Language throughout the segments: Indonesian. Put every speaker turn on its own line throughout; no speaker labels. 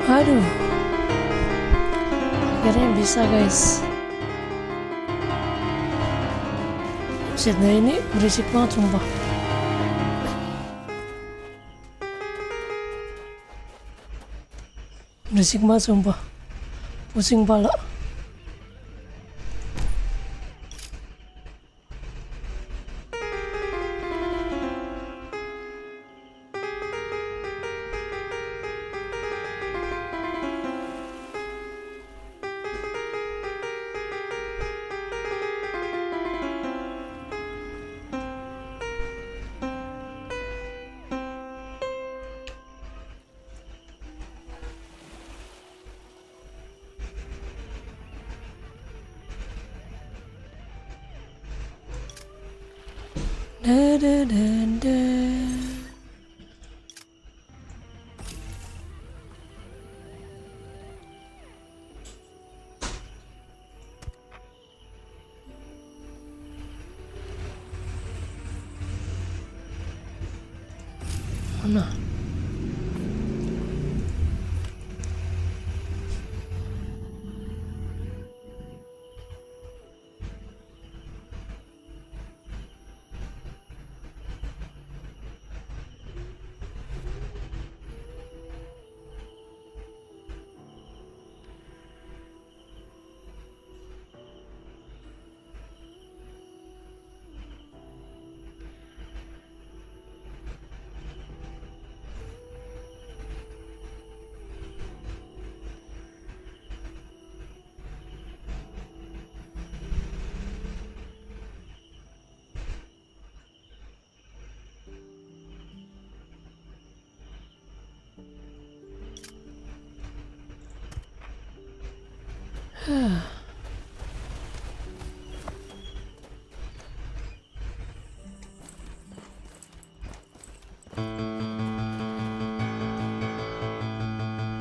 Aduh, akhirnya bisa guys. Set, nah ini berisik banget sumpah. Berisik banget sumpah. Pusing pala. Da da da da. Mana?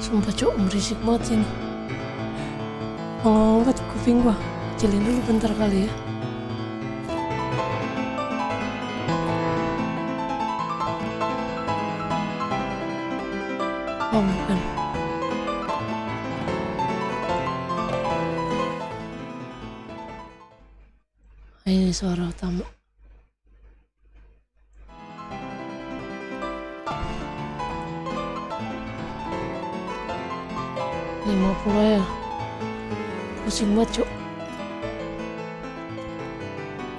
Sumpah cok, berisik banget ini. Ngomong banget kuping gua. Kecilin dulu bentar kali ya. Oh bukan. Ini suara utama. Ya, pusing banget cok.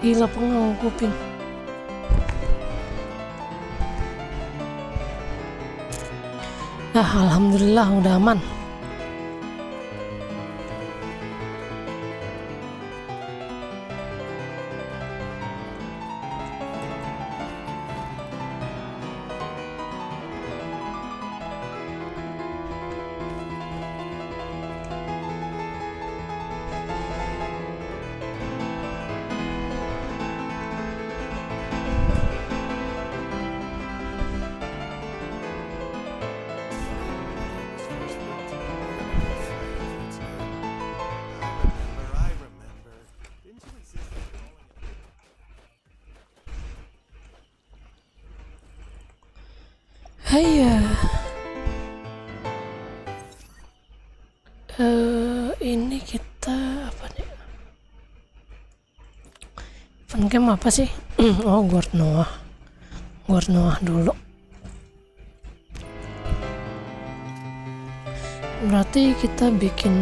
Gila pengang kuping. Nah alhamdulillah udah aman. Hai ini kita apa nih? Fun game apa sih? Oh Guard Noah dulu. Berarti kita bikin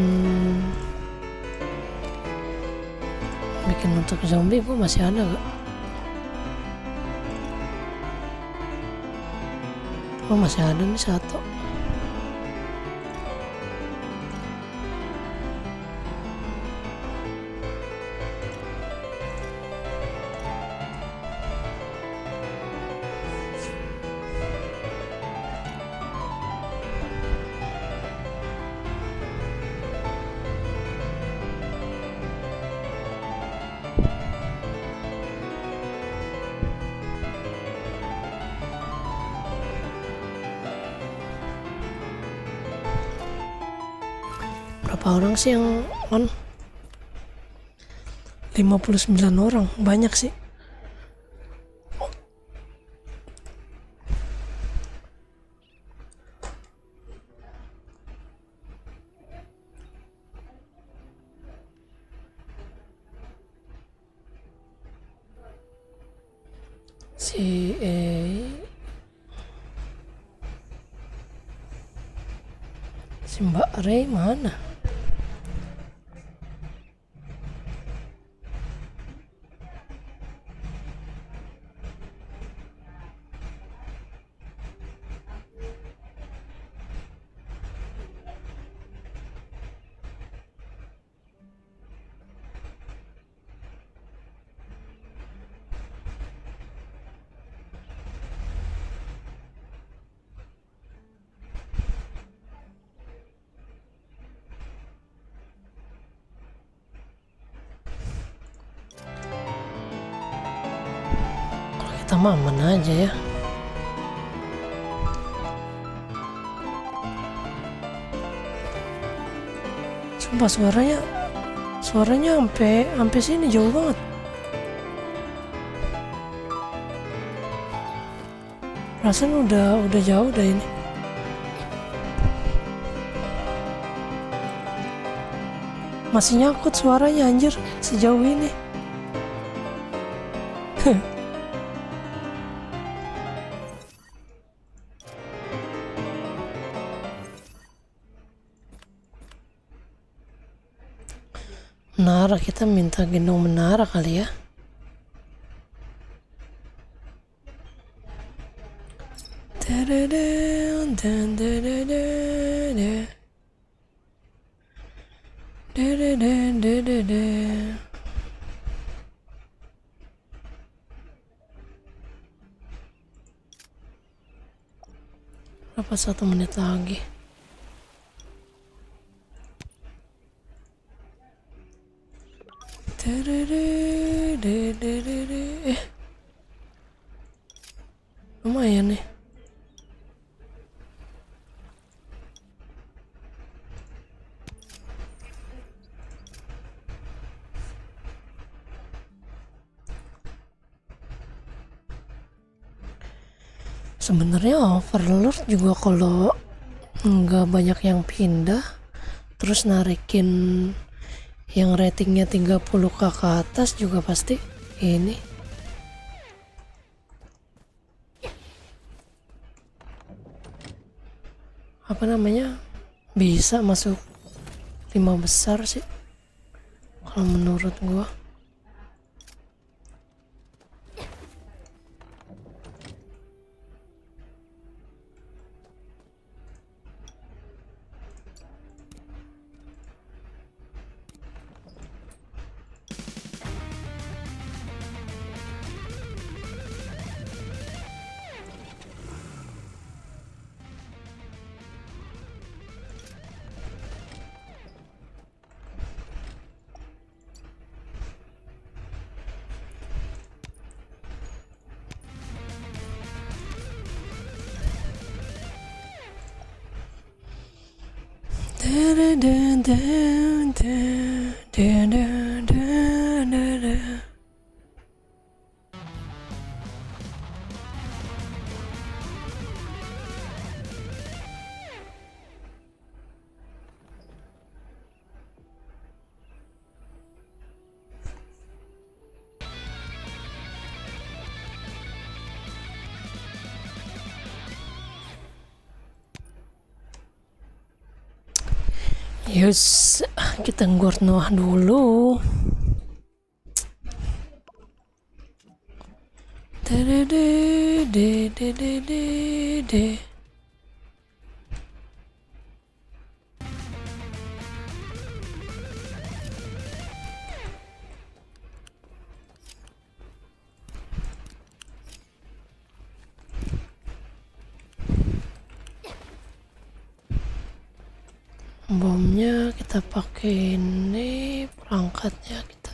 untuk zombie. Gua masih ada gak? Oh masih ada nih satu. Berapa orang sih yang on? 59 orang, banyak sih. si Mbak Ray mana? Kita mah aman aja ya. Sumpah suaranya sampai sini jauh banget. Perasaan udah jauh dah ini. Masih nyangkut suaranya anjir sejauh ini. Menara, kita minta gendong menara kali ya. Berapa 1 menit lagi? Lumayan nih. Sebenarnya Overlord juga kalau nggak banyak yang pindah terus narikin yang ratingnya 30k ke atas juga pasti ini apa namanya bisa masuk 5 besar sih kalau menurut gua. Yus, kita ngguard Noah dulu. Bomnya kita pakai ini, perangkatnya kita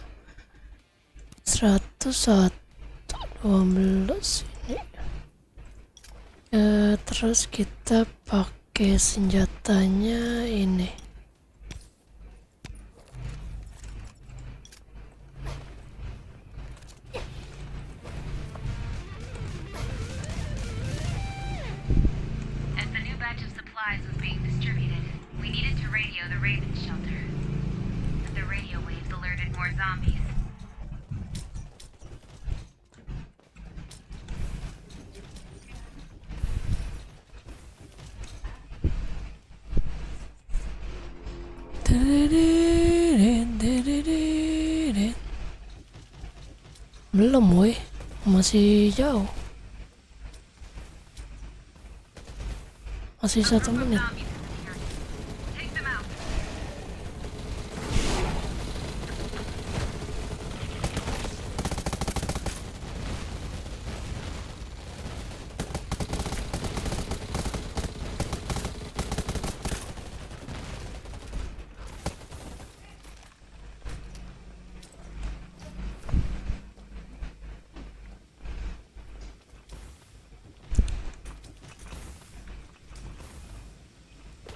101 12 ini. Terus kita pakai senjatanya ini.
As the new batch of supplies was being distributed, we needed to radio the Raven shelter. But the radio waves alerted more zombies.
Belum woi, masih jauh, masih 1 menit.
Zombies have been here. Take them out.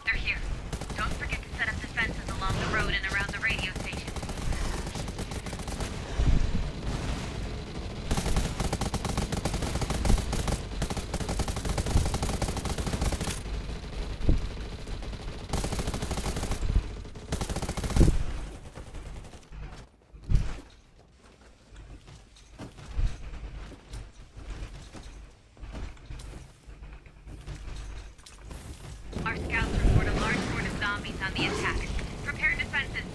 They're here. Don't forget to set up defenses along the road and around the radio station. Our scouts report a large horde of zombies on the attack. Prepare defenses.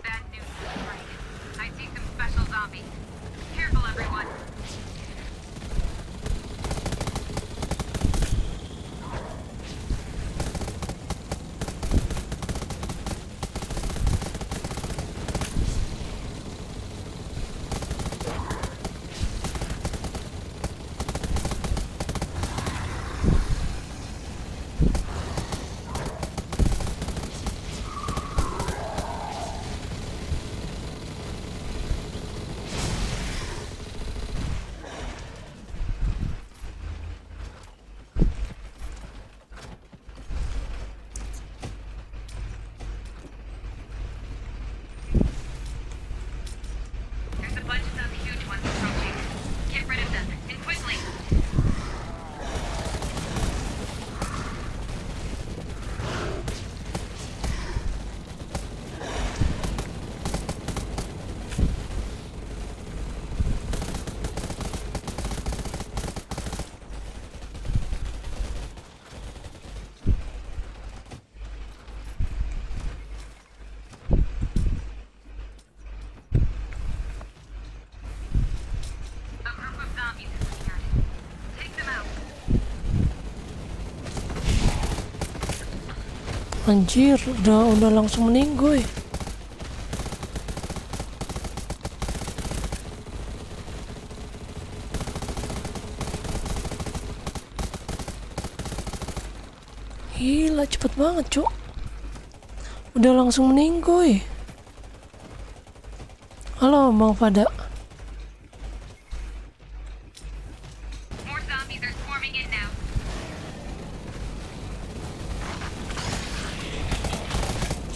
Bad news is right. I see some special zombies. Careful, everyone. There's a bunch of those huge ones approaching. Get rid of them, and quickly. A group of zombies has appeared. Take them out.
Anjir, udah langsung meninggoy. Gila, cepet banget, Cuk. Udah langsung meninggoy. Halo, Bang Fada.
More zombies are swarming in now.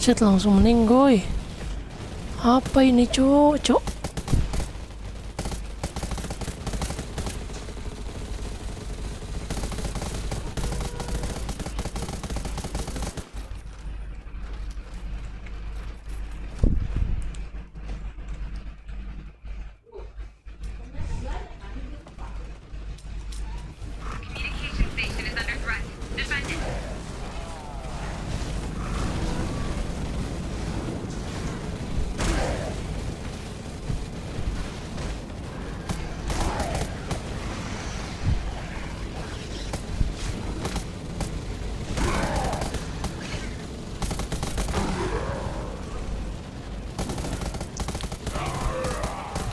Set, langsung meninggoy. Apa ini, Cuk? Cuk.
Communication station is under threat. Defend it.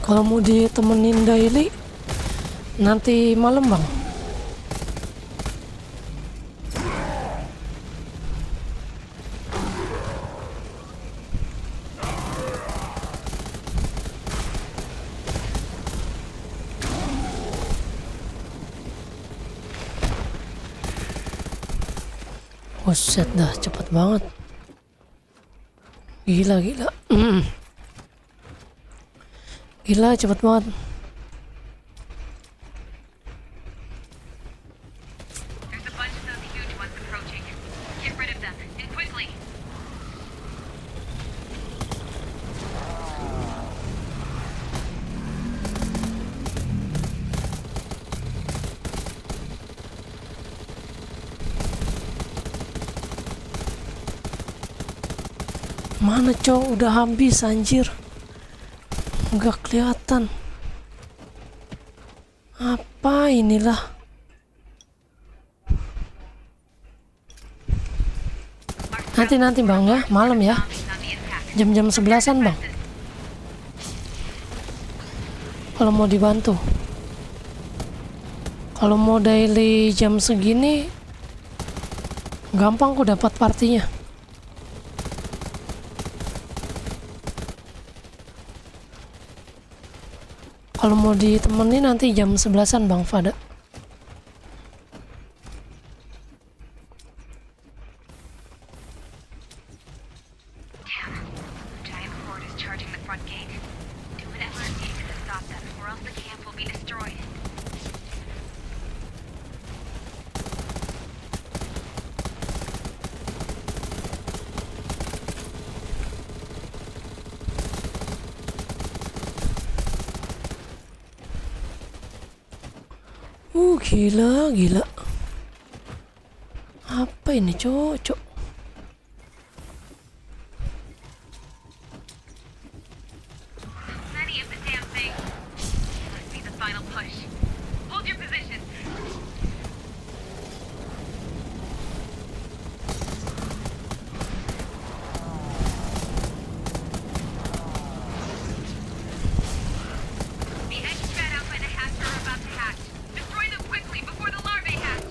Kalau mau ditemenin daily, nanti malam, Bang. Buset dah, cepet banget. Gila. Gila cepet banget.
There's a bunch of those huge ones approaching. Get rid of them, and quickly.
Mana cowok, udah habis anjir. Nggak kelihatan. Apa inilah? Nanti bang ya, malam ya.
Zombies on the impact.
Jam-jam 11-an bang. Kalau mau dibantu. Kalau mau daily jam segini, gampang kok dapat partinya. Kalau mau ditemenin nanti jam 11-an bang Fada.
Damn. The giant horde is charging the front gate. Do whatever it takes to stop them, or else the camp will be destroyed.
Gila. Apa ini cocok?
Many of the damn things. Must be the final push. Hold your position. The eggs spat out by the hatch are about to hatch. Destroy them quickly before the larvae hatch.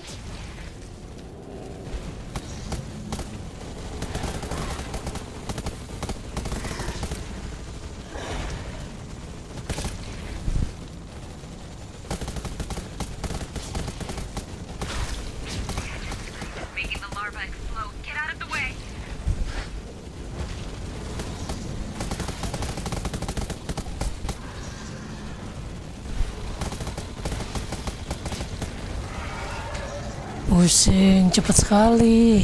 Making the larva explode. Get out of the way.
Pusing, cepet sekali.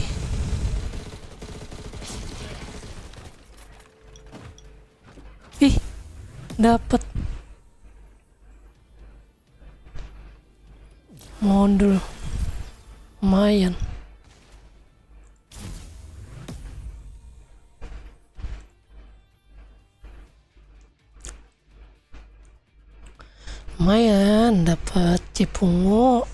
Ih, dapet. Modul. Lumayan. Lumayan, dapat cipungu.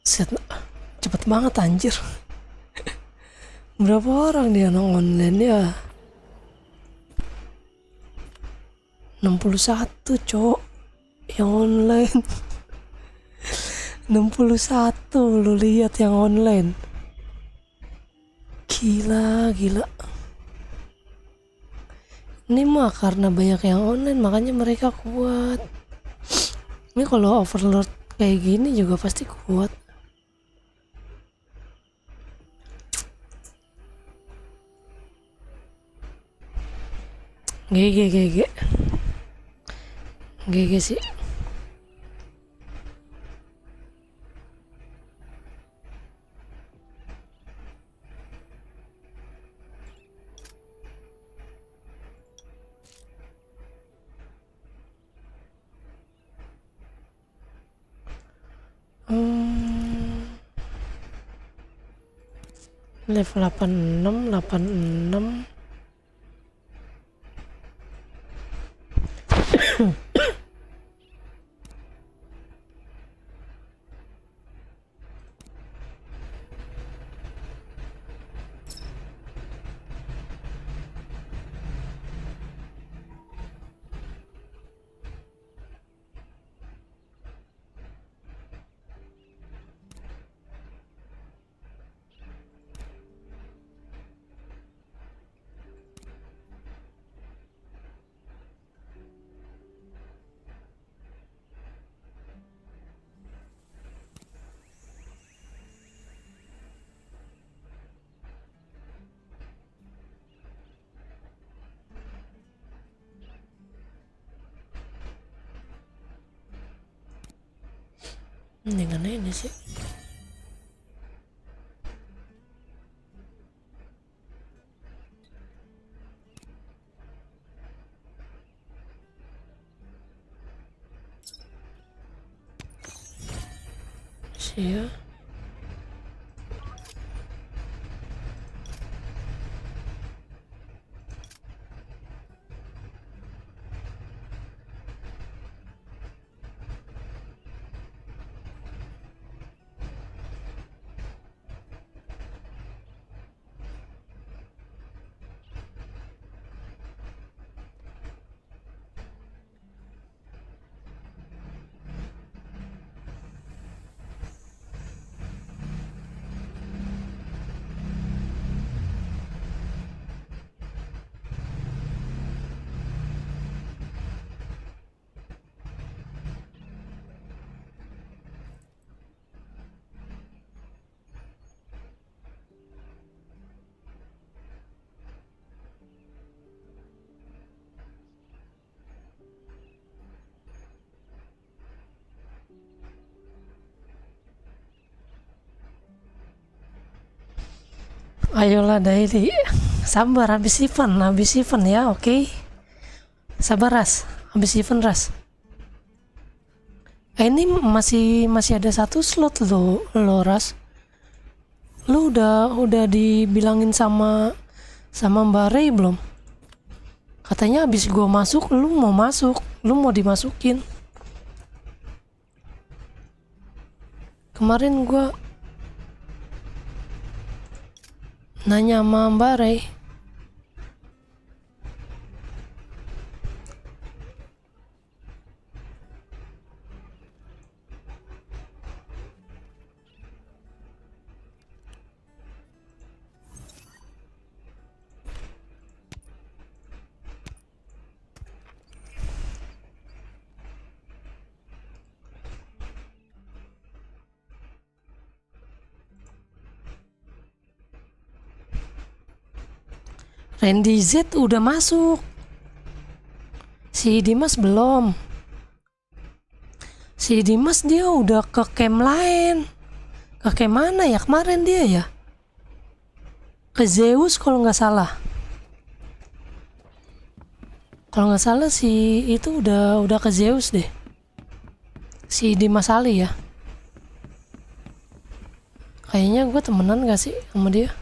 Set, cepet banget anjir. Berapa orang dia nong online ya? 61 cok yang online. 61 lu lihat yang online. Gila. Ini mah karena banyak yang online makanya mereka kuat. Ini kalau overlord kayak gini juga pasti kuat. GG sih. Level 86. Dengan ini sih. Ya. Ayolah Daily, sabar habis event ya, oke? Sabar Ras, habis event Ras. Ini masih ada satu slot lo Ras. Lu udah dibilangin sama Mbak Ray belum? Katanya habis gua masuk, lu mau dimasukin. Kemarin gua nanya sama Mbak Ray. Randy Z udah masuk. Si Dimas belum. Si Dimas dia udah ke camp lain. Ke camp mana ya kemarin dia ya? Ke Zeus kalau nggak salah. Kalau nggak salah si itu udah ke Zeus deh. Si Dimas Ali ya. Kayaknya gue temenan gak sih sama dia?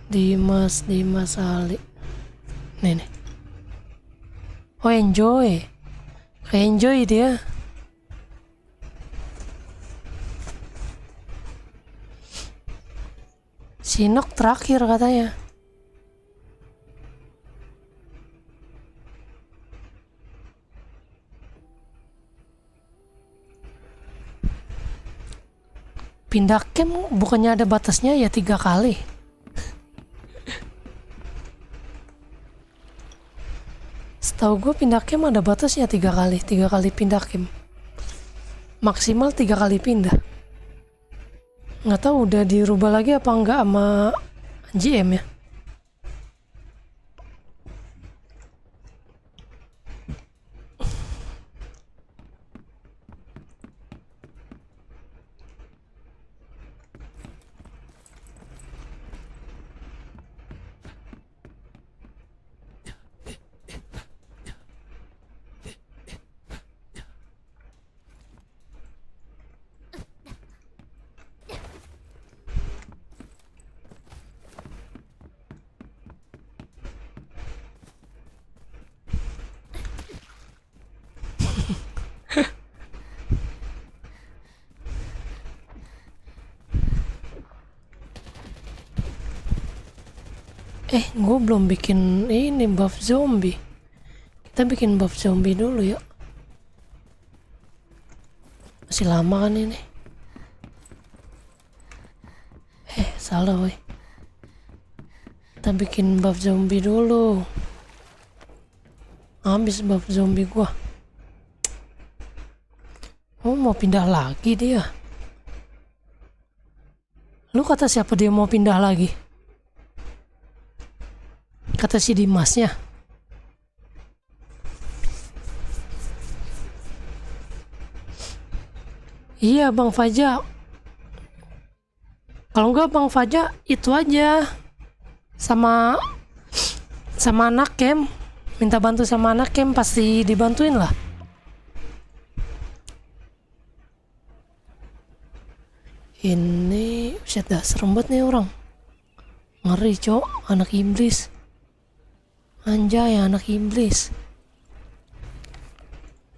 Dimas Ali. Nih. Oh enjoy. Kayak enjoy dia. Sinok terakhir katanya. Pindah camp bukannya ada batasnya ya 3 kali. Setahu gue pindah camp ada batasnya 3 kali. 3 kali pindah camp. Maksimal 3 kali pindah. Nggak tahu udah dirubah lagi apa enggak sama GM ya. Gue belum bikin ini buff zombie. Kita bikin buff zombie dulu ya. Masih lama kan ini. Salah woi. Kita bikin buff zombie dulu. Habis buff zombie gua. Oh mau pindah lagi dia. Lu kata siapa dia mau pindah lagi? kata si Dimasnya. Iya Bang Faja, kalau enggak Bang Faja itu aja, sama sama anak camp, minta bantu sama anak camp, pasti dibantuin lah. Ini buset dah, serem banget nih orang, ngeri cok, anak iblis, anjay anak iblis.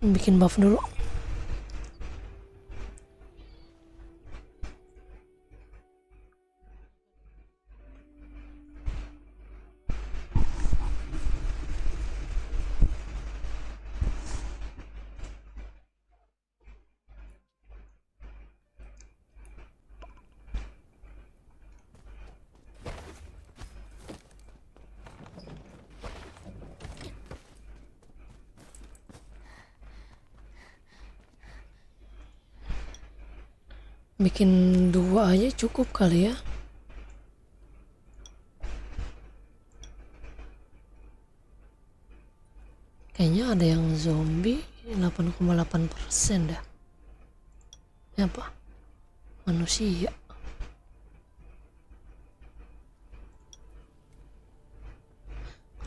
Bikin buff dulu. Bikin 2 aja cukup kali ya. Kayaknya ada yang zombie 8,8% dah. Ini apa? Manusia.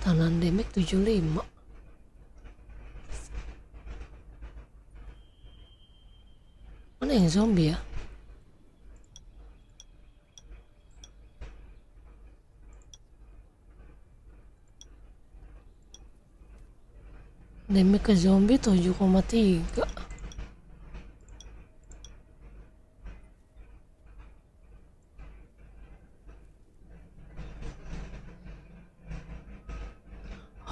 Tahanan damage 75. Mana yang zombie ya? Damage ke zombie 7,3.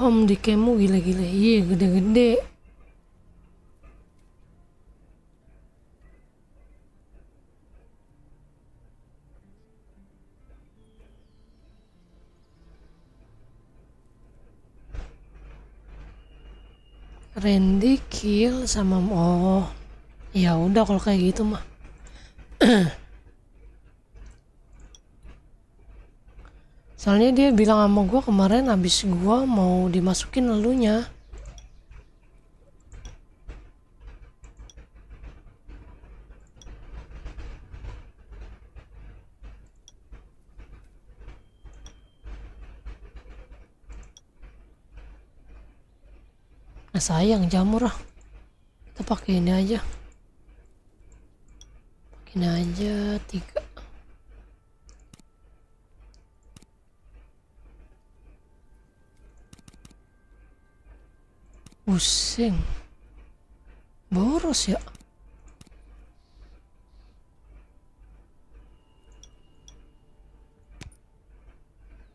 Home di kemu gila-gila. Iya gede-gede. Randy kill sama ya udah kalau kayak gitu mah. Soalnya dia bilang sama gua kemarin abis gua mau dimasukin elunya. Nah, sayang jamur lah. Kita pakai ini aja. Pakai ini aja 3. Pusing. Boros ya.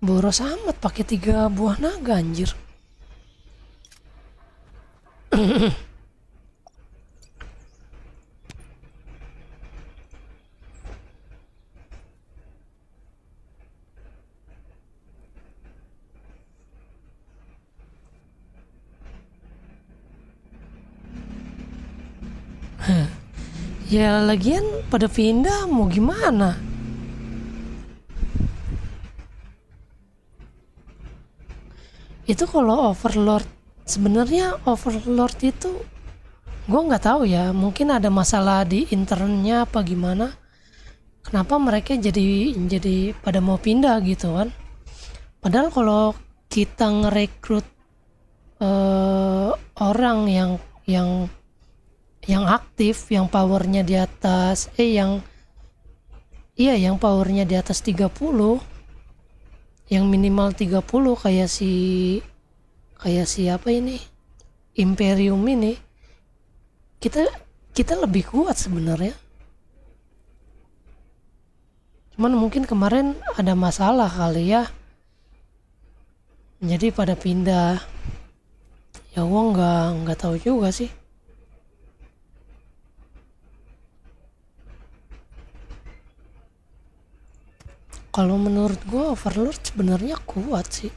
Boros amat pakai 3 buah naga anjir. Ya lagian pada pindah mau gimana? Itu kalau overlord, sebenarnya overlord itu gue nggak tahu ya, mungkin ada masalah di internnya apa gimana. Kenapa mereka jadi pada mau pindah gitu kan? Padahal kalau kita ngerekrut orang yang aktif, yang powernya di atas yang powernya di atas 30, yang minimal 30 kayak si apa ini, Imperium ini, kita lebih kuat sebenarnya. Cuman mungkin kemarin ada masalah kali ya, jadi pada pindah. Ya gua nggak tahu juga sih. Kalau menurut gue Overlord sebenarnya kuat sih.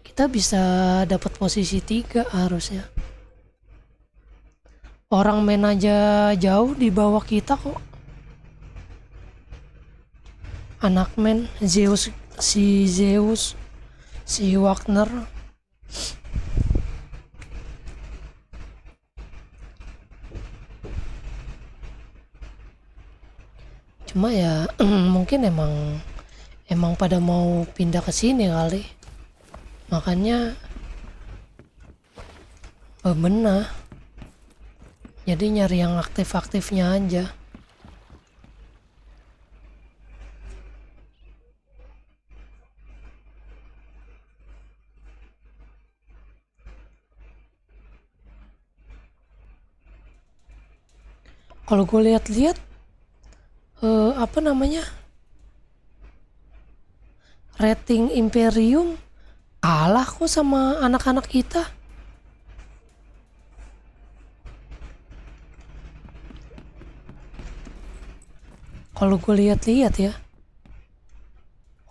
Kita bisa dapat posisi 3 harusnya. Orang main aja jauh di bawah kita kok. Anak main Zeus, si Zeus si Wagner. Cuma ya mungkin emang pada mau pindah ke sini kali, makanya bebenah, jadi nyari yang aktif-aktifnya aja. Kalau gue lihat-lihat apa namanya, rating Imperium kalah kok sama anak-anak kita. Kalau gue lihat-lihat ya,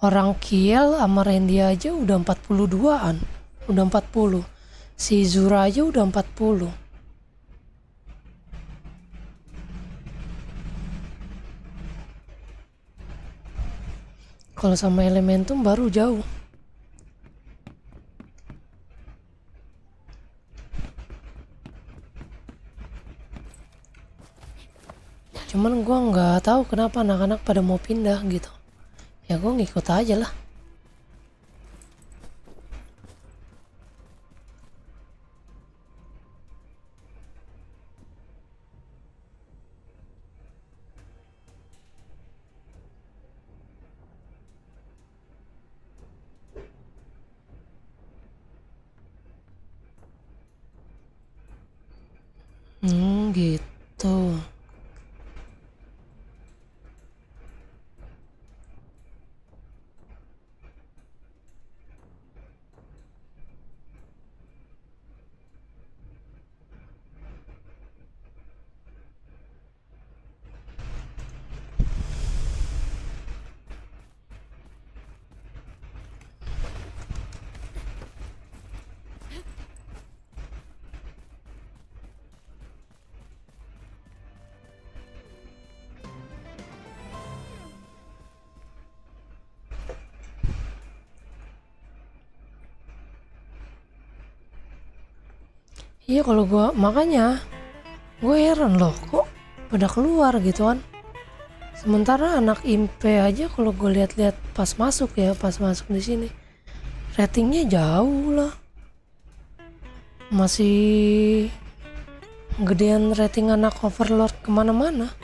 orang Kiel sama Randy aja udah 42-an, udah 40. Si Zura aja udah 40. Kalau sama Elementum baru jauh. Cuman gue nggak tahu kenapa anak-anak pada mau pindah gitu. Ya gue ngikut aja lah. Gitu. Iya, kalau makanya gue heran loh kok pada keluar gitu kan. Sementara anak Impe aja kalau gue lihat-lihat pas masuk di sini ratingnya jauh lah, masih gedean rating anak Overlord kemana-mana.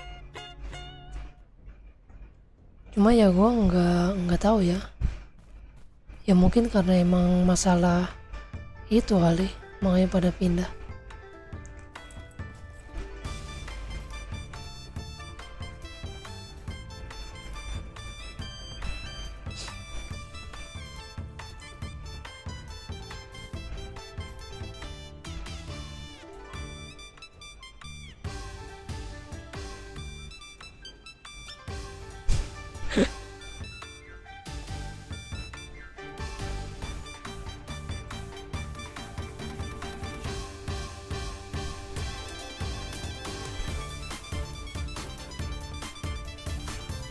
Cuma ya gue nggak tahu ya. Ya mungkin karena emang masalah itu kali, makanya pada pindah.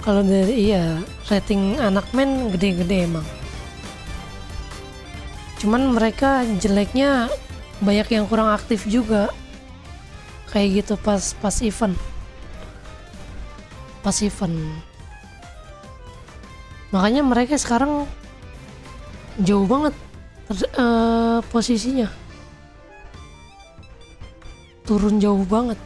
Kalau dari rating anak men gede-gede emang. Cuman mereka jeleknya banyak yang kurang aktif juga. Kayak gitu pas event. Pas event. Makanya mereka sekarang jauh banget posisinya. Turun jauh banget.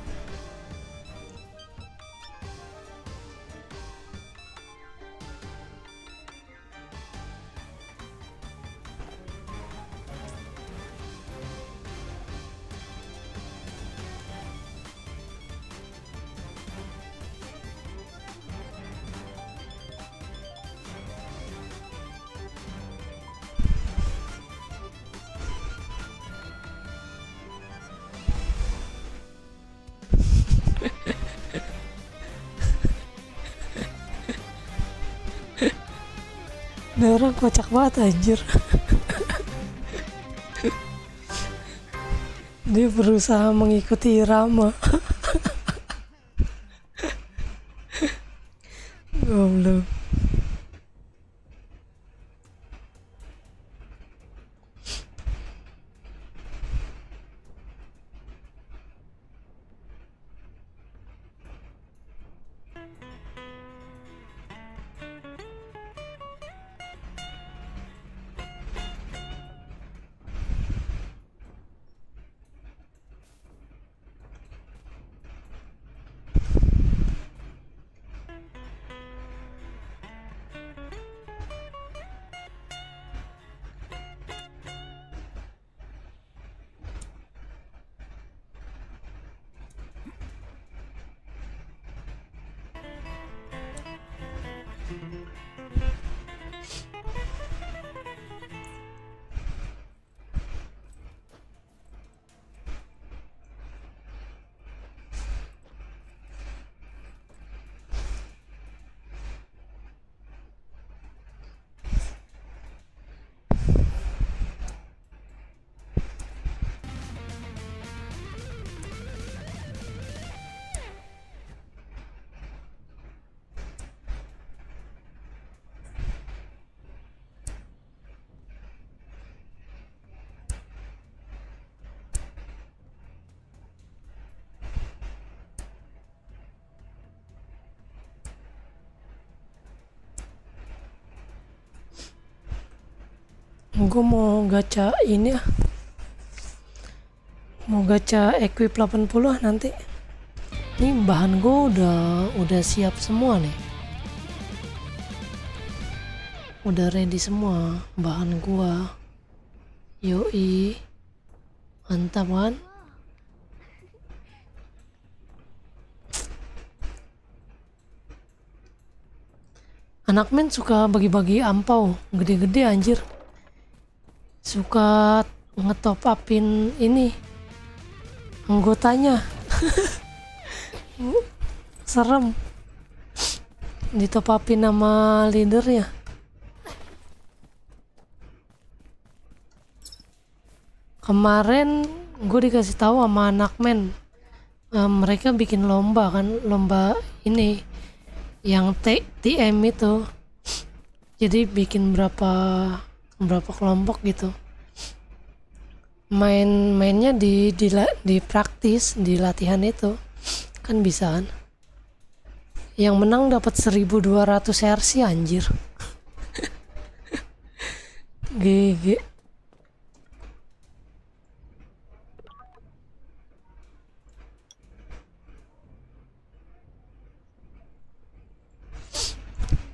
Ini orang kocak banget anjir. Dia berusaha mengikuti irama. Goblok. Gue mau gacha ini ah, mau gacha equip 80 nanti. Ini bahan gue udah siap semua nih, udah ready semua bahan gua. Yoi, mantap kan? Anak men suka bagi-bagi ampau gede-gede anjir, suka ngetop upin ini anggotanya. Serem ditop upin nama leadernya. Kemarin gue dikasih tahu sama anak men, mereka bikin lomba kan, lomba ini yang TM itu. Jadi bikin berapa kelompok gitu. Mainnya di praktis, di latihan itu kan bisa kan. Yang menang dapat 1200 RC anjir. GG.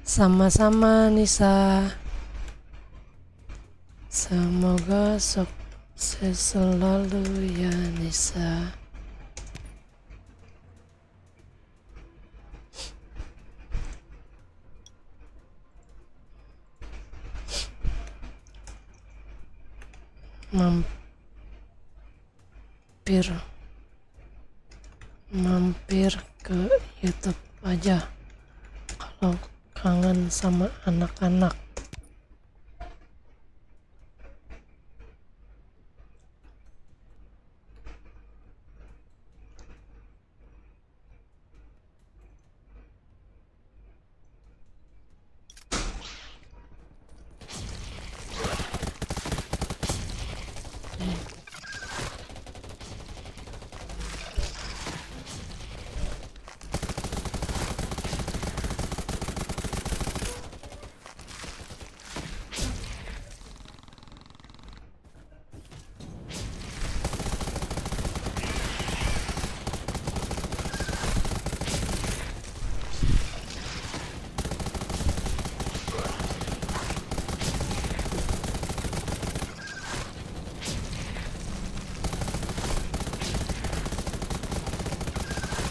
Sama-sama Nisa, semoga sukses selalu ya Nisa. Mampir ke YouTube aja kalau kangen sama anak-anak.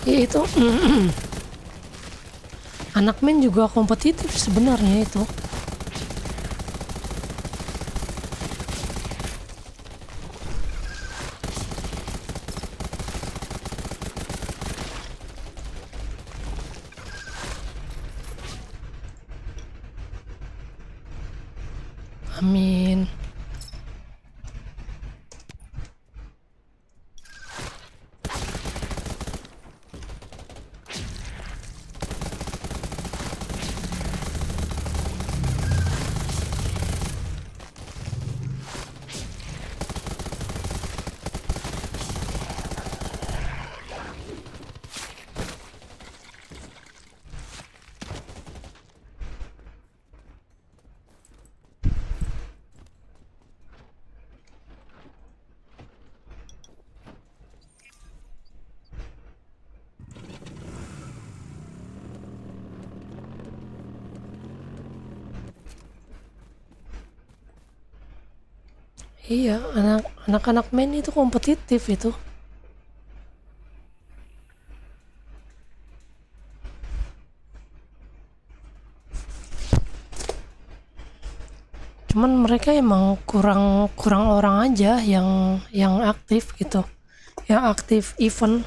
Ya itu anak men juga kompetitif sebenarnya itu. Amin. Iya, anak-anak main itu kompetitif itu. cuman mereka emang kurang kurang orang aja yang aktif gitu, yang aktif event.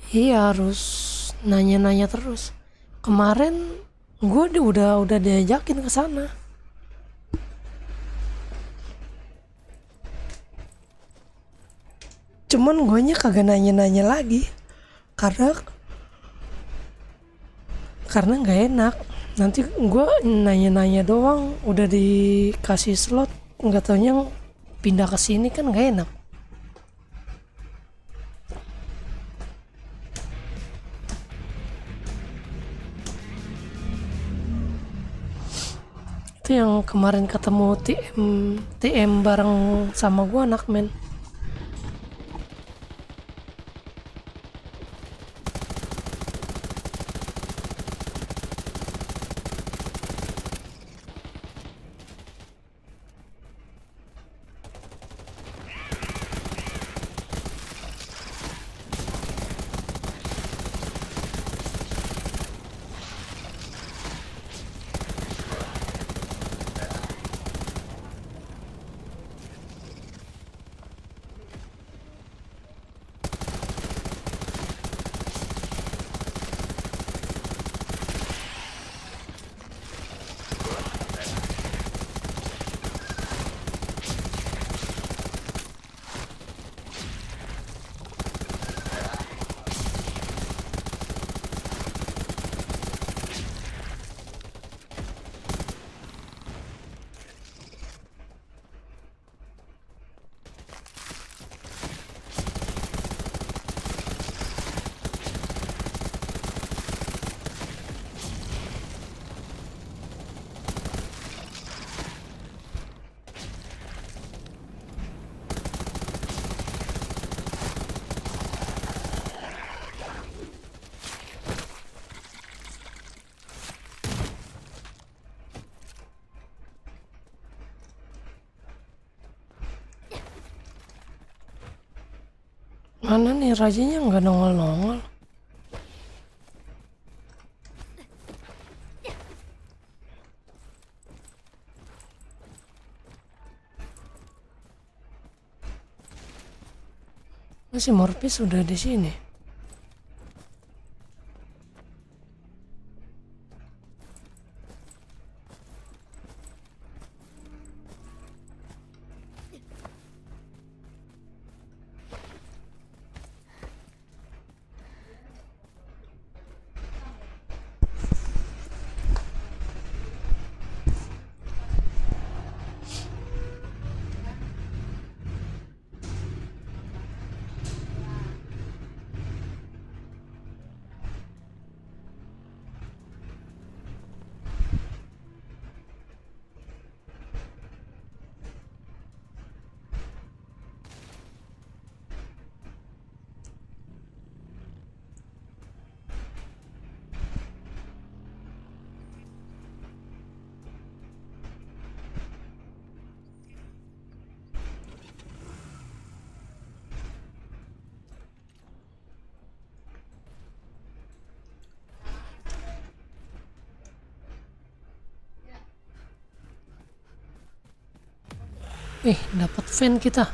Iya, harus nanya-nanya terus. Kemarin gue udah diajakin ke sana. Cuman guanya kagak nanya-nanya lagi. Karena nggak enak. Nanti gue nanya-nanya doang, udah dikasih slot, nggak taunya pindah ke sini kan nggak enak. Itu yang kemarin ketemu TM bareng sama gua anak men. Mana nih rajanya nggak nongol-nongol. Masih Morpheus sudah di sini. Dapat fan kita.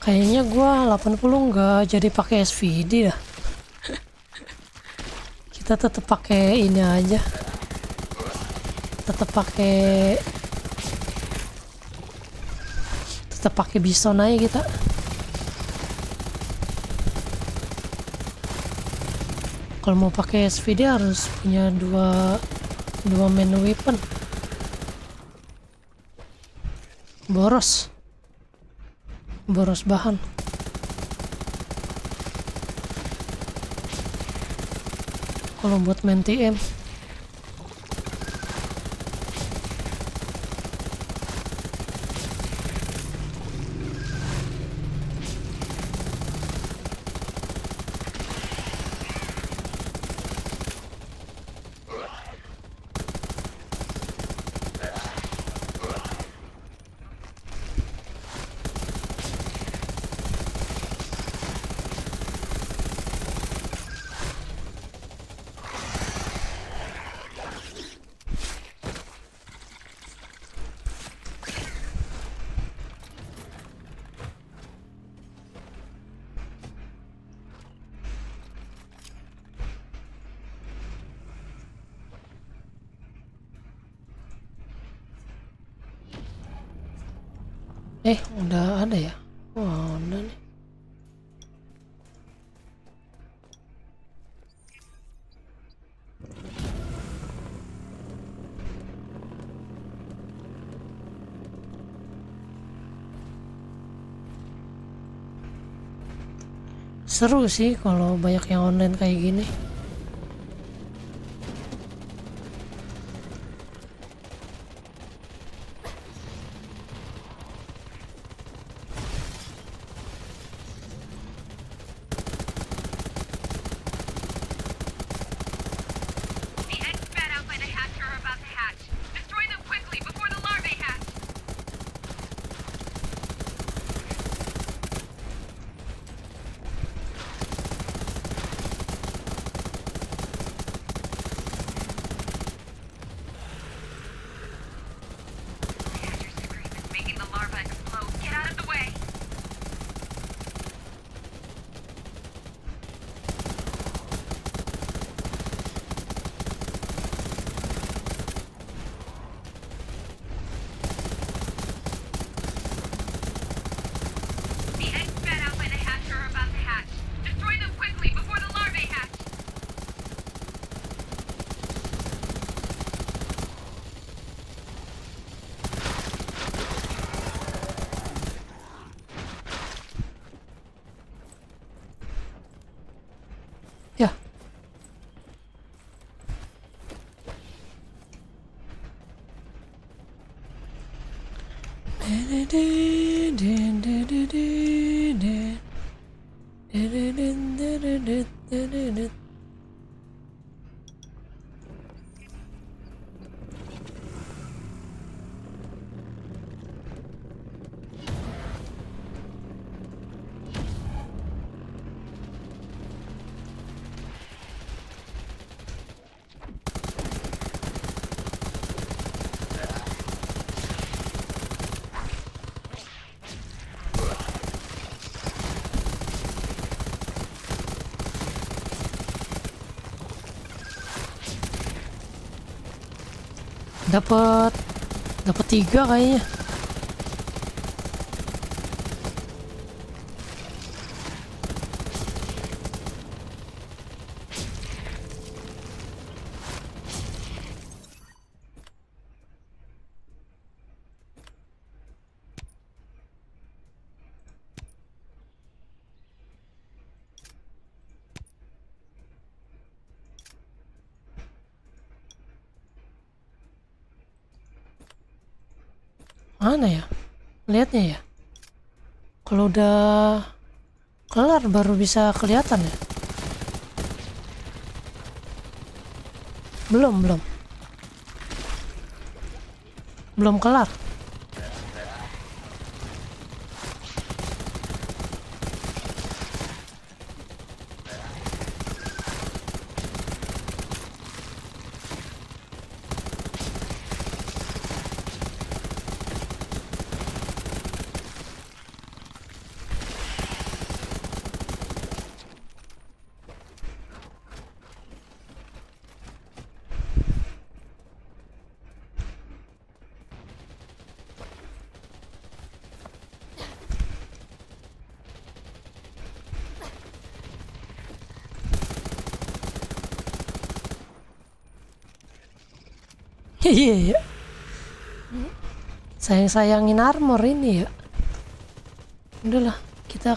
Kayaknya gua 80 nggak jadi pakai SVD dah. Kita tetap pakai ini aja. Tetap pakai bison aja kita. Kalau mau pakai SVD harus punya dua main weapon. Boros bahan. Kalau buat main TM udah ada ya. Wah, udah nih. Seru sih kalau banyak yang online kayak gini.
The eggs spat out by the hatch are about to hatch. Destroy them quickly before the larvae hatch.
Dapat dapat 3 kayaknya. Mana ya? Lihatnya ya. Kalau udah kelar baru bisa kelihatan ya. Belum. Belum kelar. Iya ya. Sayang-sayangin armor ini ya. Udahlah, kita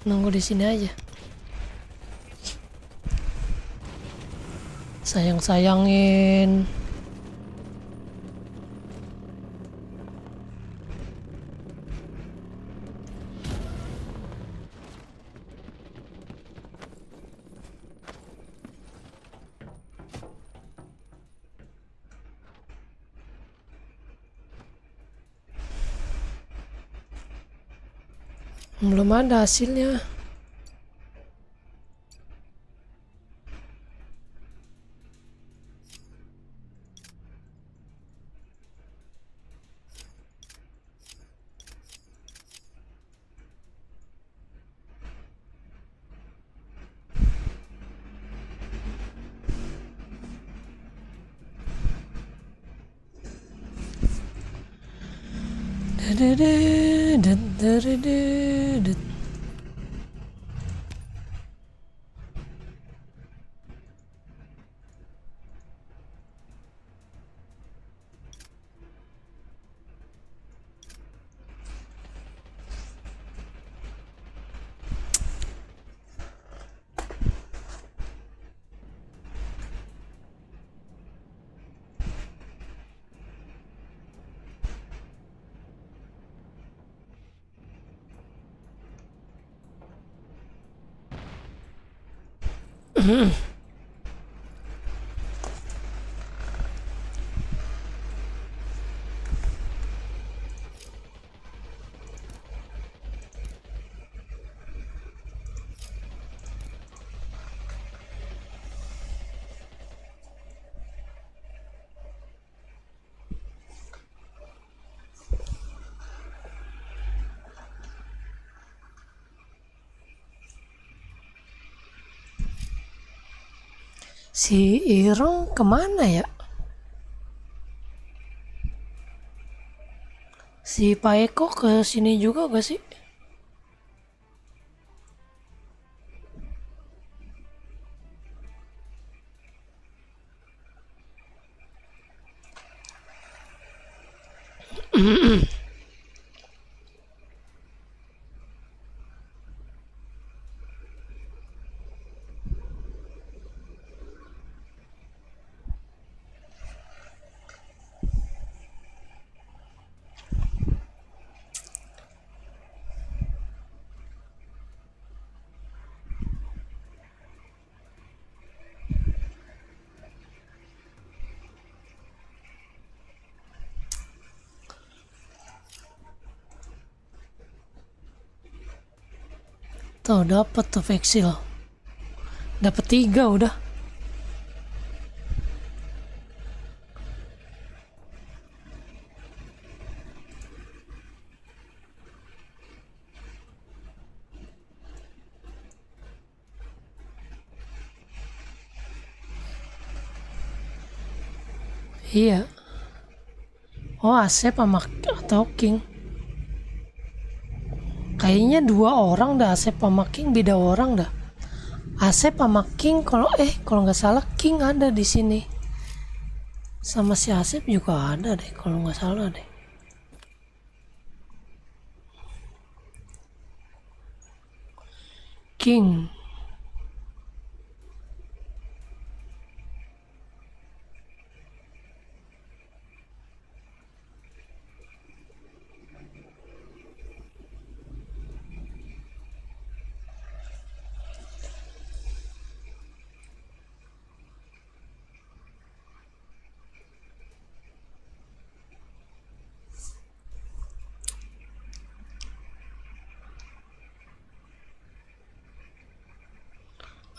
nunggu di sini aja. Sayang-sayangin. Belum ada hasilnya. Si Ireng kemana ya? Si Paeko ke sini juga gak sih? Tuh dapet tuh Vexil. Dapet 3 udah. Iya. Oh Asep sama atau King. Kayaknya 2 orang dah, Asep sama King beda orang dah. Asep sama King kalau nggak salah King ada di sini. Sama si Asep juga ada deh kalau nggak salah deh. King.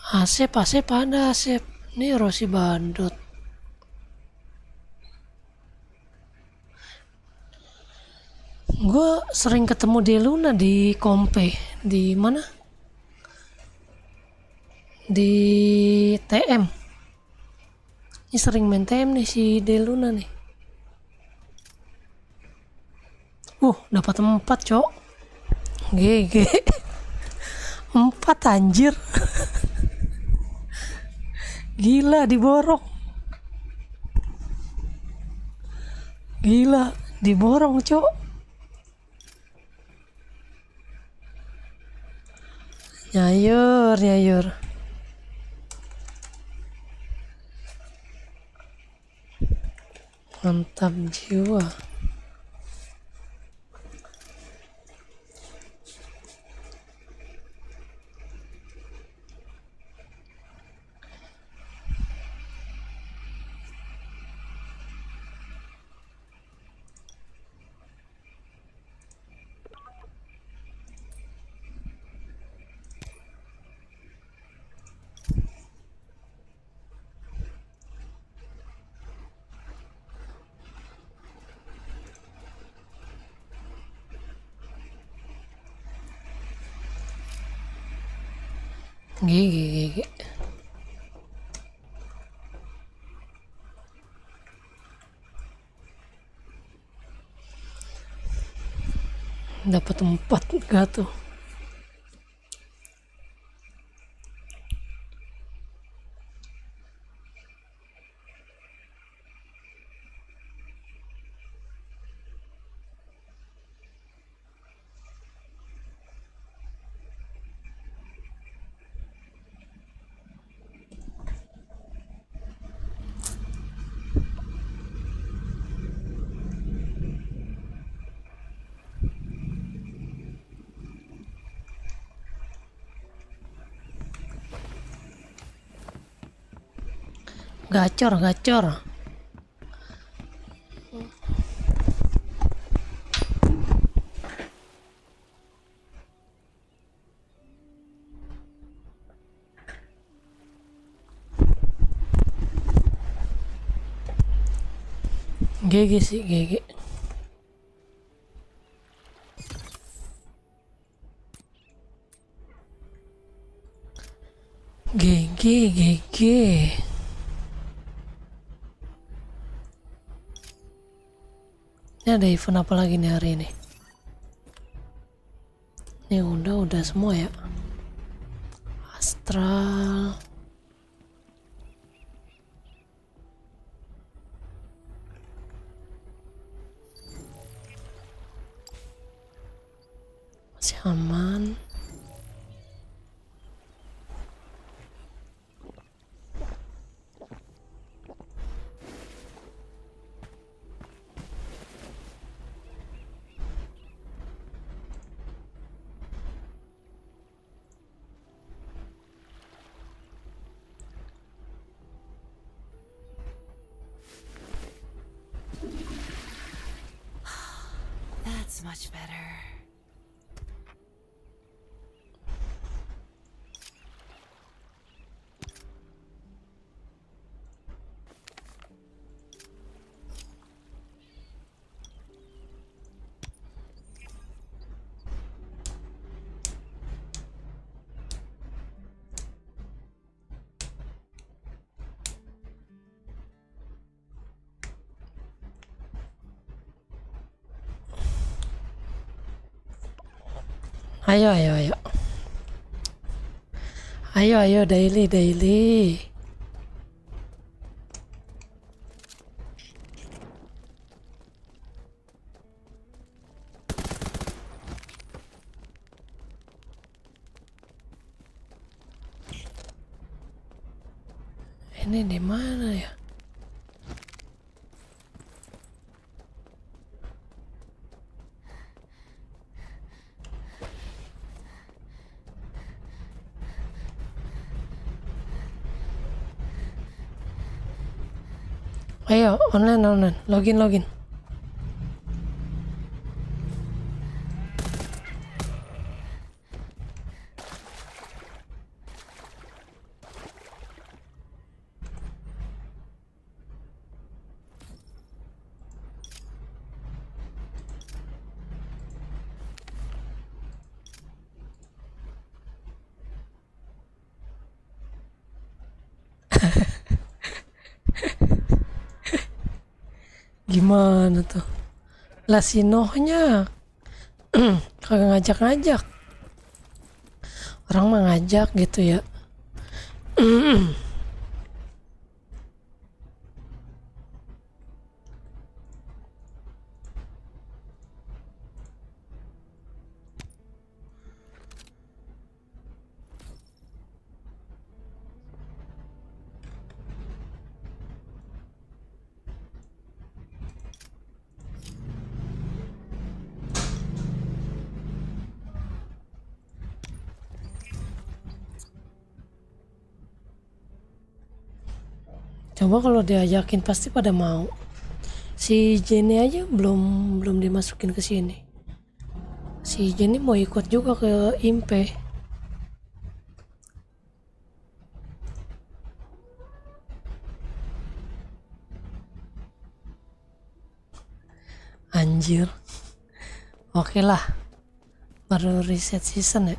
Asep ada Asep. Nih Rosi Bandot. Gue sering ketemu Deluna di Kompe. Di mana? Di TM. Ini sering main TM nih si Deluna nih. Dapat 4 cok. GG. 4 anjir. Gila diborong. Gila diborong cok. Nyayur. Mantap jiwa. GG. Dapat 4 gak tuh. Gacor. GG sih GG. GG. Ini ada event apa lagi nih hari ini? Ini udah semua ya. Astral. Masih aman.
That's much better.
Ayo, ayo, ayo. Ayo, ayo, daily, daily. Ini di mana ya? Ayo, online, online. Login, login. Gimana tuh? Lah si Nohnya kagak ngajak-ngajak. Orang mah ngajak gitu ya. Coba kalau diajakin pasti pada mau. Si Jenny aja belum belum dimasukin ke sini. Si Jenny mau ikut juga ke Impe. Anjir. Oke lah. Baru reset season ya.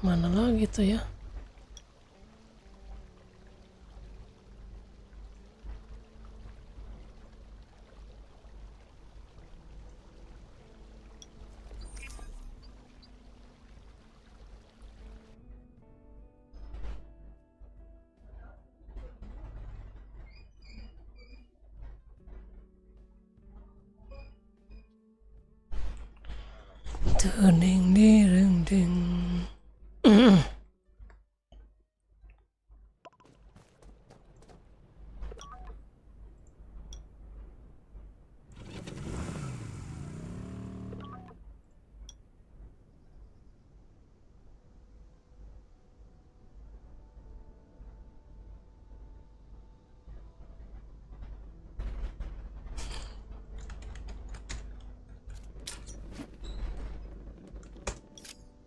Mana lagi tuh ya? Tuh ding ding ding.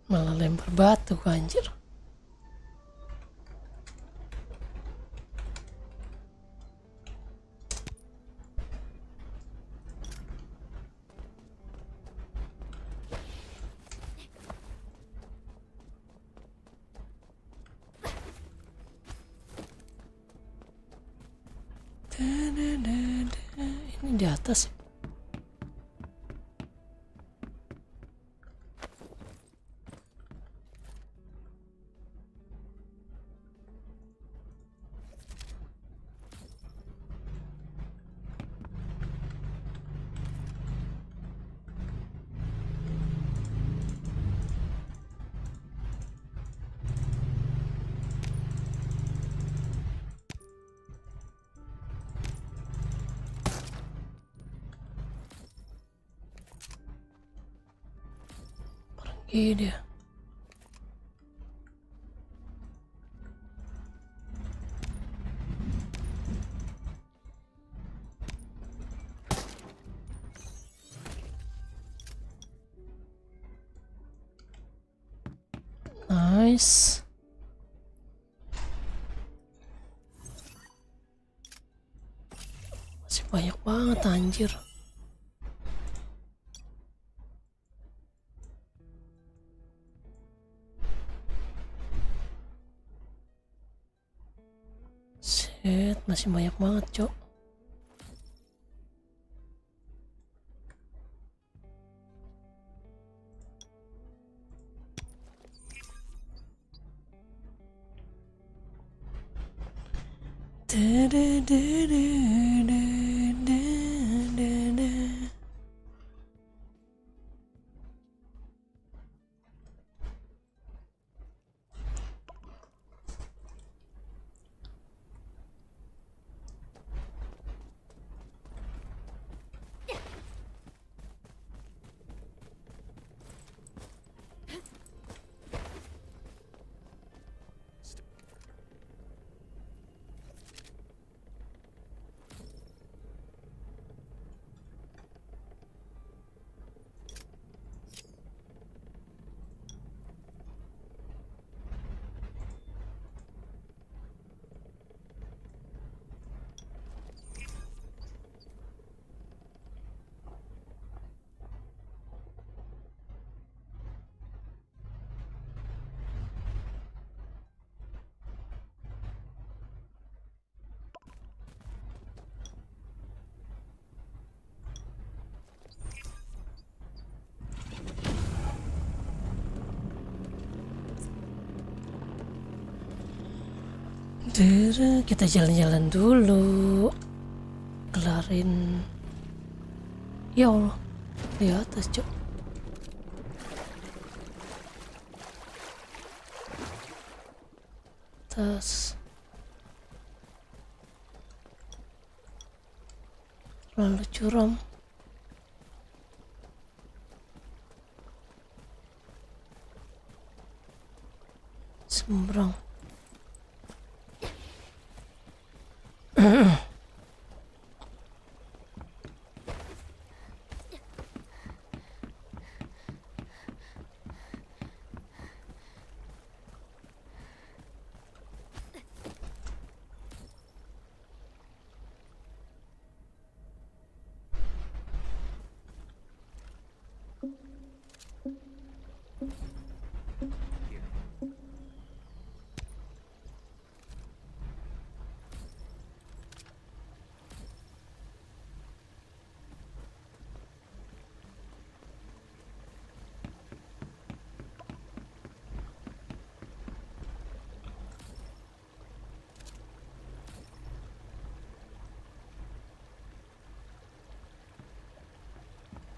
Malah lempar batu gua, anjir. Ini di atas ya? Pergi dia. Nice. Masih banyak banget, anjir. Set, masih banyak banget, Cok. Kita jalan-jalan dulu, kelarin. Ya Allah, di atas, Cok. Atas. Lalu curam. Sembrang.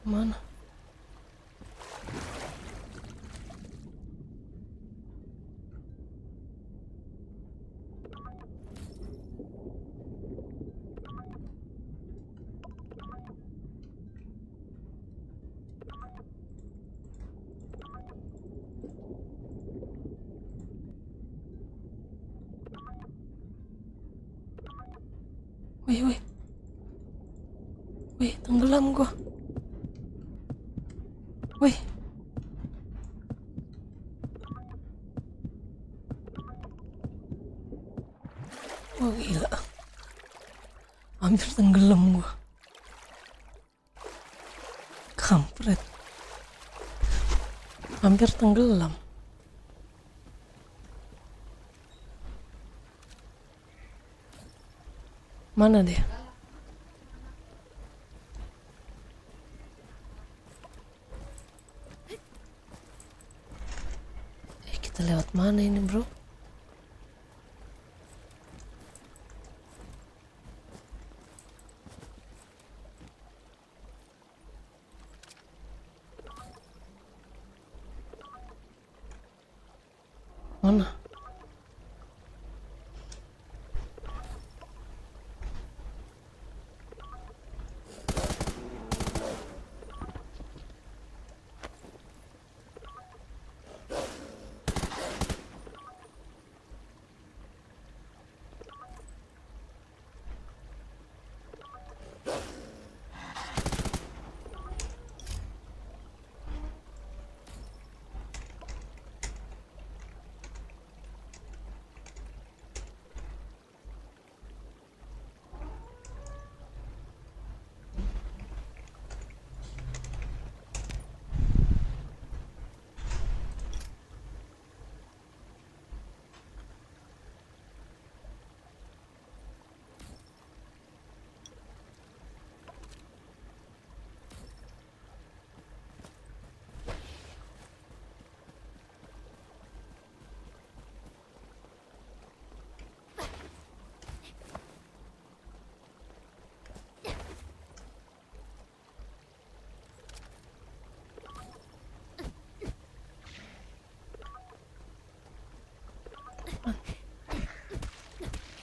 Mana? Wih, wih. Wih, tenggelam gua. Wih. Wah, gila. Hampir tenggelam gua. Kampret. Hampir tenggelam. Mana dia? Kita lewat mana ini, bro? Mana?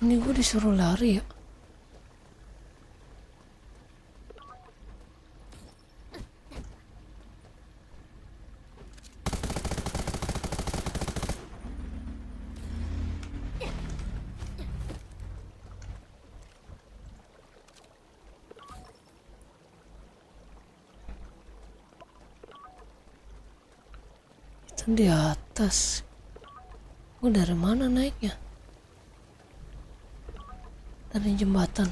Ini gue disuruh lari ya? Itu di atas. Gue dari mana naiknya? Dari jembatan.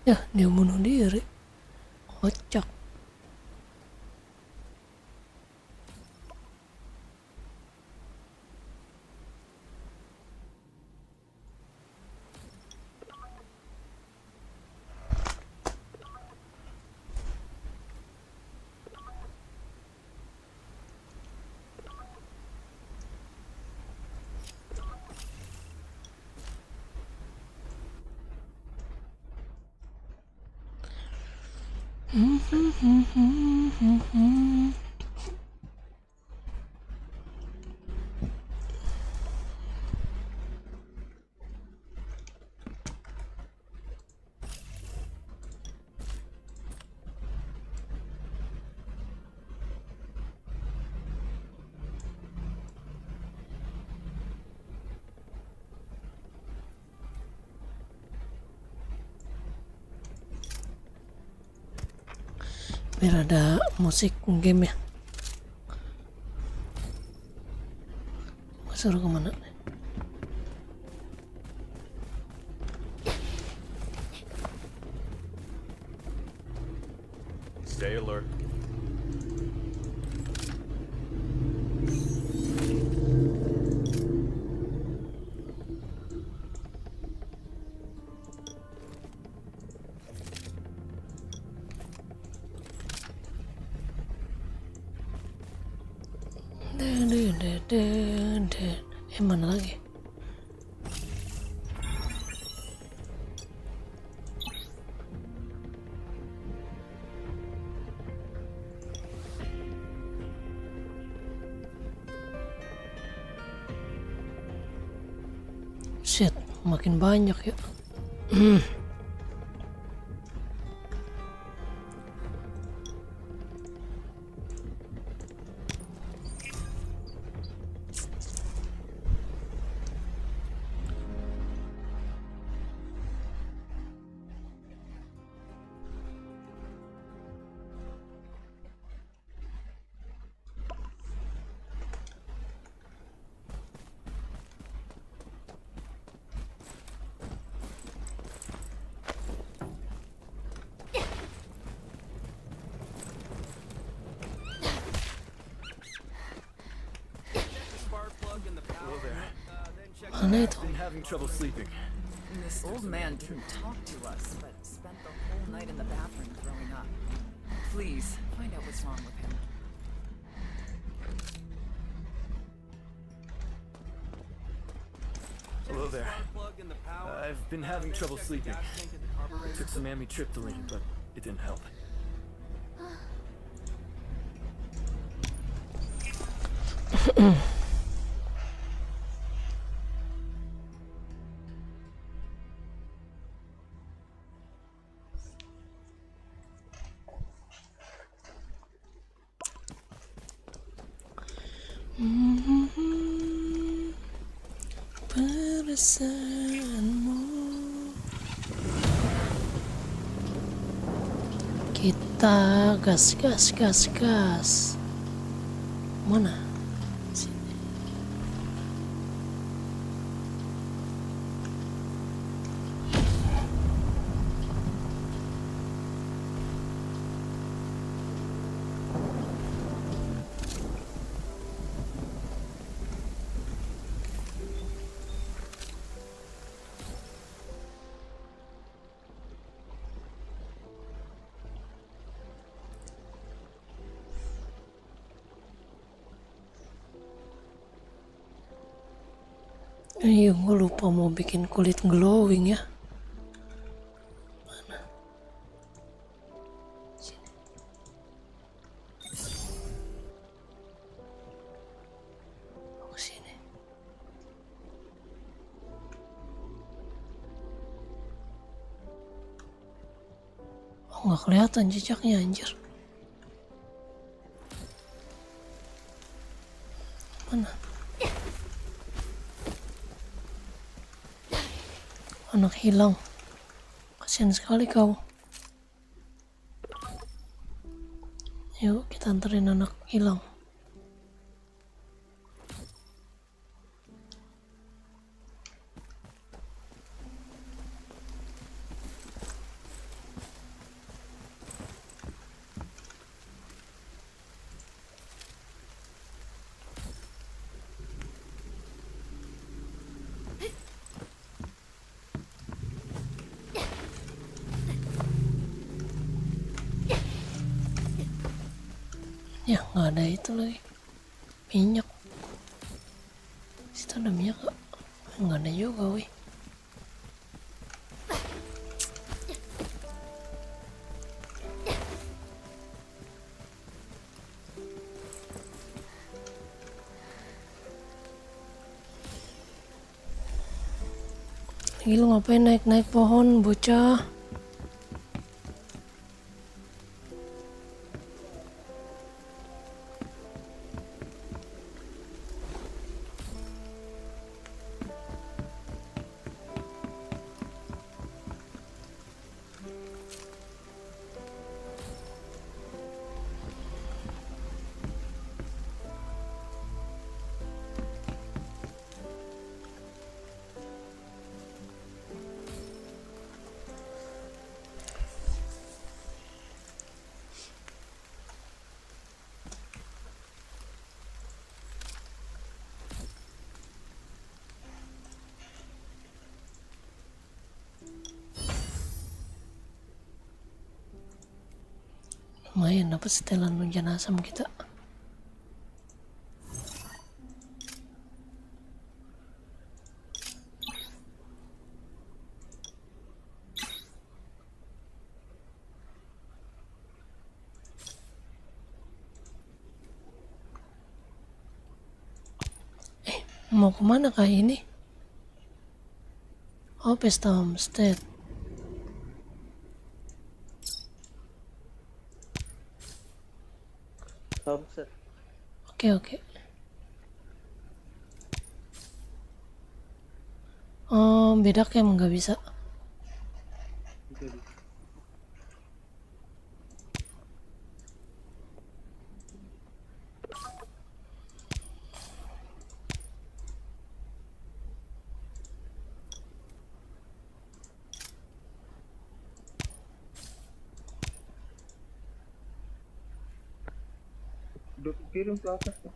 Ya, dia bunuh diri. Kocak. biar ada musik game ya. Suruh kemana?
Stay alert.
Mana lagi? Shit, makin banyak ya. Mana itu?
Been having trouble sleeping.
This old man didn't talk to us, but spent the whole night in the bathroom throwing up. Please, find out what's wrong with him.
Hello there. I've been having trouble sleeping. Took some amitriptyline, but it didn't help.
Perasaanmu. Kita gas. Mana? Sini. Iya, gue lupa mau bikin kulit glowing ya. Mana? Sini. Oh, sini. Oh, nggak kelihatan jejaknya anjir. Mana? Anak hilang, kasihan sekali kau. Yuk kita anterin anak hilang. Ya nggak ada itu lagi, minyak. Situ ada minyak gak? Nggak ada juga wih. Lagi lu ngapain naik-naik pohon bocah? Lumayan dapat setelan hujan asam kita. Mau kemana kah ini? Oh, pesta homestead.
Homestead.
Oke. Oh, beda camp nggak bisa.
Jadi udah kirim ke atas tuh.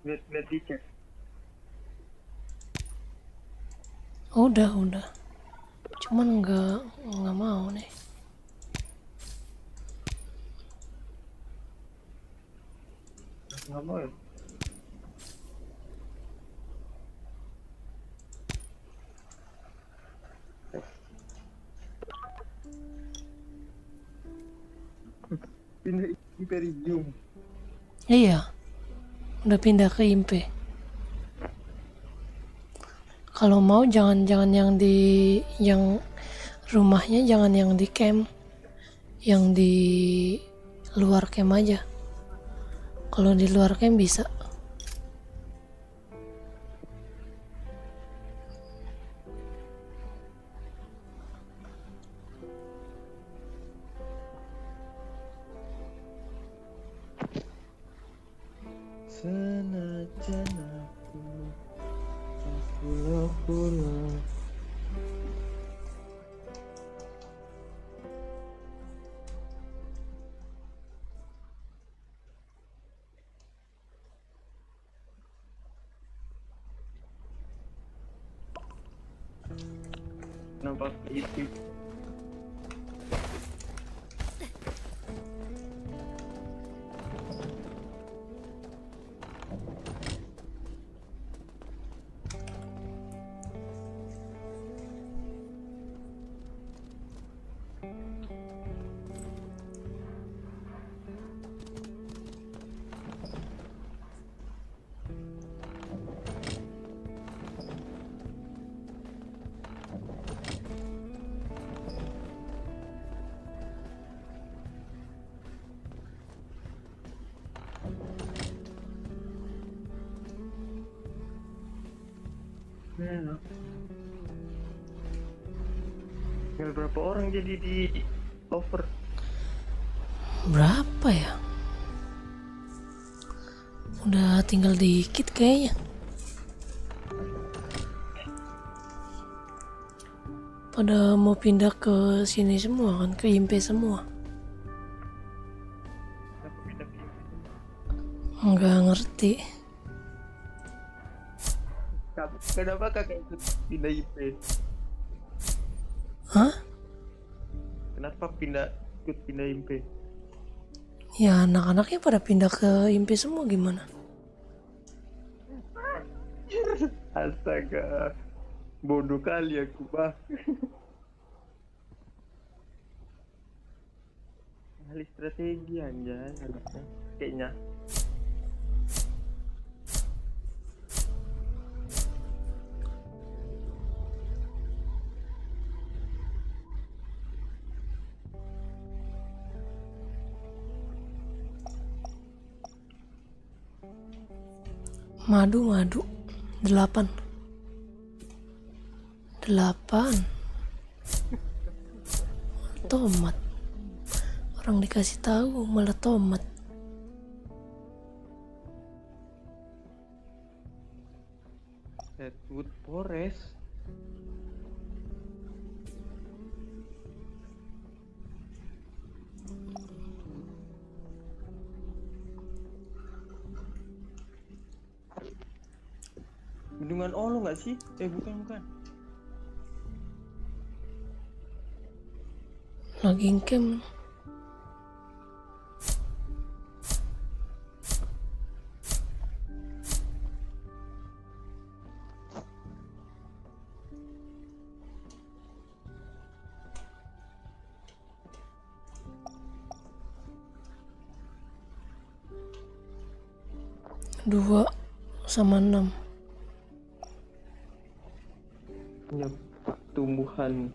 Lihat di chat.
Udah. Cuman nggak mau nih.
Nggak mau ya? Pindah Imperium.
Iya, udah pindah ke Impe. Kalau mau jangan yang rumahnya jangan yang di camp, yang di luar camp aja. Kalau di luar camp bisa.
Senajan aku pulang. Nampak itu. Tinggal berapa orang jadi di over?
Berapa ya? Udah tinggal dikit kayaknya. Pada mau pindah ke sini semua kan, ke Impe semua.
Kenapa pindah-pindah?
Nggak ngerti.
Kenapa kakak ikut pindah IP?
Hah?
Kenapa ikut pindah IP?
Ya anak-anaknya pada pindah ke Impe semua gimana?
Astaga, bodoh kali aku, bah. Ahli strategi anjay harusnya kayaknya.
Madu 8 tomat. Orang dikasih tahu malah tomat.
Redwood Forest. Bendungan Olo nggak sih? Bukan.
Nah lagi ngecamp. Dua sama 6.
Punya tumbuhan.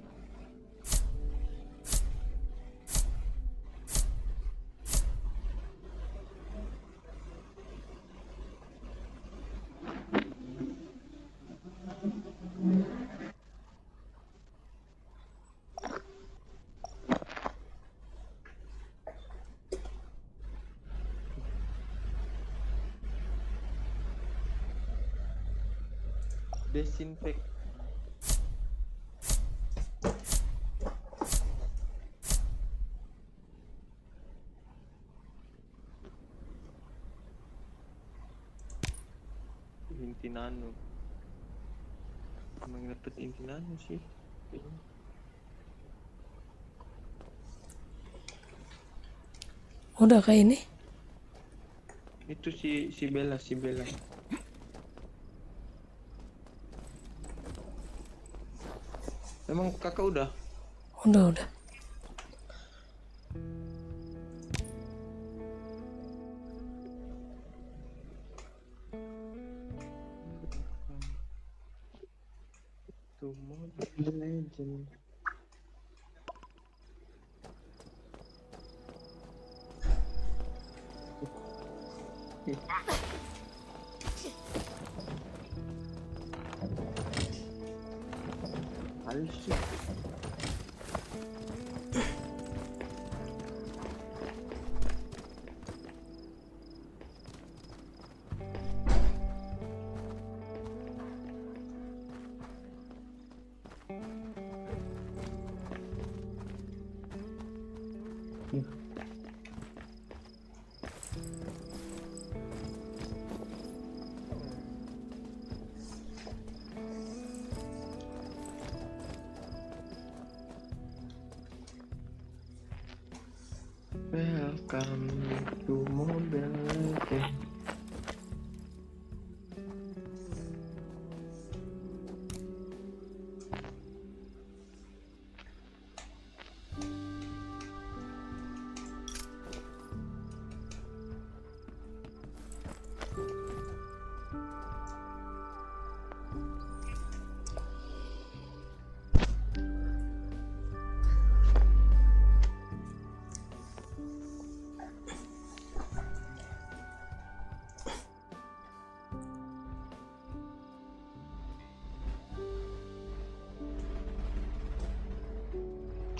Desinfek. Inti nano. Emang dapet inti nano sih.
Udah kayak ini.
Itu si Bella. Emang kakak udah?
Udah.
Itu Mobile Legend. Halus. Welcome to Mobile Legend.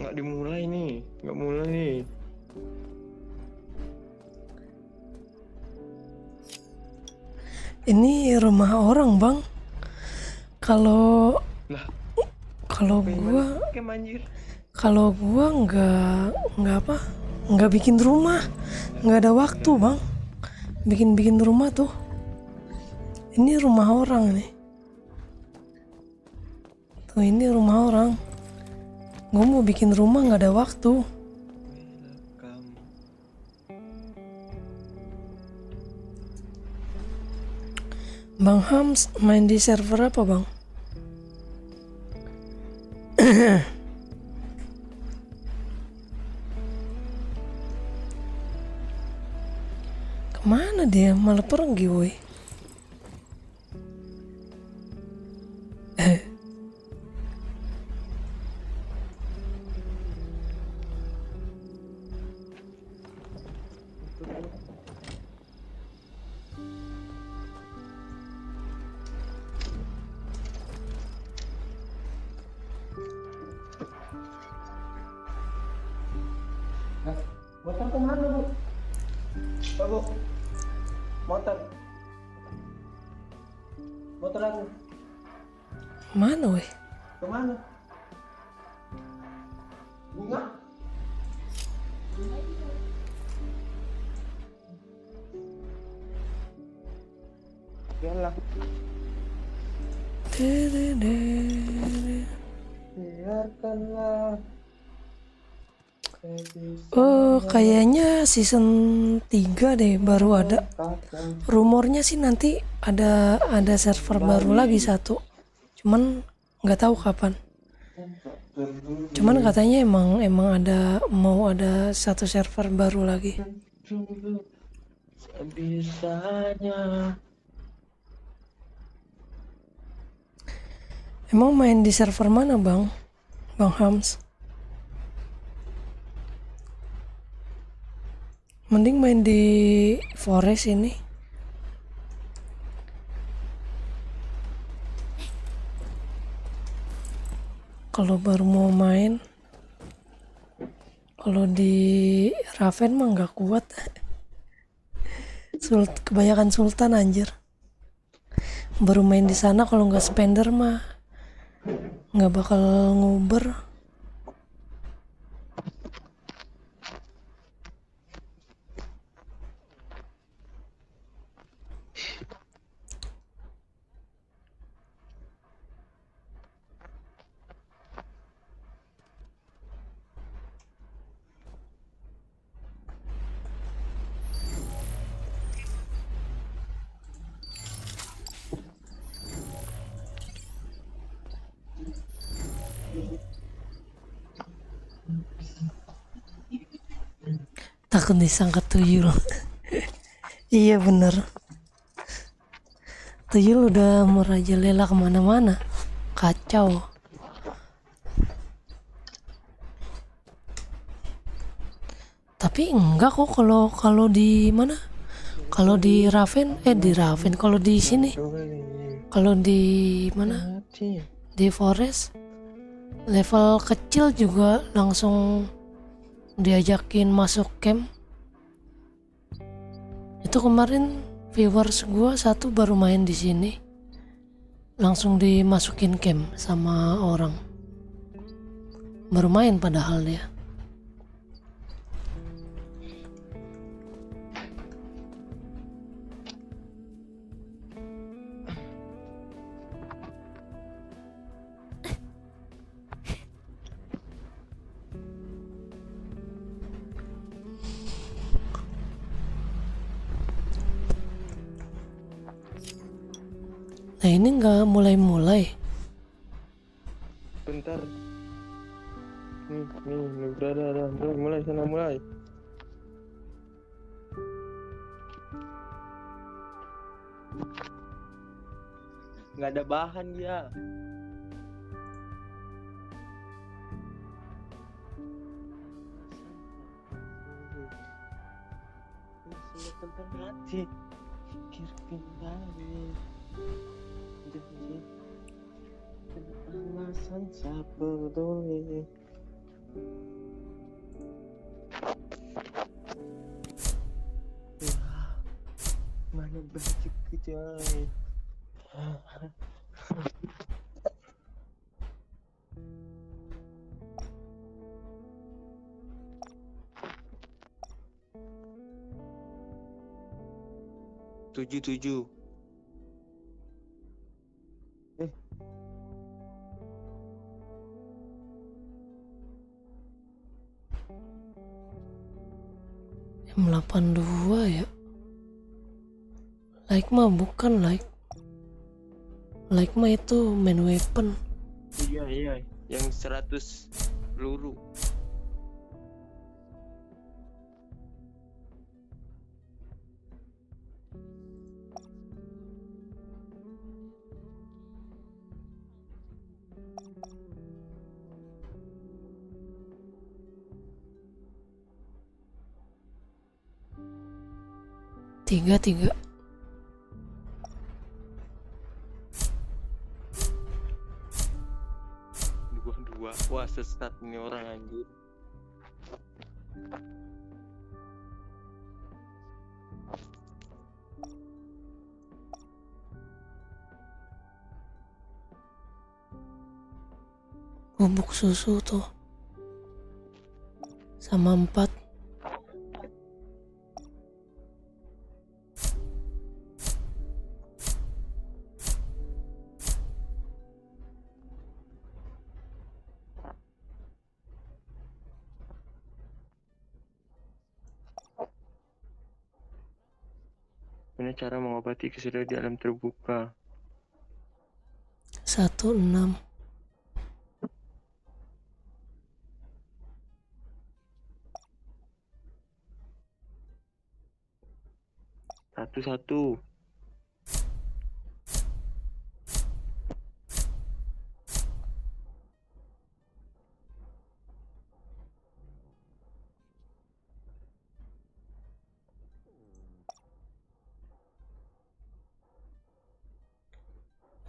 Nggak mulai nih.
Ini rumah orang, Bang. Kalau
Lah,
gua
anjir.
Kalau gua nggak bikin rumah, nggak ada waktu, Bang, bikin rumah tuh. Ini rumah orang nih, tuh ini rumah orang. Gua mau bikin rumah nggak ada waktu.
Welcome.
Bang Hams main di server apa, Bang? Kemana dia? Malah pergi, woi.
Motor kemana, Bu? Pak, Bu. Motor aku.
Mana, woi?
Kemana? Bunga? Yalah. Biarkanlah.
Kayaknya season 3 deh baru ada. Rumornya sih nanti ada server baru lagi satu. Cuman nggak tahu kapan. Cuman katanya emang mau ada satu server baru lagi.
Sebisanya.
Emang main di server mana, Bang? Bang Hams? Mending main di Forest ini. Kalau baru mau main, kalau di Raven mah nggak kuat. Kebanyakan Sultan anjir. Baru main di sana kalau nggak spender mah nggak bakal nguber. Takut disangka tuyul. Iya bener, tuyul udah merajalela kemana-mana, kacau. Tapi enggak kok kalau di mana, kalau di Raven kalau di sini, kalau di mana, di Forest level kecil juga langsung diajakin masuk camp. Itu kemarin viewers gua satu baru main di sini langsung dimasukin camp sama orang, baru main padahal dia. Nah ini nggak mulai-mulai.
Bentar. Nih, udah, mulai sana mulai. Nggak ada bahan dia. Ini tempat hati. Pikir kembali. Janji. Alasan tak peduli. Mana baju kejai. Tujuh.
M82 ya. Like mah bukan like. Like mah itu main weapon.
Iya, yang 100 peluru.
Tiga.
Dua. Wah, sesat ini orang anjir.
Bubuk susu tuh sama 4.
Gimana cara mengobati kesadaran di alam terbuka?
16.
Satu.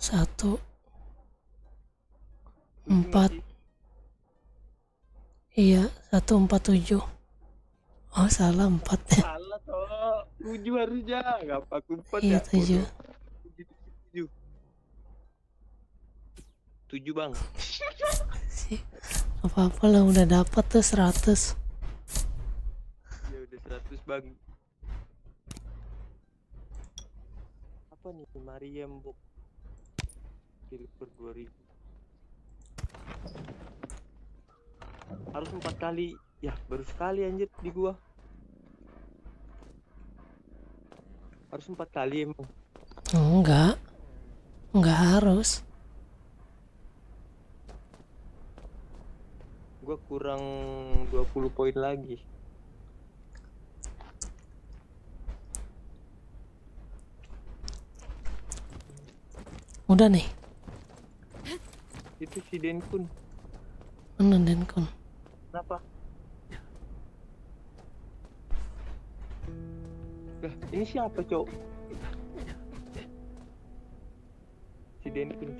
Satu, 4. Iya, 147. Oh, salah 4.
Salah toh. 7 harusnya. Ngapa aku 4
Iya,
ya?
7.
Bodoh. 7. 7 bang.
Sih. Apa-apa lah, udah dapat tuh 100.
Ya udah 100 bang. Apa nih Mariam Book? Silver 2000. Harus 4 kali. Ya baru sekali anjir di gua. Harus 4 kali emang.
Enggak harus.
Gua kurang 20 poin lagi.
Udah nih.
Itu si Denkun.
Mana Denkun?
Kenapa? Lah, ini siapa, Cok? Si Denkun.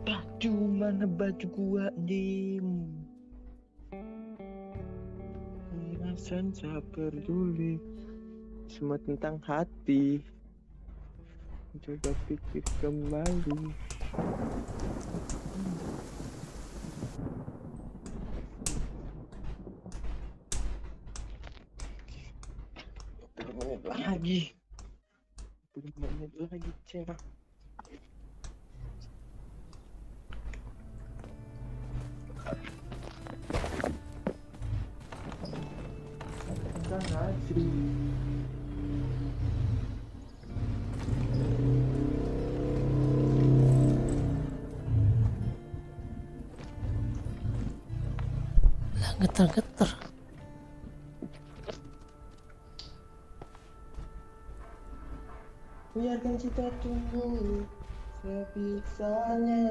Baju mana baju gua, anjing? Rasa peduli semua tentang hati. Coba pikir kembali. Menit lagi. 5 menit lagi, Cek.
Lah, getar-getar.
Biarkan kita tunggu sebisanya.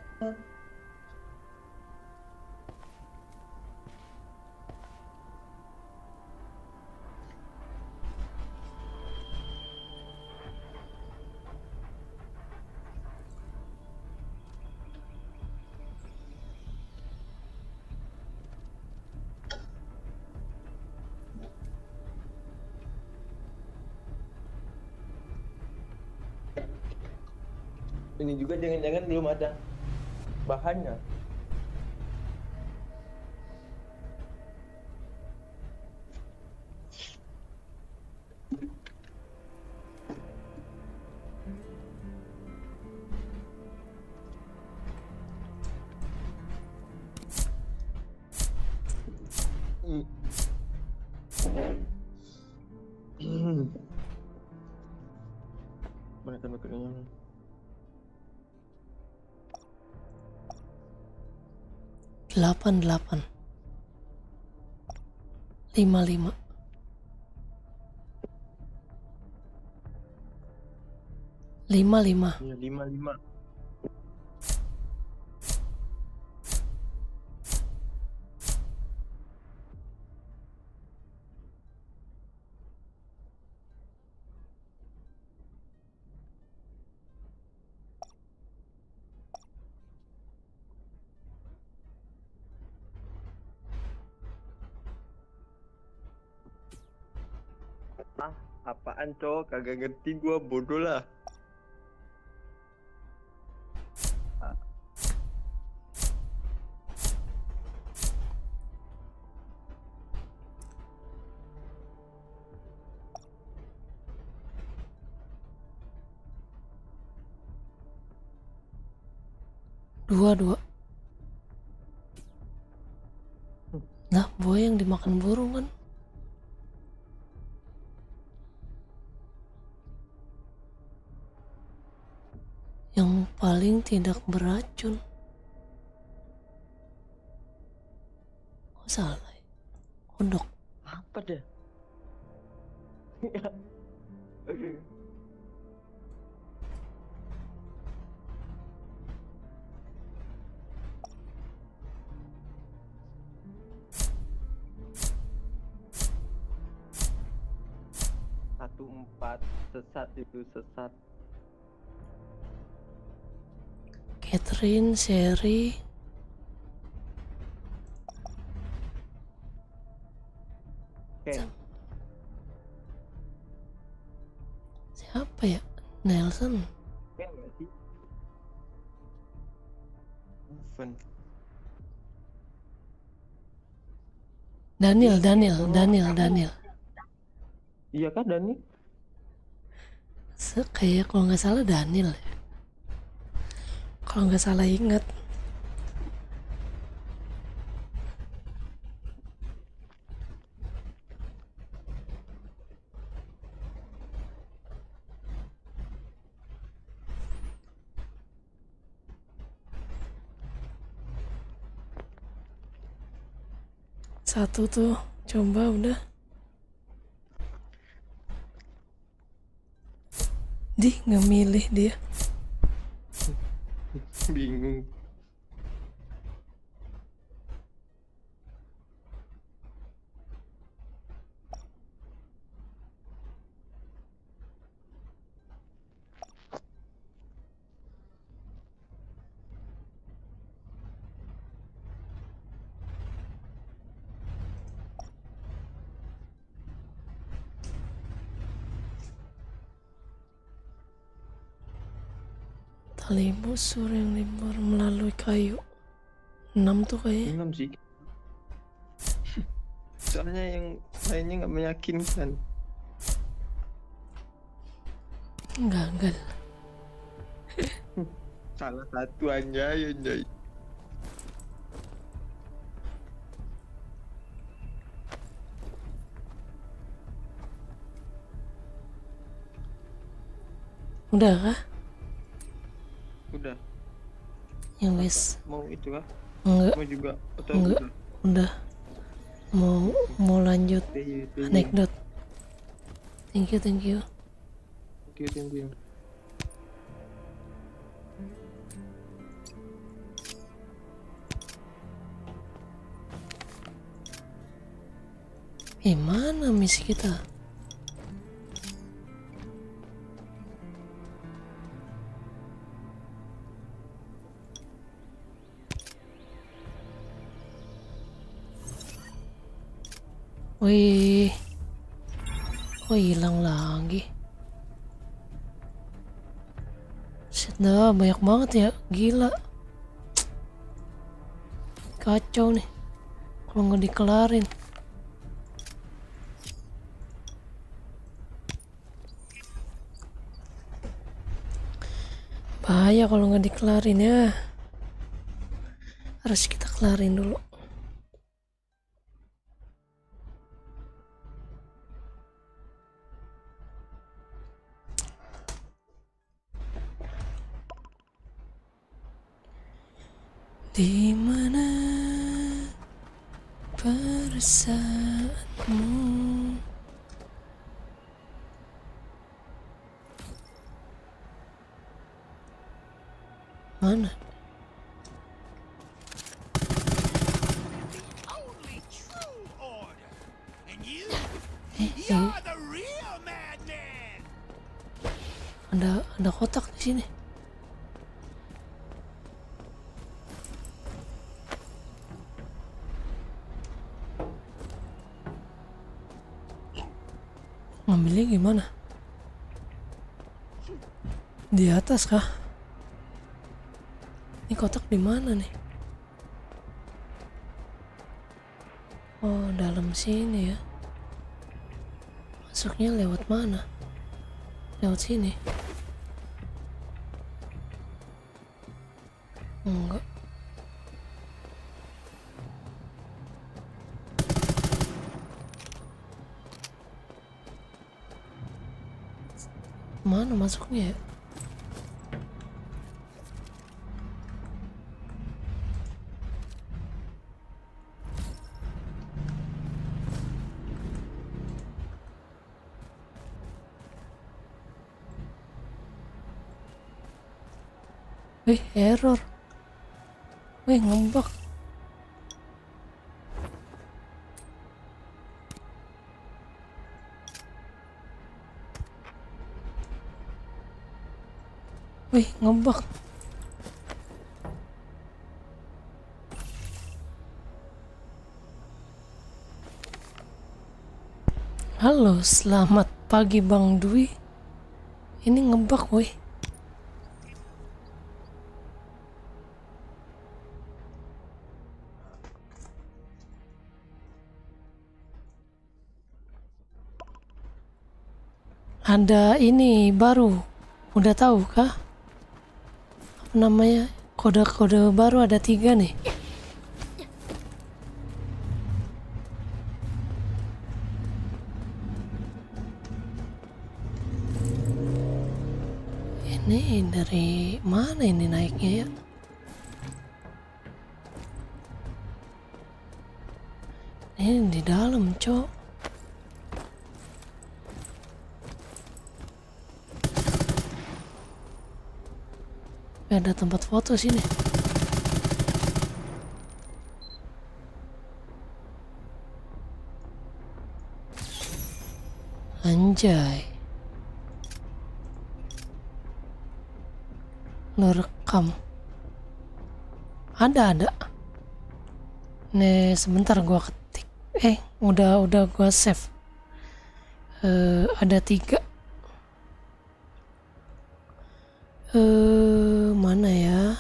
Ini juga jangan-jangan belum ada bahannya. Mana kan makanya?
88. 55. 55.
Iya 55. Ah, apaan, Cok? Kagak ngerti gua, bodoh lah.
Dua. Nah, buaya yang dimakan burung kan. Yang paling tidak beracun. Oh, salah ya? Kodok.
Apa dah? Satu empat sesat itu sesat.
Catherine, Sherry,
Ken,
siapa ya? Nelson.
Ken nggak sih? Oven.
Daniel.
Iya kah Dani?
Kayak kalau nggak salah Daniel ya. Kalau nggak salah ingat. Satu tuh, coba udah. Nggak milih dia.
Bingung.
Tali busur yang libur melalui kayu. 6 tuh kayaknya.
6 sih. Soalnya yang lainnya nggak meyakinkan.
Gagal.
Salah satu anjay.
Udah kah?
Udah.
Yang wis.
Mau itu kah?
Enggak.
Mau juga atau
Enggak. Udah. Mau lanjut anekdot. Thank you.
Thank you.
Mana misi kita? Wih, kok hilang lagi? Shit dah, banyak banget ya, gila. Kacau nih, kalau nggak dikelarin. Bahaya kalau nggak dikelarin ya. Harus kita kelarin dulu. Di mana perasaanmu? Mana?
Only true order. And you,
Eh,
you're the real madman.
ada kotak di sini. Ngambilnya gimana? Di atas kah? Ini kotak di mana nih? Oh, dalam sini ya. Masuknya lewat mana? Lewat sini? Enggak. Mana masuknya ya? Wih, error. Wih, ngebug. Wih, ngebug. Halo, selamat pagi Bang Dwi. Ini ngebug, wih. Ada ini baru. Udah tahu kah? Apa namanya? Kode-kode baru ada 3 nih. Ini dari mana ini naiknya ya? Ini di dalam, Cok. Ada tempat foto sini. Anjay. Lo rekam. Ada. Nih, sebentar gua ketik. Udah gua save. Ada 3. Mana ya?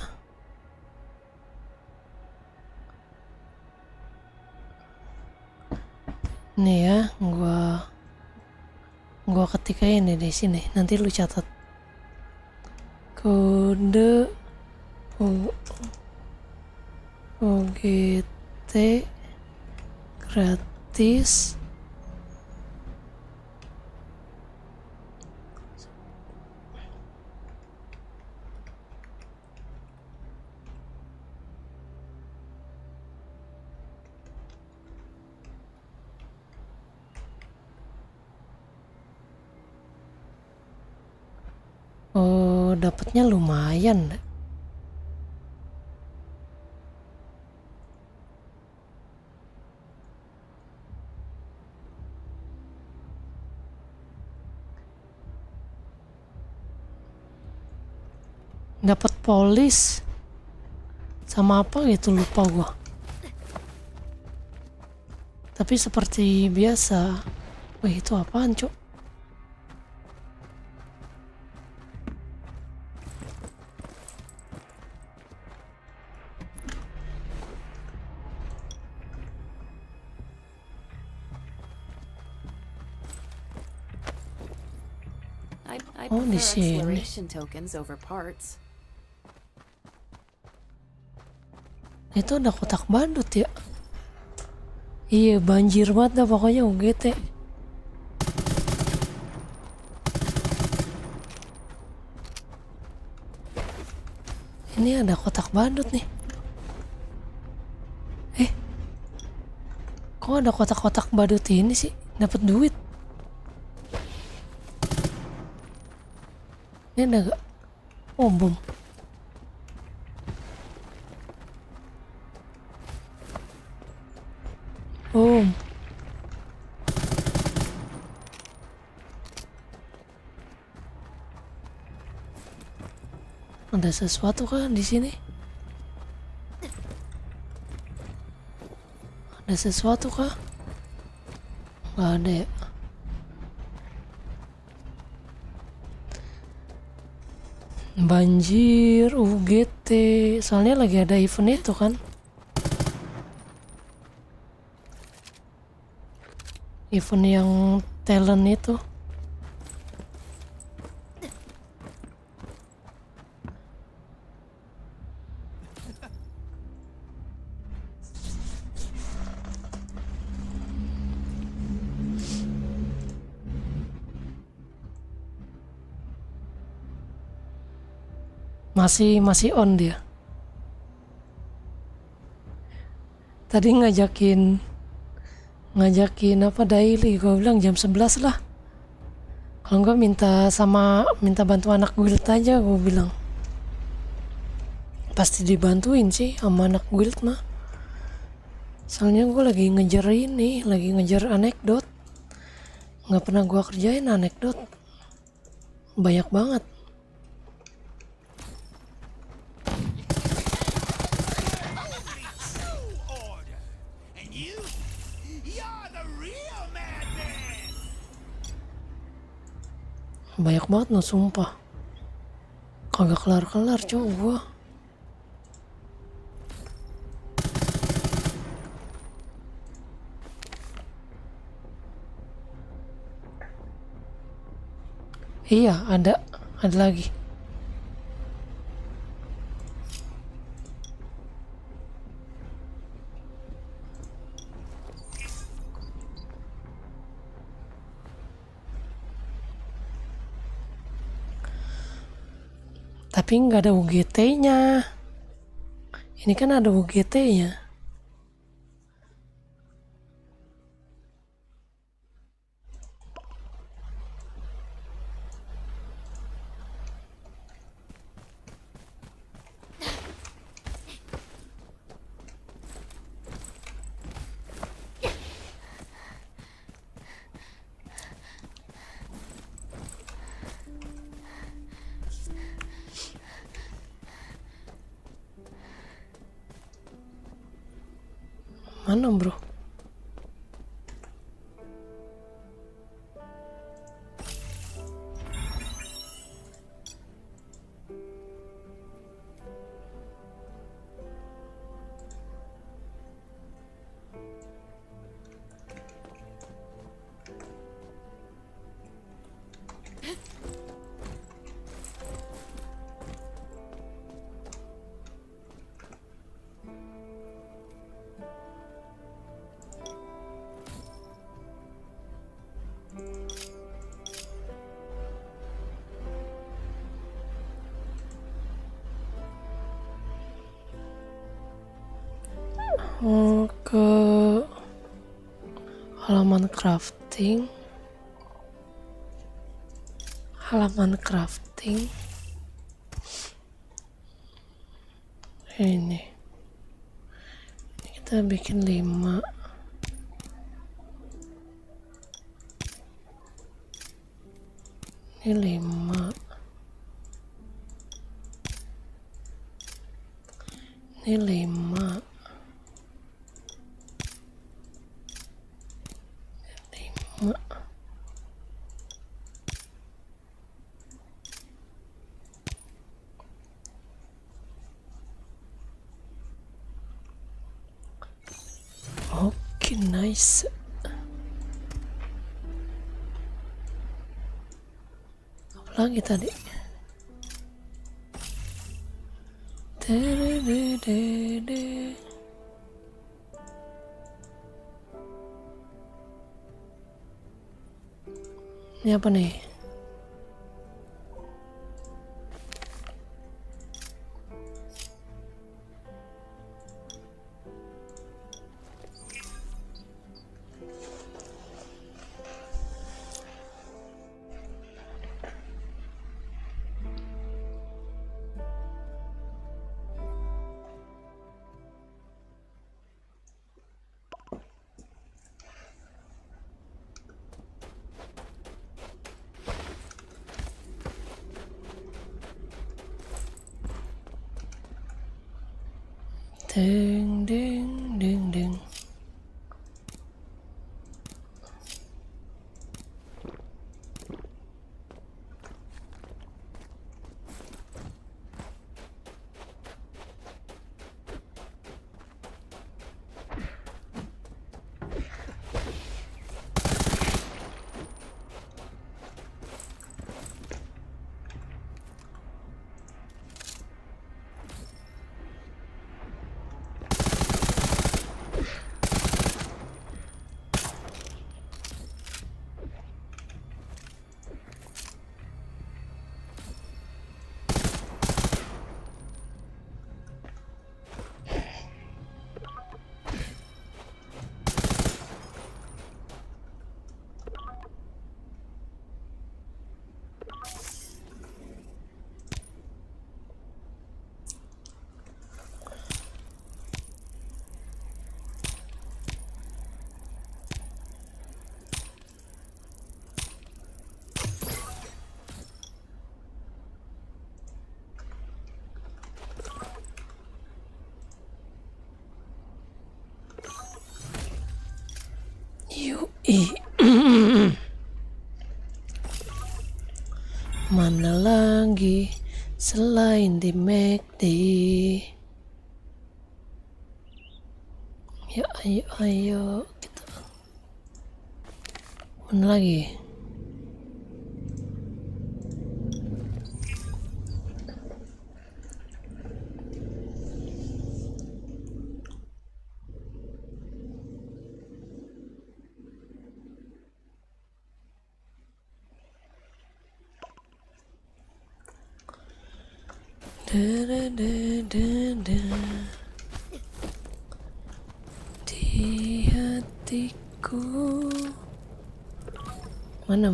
Nih ya, gua ketik aja nih di sini. Nanti lu catat. Kode OGT gratis. Oh, dapatnya lumayan. Dapat polis sama apa gitu, lupa gua. Tapi seperti biasa. Wih, itu apaan, Cok?
I
Oh, di
prefer
sini.
exploration tokens over parts.
Itu ada kotak badut ya? Iya, banjir banget dah pokoknya UGT. Ini ada kotak badut nih. Kok ada kotak-kotak badut ini sih? Dapat duit. Ini ada gak? Oh, bom. Bom. Ada sesuatu kan di sini? Ada sesuatu kah? Nggak ada ya. Banjir UGT, soalnya lagi ada event itu kan. Event yang talent itu. masih on dia. Tadi ngajakin apa daily, gue bilang jam 11 lah. Kalau enggak minta bantu anak guild aja, gue bilang. Pasti dibantuin sih sama anak guild mah. Soalnya gue lagi ngejar anekdot. Nggak pernah gue kerjain anekdot. Banyak banget.
Order. And you're the real madman.
Banyak banget no, sumpah. Kagak kelar-kelar cowok gue. Iya, ada lagi. Tapi nggak ada UGT-nya. Ini kan ada UGT-nya. Mana bro? Ke halaman crafting. Ini kita bikin 5. Ini 5. Ini 5. Oke, nice. Apa lagi tadi? Ini apa nih? Ding ding ding ding. Ih. Mana lagi selain di McD? Ya ayo kita. Mana lagi? Di hatiku mana.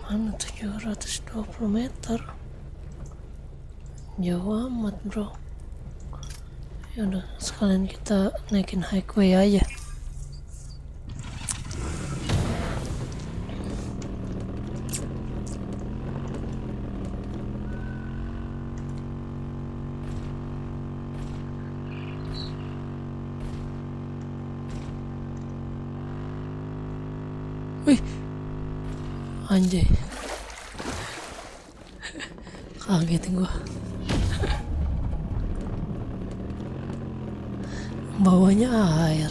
Mana 720 meter? Jauh amat bro. Yaudah sekalian kita naikin highway aja. Wih, anjay, kaget gua. Bawahnya air.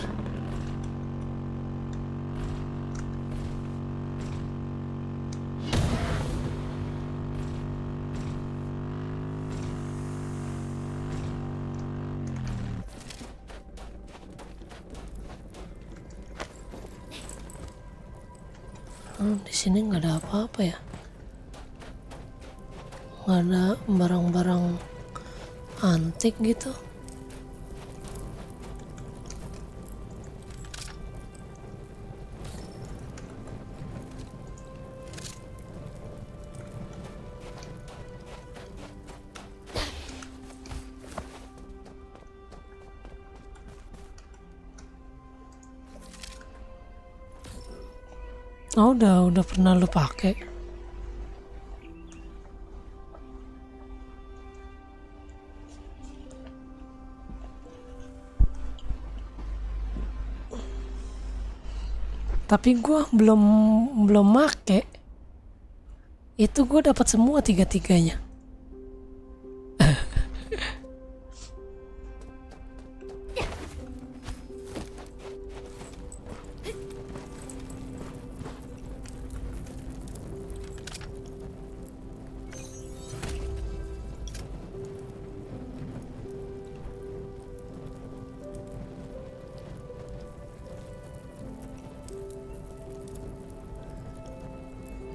Di sini nggak ada apa-apa ya, nggak ada barang-barang antik gitu. Oh, udah pernah lu pakai. Tapi gua belum make. Itu gua dapat semua tiga-tiganya.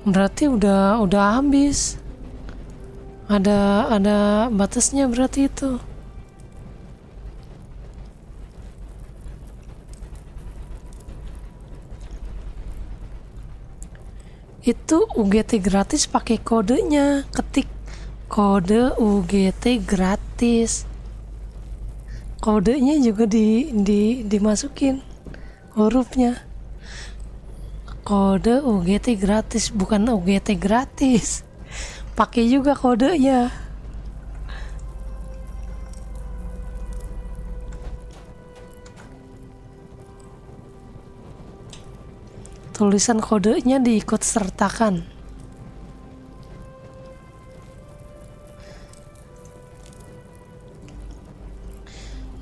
Berarti udah habis. Ada batasnya berarti itu. Itu UGT gratis pakai kodenya. Ketik kode UGT gratis. Kodenya juga dimasukin hurufnya. Kode UGT gratis, bukan UGT gratis. Pakai juga kodenya. Tulisan kodenya diikut sertakan.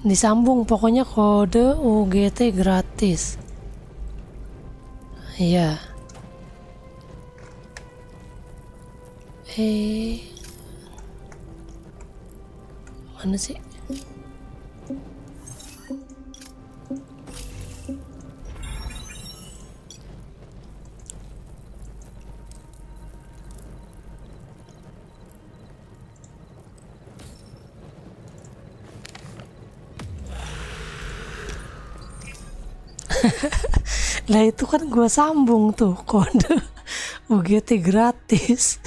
Disambung pokoknya kode UGT gratis. Iya. Mana sih? Lah itu kan gua sambung tuh kode UGT gratis.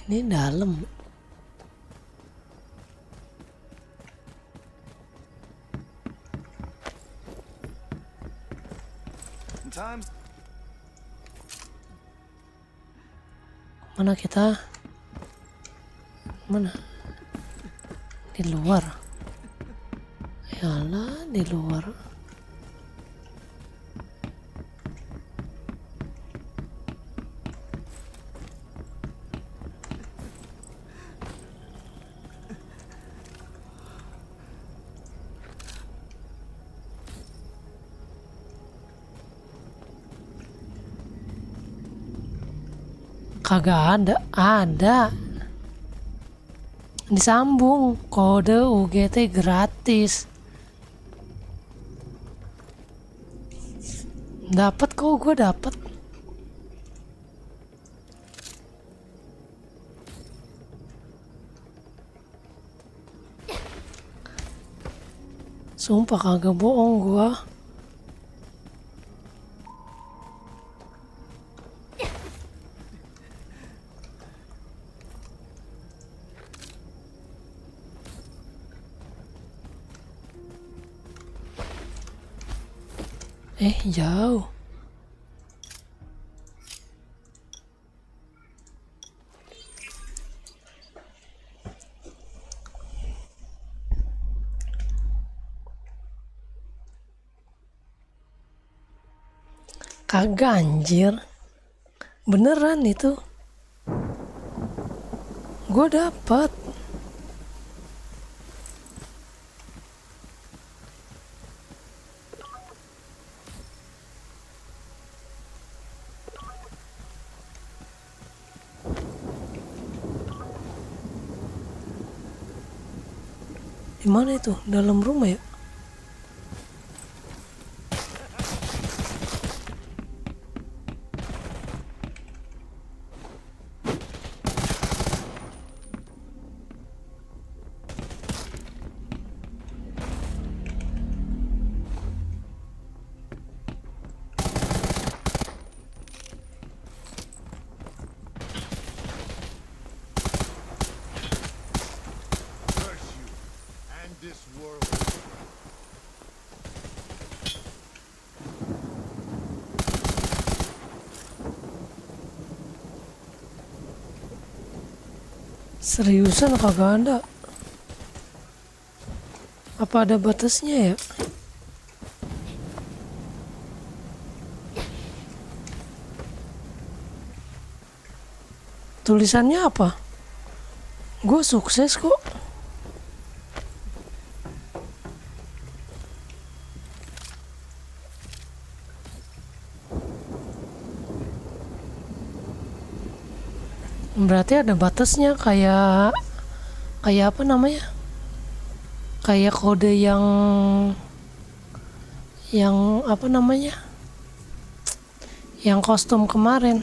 Ini dalam.
Times.
Mana kita? Mana? Di luar. Yalah, di luar. Kagak ada. Disambung kode UGT gratis. Dapat kok, gue dapat. Sumpah kagak bohong gua. Jauh. Kagak anjir. Beneran itu. Gue dapet. Di mana itu? Dalam rumah ya?
Curse you and this world.
Seriusan kagak ada. Apa ada batasnya ya? Tulisannya apa? Gue sukses kok. Berarti ada batasnya, kayak apa namanya? Kayak kode yang apa namanya? Yang kostum kemarin.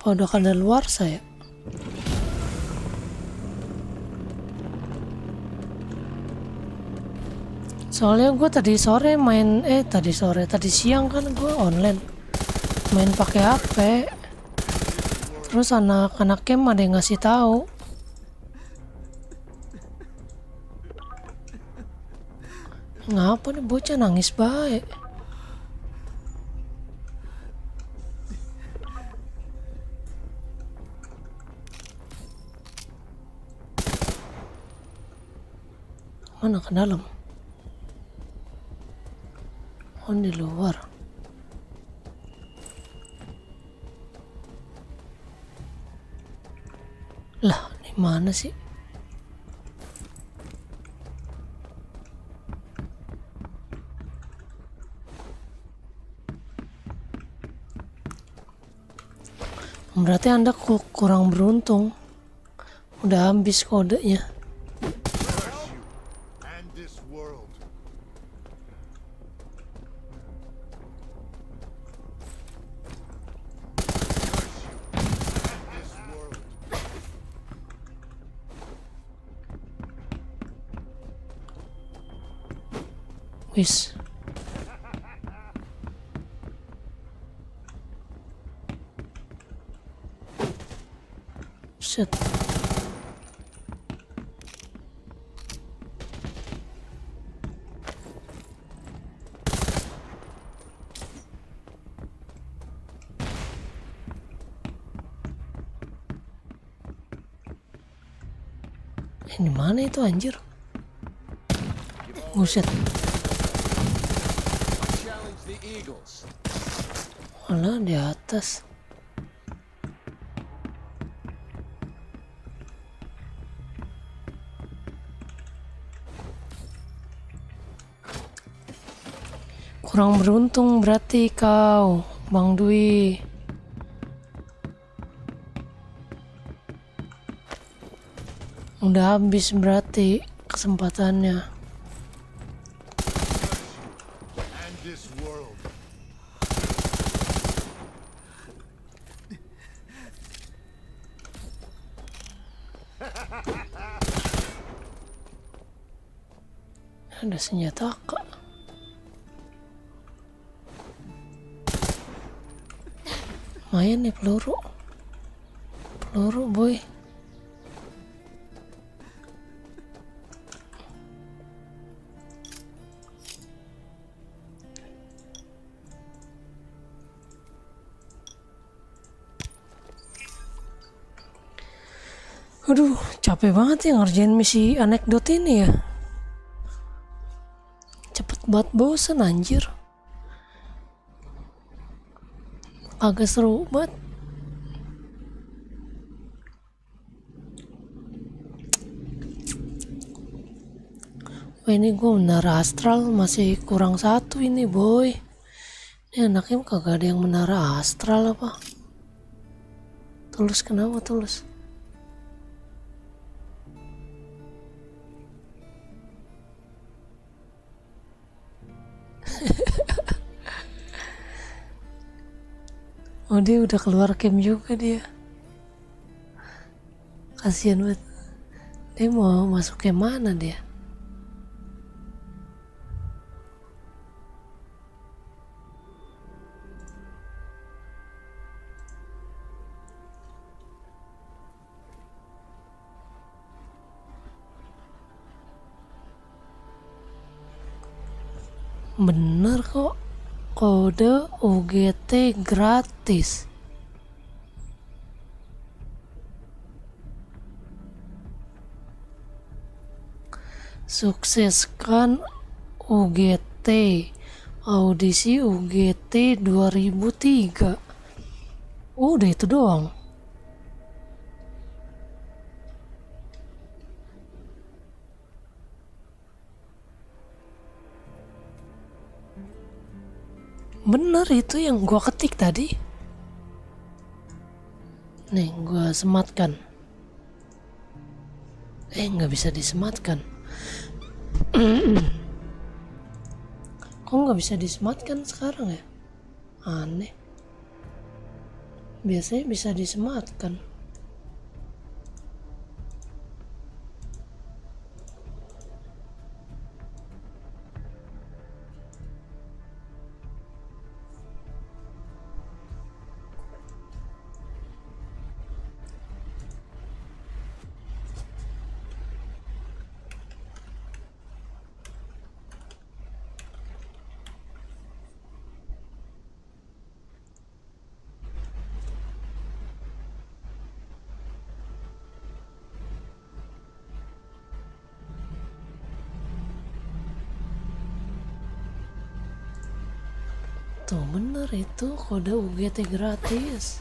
Apa udah kadaluarsa saya? Soalnya gue tadi siang kan gue online main pakai HP. Terus anak-anak camp ada yang ngasih tahu. Ngapa nih bocah nangis baik? Mana ke dalam? Oh, di luar. Lah, di mana sih? Berarti Anda kok kurang beruntung. Udah habis kodenya.
And this world. This world.
Wis. Set. Di mana itu anjir? Buset.
Challenge the Eagles.
Malah di atas. Kurang beruntung berarti kau, Bang Dwi. Udah habis berarti kesempatannya.
And this world.
Ada senjata kak. Lumayan nih peluru. Peluru boy. Aduh, capek banget ya ngerjain misi anekdot ini ya. Cepet banget bosan anjir. Agak seru banget. Wah, ini gue menara astral masih kurang satu ini boy. Ini anaknya kagak ada yang menara astral apa. Tulus kenapa tulus? Oh, dia udah keluar camp juga dia. Kasian banget. Dia mau masuk camp mana dia? Bener kok. Kode UGT gratis. Sukseskan UGT. Audisi UGT 2003. Udah itu doang. Bener itu yang gua ketik tadi. Nih gua sematkan. Nggak bisa disematkan. Kok nggak bisa disematkan sekarang ya? Aneh. Biasanya bisa disematkan. Tuh bener itu kode UGT gratis.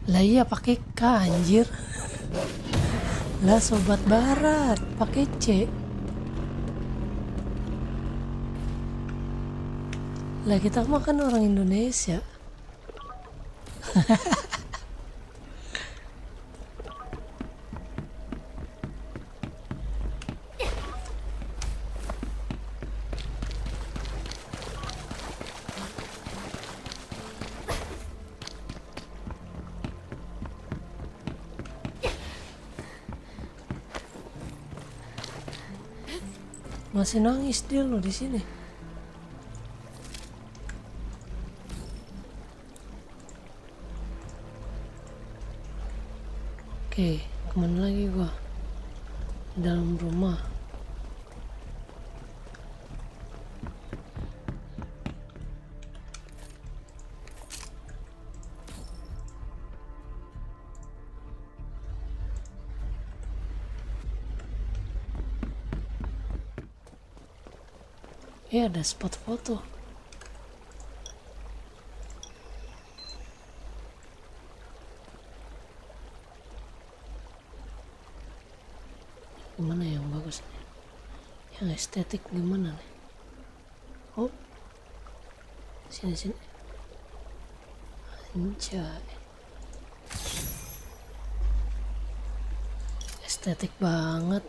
Lah iya pakai K anjir. Lah sobat barat pakai C. Lah kita mah kan orang Indonesia. Masih nangis dia loh di sini. Oke, kemana lagi gua? Dalam rumah. Ada spot foto. Gimana yang bagus nih? Yang estetik gimana nih? Oh, sini. Anjay. Estetik banget.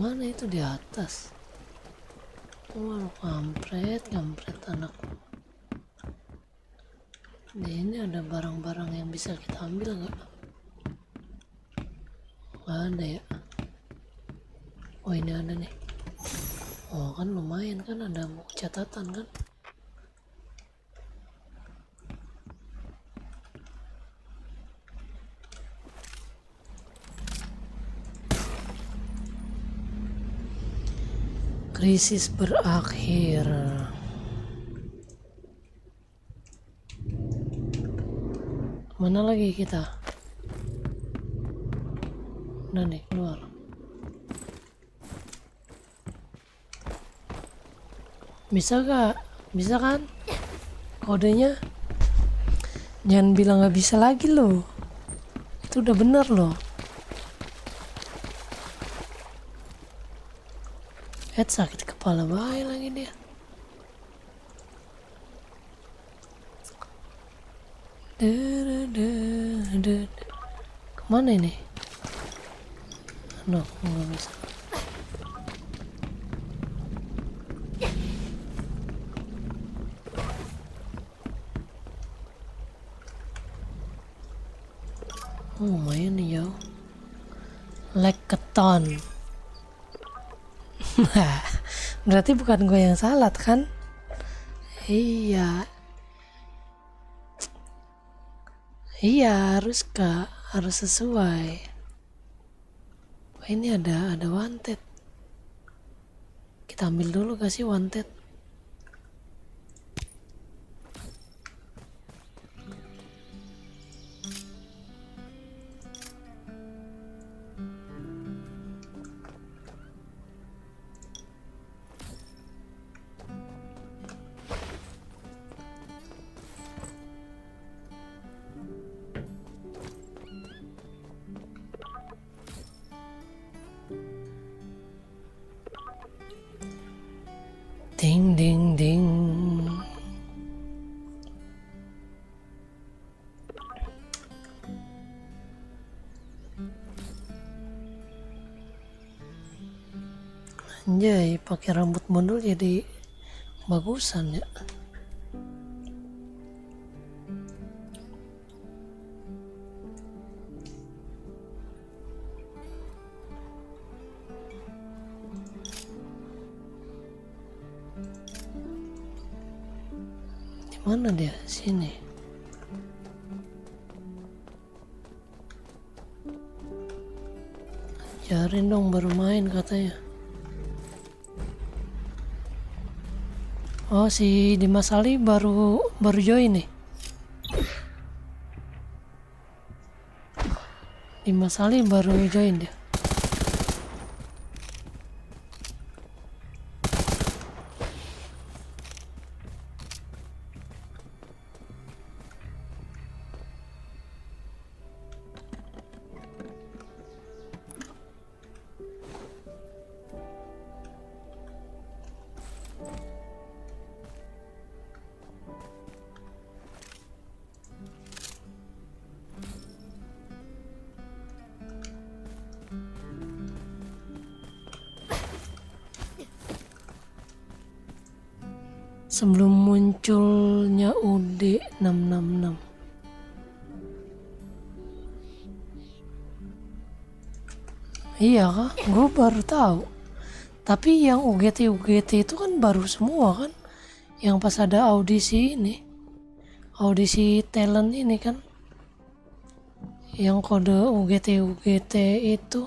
Mana itu di atas? Wah, kampret anak. Di ini ada barang-barang yang bisa kita ambil nggak? Nggak ada ya? Oh ini ada nih. Oh kan lumayan kan, ada buku catatan kan? Krisis berakhir. Mana lagi kita? Udah nih keluar. Bisa gak? Bisa kan? Kodenya? Jangan bilang gak bisa lagi loh. Itu udah bener loh. Sakit kepala bahaya lagi dia. Kemana ini? Nggak bisa. Lumayan nih jauh. Leketon. Berarti bukan gue yang salah kan? Iya harus kak, harus sesuai. Oh, ini ada wanted. Kita ambil dulu kasih wanted. Ding ding ding. Anjay, pakai rambut mondol jadi bagusan ya. Mana dia? Sini. Ajarin dong baru main katanya. Oh si Dimas Ali baru join nih. Dimas Ali baru join dia. Sebelum munculnya UD 666. Iya kah? Gue baru tahu. Tapi yang UGT itu kan baru semua kan? Yang pas ada audisi ini, audisi talent ini kan, yang kode UGT itu.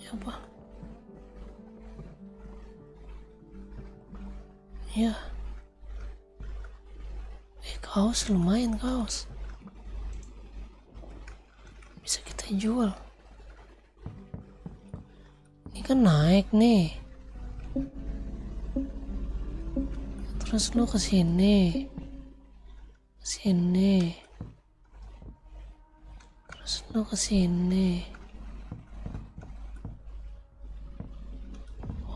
Apa? Ya. Kaos lumayan kaos. Bisa kita jual. Ini kan naik nih. Terus lu kesini. Sini. Terus lu kesini.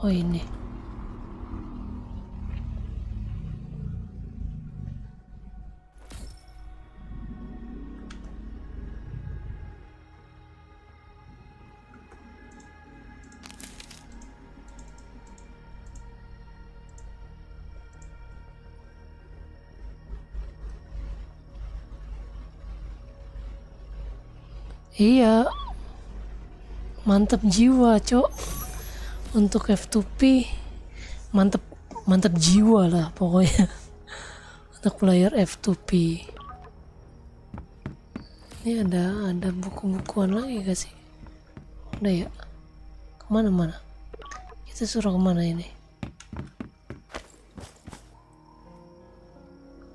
Oh ini. Iya. Mantep jiwa, Cok. Untuk F2P mantep jiwa lah pokoknya. Untuk player F2P. Ini ada buku-bukuan lagi gak sih? Udah ya. Kemana-mana? Kita suruh kemana ini?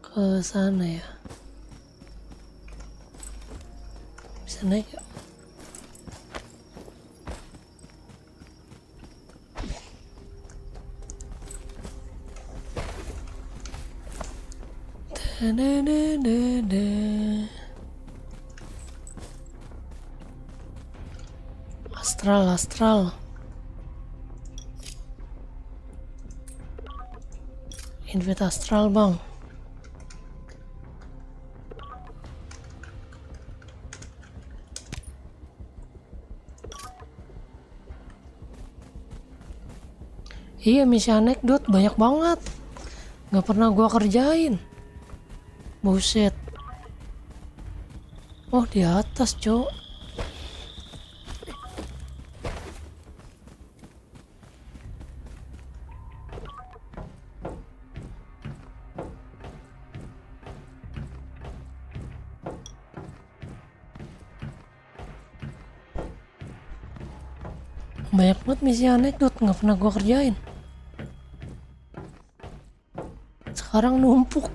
Ke sana ya. Bisa naik gak? Astral. Invite astral, Bang. Iya, misi anekdot banyak banget. Gak pernah gua kerjain. Buset. Oh, di atas, Cok. Banyak banget misi anekdot, gak pernah gua kerjain. Sekarang numpuk.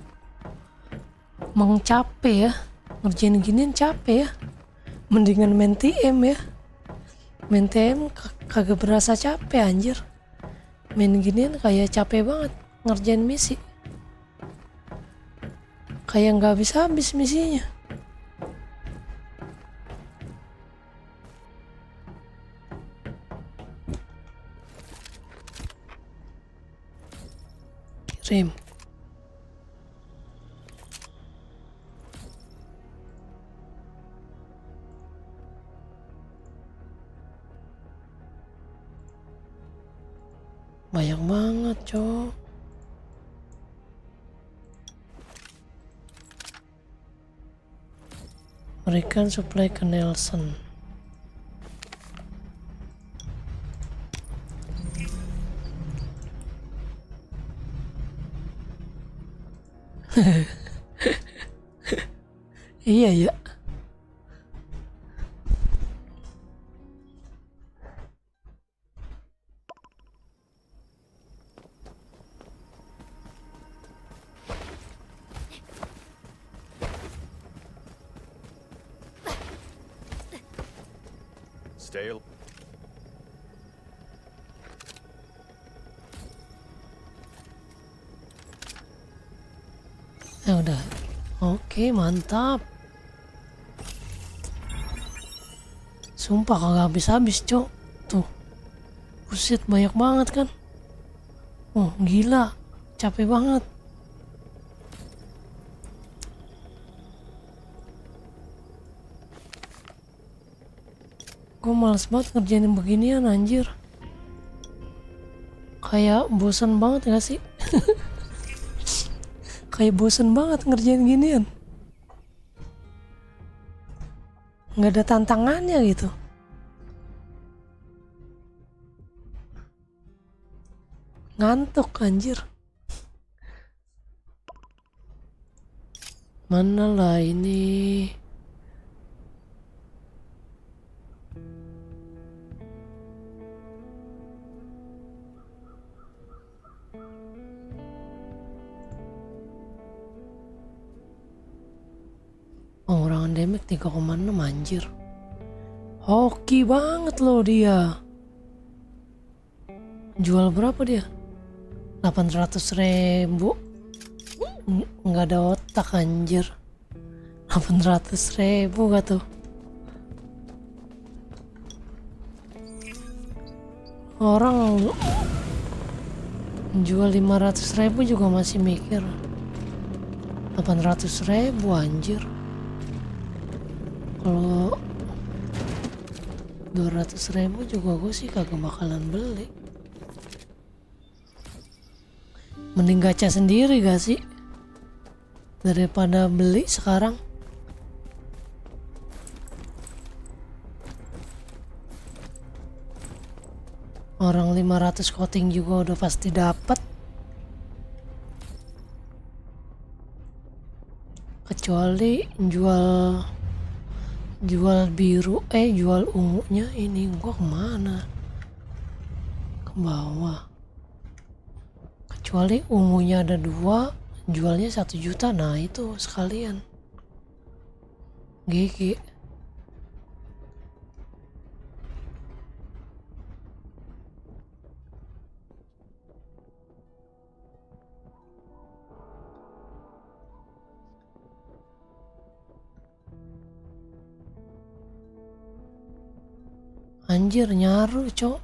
Capek ya. Ngerjain ginian capek ya. Mendingan main TM ya. Main TM kagak berasa capek anjir. Main ginian kayak capek banget ngerjain misi. Kayak gak habis-habis misinya. Kirim. Banyak banget, cok. Berikan suplai ke Nelson. Iya ya.
Stay.
Udah. Oke, mantap. Sumpah kagak habis-habis, cok. Tuh. Buset, banyak banget kan. Oh, gila. Capek banget. Gue males banget ngerjain beginian, anjir. Kayak bosan banget gak sih? Kayak bosan banget ngerjain ginian. Nggak ada tantangannya gitu. Ngantuk anjir. Mana lah ini? Pengurangan damage 3,6 anjir. Hoki banget loh dia. Jual berapa dia? 800.000. Nggak ada otak anjir. 800.000 gak tuh? Orang jual 500.000 juga masih mikir. 800.000 anjir. Kalau 200.000 juga gue sih kagak bakalan beli. Mending gacha sendiri gak sih? Daripada beli sekarang. Orang 500 coating juga udah pasti dapat. Kecuali jual biru, jual ungunya. Ini gua kemana? Ke bawah. Kecuali ungunya ada 2, jualnya 1 juta. Nah itu sekalian GG. Anjir, nyaru cok.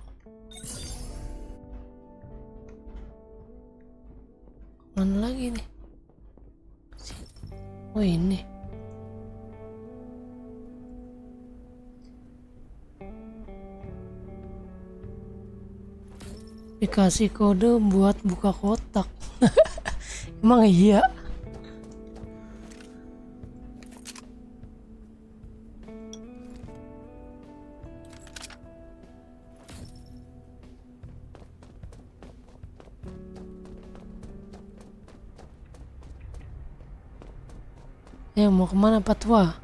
Mana lagi nih? Oh ini. Dikasih kode buat buka kotak. Emang iya? Mau kemana Patwa?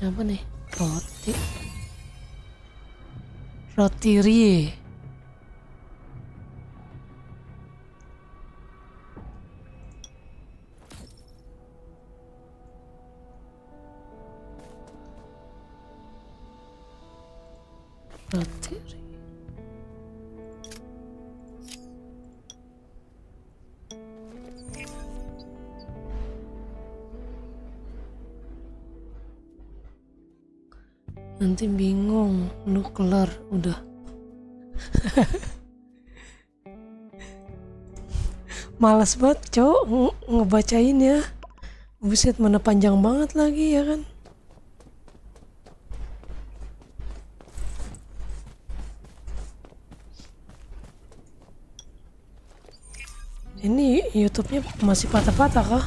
Apa nih? Roti rie. Roti rie. nanti bingung. Kelar udah. Malas banget cowok ngebacain ya. Buset, mana panjang banget lagi ya kan. Ini YouTube-nya masih patah-patah kah?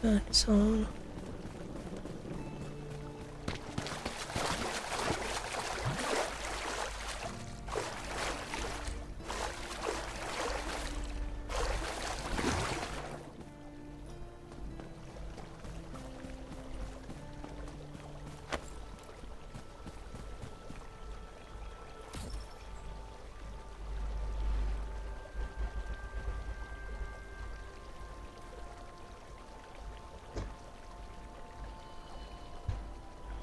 Nah, di sana.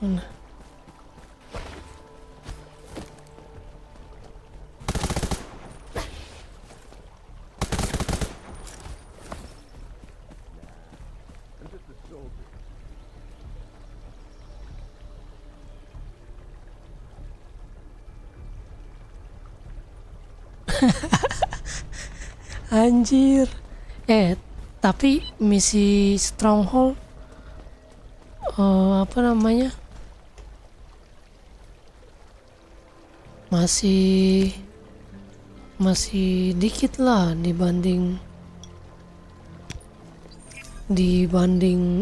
Mana? Anjir. Tapi misi Stronghold apa namanya? Masih dikit lah dibanding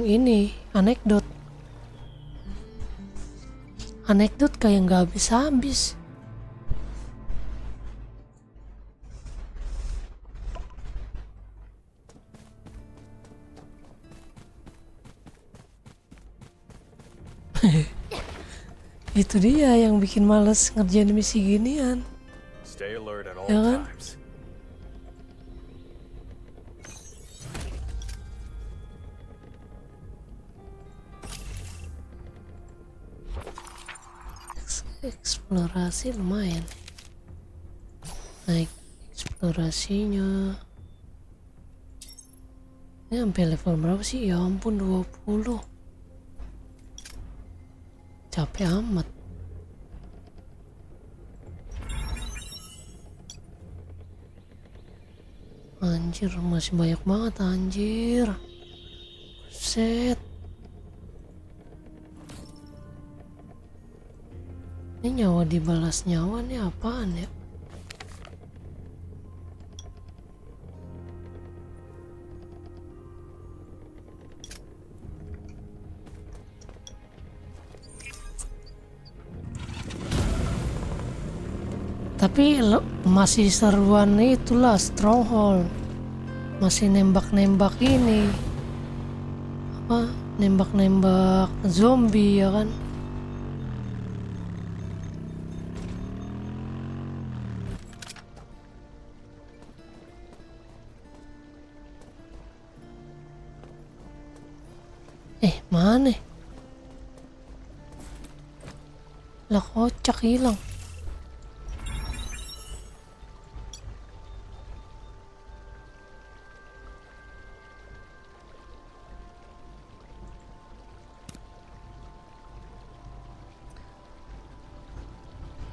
ini anekdot kayak nggak habis-habis. Itu dia yang bikin males ngerjain misi ginian.
Stay alert at all
Ya kan?
times.
Eksplorasi lumayan. Naik eksplorasinya. Ini sampai level berapa sih? Ya ampun, 20. Capek amat. Anjir, masih banyak banget anjir. Set. Ini nyawa dibalas nyawa nih apaan ya? Tapi masih seruan itulah Stronghold. Masih nembak-nembak ini. Apa? Nembak-nembak zombie ya kan? Mana? Lah kocak hilang.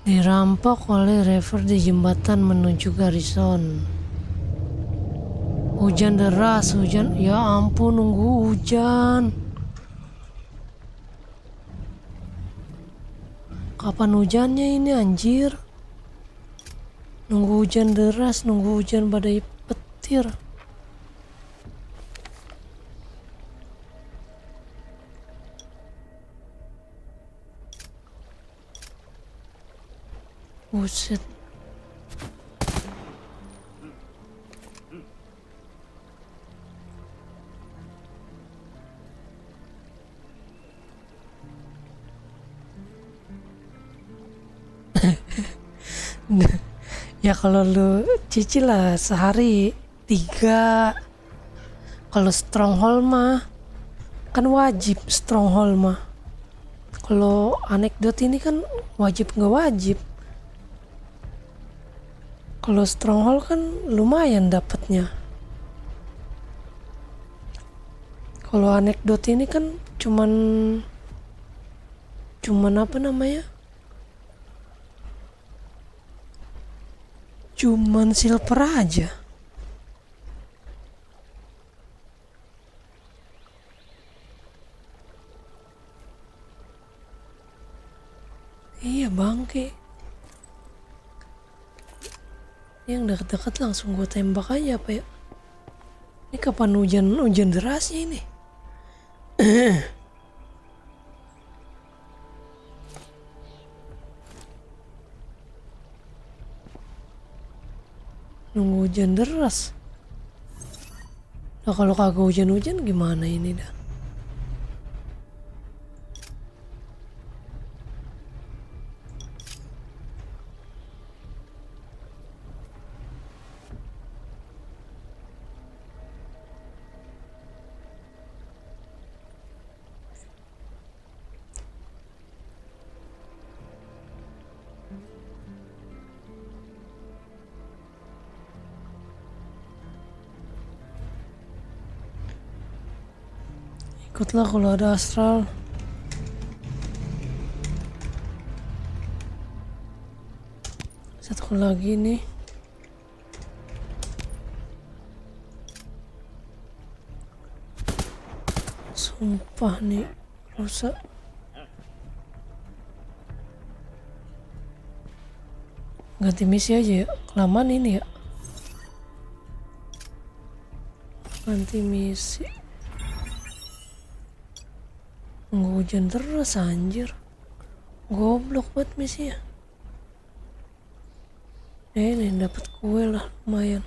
Dirampok oleh Reaver di jembatan menuju Garrison. Hujan deras, ya ampun, nunggu hujan. Kapan hujannya ini anjir? Nunggu hujan deras, nunggu hujan badai petir. Buset. Ya kalau lu cicil lah sehari 3. Kalau Stronghold mah kan wajib Stronghold mah. Kalau anekdot ini kan wajib nggak wajib. Kalau stronghold kan lumayan dapatnya. Kalau anekdot ini kan cuman apa namanya? Cuman silver aja. Iya bangke. Yang dekat-dekat langsung gue tembak aja apa ya? Ini kapan hujan derasnya ini? Nunggu hujan deras. Nah kalau kagak hujan-hujan gimana ini dah? Ikutlah kalau ada astral. Satu lagi nih. Sumpah nih rusak. Ganti misi aja ya. Kelamaan ini ya. Ganti misi. Nggak hujan terus anjir. Goblok banget misinya. Ini dapat kue lah lumayan.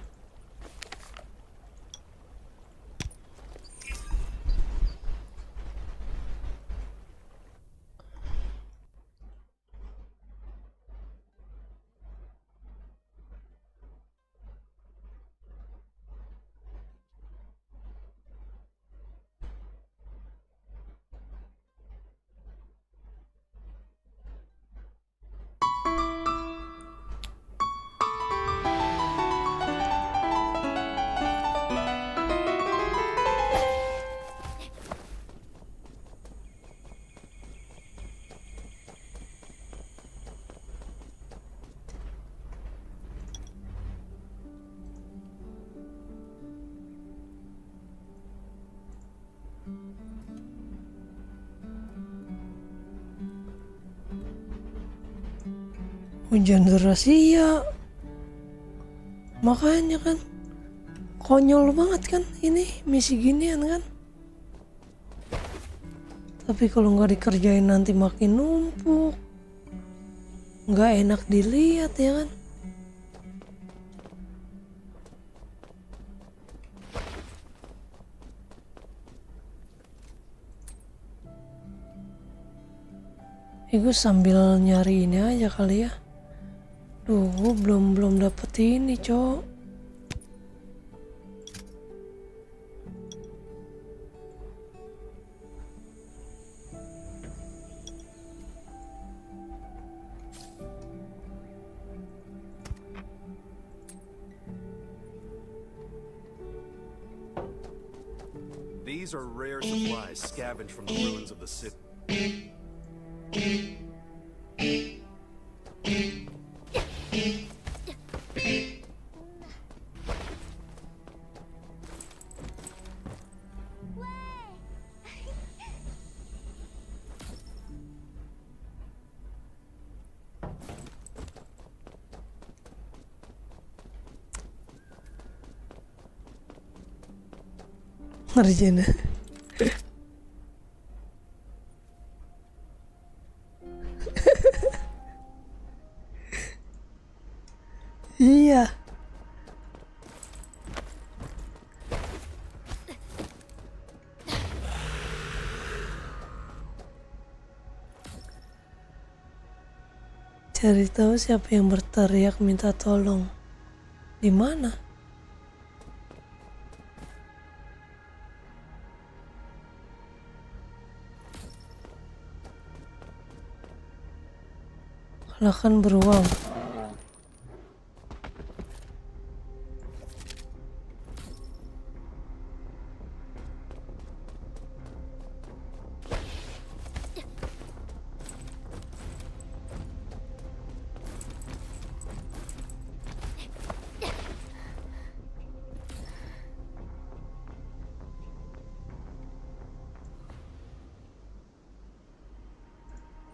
Hujan deras iya. Makanya kan konyol banget kan ini misi ginian kan. Tapi kalau nggak dikerjain nanti makin numpuk. Nggak enak dilihat ya kan. Gue sambil nyari ini aja kali ya. Duh, gue belum dapet ini, cok.
These are rare supplies scavenged from the ruins of the city.
Ngerjain. Iya. Cari tahu siapa yang berteriak minta tolong. Di mana? Kalahkan beruang.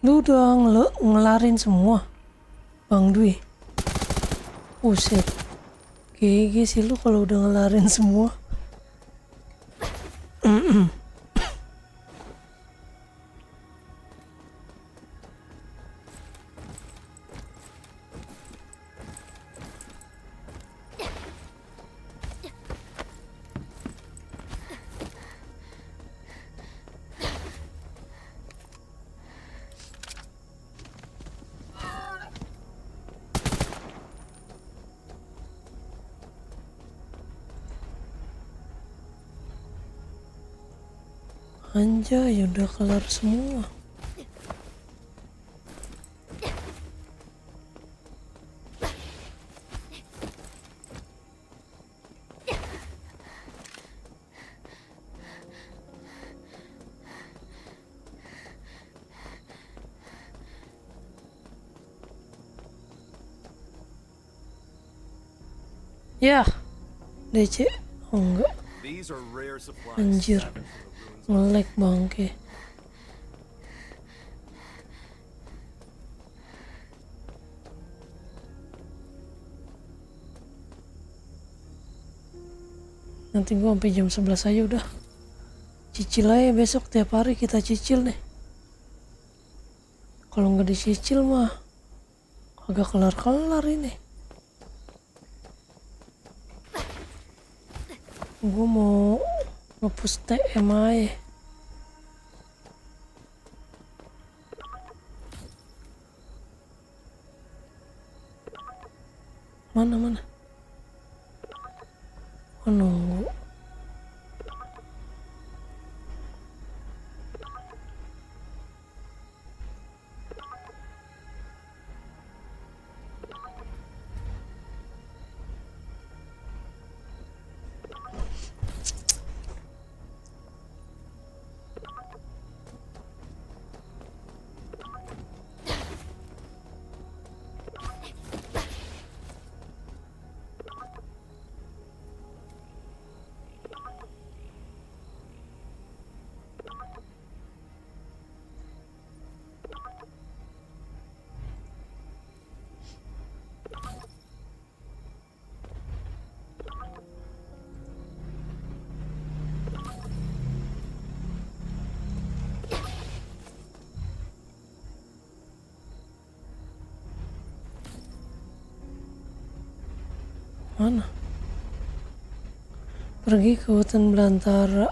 Lu udah ngelarin semua, Bang Dwi. Buset. GG sih lu kalau udah ngelarin semua. Anjay, udah kelar semua. Ya, DC. Oh enggak,
These are rare supplies
anjir.
scavenged from the ruins of
Nge-lag bangke. Nanti gua sampai jam 11 aja udah. Cicil aja besok tiap hari kita cicil nih. Kalau nggak dicicil mah agak kelar-kelar ini. Gua mau ngepush TM aja. Mana? Oh, nunggu. Mana? Pergi ke hutan belantara.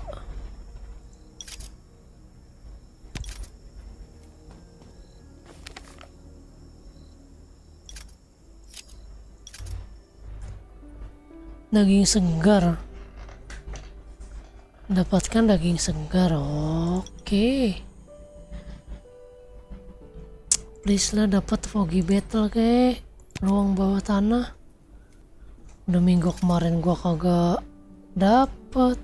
Daging segar. Dapatkan daging segar. Oke. Please lah dapat foggy battle ke ruang bawah tanah. Udah minggu kemarin gua kagak dapet.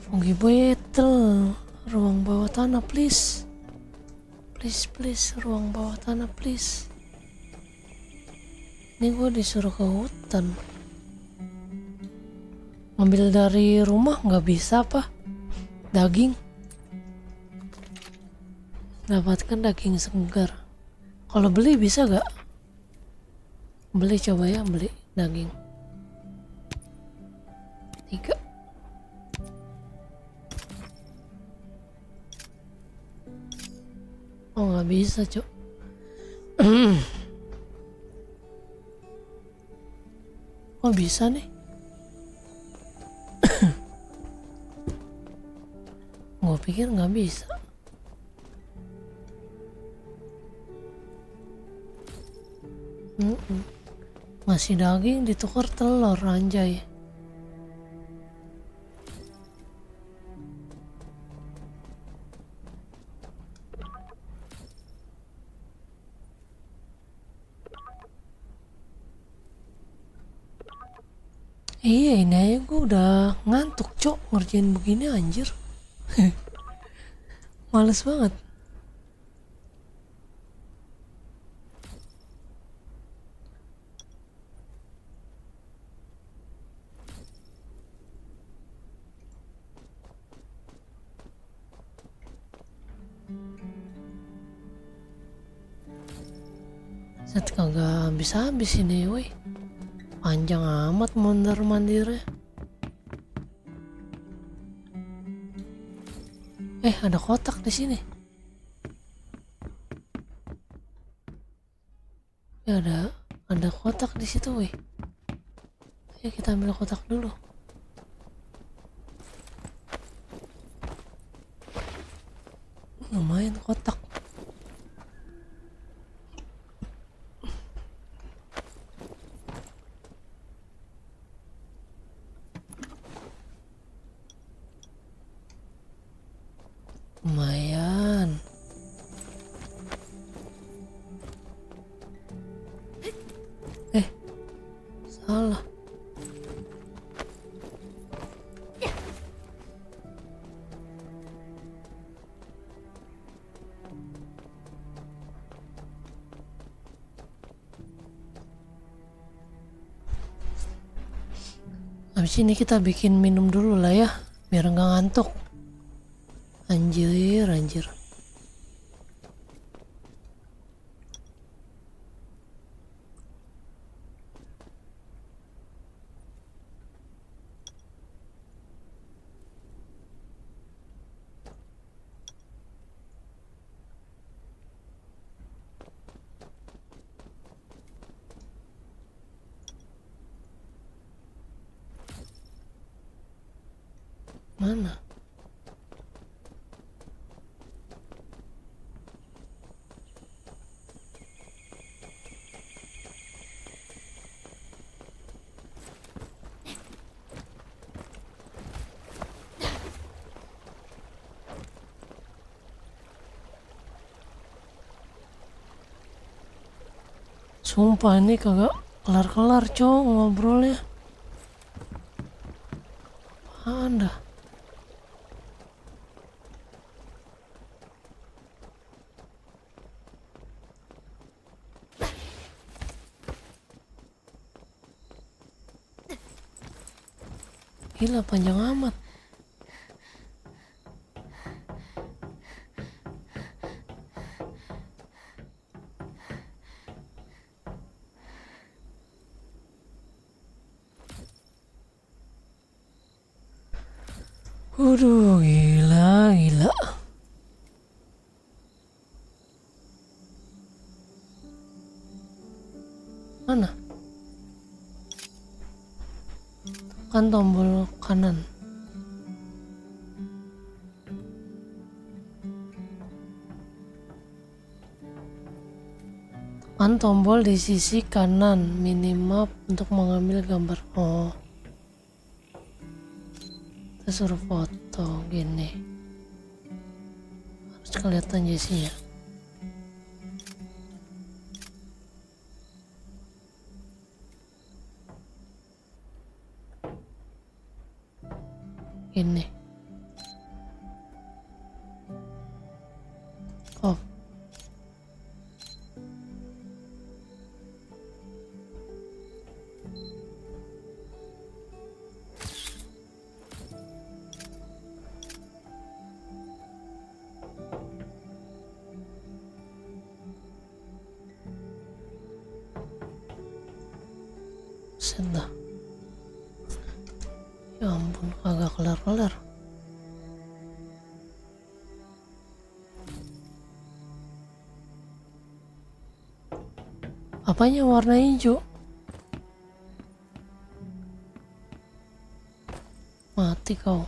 Foggy battle ruang bawah tanah please. Please ruang bawah tanah please. Ini gua disuruh ke hutan. Ngambil dari rumah nggak bisa apa? Daging. Dapatkan daging segar. Kalau beli bisa gak? Beli coba ya, beli daging 3. Oh nggak bisa cok. Oh bisa nih. Gue pikir nggak bisa. Ngasih daging ditukar telur anjay. Iya ini aja gue udah ngantuk cok ngerjain begini anjir. Males banget. Set kagak habis-habis ini woi. Panjang amat mondar mandirnya. Ada kotak di sini. Ya ada kotak di situ woi. Ya kita ambil kotak dulu. Lumayan kotak. Lumayan. Salah. Habis ini kita bikin minum dulu lah ya, biar nggak ngantuk. Anjir. Mana? Sumpah ini kagak kelar-kelar cowok ngobrolnya. Apaan dah? Gila panjang amat. Waduh, gila. Mana? Tekan tombol kanan. Tekan tombol di sisi kanan minimap untuk mengambil gambar. Oh. Kita suruh foto gini. Harus kelihatan Jessinya. Ini. Oh. Sudah. Ya ampun, kagak kelar-kelar. Apanya warna hijau? Mati kau.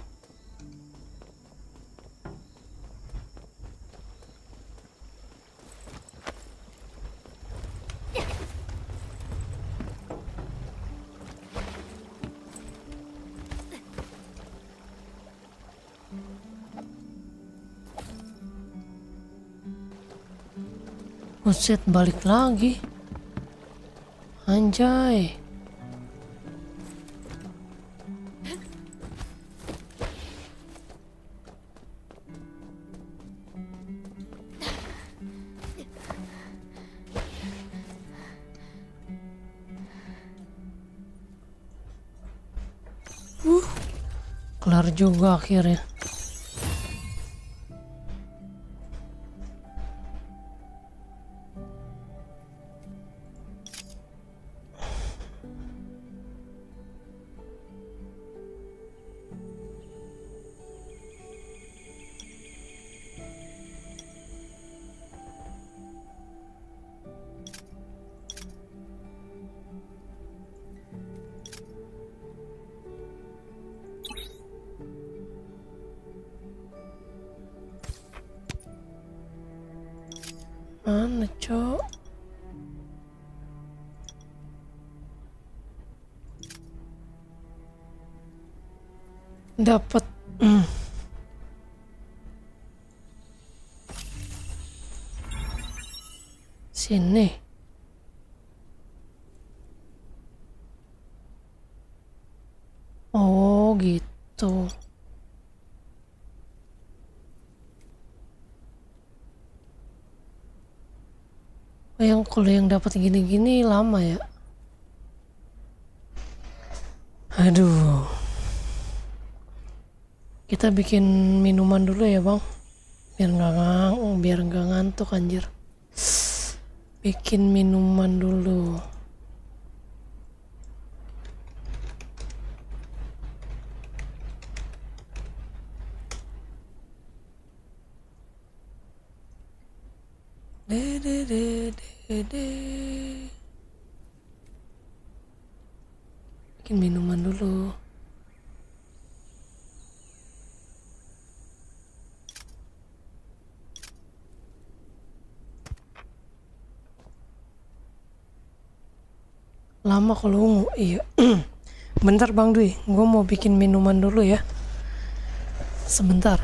Buset, balik lagi. Anjay. Kelar juga akhirnya. Mana cok? Dapat. Sini. Oh gitu. Oh, yang kalau yang dapat gini-gini lama ya. Aduh. Kita bikin minuman dulu ya bang. Biar nggak ngantuk anjir. Bikin minuman dulu. De de de de de. Bikin minuman dulu. Lama kalau ungu, iya. Bentar Bang Dwi, gue mau bikin minuman dulu ya. Sebentar.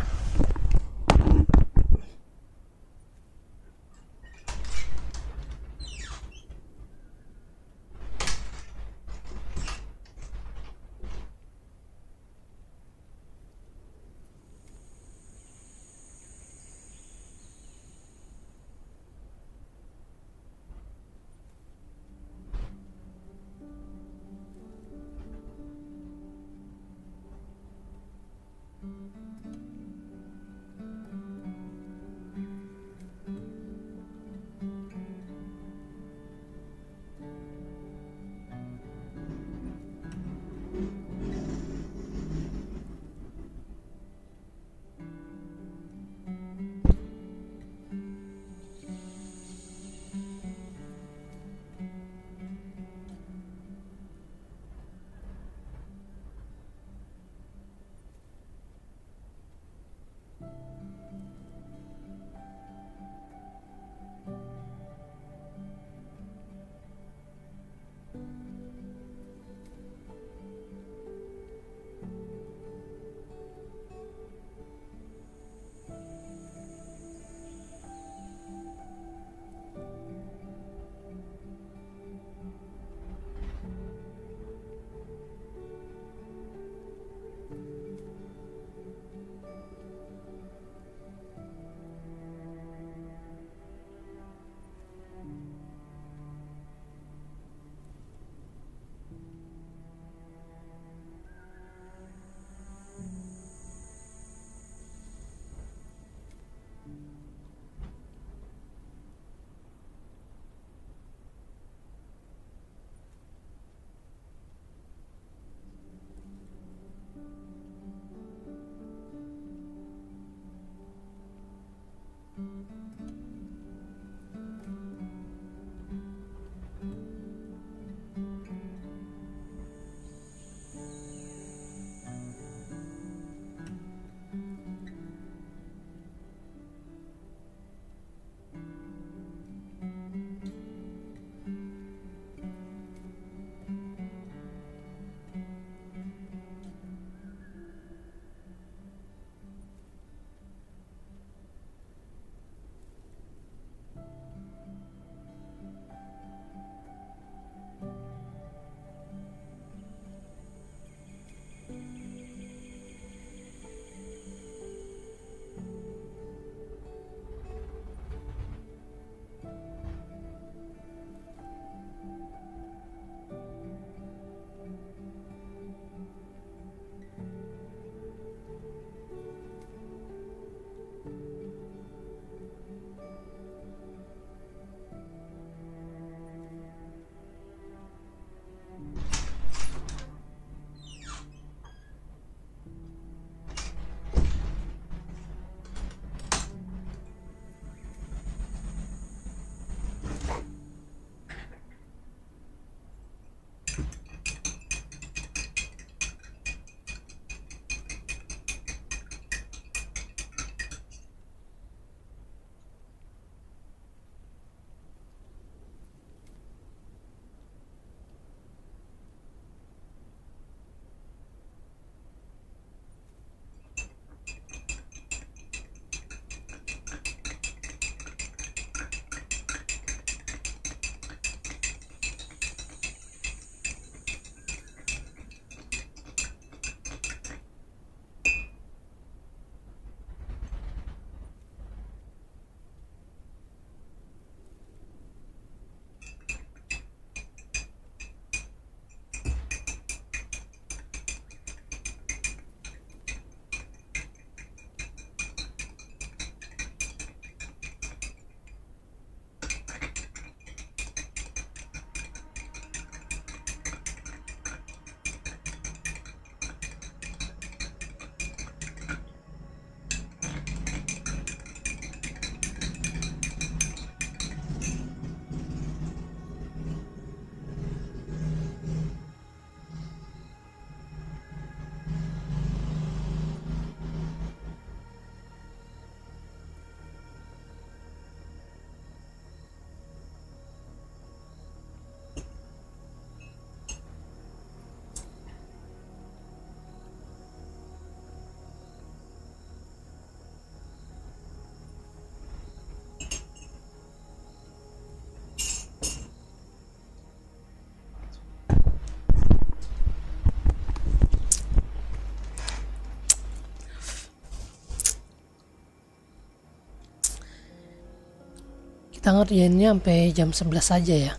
kita ngerjainnya sampai jam 11 aja ya.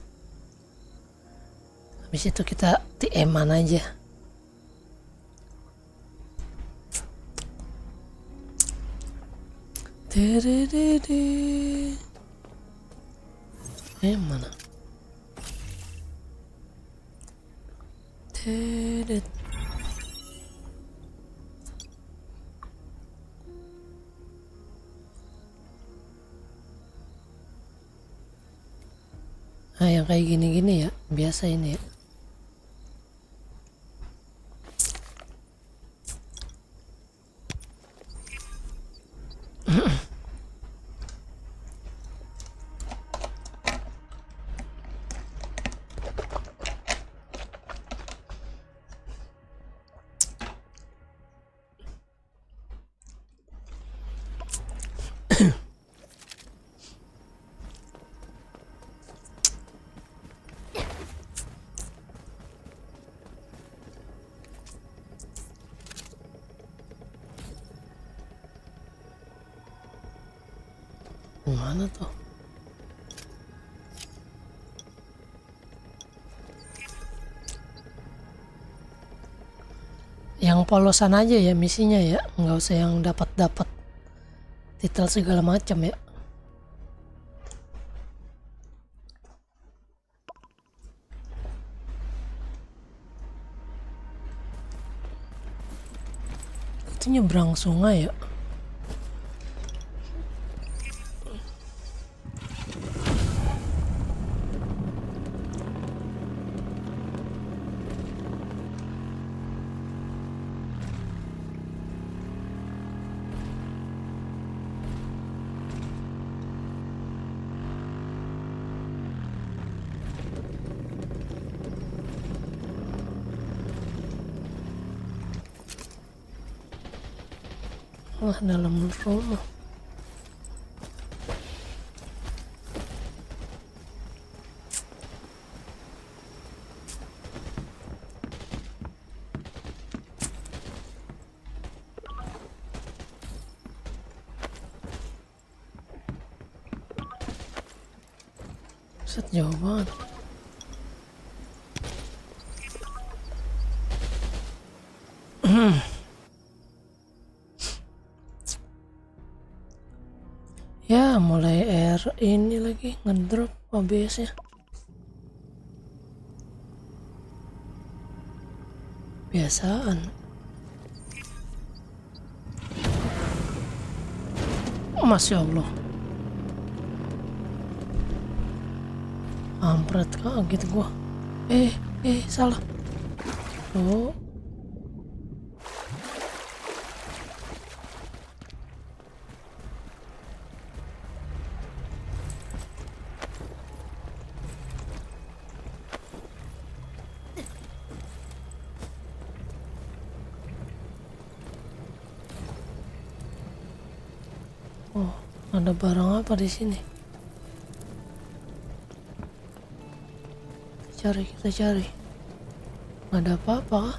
Habis itu kita TM-an aja. Mana? Nah, yang kayak gini-gini ya, biasa ini ya. Mana tuh? Yang polosan aja ya misinya ya, nggak usah yang dapat titel segala macam ya. Itu nyebrang sungai ya. Wah, dalam rumah. Set jauh banget. Ya, mulai air ini lagi ngedrop OBS-nya. Biasaan. Masya Allah. Ampret kaget gua. Salah. Oh. Oh, ada barang apa di sini? Kita cari. Nggak ada apa-apa kah?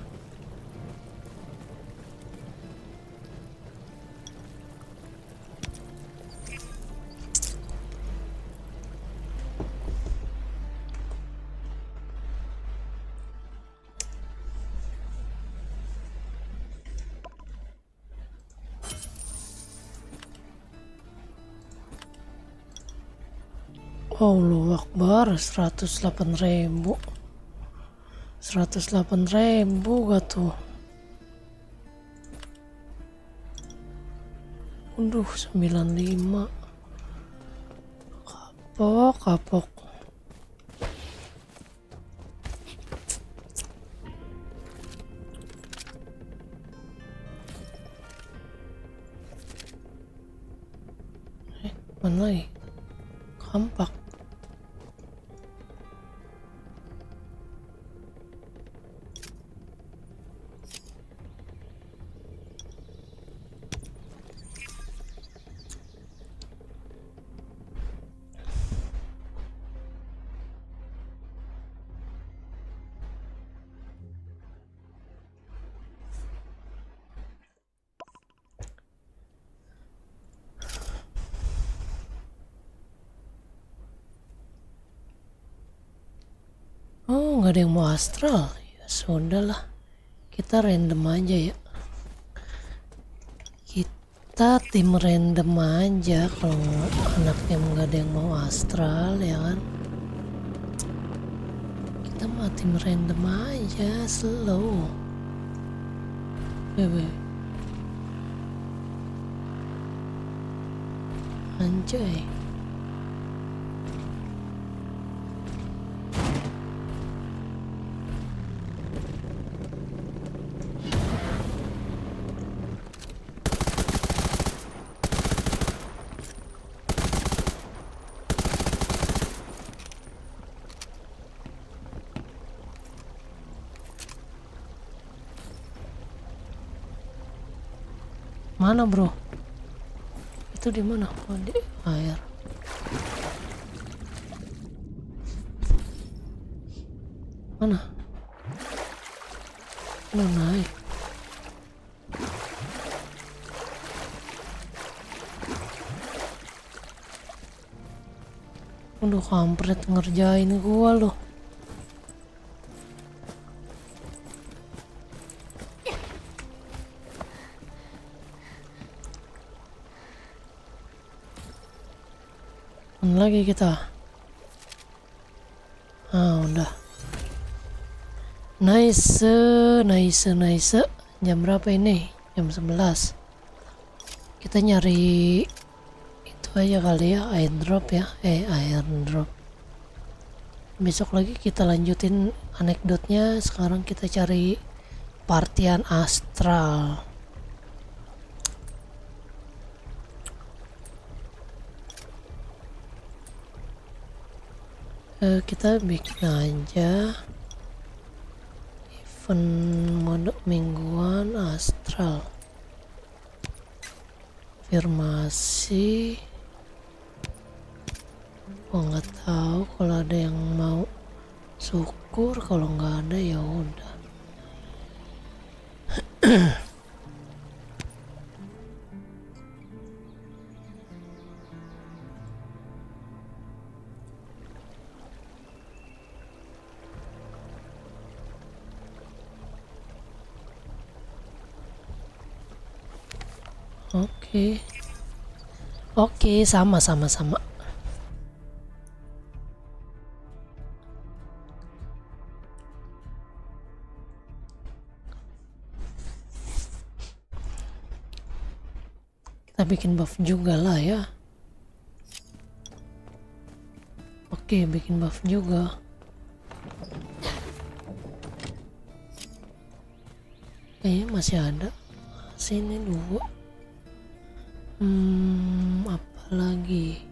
Allahu Akbar, 108.000. 108.000 gak tuh? Aduh, 95. Kapok. Mana lagi? Kampak. nggak ada yang mau astral, ya sudahlah, kita random aja ya. Kita tim random aja kalau anaknya nggak ada yang mau astral ya kan. Kita mah tim random aja, slow. Bebe. Anjay. Mana bro? Itu di mana? Oh, di air. Mana? Mana naik? Udah kampret ngerjain gua loh. Mana lagi kita? Ah udah. Nice, nice, nice. Jam berapa ini? Jam 11. Kita nyari itu aja kali ya, airdrop ya. Airdrop. Besok lagi kita lanjutin anekdotnya. Sekarang kita cari partian astral. Kita bikin aja event mode mingguan astral, afirmasi. Gua nggak tahu, kalau ada yang mau syukur, kalau nggak ada ya udah. Oke, sama. Kita bikin buff juga lah ya. Oke, bikin buff juga. Masih ada. Sini dulu. Apa lagi?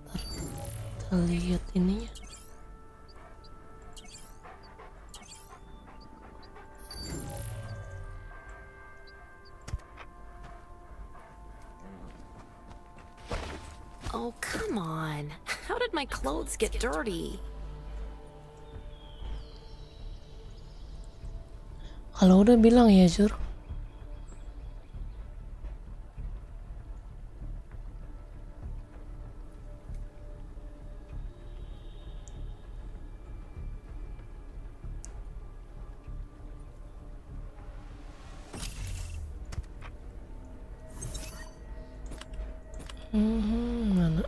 Ntar kita lihat ininya.
Oh, come on. How did my clothes get dirty?
Kalau udah bilang ya, Jur. Mana?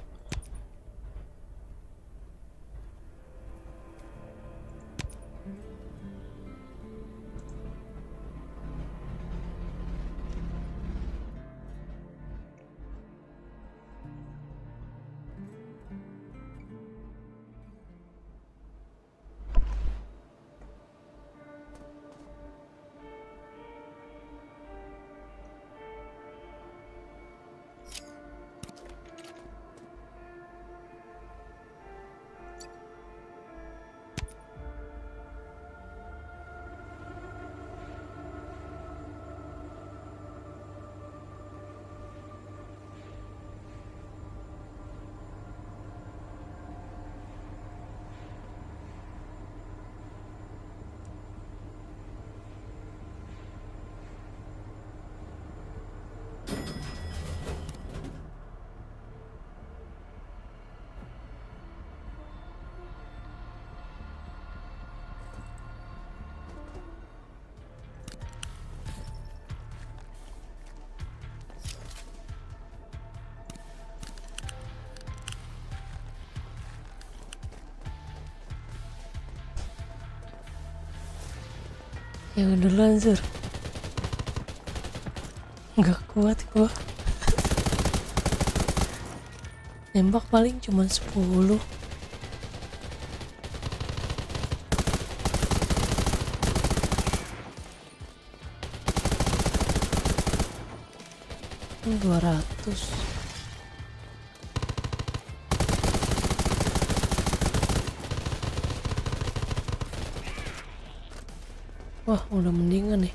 Ya udah lanjut. Nggak kuat gua. Nembak paling cuma 10. Ini 200. Wah, udah mendingan nih.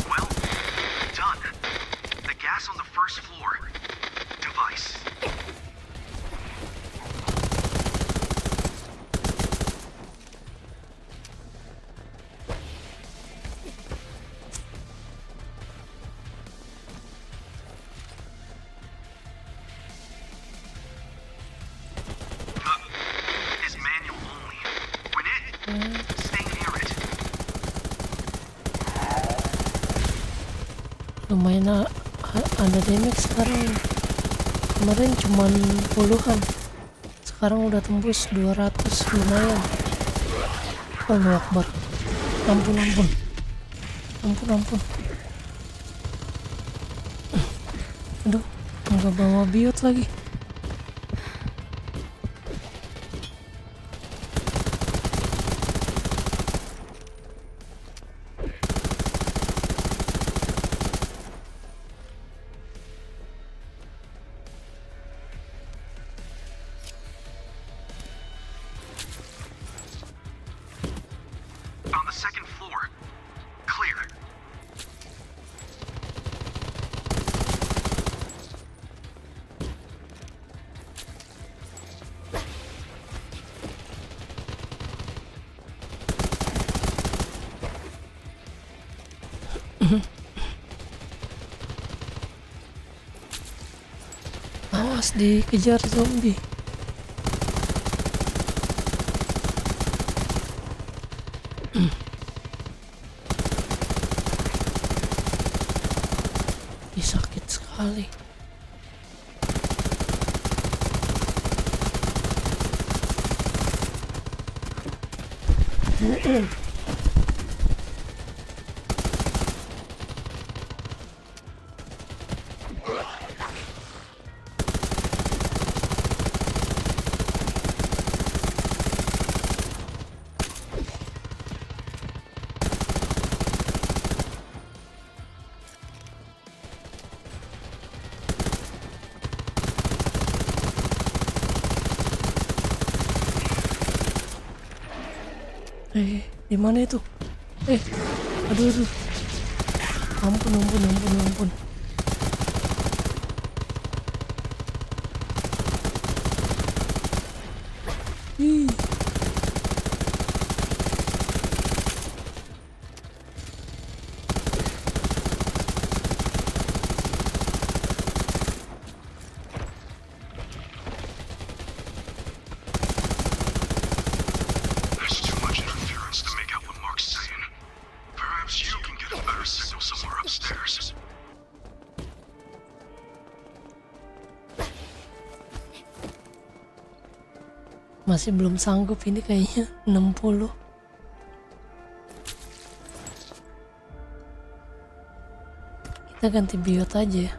Well, done. The gas on the first floor. Device. Is manual only. When it, stay near it.
Lumayan ada damage sekarang. Kemarin cuman puluhan, sekarang udah tembus 200. Lumayan. Allahu Akbar. Ampun. Aduh, nggak bawa biot lagi.
On the second floor. Clear.
Awas dikejar zombie. Ih, sakit sekali. Di mana itu? Aduh. Ampun. Ih.
There's too much interference to make out what Mark's saying. Perhaps you can get a better signal somewhere upstairs.
Masih belum sanggup ini kayaknya 60. Kita ganti biot aja ya.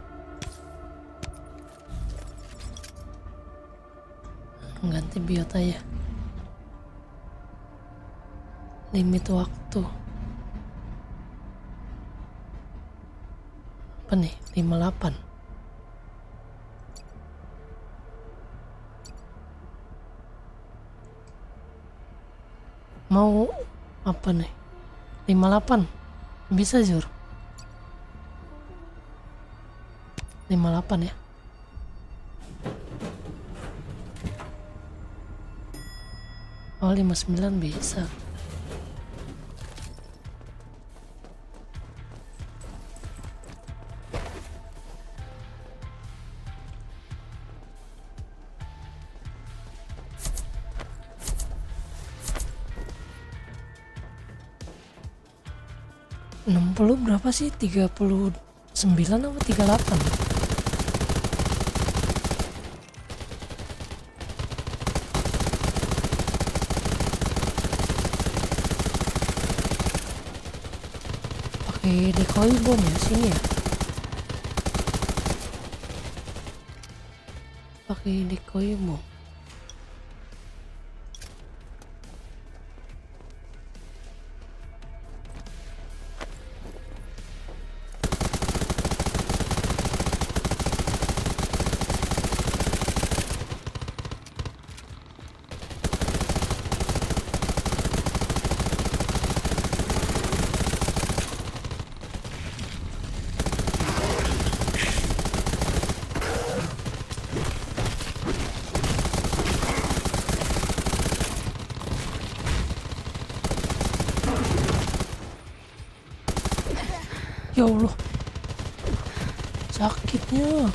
Ganti biot aja. Limit waktu. Apa nih? 58. Mau apa nih? 58. Bisa Zur? 58 ya. Oh 59 bisa. 60 berapa sih? 39 apa 38? Pakai decoy bom ya sini ya? Pakai decoy bom. Ya Allah, sakitnya.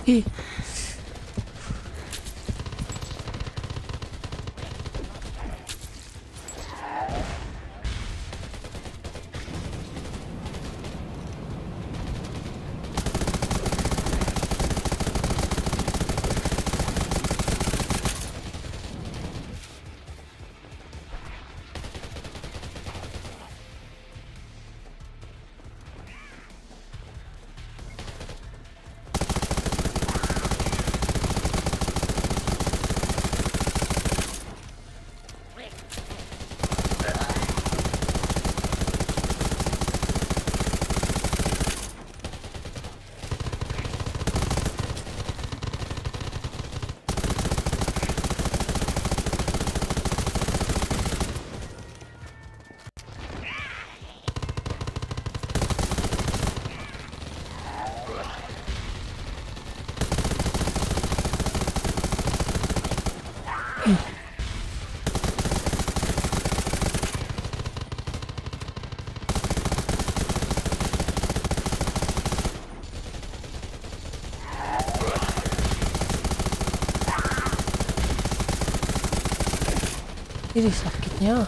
Ih, ini sakitnya.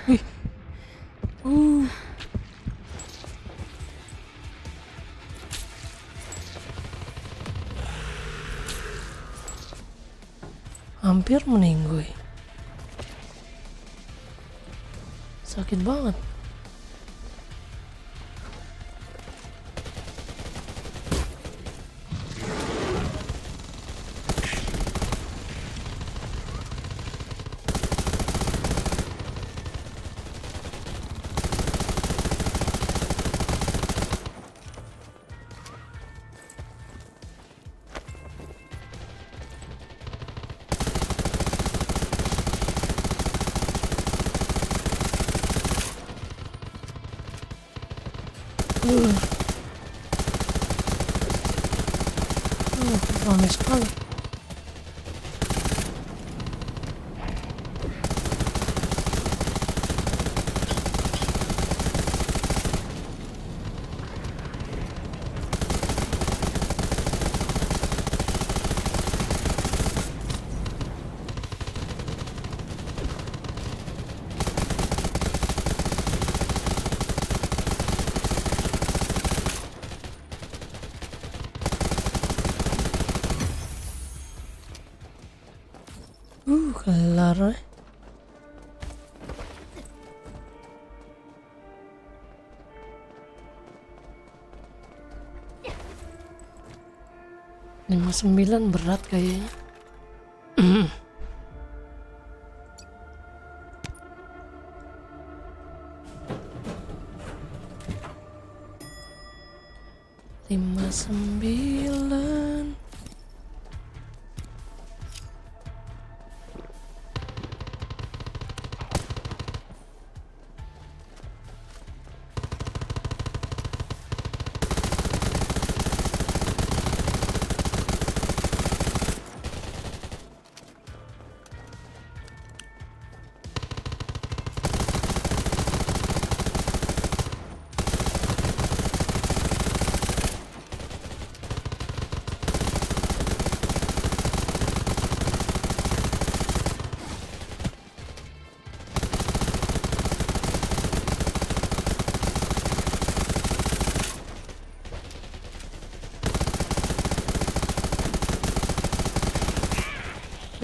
Wih. Hampir meninggoy. Sakit banget. Ramai sekali. kelar. 59 berat kayaknya. Lima sembilan.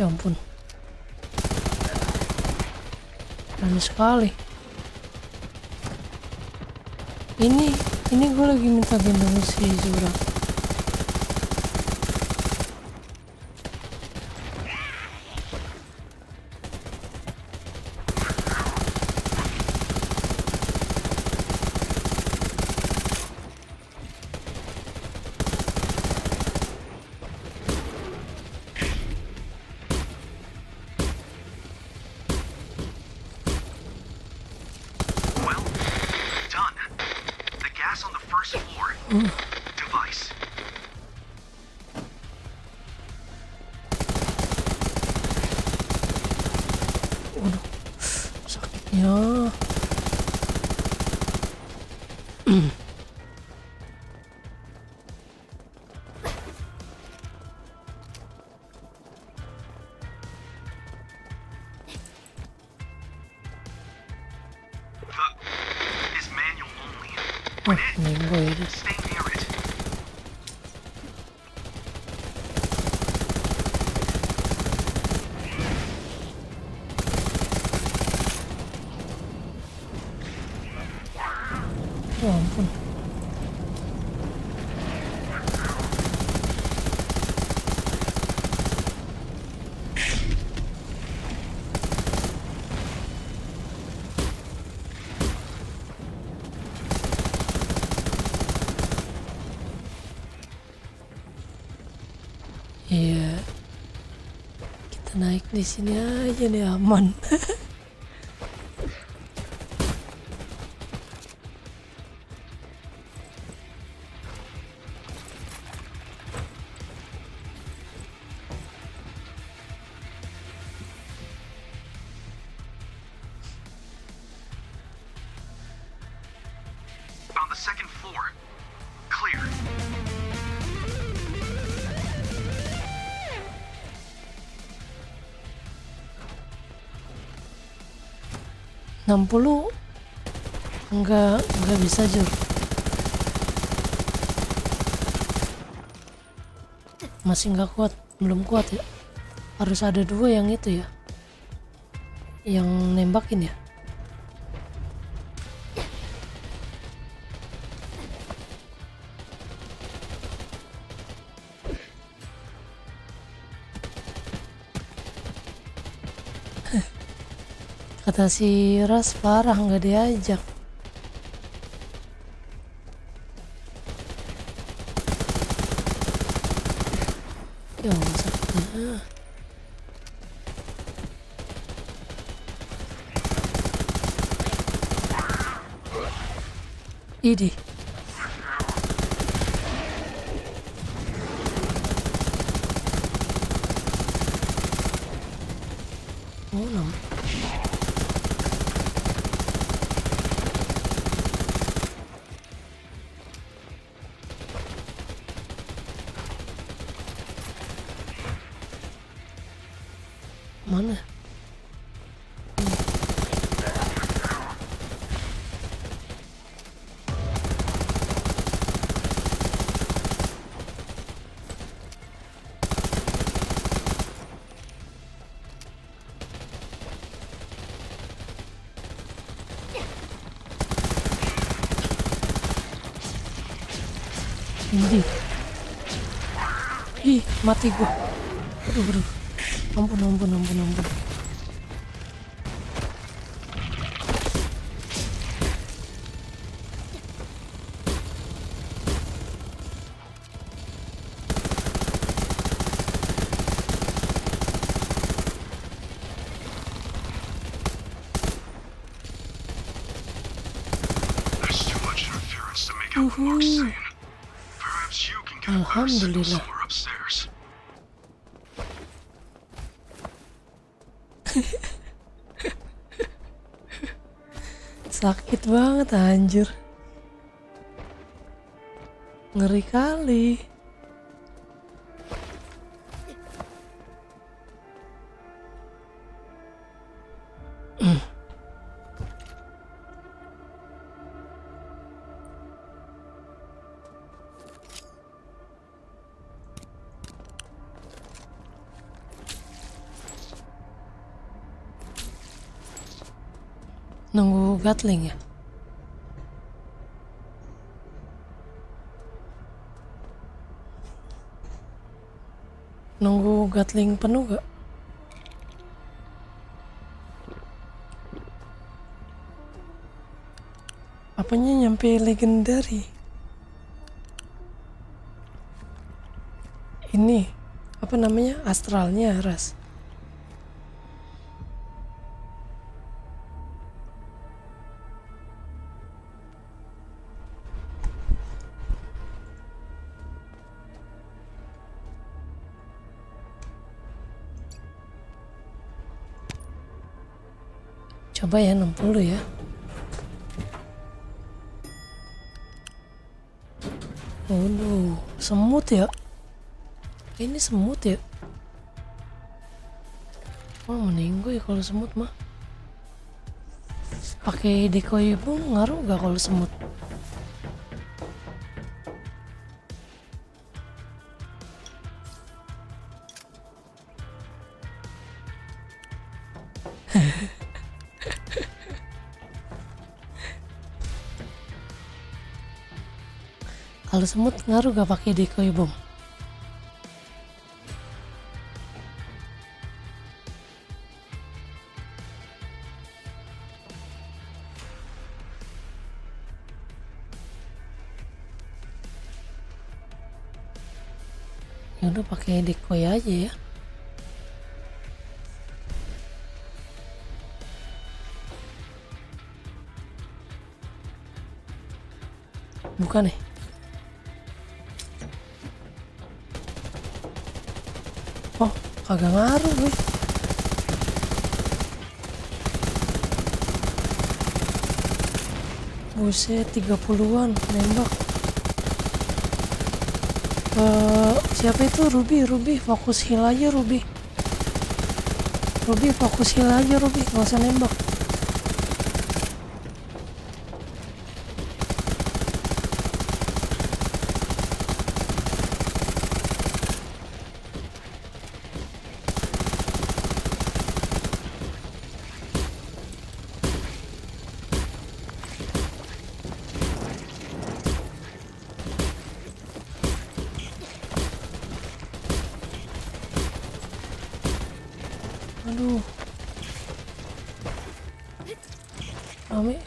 Ya ampun, berani sekali. Ini gue lagi minta gendong si Zura.
Well, done. The gas on the first floor. Device.
Waduh, sakitnya.
Is manual only.
Oh, nengok ya.
Stay near it.
Ya ampun. Iya, kita naik di sini aja nih, aman.
On the second floor. Clear.
Enggak bisa Jur. Masih nggak kuat, belum kuat ya. Harus ada 2 yang itu ya, yang nembakin ya. Kata si Ras parah nggak diajak. Ya Allah, sakitnya. Idi. Oh, no. Mana? Indi. Ih, mati gua. Aduh. Ampun.
There's too much interference to make out what Mark's saying. Perhaps you can get a better signal
Alhamdulillah.
somewhere upstairs.
Sakit banget anjir. Ngeri kali. Nunggu Gatling ya? Nunggu Gatling penuh gak? Apanya nyampe legendary? Ini apa namanya? Astralnya Ras. Coba ya 60 ya. Waduh, semut ya? Ini semut ya? Oh, meninggoy kalau semut mah. Pakai decoy pun ngaruh gak kalau semut? Kalau semut ngaruh gak pakai decoy bom? Ya udah pakai decoy aja ya. Bukan nih. Oh, kagak ngaruh gue. Buset, 30-an nembak. Siapa itu? Ruby, fokus heal aja Ruby. Fokus heal aja Ruby, gak usah nembak. Aduh, rame.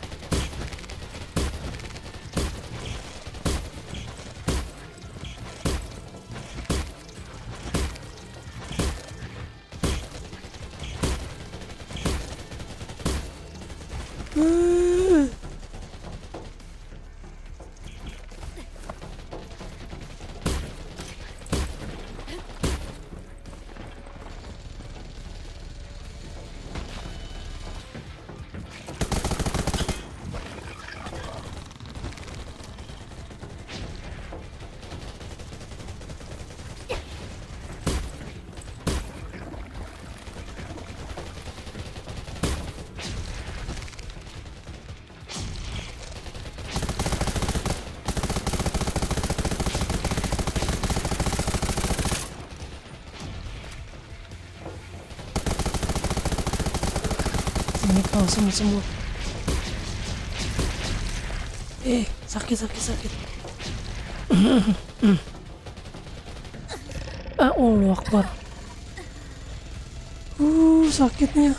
Ini kalau semut. Sakit. Allah Akbar. Sakitnya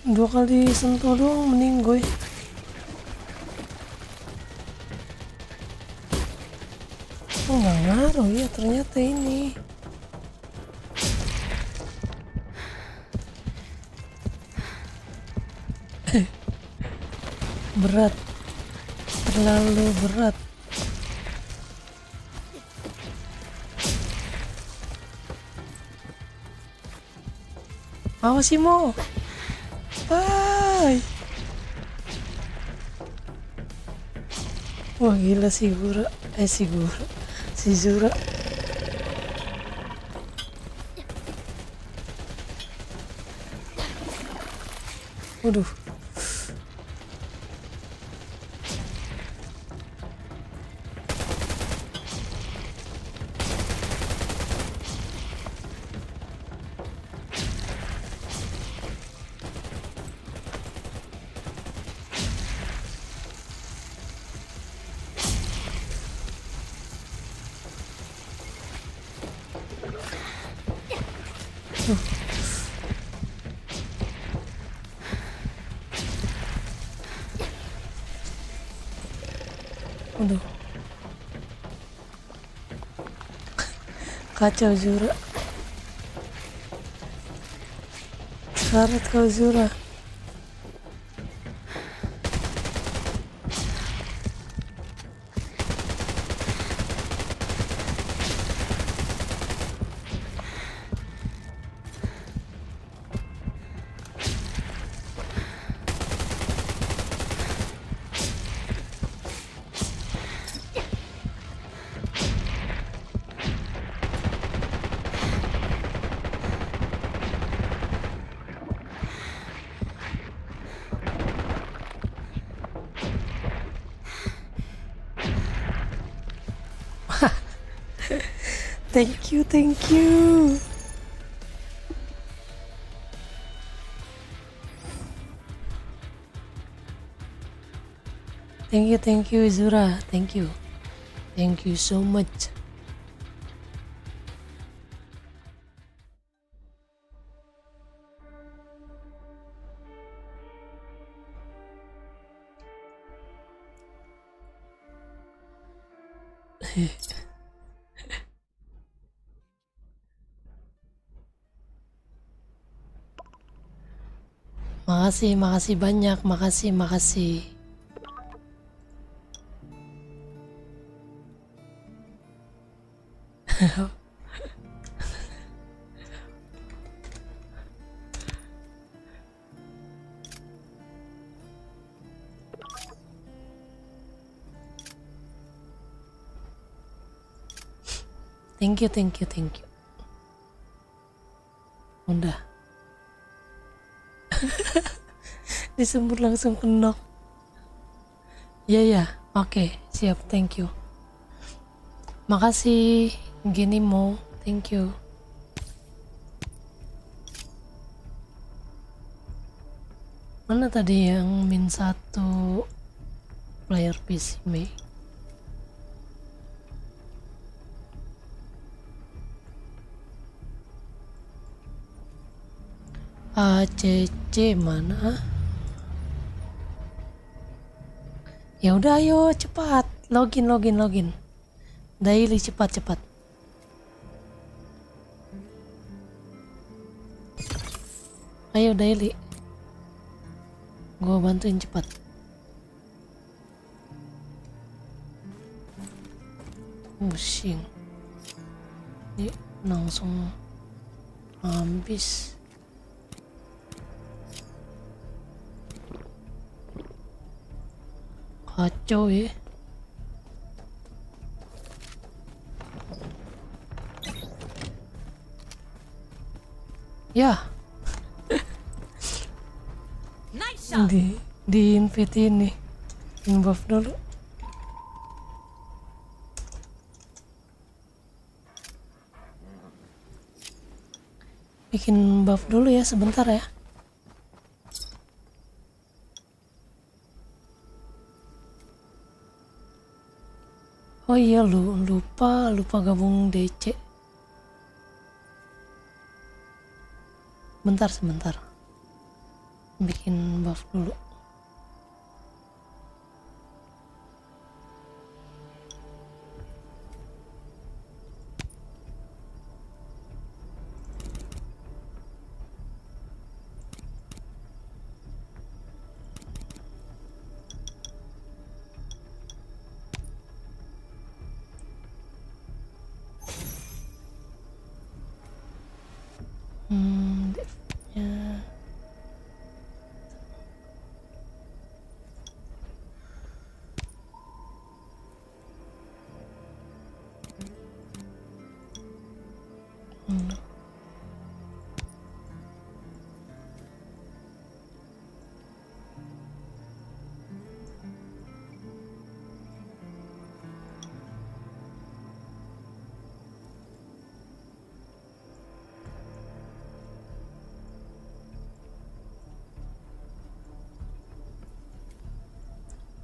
2 kali sentuh doang meninggoy. Nggak ngaruh ya ternyata ini. Berat, terlalu berat. Awas sih Mo. Bye. Wah gila si Gura. Si Zura. Waduh. Waduh. Kacau Zura. Sekarat kau Zura. Thank you. Thank you Zura. Thank you so much. Makasih banyak, makasih. Thank you. Udah. Disebut langsung kenok. Ya, oke, siap, thank you. Makasih, gini Mo, thank you. Mana tadi yang min 1 player PC Mei? ACC mana? Ya udah ayo cepat login. Daily cepat. Ayo daily. Gua bantuin cepat. Pusing. Ini langsung habis. Kacau ya. Ya.
Nice shot.
Di invite ini. Buff dulu. Bikin buff dulu ya sebentar ya. Oh iya, lupa gabung DC. Sebentar. Bikin buff dulu. Devnya.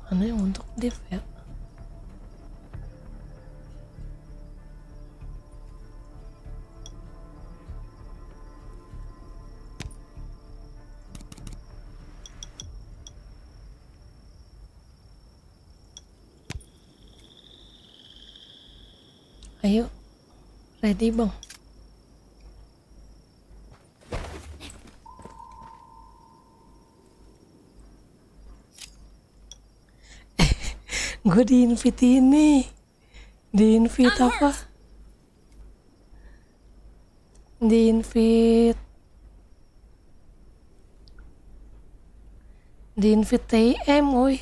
Mana yang untuk div ya? Ayo, ready bang. Gue di invite ini, di invite apa? Di invite TM, woi.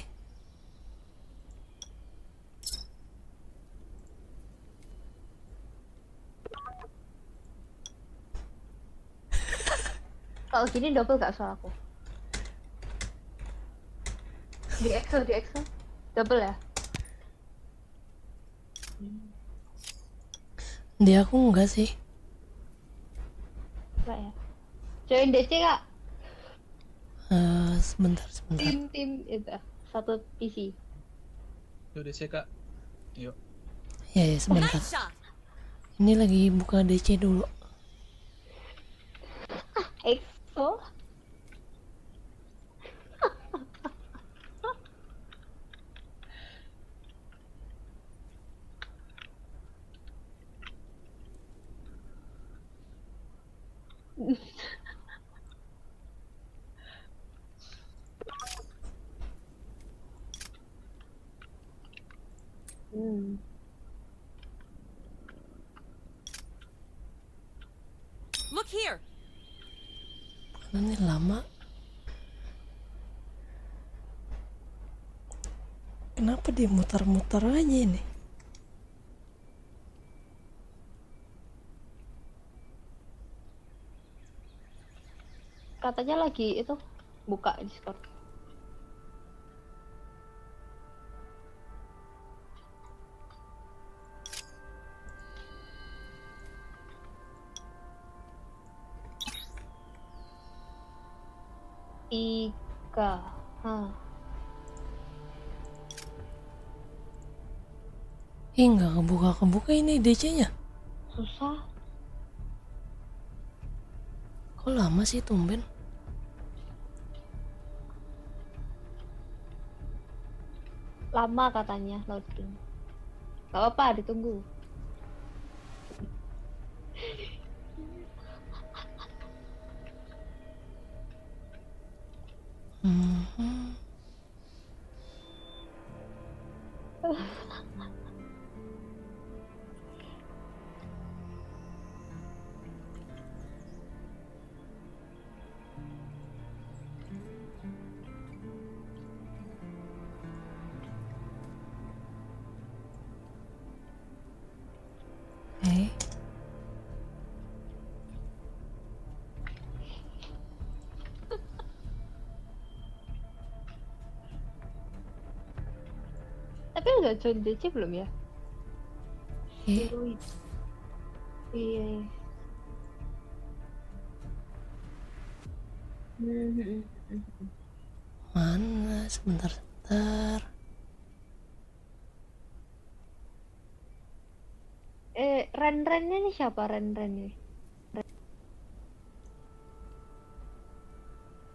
Kalau gini double gak soal aku? Di Excel double ya?
Di aku enggak sih.
Enggak ya? Join DC kak?
Sebentar.
Tim itu satu PC.
Yuk DC kak. Yuk.
Ya, sebentar. Ini lagi buka DC dulu.
EXO?
Look here.
Ini lama. Kenapa dia muter-muter aja ini?
Katanya lagi itu buka Discord. Ika.
Nggak kebuka ini DC-nya.
Susah.
Kok lama sih tumben?
Lama katanya loading. Gak apa-apa, ditunggu. Tapi udah join DC belum ya? Iya.
Mana? Sebentar.
Ren-Rennya nih siapa Ren-Ren nih?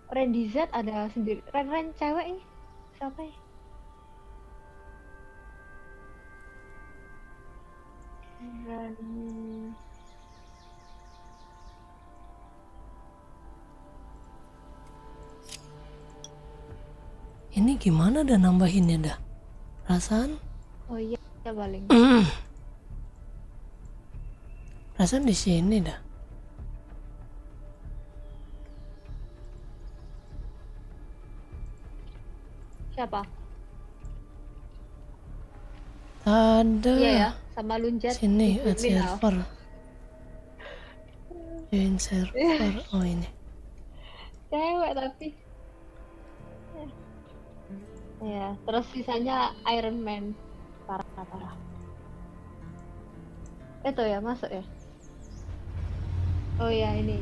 Randy Z ada sendiri. Ren-Ren cewek nih. Siapa ya? Ren...
Ini gimana dah nambahinnya dah? Perasaan
Oh iya, ya paling.
perasaan di sini dah.
Siapa?
Ada.
Iya ya, sama Lunjet.
Sini add
Min Al.
server. Join server. Oh ini.
Cewek tapi. Ya, terus sisanya Iron Man. Parah. Itu ya, masuk ya. Oh ya, ini.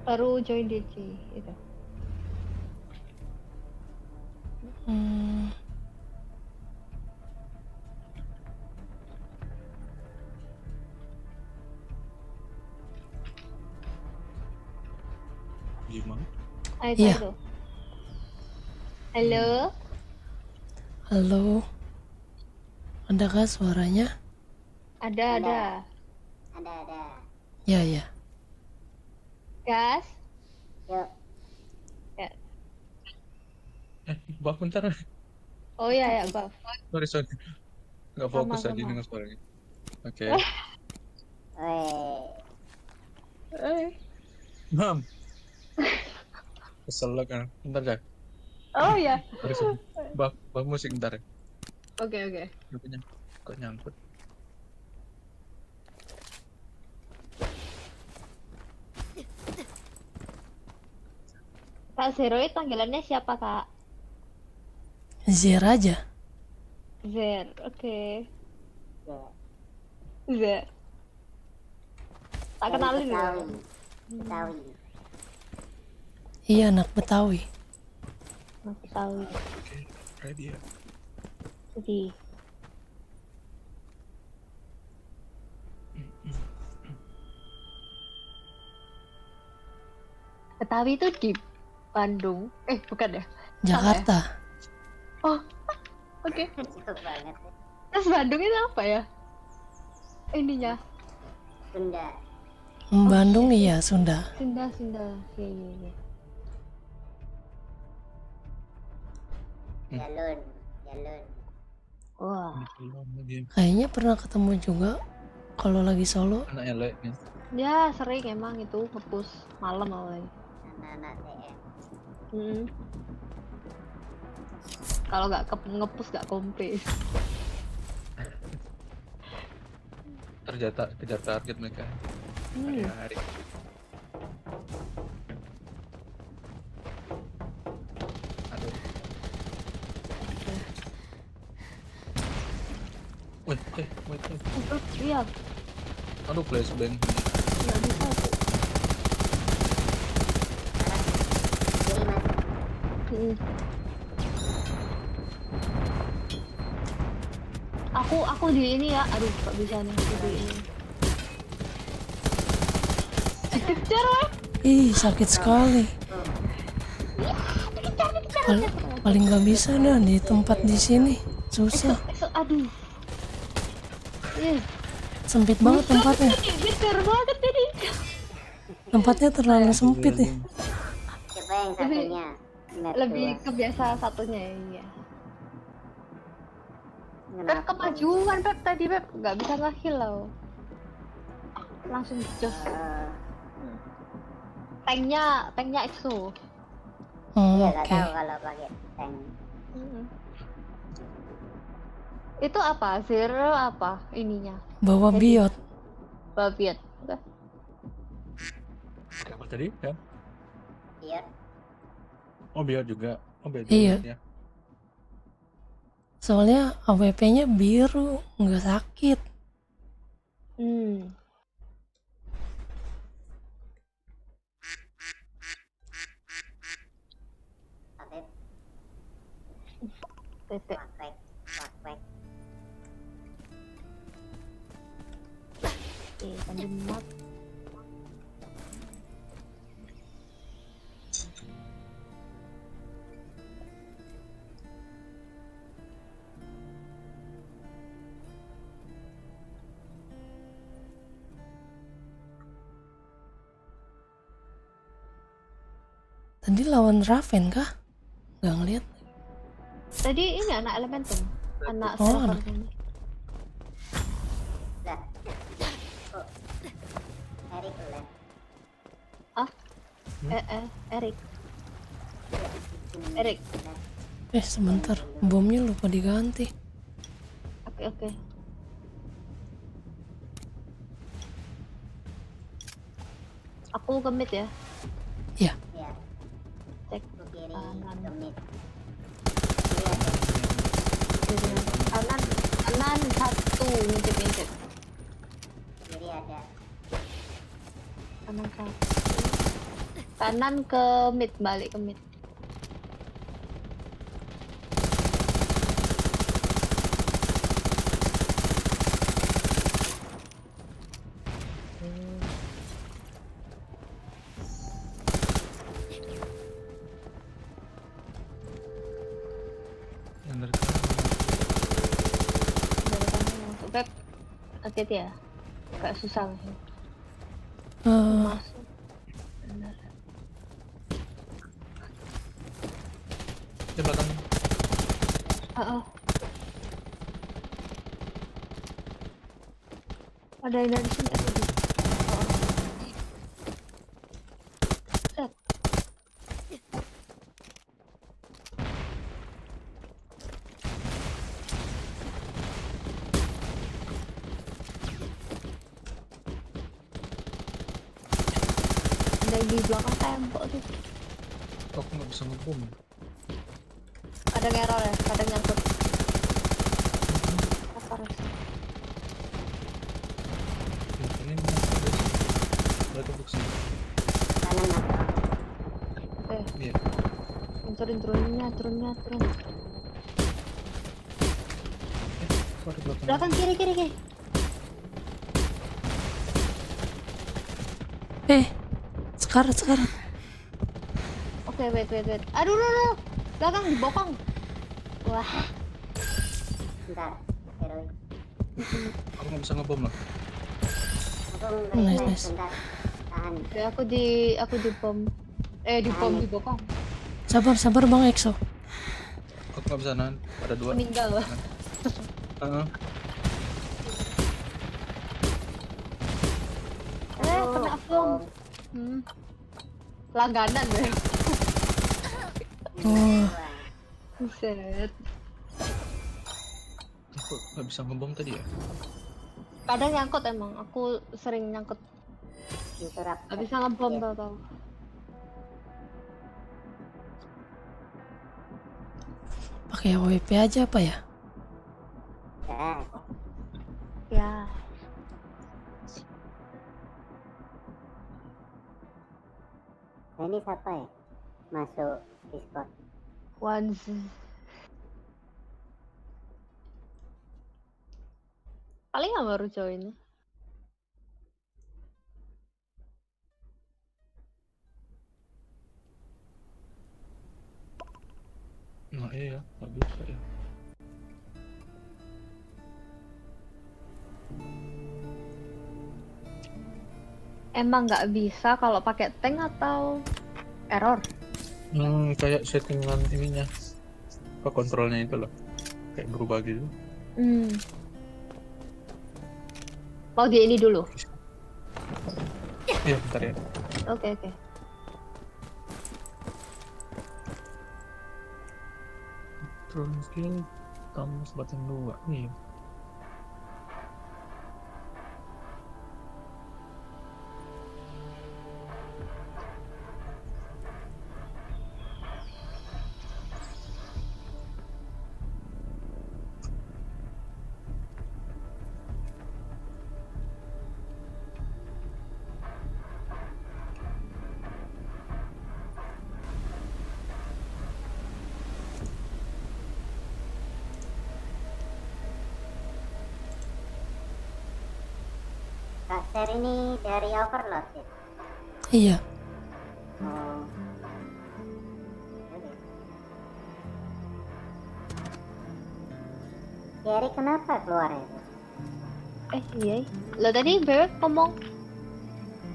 Baru join DC itu.
Gimana?
Itu.
Iya.
Halo.
Halo. Adakah suaranya?
Ada.
Ya.
Gas.
Buff bentar.
Oh ya, Baf.
Sorry. Nggak fokus tadi
Sama-sama.
dengan suaranya. Oke. Mam. Kesel lo kan. Bentar, Jack.
Oh ya.
Sorry. Buff musik bentar.
Oke.
Rupanya kok nyangkut.
Kak Zero itu panggilannya siapa, Kak?
Zer aja.
Zer. Oke. Zer. Tak kenalin dulu.
Iya, anak Betawi.
Aku tahu.
Oke, ready ya.
Jadi. Betawi itu di Bandung. Bukan ya?
Jakarta.
Oh, oke. Terus Bandung itu apa ya? Ininya.
Bandung iya, Sunda.
Sunda. Iya.
Jalun.
Wah.
Kayaknya pernah ketemu juga kalau lagi solo.
Anak elek nih.
Ya sering emang itu ngepus malam awalnya.
Anak-anak TM.
Kalau nggak ngepus nggak kompis.
Kejar target mereka. Hari-hari. Aduh. Wait.
Iya,
Aduh, flashbang.
nggak bisa tuh.
Jadi mas,
Aku di ini ya, aduh nggak bisa nih aku di ini. Dikejar weh.
Ih, sakit sekali. Paling nggak bisa dah di tempat di sini. Susah.
Aduh. Ih,
Sempit banget tempatnya.
geser banget ini.
Tempatnya terlalu sempit nih.
siapa yang satunya?
Lebih kebiasa satunya ya. Iya. Beb
Kenapa?
kemajuan Beb tadi Beb nggak bisa nge-heal loh. Langsung jos. Tanknya EXO.
Iya
Oke.
nggak tahu kalau pakai tank.
Itu apa? Zero apa ininya?
Bawa biot.
Babiat.
Apa tadi? Ya?
Iya.
Oh, biar juga. Oh, beda.
Iya.
Ya.
Soalnya AWP-nya biru, nggak sakit.
Titik.
Wak, wak.
Oke, tadi map.
Tadi lawan Raven kah? Gak ngeliat.
Tadi ini anak elementum. Anak
Oh,
server
anak.
ini.
Lah. Kok Erik ulan?
Erik. Erik.
Sebentar, bomnya lupa diganti.
Oke. Aku gemit ya.
Ya,
Ya,
Cek
ku kiri
kanan.
gemit.
Kanan satu ngintip.
Kiri ada.
Kanan satu. Kanan ke mid, balik ke mid.
Yang dari kanan.
Dari kanan masuk. Beb, hati-hati ya. Agak susah nih.
eh,
Masuk. Benar.
Di belakang.
Ada yang dari sini. Set. Ada di belakang tembok tuh.
Oh, aku nggak bisa ngebom.
Ada error ya, kadang nyangkut. Apa res?
Ini mereka bukti.
Kanan masuk.
Oke,
Iya.
turunnya.
Kok ada belakang?
Belakang kiri.
sekarang.
Oke, wait. Aduh, no. Belakang dibokong. Wah,
Bentar, heroik.
Aku nggak bisa ngebom lah.
Aku
Nice.
bentar. Tahan.
ya aku di bom. Dibokong.
Sabar Bang Exo.
Aku nggak bisa nahan. Ada dua.
Meninggal lah.
Heeh.
Kena bom. Langganan ya.
Oh,
Buset.
Aku nggak bisa ngebom tadi ya.
Kadang nyangkut emang. Aku sering nyangkut.
Interrupt.
Gak bisa ngebom tau.
pakai AWP aja apa ya?
Ya,
Ya.
ini siapa ya? Masuk Discord.
Once. Paling nggak baru join.
Nah iya, nggak bisa ya.
Emang nggak bisa kalau pakai tank atau error?
Kayak settingan ininya. Apa kontrolnya itu loh. Kayak berubah gitu.
Mau di ini dulu.
Iya, bentar ya.
Oke.
Drone skill tambah sebatang 2. Iya.
Kak Ser ini dari Overlord ya?
Iya.
Oh. Gary kenapa keluar itu?
Iya. Lo tadi Bebek ngomong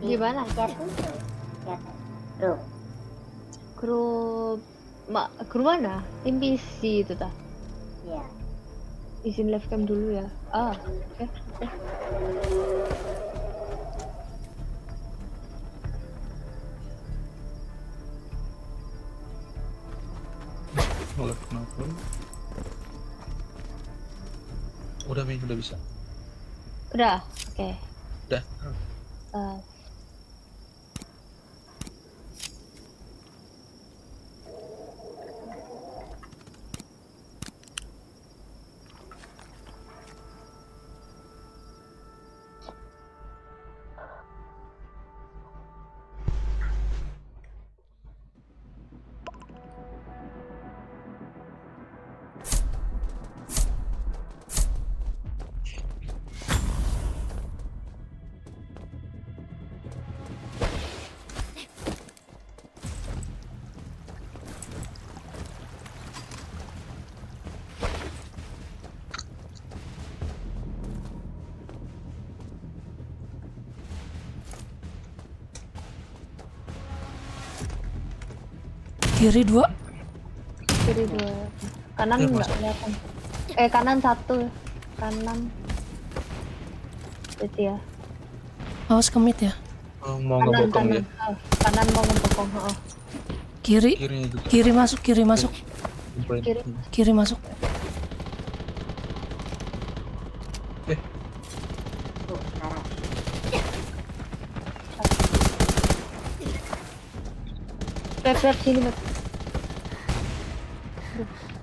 gimana?
Chat itu. Chat grup.
Grup grup mana? Tim PC itu tah.
Iya.
Izin live cam dulu ya. Oke.
Oleh kenapa? Udah Mei, udah bisa.
Udah. Oke.
Udah.
Kiri 2.
Kiri 2. Kanan
Ya,
nggak kelihatan. Kanan 1. Kanan. Itu ya.
Awas kemit ya.
Mau ngebokong dia.
Kanan mau ngebokong.
Kiri.
Kirinya juga.
Kiri masuk, kiri masuk.
Kumpulin.
Kiri.
Kiri masuk.
Beb sini Beb.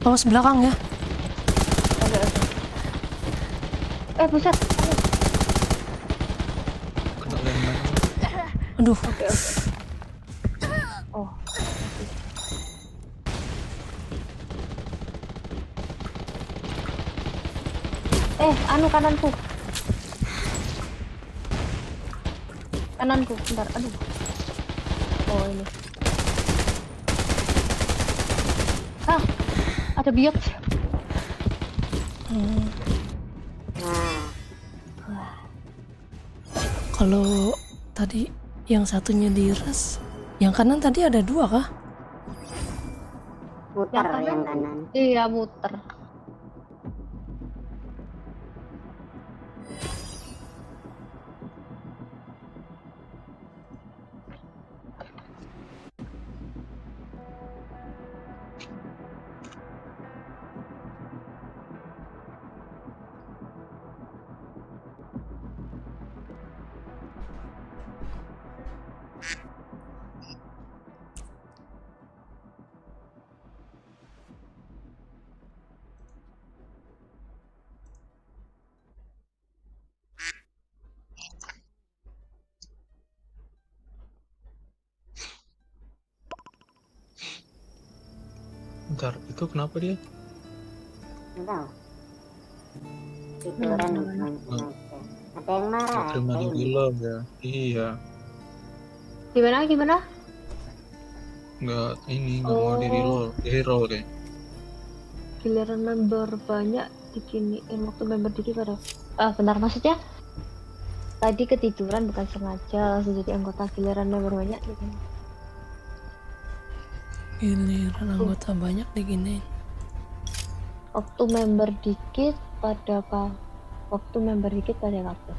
Awas belakang ya.
Oke. Buset.
Kena landmine.
Aduh.
Oke. Oh. Kananku. Kananku, bentar. Aduh. Oh, ini. Ada biot.
Kalau tadi yang satunya diras, yang kanan tadi ada 2 kah?
Muter yang kanan.
Iya, muter.
Bentar, itu kenapa dia?
Nggak tahu. Tiduran aja. Ada yang marah.
Nggak terima di reload ya? Iya.
Gimana?
Nggak mau di reroll kayak.
Giliran member banyak dikiniin waktu member dikit pada. Bentar, maksudnya tadi ketiduran bukan sengaja langsung jadi anggota, giliran member banyak gitu.
Giliran anggota banyak diginiin.
Waktu member dikit pada apa? Waktu member dikit pada kabur.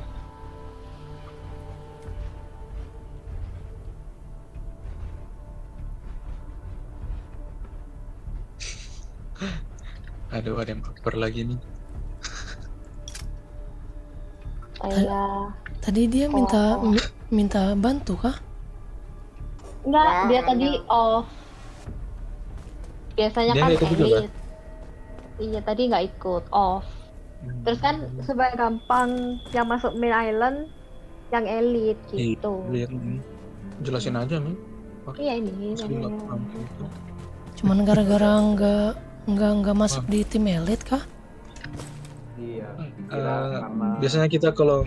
Aduh, ada yang baper lagi nih.
Kayak
Tadi dia minta bantu kah?
enggak,
Nah,
dia tadi off. Biasanya
Dia
kan
nggak ikut juga,
elit. Iya, tadi nggak ikut, off. Terus kan supaya gampang yang masuk main island yang elit gitu.
Lihat, jelasin aja nih.
Iya ini.
Saya nggak paham gitu.
Cuman gara-gara nggak masuk di tim elit kah?
Iya.
Biasanya kita kalau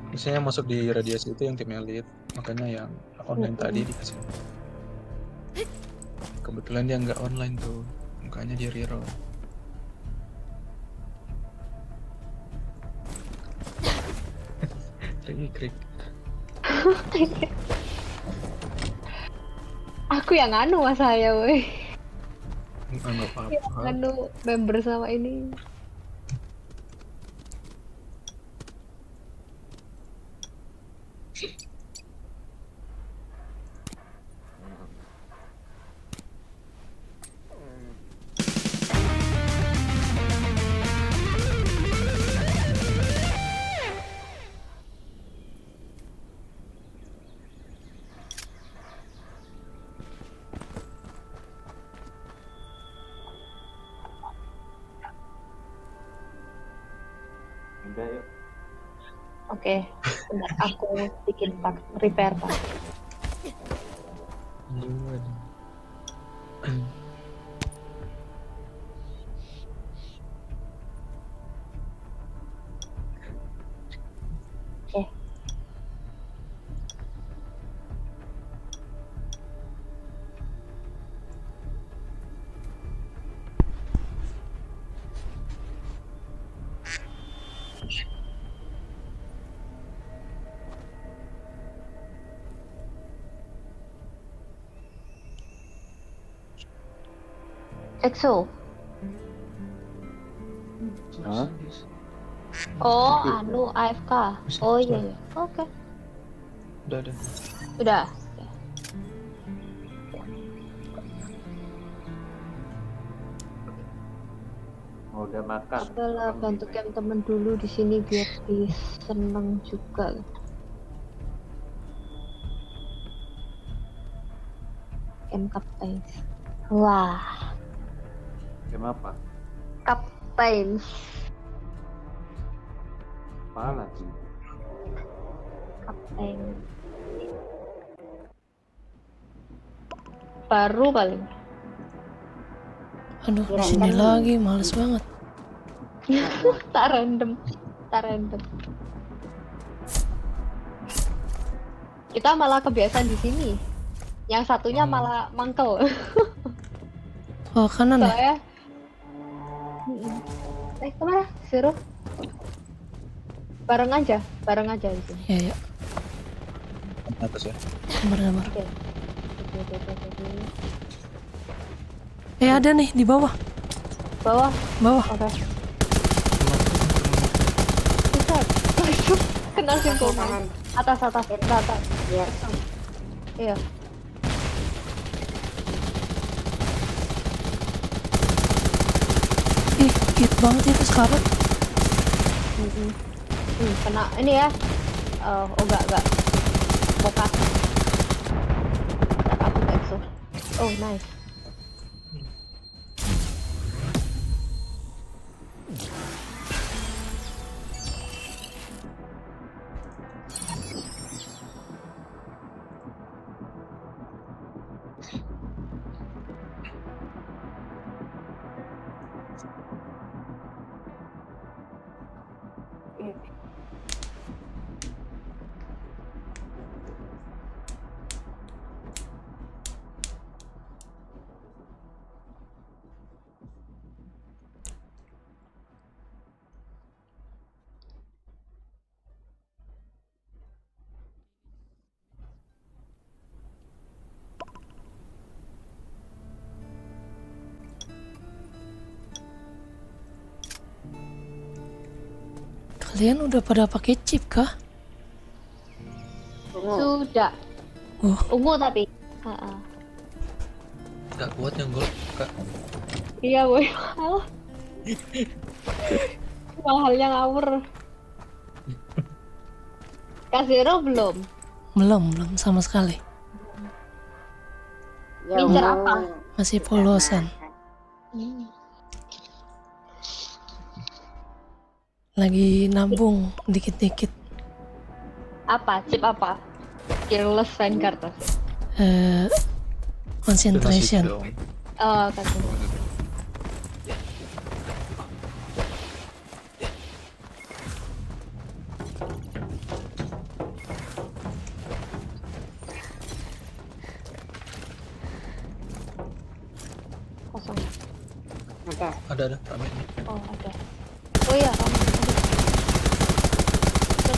Biasanya masuk di radiasi itu yang tim elit, makanya yang online tadi dikasih. Kebetulan dia nggak online tuh, makanya dia reroll. Krik.
Aku yang anu mas saya woi.
Nggak apa-apa.
Anu member sama ini.
Udah yuk.
Oke, bentar aku bikin repair pak. Oke. EXO.
Hah?
Oh, anu AFK. Oh iya iya. Oke.
Udah.
Udah.
Udah makan.
Udahlah bantu camp temen dulu di sini biar seneng juga. Camp Captain. Wah,
Game apa?
Captain.
Apa lagi?
Captain. Baru paling.
Aduh, di sini lagi, males banget.
Tak random. Kita malah kebiasaan di sini. Yang satunya malah mangkel.
Oh, kanan ya?
Soalnya kemana? Suruh bareng aja di sini.
Ya, ya.
Atas ya.
Sabar.
Oke.
Ada nih di bawah.
Bawah. Oke. Bisa. Kena simpul. Atas. Iya.
Ih, hit banget itu sekarang.
Kena ini ya. Enggak. Bokat. Aku EXO. Oh, nice.
Kalian udah pada pakai chip kah?
Sudah. Ungu tapi.
Gak kuat yang gol, Kak.
Iya, boy. Mahalnya ngawur. Kasiro belum.
Belum sama sekali.
Pincer apa?
Masih polosan. Lagi nabung dikit-dikit.
Apa? Chip apa? Fearless Vanguard.
Concentration.
Oh, kasih. kosong.
Ada.
Ada rame nih.
Oh ada. Oh iya ramai. Ada. Saya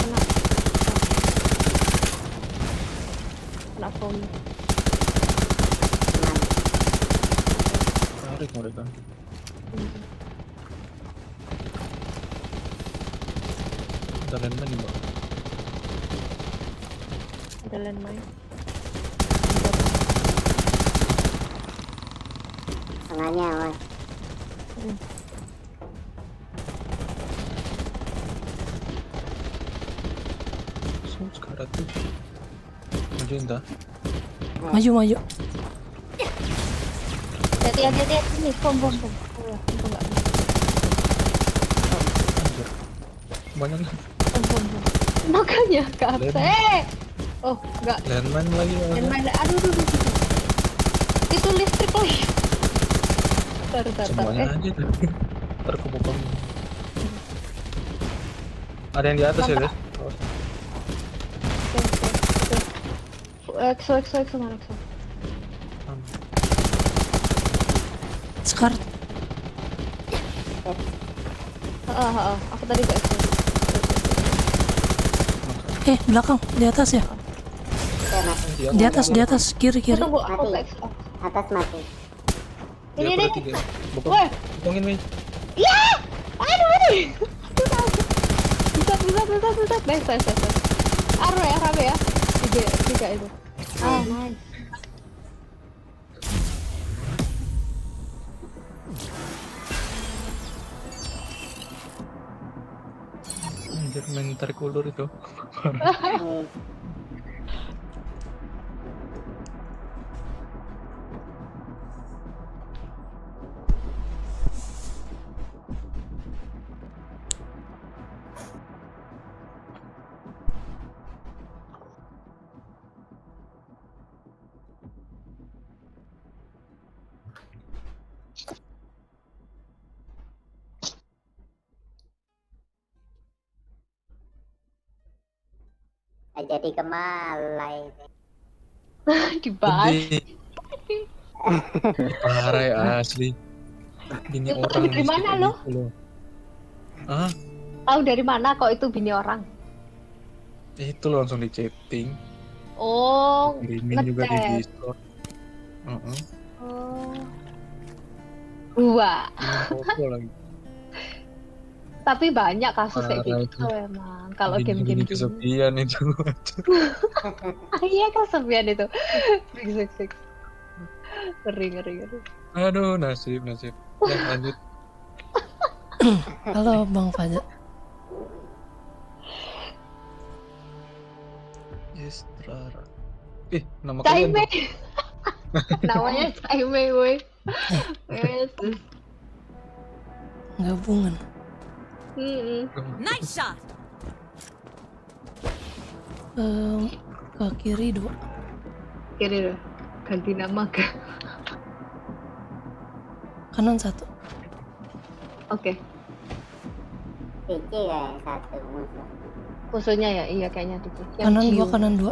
kena bom.
Tarik mereka. Ada landmine nih bang.
Ada landmine.
Tengahnya, Mas.
So sekarang tuh. Maju entah.
Maju.
Hati-hati ini bom. Oh ya, itu enggak.
Anjir. Banyak nih.
Bom. Makanya ke atas. Oh, enggak.
Landmine lagi.
Landmine. Aduh. Itu listrik lagi. Tar.
Semuanya aja tuh. Terkebukang. Ada yang di atas ya guys.
Oke. EXO mana EXO?
Sekar.
Aku tadi ke EXO.
Belakang, di atas ya? Di atas, kiri.
Tunggu, aku ke EXO.
Atas mati.
Ini.
Bokong.
Woi.
Bokongin Mei.
Ya! Aduh. Bisa. Baik. Aduh ya, rame ya. Tiga itu. Nice.
Anjir main tarik ulur itu.
Jadi kemalai.
Dibahas.
Gede. Parah ya asli. Bini
Itu
orang
dari
mesti
mana
kayak
lo?
gitu loh. Ah,
Tahu dari mana kok itu bini orang?
itu lo langsung di chatting.
Oh,
Kirimin juga di
ngetes.
Discord.
Oh. Dua.
Kirim foto lagi.
Tapi banyak kasus kayak
Parah
gitu
itu.
emang. Kalau
Bini
game-game gini.
kesepian itu.
Iya kesepian itu. Fix. Ngeri.
Aduh, nasib. Ya, lanjut.
Halo Bang Fajar.
Estrara. Nama kalian
Caime.
tuh.
Namanya Caime, woi. Yes.
Gabungan.
Nice shot.
Ke kiri 2.
Kira deh. Ganti nama ke.
Kanan 1.
Oke.
PC kayak satu musuh.
Musuhnya ya, iya kayaknya tuh.
Kanan 2.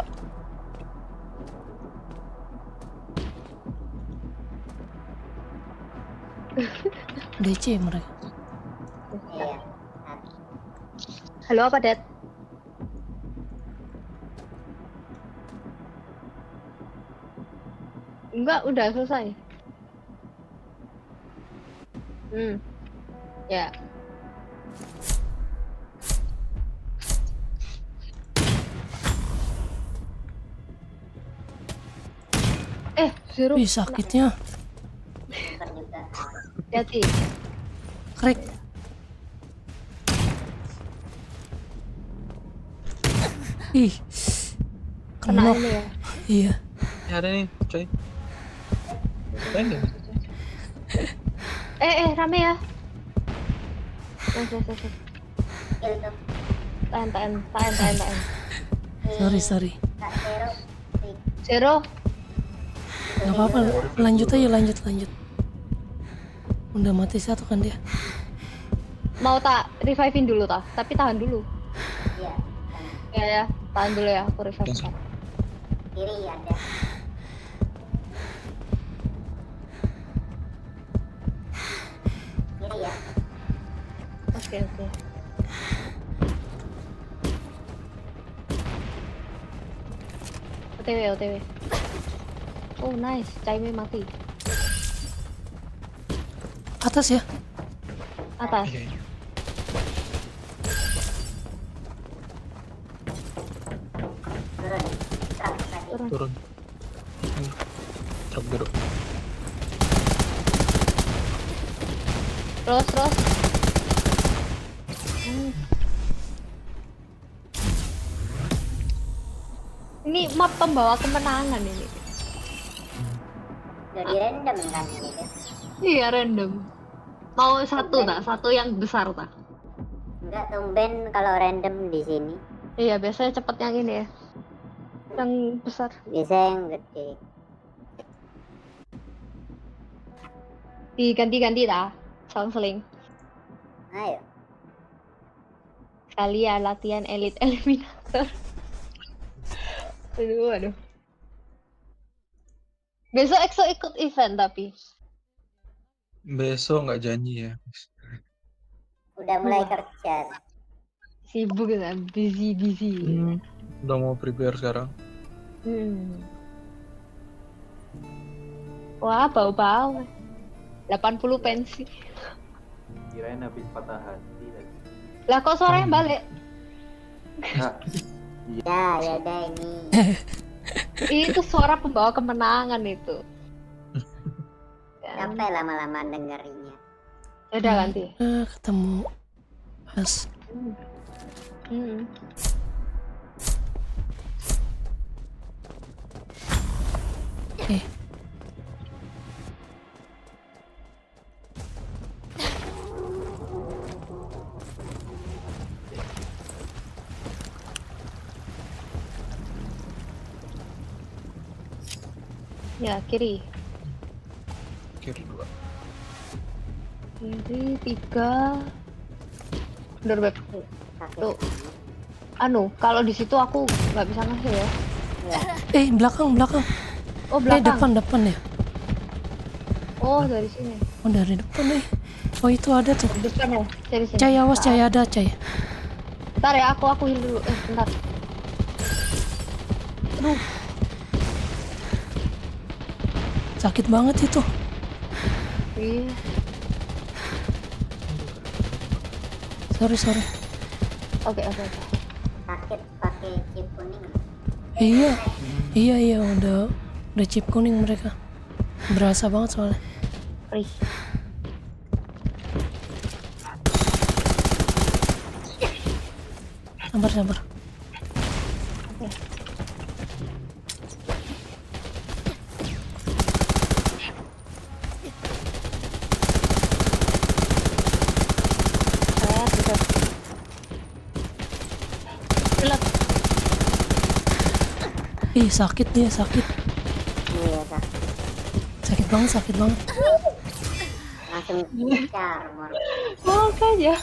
DC mereka.
Iya.
Halo apa, Dad? Enggak, udah selesai. Ya. Zero.
Wih, sakitnya.
Hati.
Crack. Ih.
Kena
Kenok.
ini ya.
Iya.
Ya, ada nih, coy. Ada.
Rame ya. Yes.
Kill tuh.
Tahan.
Sorry.
Kak Zero.
Zero.
Gak apa-apa, lanjut aja, lanjut. Udah mati 1 kan dia.
Mau tak revive-in dulu tah, tapi tahan dulu.
Iya.
Ya, tahan dulu ya, aku revive.
Langsung.
Kiri ada. kiri ya.
Oke, oke. OTW, OTW. Oh, nice. Caime mati.
Atas ya.
Atas.
Iya, iya.
Turun. Truk tadi.
Turun. Ini. Truk biru.
Terus. Ini map pembawa kemenangan ini.
Udah di random kan ini kan?
Iya, random. Mau satu tak? Satu yang besar tak?
Enggak, tumben kalau random di sini.
Iya, biasanya cepet yang ini ya. Yang besar.
Biasanya yang gede.
Diganti-ganti tak? Selang-seling.
Ayo.
Sekalian latihan elite eliminator. Aduh. Besok EXO ikut event tapi.
Besok nggak janji ya.
Udah mulai
Wah.
kerja.
Sibuk kan, busy.
Udah mau prepare sekarang.
Wah, bau-bau. 80 pensi.
Kirain habis patah hati tadi.
Lah kok suaranya balik?
Ya udah ini.
Itu suara pembawa kemenangan itu.
Capek lama-lama dengerinnya.
Udah ganti.
Ketemu pas.
Ya, kiri.
Kiri 2.
Kiri 3. Bener, Beb. Tuh. Anu, kalau di situ aku nggak bisa ngasih ya.
Belakang.
Oh, belakang.
Depan ya.
Oh, dari sini.
Oh, dari depan nih. Oh, itu ada tuh.
Depan ya. Dari sini.
Cai, awas, Cai, ada Cai.
Bentar ya, aku heal dulu. Bentar. Aduh.
Sakit banget itu.
Iya.
Sorry.
Oke.
Sakit pakai chip kuning.
Iya, udah chip kuning mereka. Berasa banget soalnya.
Ih.
Sabar.
Oke. Bisa. Gelap.
Sakit dia.
Iya, sakit.
Sakit banget.
Langsung pecah armor.
Makanya.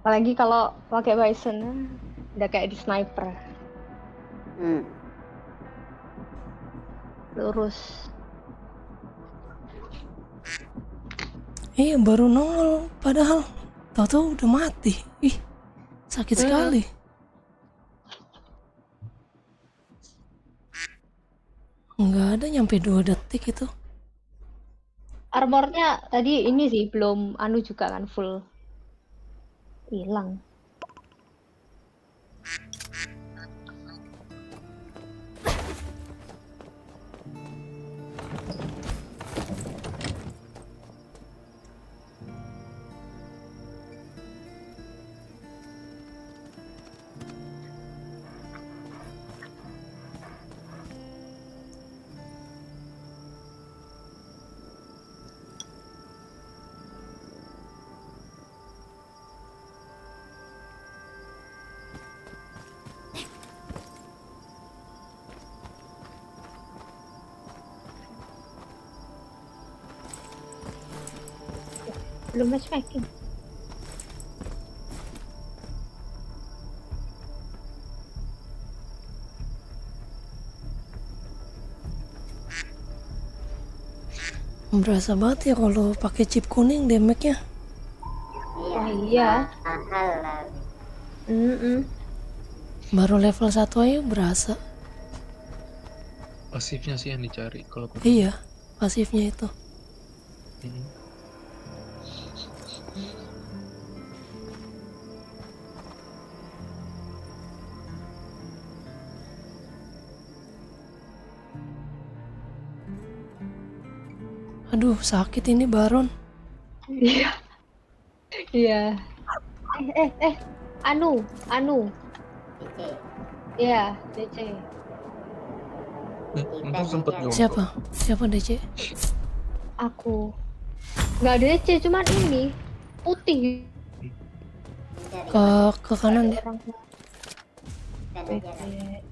Apalagi kalau pakai Bison, udah kayak di sniper. Lurus.
Iya, baru nongol padahal tahu-tahu udah mati. Sakit sekali. Nggak ada nyampe 2 detik itu.
Armornya tadi ini sih belum anu juga kan full. Hilang. Belum matchmaking.
Berasa banget ya kalau pakai chip kuning damage-nya.
Wah iya.
Mahal lah.
Baru level 1 aja berasa.
Pasifnya sih yang dicari kalau aku.
Iya, pasifnya itu.
Hmm.
Aduh, sakit ini Baron.
Iya. Iya. Anu.
DC.
Iya, DC.
Untung sempet nyolong.
Siapa DC?
Aku. Nggak DC, cuman ini putih.
Ke kanan deh.
Orang
Dan
PC.
aja.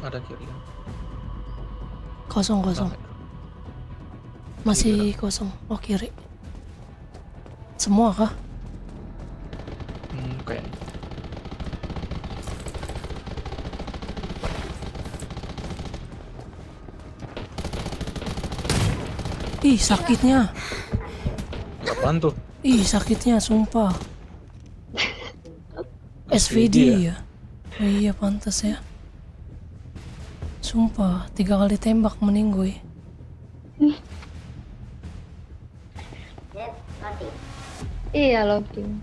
Ada kiri kan?
Kosong. Masih kosong. Oh, kiri. Semua kah?
Kayaknya.
Ih, sakitnya.
Apaan tuh?
Ih, sakitnya sumpah. SVD ya. Oh iya, pantas ya. Sumpah, 3 kali tembak meninggoy.
Yep, mati.
Iya, loading.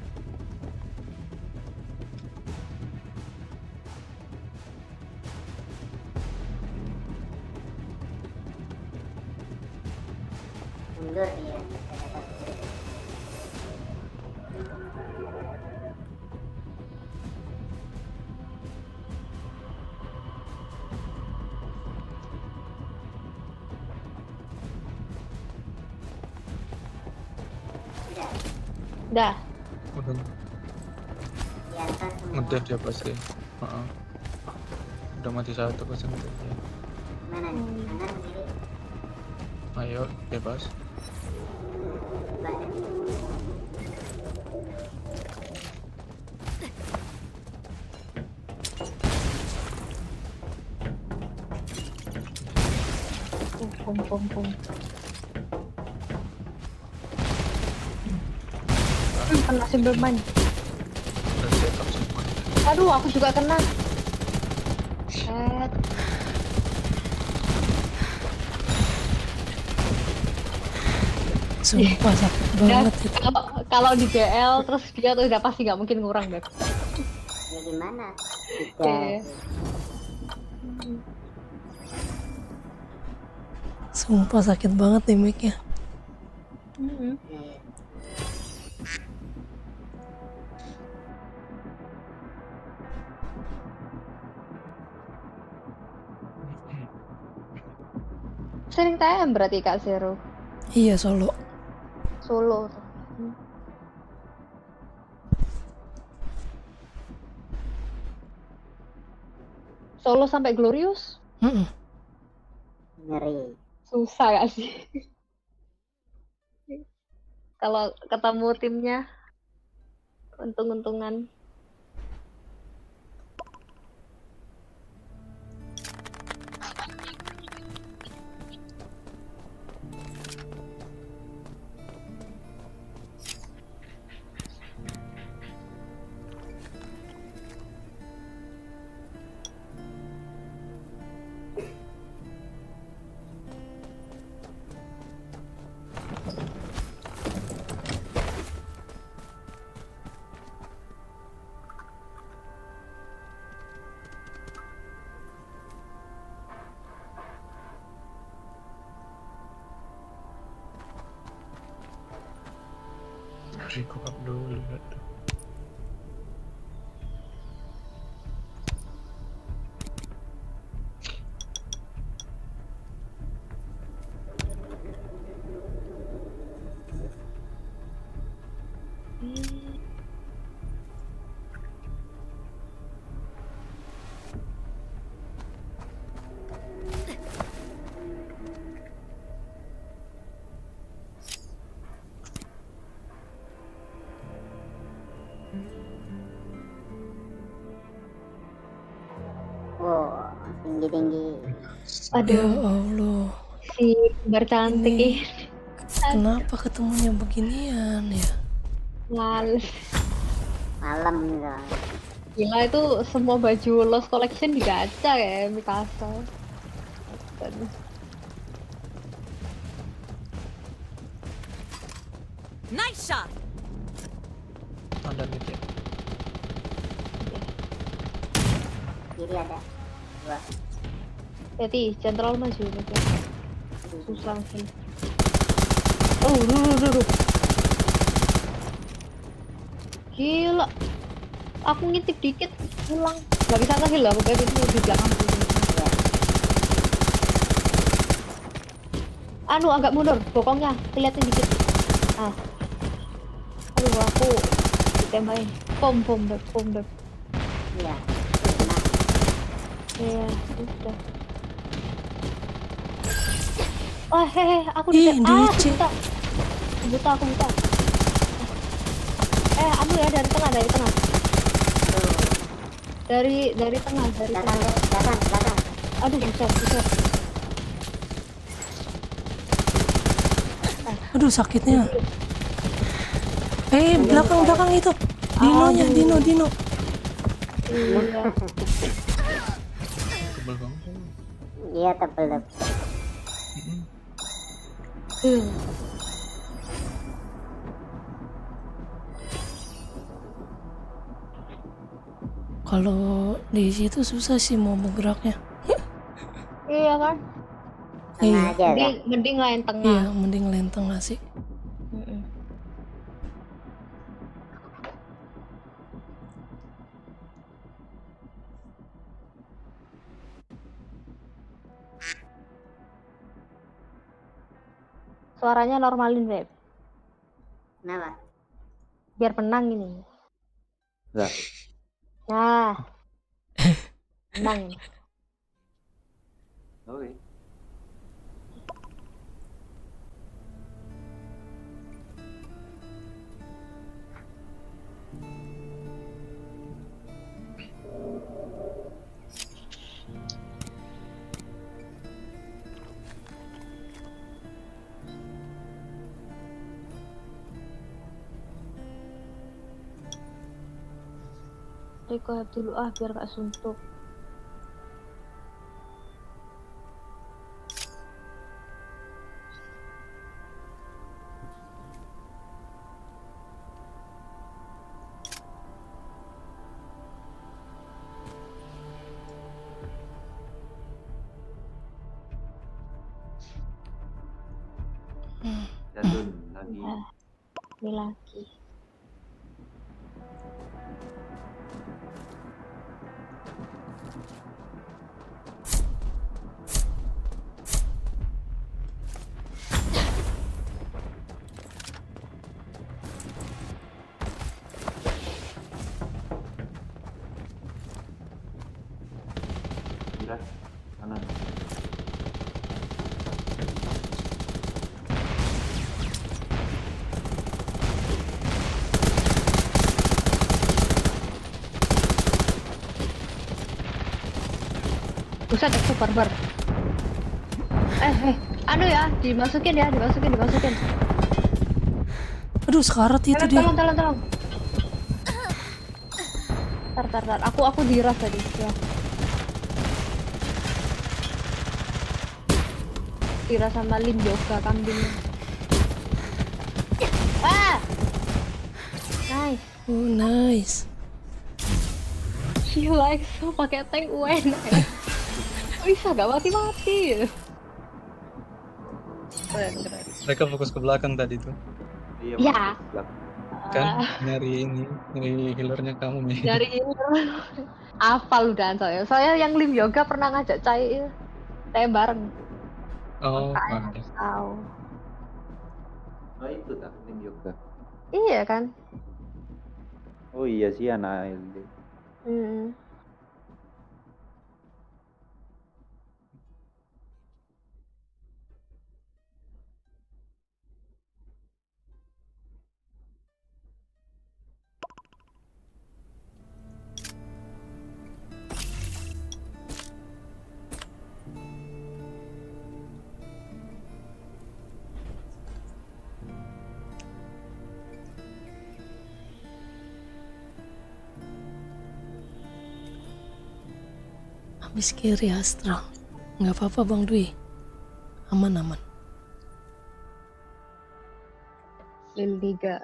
Mundur dia.
Dah.
Udah
Di atas semua.
ngedev dia pasti. Heeh. Udah mati satu pasti ngedev dia.
Mana nih? Kanan kiri.
Ayo bebas.
Banyak.
Pum. Kena Silverman.
Udah setup semua.
Aduh, aku juga kena. Set.
Sumpah sakit
Ya,
banget itu.
kalau di GL terus dia tuh udah pasti nggak mungkin ngurang deh.
Ya gimana?
Oke.
Sumpah sakit banget nih mic-nya.
Sering TM berarti Kak Zero.
Iya, solo.
Solo. Solo sampai Glorious?
Ngeri.
Susah gak sih? Kalau ketemu timnya untung-untungan.
Recover dulu lihat tuh.
tinggi-tinggi.
Ya
Aduh,
Allah,
si kembar cantik
Ini.
ini.
kenapa ketemunya beginian ya?
Males.
Malam gitu.
Gila itu semua baju Lost Collection digacha ya Mikasa. Aduh.
Nice shot!
Ada mid ya.
Kiri ada. Dua.
Jadi jangan terlalu maju gitu. Susah sih. Oh, duh. Gila. Aku ngintip dikit pulang. Gak bisa nge-heal aku kayak itu di belakang. Anu agak mundur, bokongnya kelihatan dikit. Ah. Aduh aku ditembakin. Bom.
Iya.
Iya, udah. Oh, aku
Ih,
ditembak.
DC.
Buta. Anu ya dari tengah. Dari tengah.
Belakang.
Aduh, buset.
Aduh sakitnya. Belakang itu. Dinonya, Dino.
Iya.
Tebel banget.
Iya, tebel.
Kalau di situ susah sih mau bergeraknya.
Iya kan?
Tengah
Iya,
aja kan.
Mending lain
iya,
tengah.
mending lenteng nggak sih?
Mm-mm. Suaranya normalin, Beb.
Kenapa?
Biar menang ini.
Lah.
Nah. Menang.
Oke.
Rehab dulu biar gak suntuk.
Jadun lagi.
Ini lagi.
Jelas. Kanan.
Buset, aku barbar. Anu ya, dimasukin.
Aduh sekarat itu dia.
Tolong. Tar. Aku diras tadi ya. Diras sama Lim Yoga kambingnya. Nice.
Oh nice.
Gila, EXO pakai tank UN. Bisa gak mati-mati. Keren.
Mereka fokus ke belakang tadi tuh.
Iya.
Ya.
Kan nyari healernya kamu nih.
Dari ini hafal udah saya yang Lim Yoga pernah ngajak Cai bareng.
Oh,
Makanya tahu.
Oh itu tak tim yoga.
Iya kan?
Oh iya sih anak ALD.
Habis kiri Astral. Nggak apa-apa Bang Dwi. Aman.
Lil 3.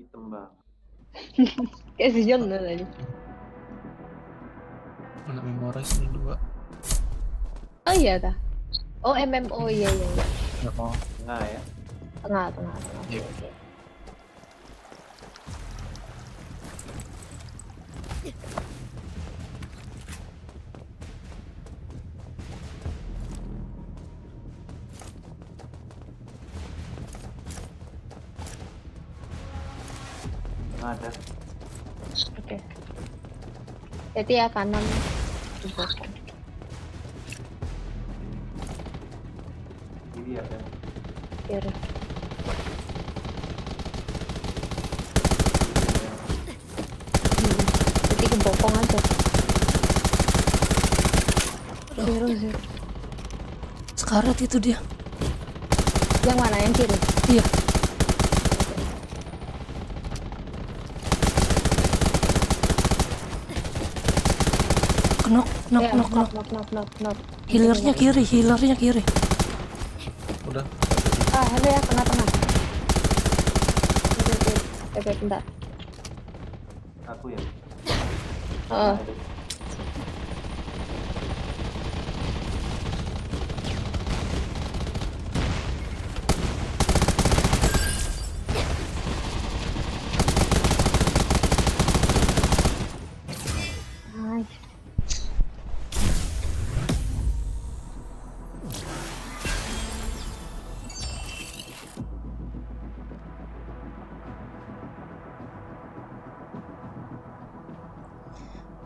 Hitam banget.
Kayak si John tadi.
Anak memoris nih 2.
Oh iya kah? Oh MMO iya.
Nggak mau.
Nah ya.
Tengah.
Iya.
Oke.
Ada.
Oke. Jadi ya kanan di belakang.
Kiri ada.
Kiri. Jadi kebopong aja. Zero.
Sekarat itu dia.
Yang mana? Yang kiri?
Iya. Knock.
Knock.
Healernya kiri.
Udah.
Ada ya tengah. Oke, bentar.
Aku ya.
Heeh. Nice.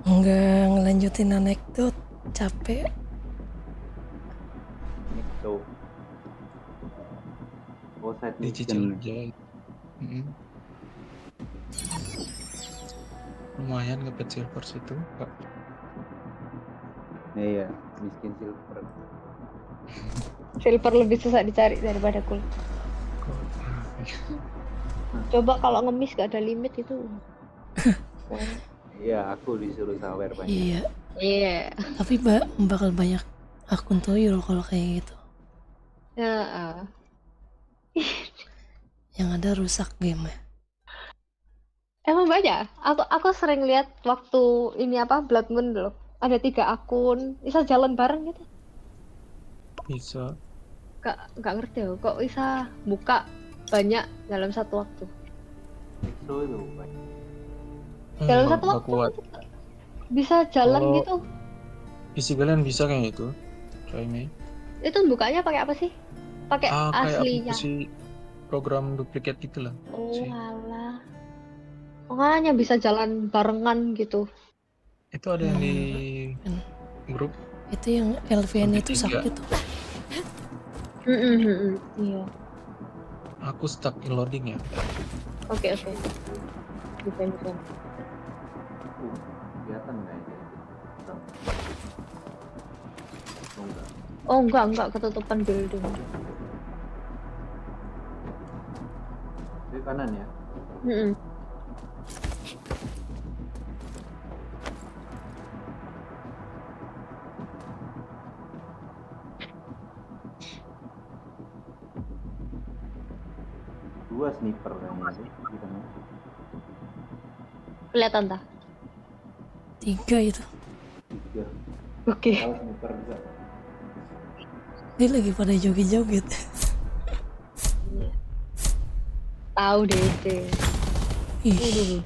Nggak ngelanjutin anekdot, capek.
Tuh. Oh, side
Dicicil
mission.
aja. Lumayan ngepet silver situ, Kak.
Iya, miskin silver.
Silver lebih susah dicari daripada gold. Coba kalau ngemis gak ada limit itu.
Iya, aku disuruh sawer banyak.
Iya.
Iya.
Tapi bakal banyak akun tuyul kalau kayak gitu.
Ya.
Yang ada rusak game ya.
Emang banyak. Aku sering lihat waktu ini Blood Moon loh. Ada 3 akun, bisa jalan bareng gitu.
Bisa.
Gak ngerti loh, kok bisa buka banyak dalam satu waktu.
Exo itu banyak.
Dalam satu
nggak
waktu
kuat.
bisa jalan
Kalau-
gitu.
Isi kalian bisa kayak itu. Coy Mei.
Itu bukanya pakai apa sih? Pakai
Kayak
aslinya.
aplikasi program duplicate gitu lah.
Oh
sih.
alah. Makanya bisa jalan barengan gitu.
Itu ada yang di grup.
Itu yang LVN itu
Tiga.
sakit tuh.
Iya.
Aku stuck in loading ya.
Oke. Bisa.
Kelihatan nggak ya?
Oh enggak ketutupan building.
Di kanan ya? Dua sniper kayaknya sih di tengah.
Kelihatan tak?
3 itu.
3.
Oke.
Kalau sniper juga.
Dia lagi pada joget-joget.
Tahu deh itu.
Ih,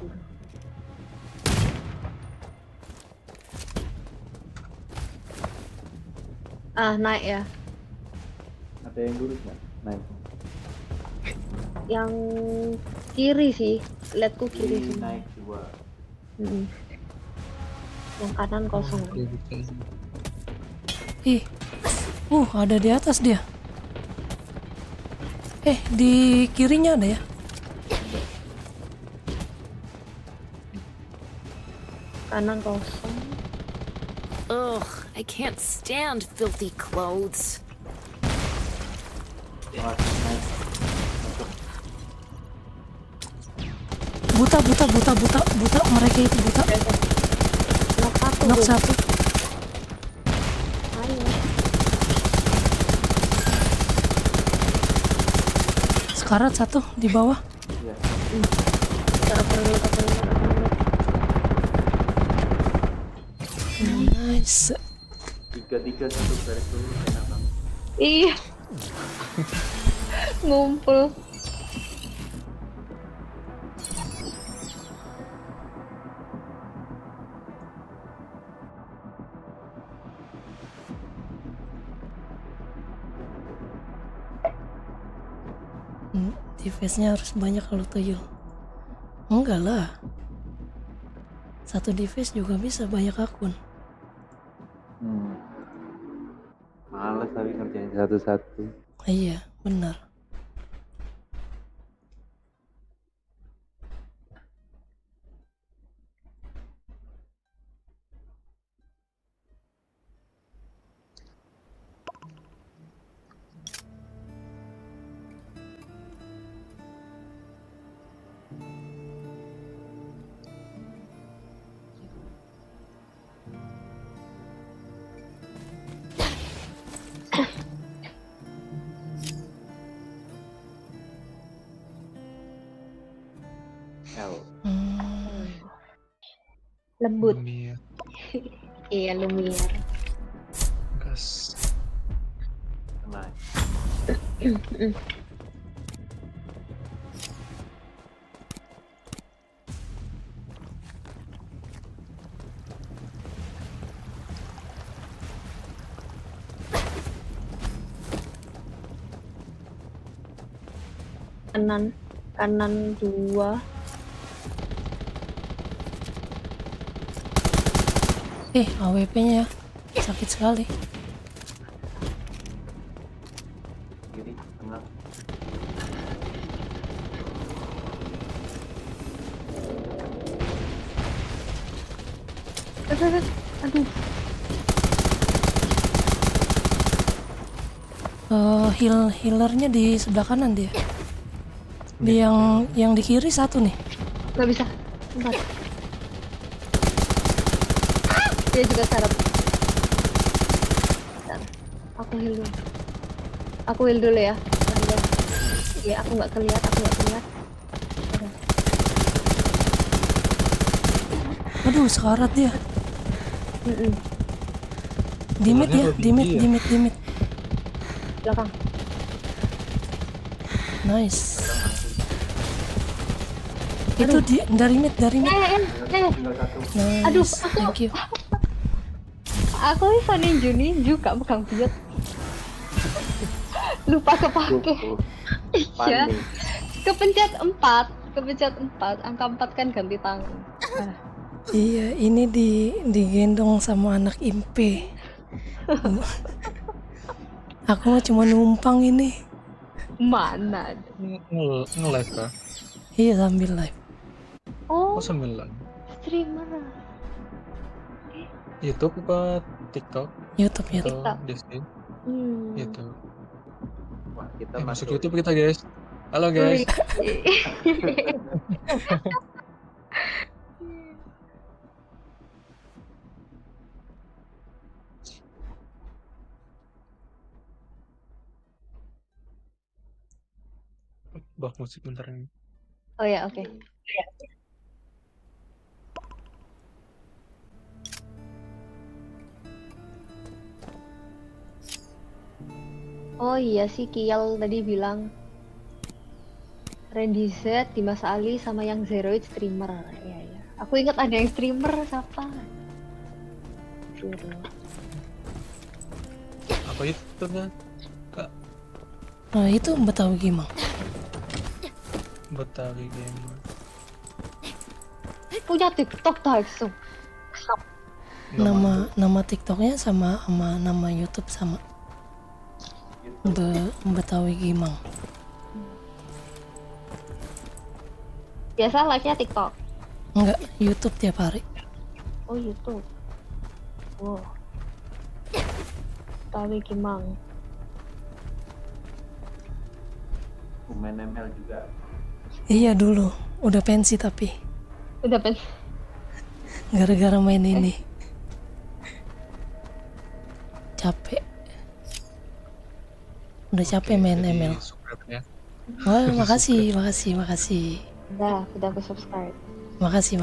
Naik ya.
Ada yang lurus nggak? Naik.
Yang kiri sih. Lihatku kiri
Ini
sih.
naik 2.
Yang kanan kosong.
Oke, bisa.
ih. Ada di atas dia. Di kirinya ada ya.
Kanan kosong.
Ugh, I can't stand filthy clothes.
Wah, naik.
Buta. Mereka itu buta.
Knock up.
Knock satu.
Ayo.
Sekarat satu di bawah.
Iya.
Kita cover dulu.
Nice.
3-3 satu garis dulu enak banget.
Iya. Ngumpul.
Device-nya harus banyak kalau tuyul. Enggak lah. Satu device juga bisa banyak akun.
Males tapi ngerjain satu-satu.
Iya, benar.
L.
Lembut.
Lumiere.
Iya, Lumiere.
Gas.
Nah,
Kanan 2.
AWP-nya sakit sekali.
kiri, tengah.
Aduh.
Healernya di sebelah kanan dia. Di yang di kiri satu nih.
Gak bisa. Bentar. Dia juga sarap. Bentar. Aku heal dulu ya. Iya, aku nggak kelihat.
Aduh, sekarat dia. Di mid ya, di mid.
Belakang.
Nice. Itu dari mid. Nice.
Aduh,
thank you.
Aku bisa ninju kak pegang biot. Lupa kepake. Iya. Kepencet 4, angka 4 kan ganti tangan.
Iya, ini digendong sama anak impe. Aku mah cuma numpang ini.
Mana?
Nge-live kah?
Iya, sambil live.
Oh,
9.
streamer.
YouTube apa TikTok?
YouTube.
Atau Disney? YouTube.
Wah, kita
Masuk YouTube kita guys. Halo guys. Bah musik bentar ini.
Oh ya, oke. Oh iya sih, Kial tadi bilang Randy Z, Dimas Ali, sama yang Zeroid streamer. Iya. Aku ingat ada yang streamer, siapa? Zero.
Apa itu kan? Kak
Nah, itu Betawi Gimang.
Betawi Gamer.
Punya TikTok langsung.
Nama TikToknya sama nama YouTube sama. Betawi Gimang.
Biasa like-nya TikTok.
Enggak, YouTube tiap hari.
Oh, YouTube. Wow. Tawi Kimang.
main ML juga.
Iya dulu, udah pensi tapi
Udah pensi.
gara-gara main ini. capek. Udah capek main
jadi
ML.
subscribe ya.
Wah, makasih.
Udah aku subscribe.
Makasih.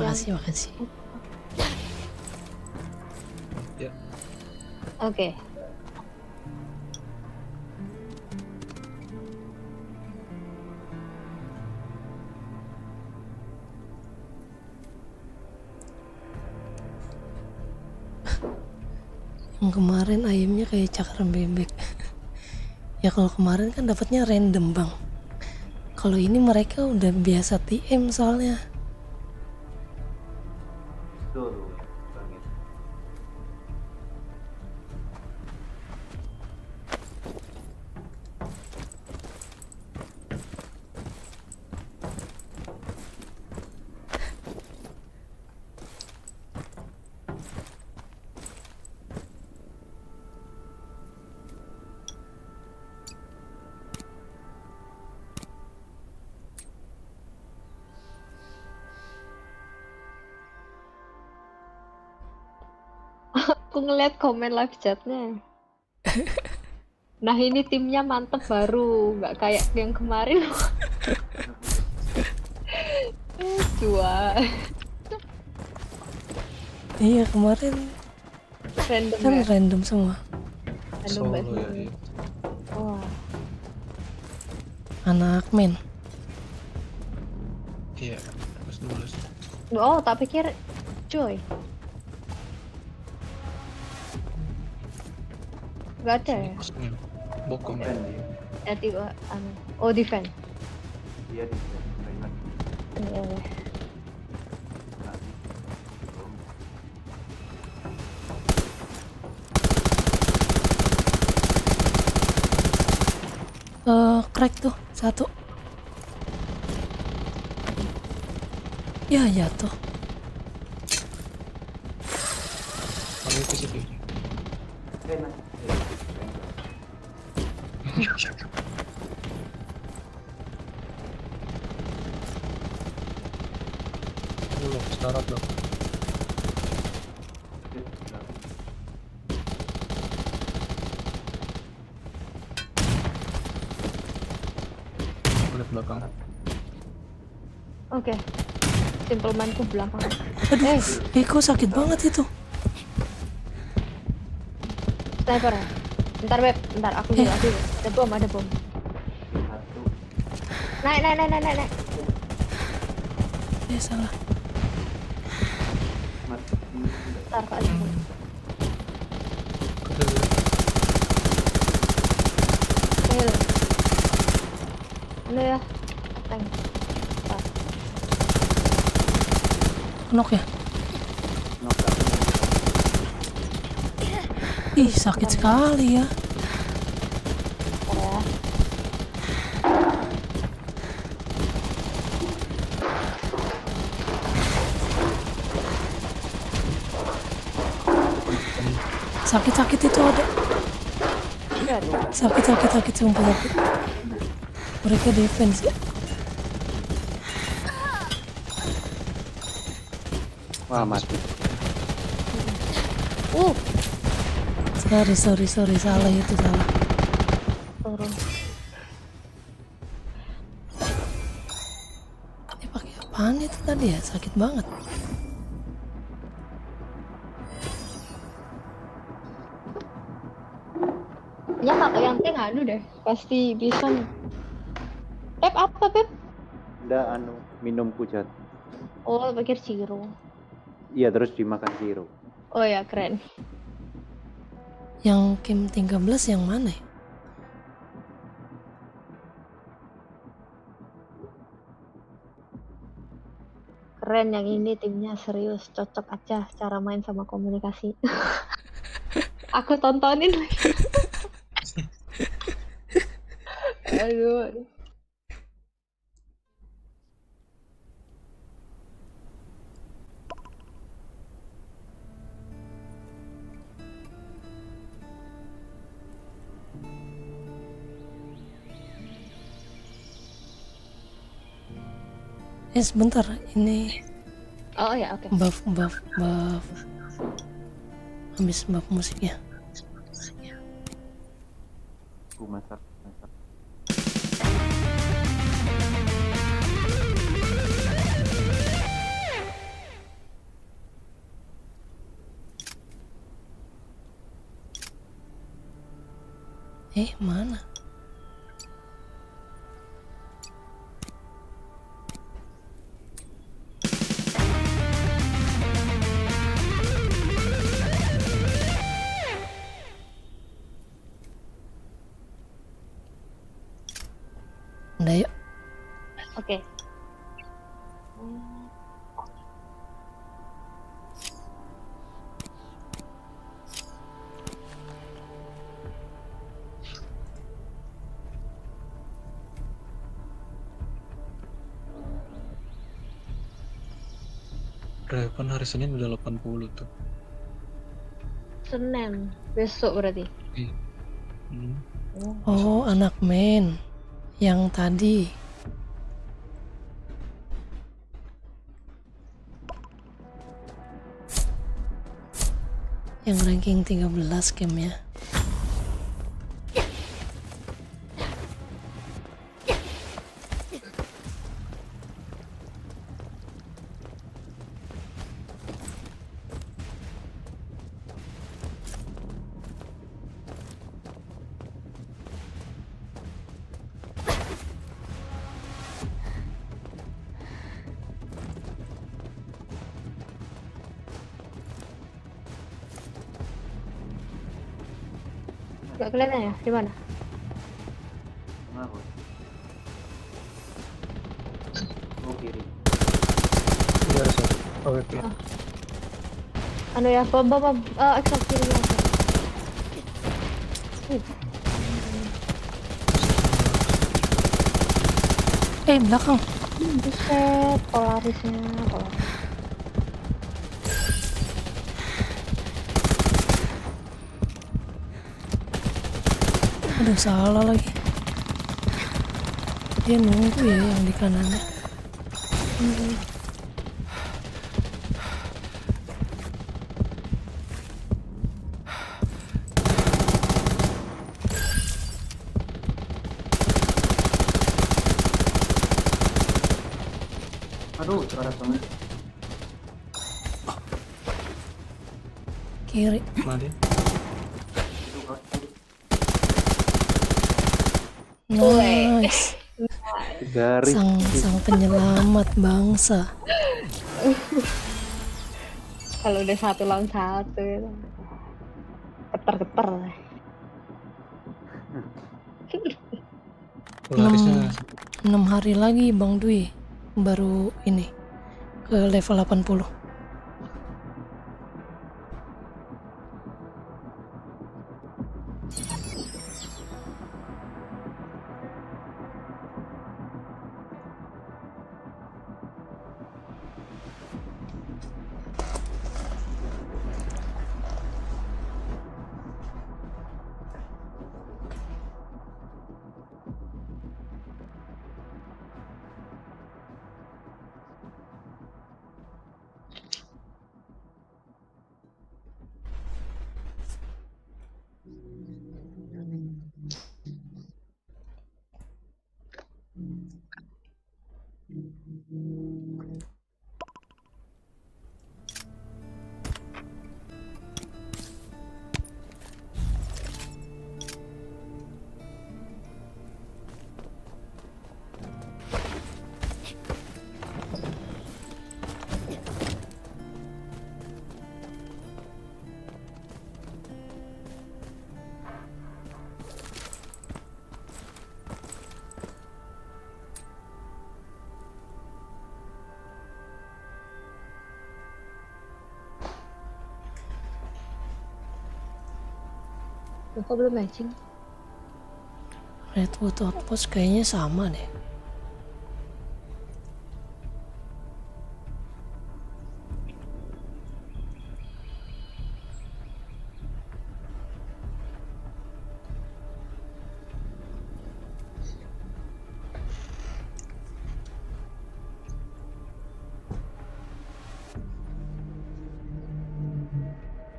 Ya.
Oke.
Yang kemarin ayamnya kayak cakaran bebek. Ya kalau kemarin kan dapatnya random bang. Kalau ini mereka udah biasa TM soalnya.
Betul banget.
Aku ngeliat komen live chatnya. Nah ini timnya mantep baru, nggak kayak yang kemarin. Dua
Iya kemarin
random
kan
ya?
random semua.
Random
Solo
banget.
ya, iya.
Wah,
Anak main.
Iya, terus nulis.
oh tak pikir Joy. Gak ada ya?
Kosnya bokong.
Defend dia.
Tiga, oh defend.
Dia defend. Banyak.
Iya.
Crack tuh satu. Ya jatuh.
Kalau itu sih.
Enak.
Belum, syarat dong. Lihat belakang.
Oke. Simple manku belakang.
Aduh, kok sakit banget itu.
Sniper ya? Bentar Beb, bentar aku dulu. Ada bom.
Satu.
Naik.
Salah.
Mati.
Bentar Kak. Kill. Ini ya. Tank. Bentar.
Knock ya. Ih sakit sekali ya.
Bentar ya.
Sakit itu ada. Sakit sumpah sakit. Mereka defense ya.
Wah, mati.
Sorry, salah itu salah.
Turun.
Ini pakai apaan itu tadi ya? Sakit banget.
Ya pakai yang tank anu deh. Pasti bisa. Pep apa Pep?
Udah minumku jat.
Oh, pikir Ciro.
Iya, terus dimakan Zero.
Oh ya, keren.
Yang Kim 13 yang mana ya?
Keren yang ini timnya serius, cocok aja cara main sama komunikasi. Aku tontonin lagi. Aduh.
Sebentar, ini
Oh ya, oke.
buff habis buff musiknya.
masak.
Mana? Udah yuk.
Oke.
Revan hari Senin udah 80 tuh.
Senin besok berarti.
Iya.
Oh, anak main yang tadi. Yang ranking 13 gamenya.
Gak kelihatan ya? Di mana?
Kenapa? Oh kiri.
Iya, oke.
Anu ya, bom exhaust kiri ya.
Belakang.
Buset, polarisnya.
Aduh, salah lagi. Dia nunggu ya yang di kanannya.
Aduh, coret banget.
Kiri.
Mari.
Nice.
Garis.
Sang penyelamat bangsa.
Kalau udah 1 lawan 1 itu geter-geter.
Polarisnya
6 hari lagi Bang Dwi baru ini ke level 80.
Kok belum matching?
Redwood Outpost kayaknya sama deh.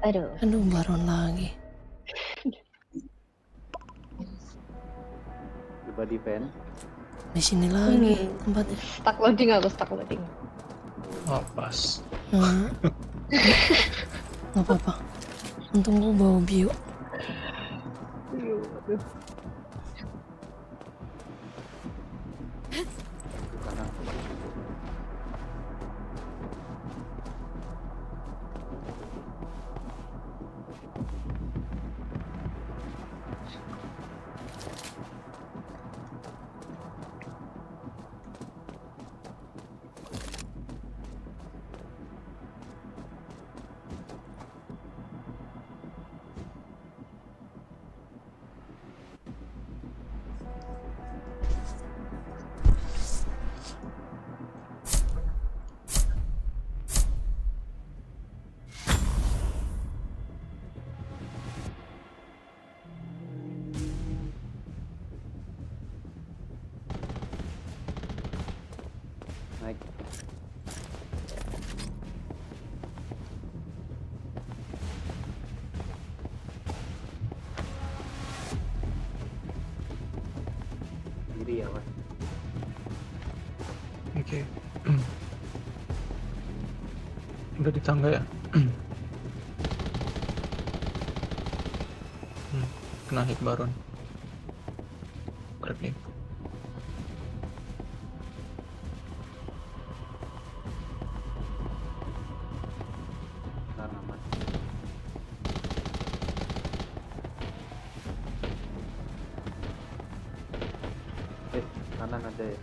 Aduh.
Aduh, baron lagi.
Body pen.
Di sini lagi tempatnya.
Stuck loading aku, stuck loading.
Oh, pas.
Nah, nggak apa-apa. Untung gue bawa bio.
Kanan. Naik. Kiri ya mas.
Oke. Udah di tangga ya? Kena hit baron. Crack nih.
Kanan mas. Kanan ada ya.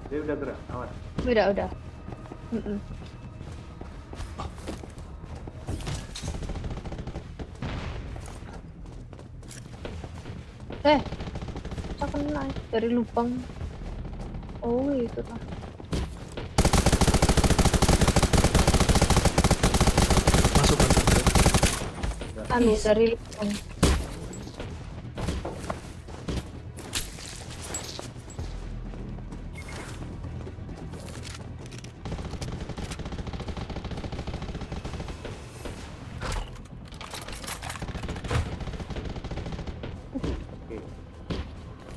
Dia udah gerak, awas.
Udah. Saya kena dari lubang. Oh itu lah.
Masuk kan?
Anu dari lubang.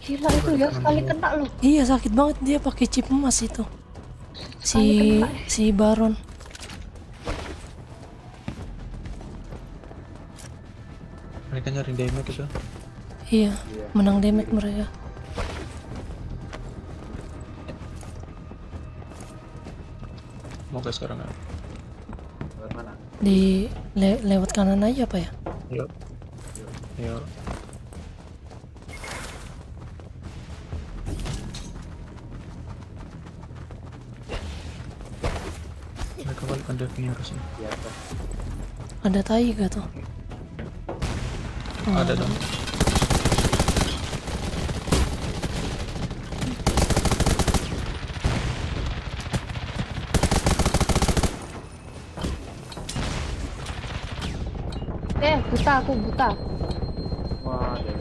Gila itu ya, sekali kena loh.
Iya sakit banget, dia pakai chip emas itu. Si Baron.
Mereka nyari damage itu.
Iya, menang damage mereka.
Mau ke sekarang ya?
Lewat mana?
Lewat kanan aja apa ya?
Yuk. Yuk. Mereka balikan Devin harusnya.
Di atas.
Ada Taiga tuh. Oh,
Ada dong.
Buta aku, buta.
Wah, ada.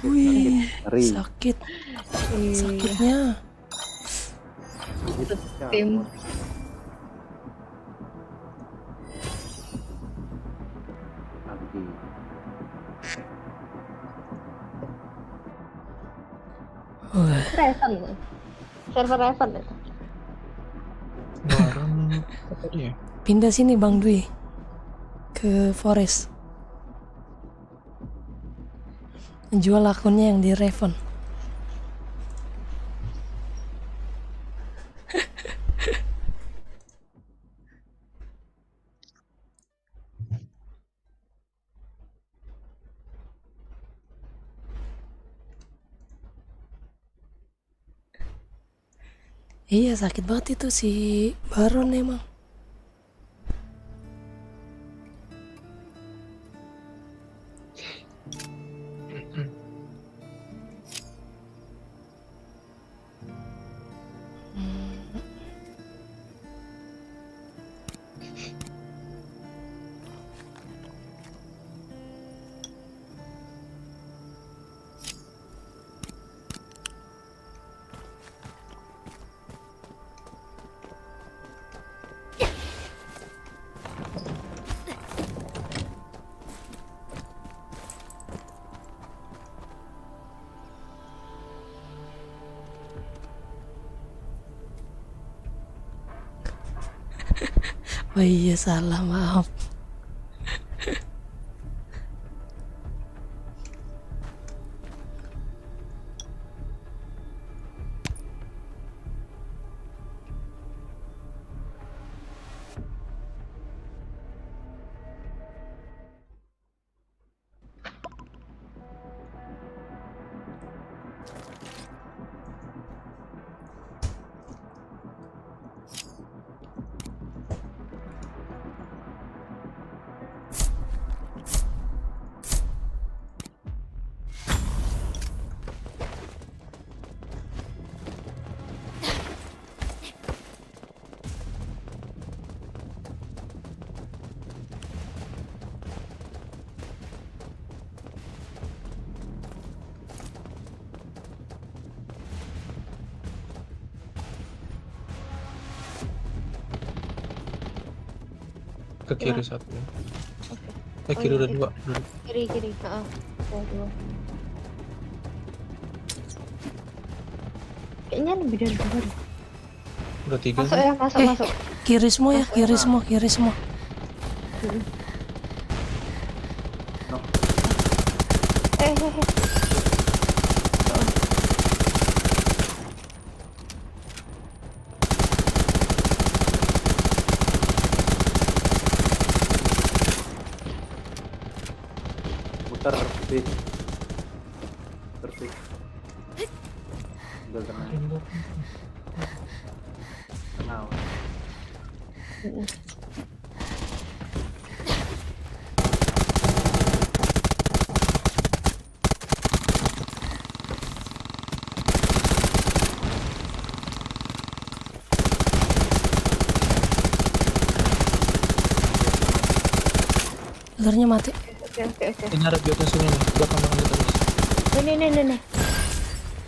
Wih,
Ngeri.
sakit. Sakitnya.
Itu
Tim.
Abdi.
Wah,
Revan loh. Server Revan itu.
Baron apa dia?
pindah sini Bang Dwi. Ke Forest. Jual akunnya yang di Raven. Iya sakit banget itu si Baron emang. Oh iya salah, maaf.
Ke kiri satu.
Oke.
Kiri
iya,
udah dua.
Kiri. Heeh. Dua. Kayaknya lebih dari dua deh.
Udah tiga.
Masuk ya, masuk.
Kiri semua ya, kiri semua.
Eh.
Muter Perfect. Udah tenang. Tenang.
Lernya mati.
Oke.
Ini ada biotnya sini nih. Belakang terus.
Ini.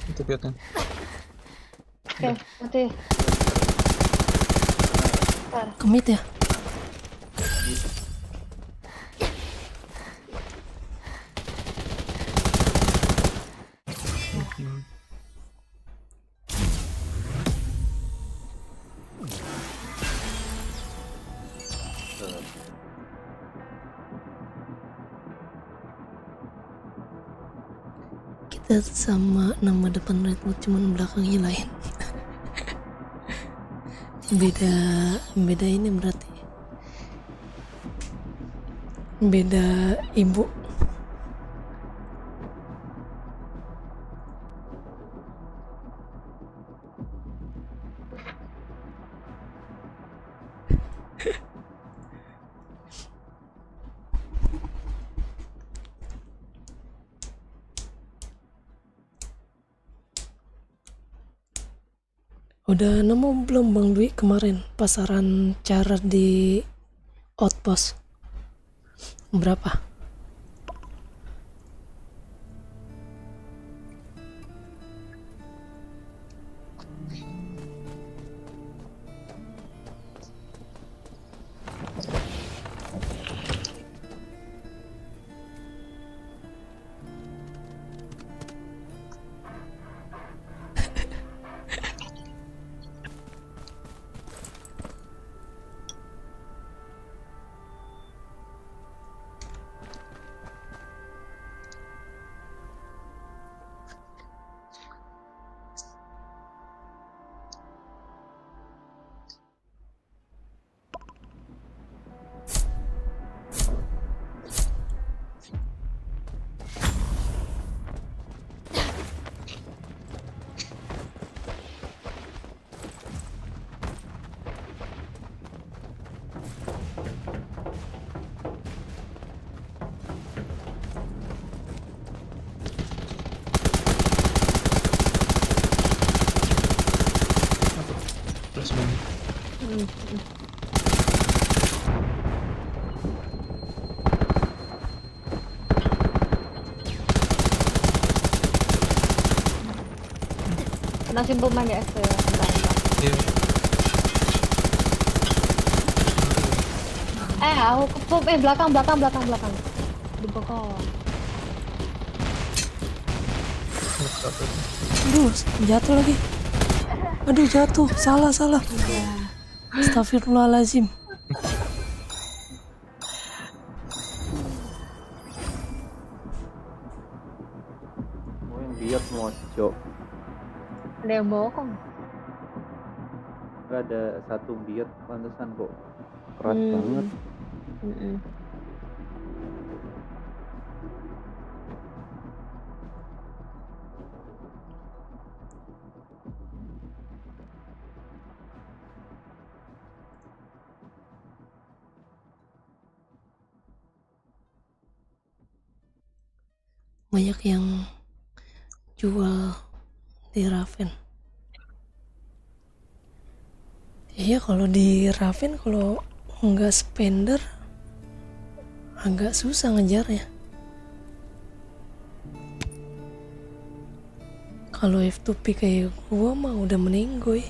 Itu biotnya.
Oke, mati.
Kemit ya. Kita sama nama depan Redwood, cuman belakangnya lain. beda ini berarti. Beda ibu. Udah nemu belum Bang Dwi kemarin pasaran cara di Outpost? Berapa?
Nasi boman ya, bentar.
Iya.
Aku kebom, belakang. Di bawah.
Aduh, jatuh lagi. Aduh, jatuh. Salah. Astagfirullahaladzim.
Cok.
Ada yang bokong.
Nggak ada satu biot, pantesan kok keras
Hmm.
banget.
Mm-mm.
Banyak yang jual di Raven. Iya, kalau di Raven kalau nggak spender agak susah ngejarnya. Kalau F2P kayak gua mah udah meninggoy.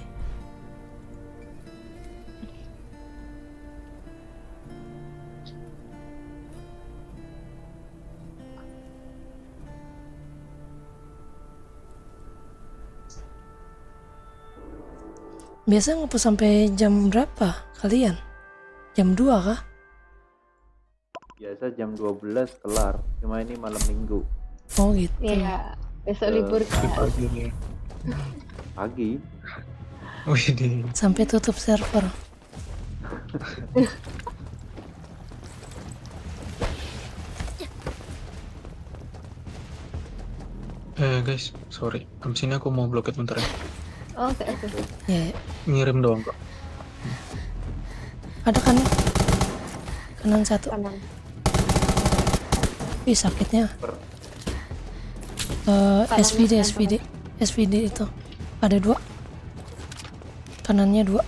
Biasa ngepost sampai jam berapa kalian? Jam 2 kah?
Biasa jam 12 kelar, cuma ini malam minggu.
Oh gitu.
Iya, besok libur
Di
kan.
pagi nih.
Pagi.
Wih, di
Sampai tutup server.
guys, sorry. Abis ini aku mau blokir bentar ya.
Oke.
Ya,
Ngirim doang kok.
ada kanan. Kanan satu.
Kanan.
Ih, sakitnya. SVD itu. Ada 2. Kanannya 2.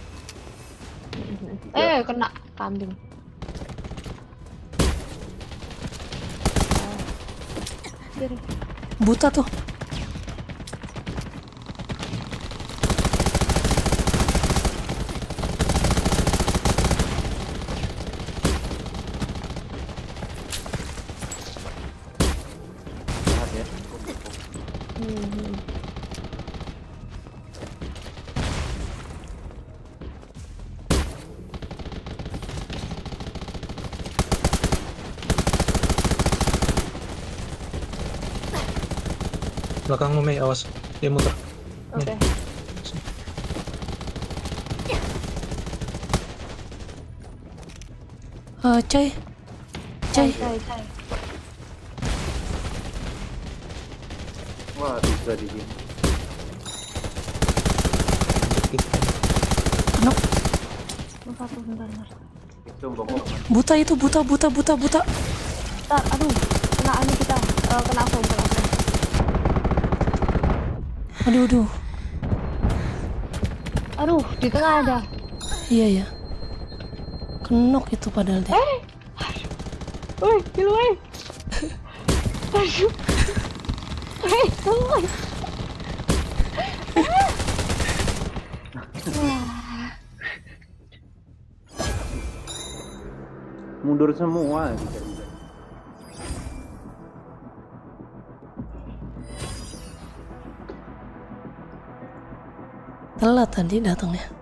Kena kambing.
Buta tuh.
Sehat ya.
Belakangmu Mei, awas. Dia muter.
Oke.
Cai.
Cai.
Wah, bisa di sini.
Anak.
Bentar.
Itu bokong.
Buta itu, buta.
Bentar, aduh. Kena anu kita. Kena bom.
Aduh.
Aduh, di tengah ada.
Iya ya. Kenok itu padahal deh.
Woi, kill woi. Aduh. Woi.
Mundur semua gitu.
Telat tadi datangnya.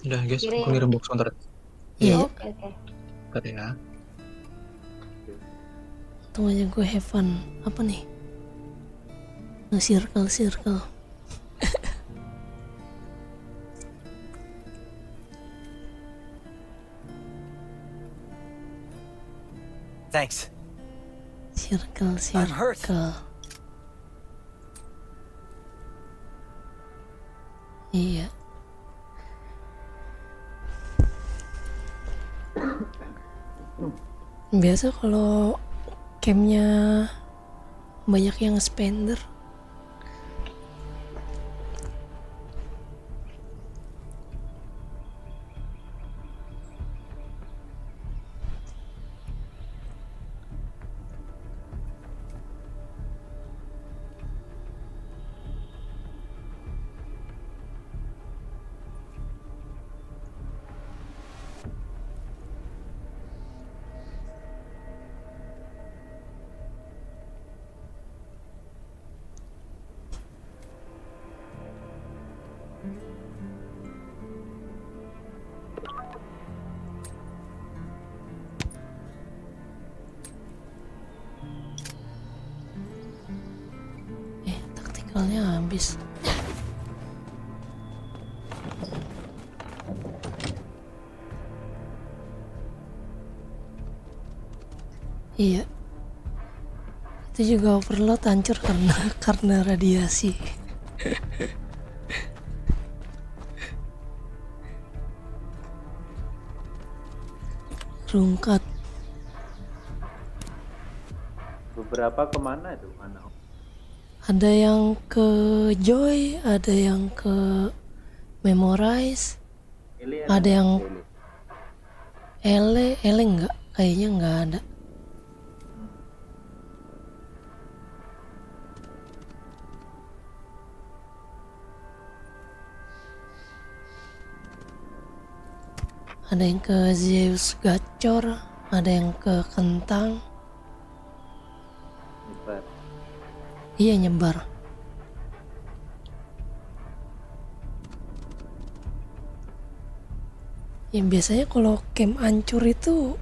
Udah guys,
Kirim.
aku ngirim box bentar.
Iya.
Oke.
Bentar ya.
Untung aja gue have fun. Apa nih? Circle.
Thanks.
Circle.
I'm hurt.
Iya. Biasa kalau campnya banyak yang spender, circle-nya habis. Iya, itu juga overload hancur karena radiasi. Rungkat.
Beberapa kemana itu? Mana?
Ada yang ke Joy, ada yang ke Memorize,
Ele
ada yang
Ele.
Ele enggak, kayaknya enggak ada. Ada yang ke Zeus Gacor, ada yang ke Kentang.
Nyebar.
Iya, nyebar. Ya biasanya kalau camp hancur itu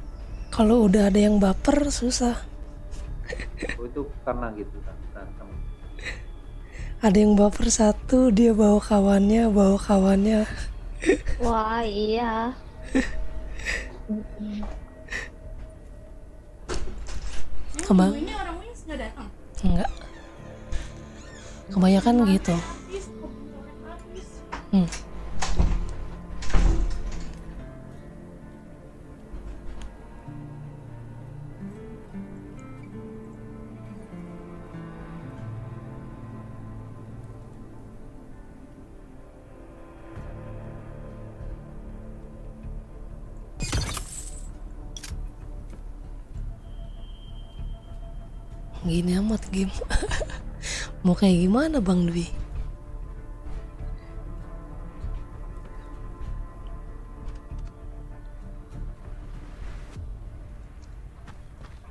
kalau udah ada yang baper susah.
Oh, itu karena gitu kan berantem.
Ada yang baper satu, dia bawa kawannya.
Wah, iya.
Kebang? Enggak. Kebanyakan gitu. Gini amat game. Mau kayak gimana Bang Dwi?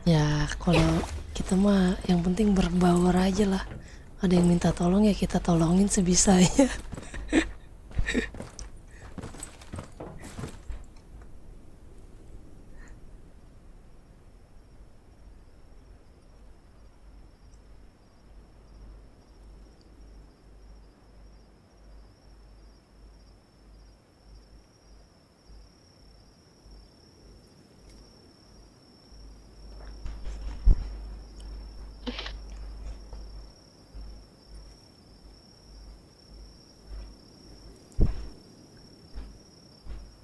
Ya kalau kita mah yang penting berbaur aja lah. Ada yang minta tolong ya kita tolongin sebisanya.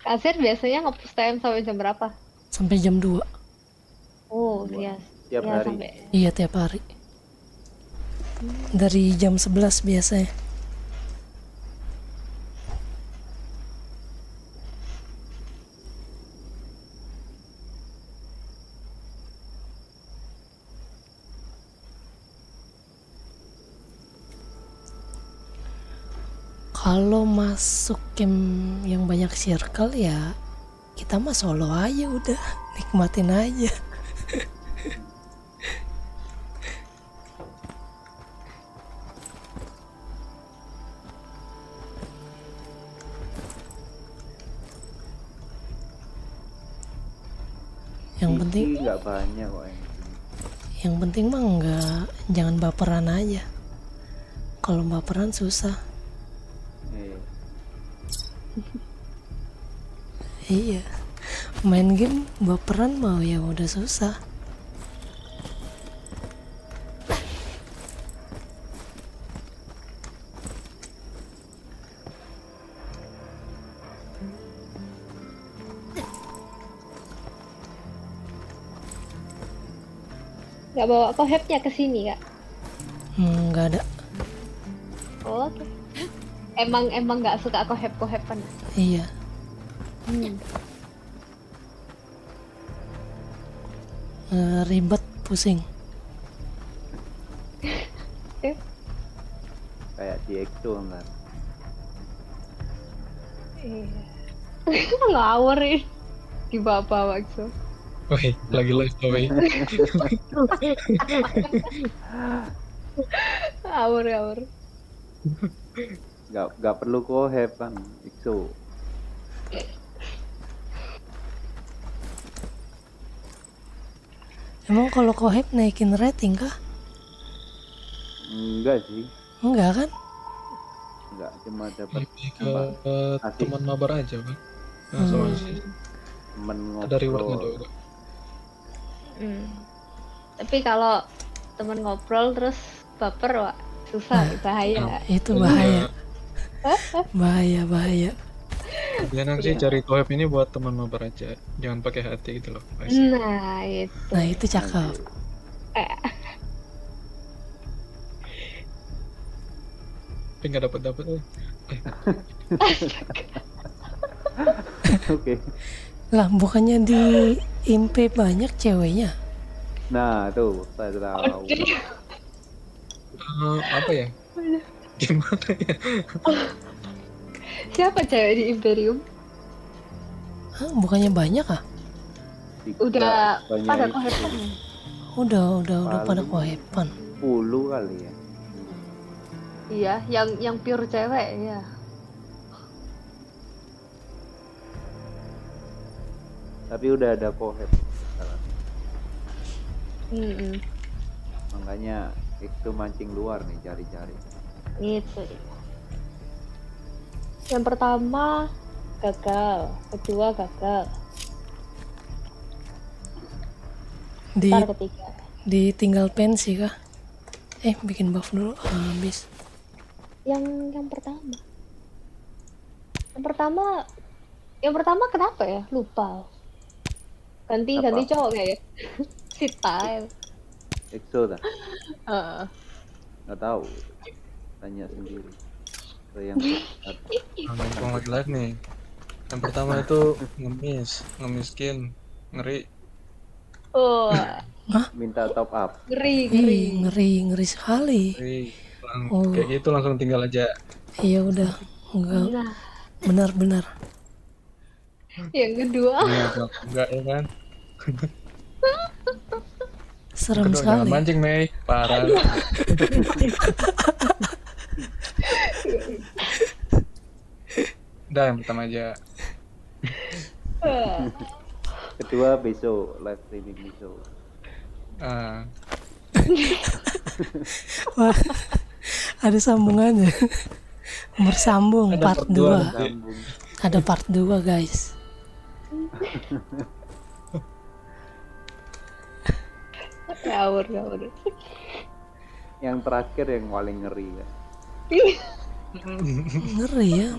Kasir biasanya nge-push time sampai jam berapa?
Sampai jam 2.
Oh, iya.
Tiap
Ya,
hari.
sampai.
Iya tiap hari. Dari jam 11 biasanya. Kalau masuk game yang banyak circle ya kita mah solo aja udah, nikmatin aja. Yang penting
nggak banyak kok
yang penting mah enggak, jangan baperan aja. Kalau baperan susah. Iya, main game baperan mau ya udah susah.
Nggak bawa kohepnya ke sini, Kak?
Nggak ada.
Oh, oke. Emang nggak suka kohep-kohepan?
Iya. Ribet, pusing.
kayak di Exo enggak?
Iya. Ngawur ini. Di bapak waktu.
Woi, lagi live tuh, woi.
Ngawur.
Nggak perlu kohep kan Exo.
Emang kalau kohep naikin rating kah?
Enggak sih,
Enggak kan?
Enggak, cuma dapat
Lebih ke teman mabar aja kan. Nah, sama sih.
temen
Ada rewardnya
ngobrol.
juga.
Tapi kalau temen ngobrol terus baper, wah susah, bahaya.
Itu bahaya. Bahaya.
Jangan sih cari kohep ini buat teman mabar aja. Jangan pakai hati gitu loh. guys.
Nah, itu.
Nah itu cakep.
Tapi nggak dapat.
Oke.
Lah bukannya di Impe banyak ceweknya?
Nah, tuh saya tahu.
Apa ya? Gimana ya?
Siapa cewek di Imperium?
Hah, bukannya banyak ah?
Udah
banyak
pada
itu.
kohepan.
Udah pada
Paling-
kohepan.
10 kali ya.
Iya, yang pure cewek ya.
Tapi udah ada kohep sekarang. Makanya itu mancing luar nih cari-cari.
Gitu. Yang pertama gagal, kedua gagal, ntar ketiga.
Ditinggal pensi kah? Bikin buff dulu habis.
Yang pertama kenapa ya? Lupa. Ganti
Apa?
cowok kayak si Tile.
EXO dah.
Heeh.
Nggak tahu. Tanya sendiri. Ke yang
Ngomong lagi nih. Yang pertama itu ngemiskin, ngeri.
Oh,
minta top up.
ngeri.
Ngeri sekali. Oh.
Kayak gitu langsung tinggal aja.
Iya udah, enggak.
Nah,
Benar.
yang kedua
Enggak ya kan?
Serem
Kedua, jangan
sekali.
mancing Mei, parah. Udah yang pertama aja.
Kedua besok live streaming besok.
Wah, ada sambungannya. Bersambung
Ada
part
part dua
2.
Sambung.
Ada part 2 guys.
ngawur.
Yang terakhir yang paling ngeri ya.
Ngeri ya.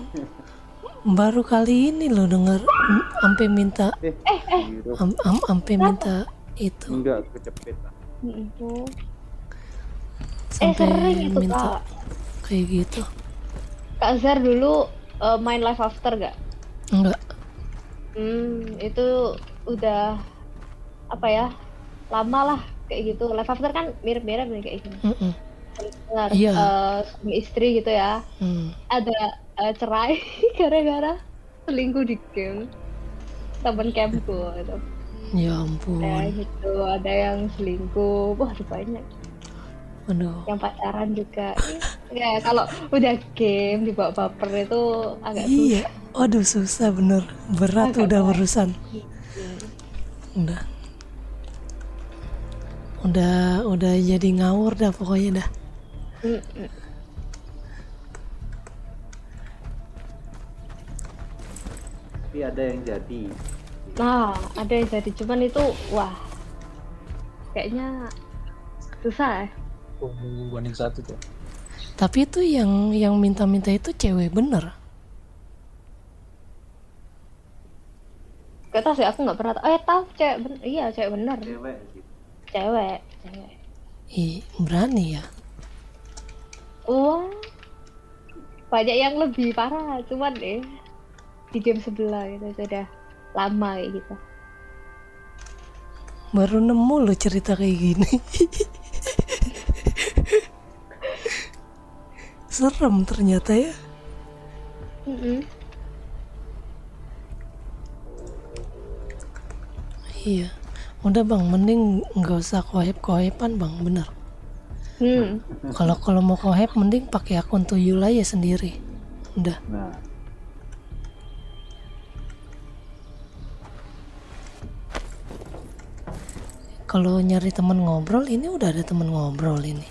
Baru kali ini lo denger sampai minta
Gitu.
sampai minta itu.
Enggak kecepet lah.
Sampai
sering itu,
minta
Kak.
kayak gitu.
Kak Zar dulu main Live After gak?
Enggak.
Itu udah apa ya, lama lah kayak gitu. Live After kan mirip-mirip nih kayak gitu. Dengar,
Iya.
suami istri gitu ya, ada cerai gara-gara selingkuh di game temen campku gitu.
Ya ampun.
Gitu, ada yang selingkuh, wah ada banyak.
Aduh.
Yang pacaran juga. Ya kalau udah game dibawa baper itu agak
Iya. Aduh susah bener. Berat
Agak
udah
berat.
urusan. Udah jadi ngawur dah pokoknya dah.
Tapi ada yang jadi.
Nah, ada yang jadi, cuman itu wah kayaknya susah ya.
Banding 1 tuh.
Tapi itu yang minta-minta itu cewek bener.
Gak tau sih, aku nggak pernah tahu cewek iya cewek bener.
Cewek gitu.
Cewek.
Ih, berani ya.
Wah, banyak yang lebih parah, cuman di game sebelah gitu sudah lama kayak gitu.
Baru nemu lo cerita kayak gini. Serem ternyata ya. Iya. Udah bang, mending nggak usah kohep-kohepan bang, bener. Kalau mau kohep mending pakai akun tuyul aja sendiri. Udah.
Nah,
Kalau nyari temen ngobrol, ini udah ada temen ngobrol ini.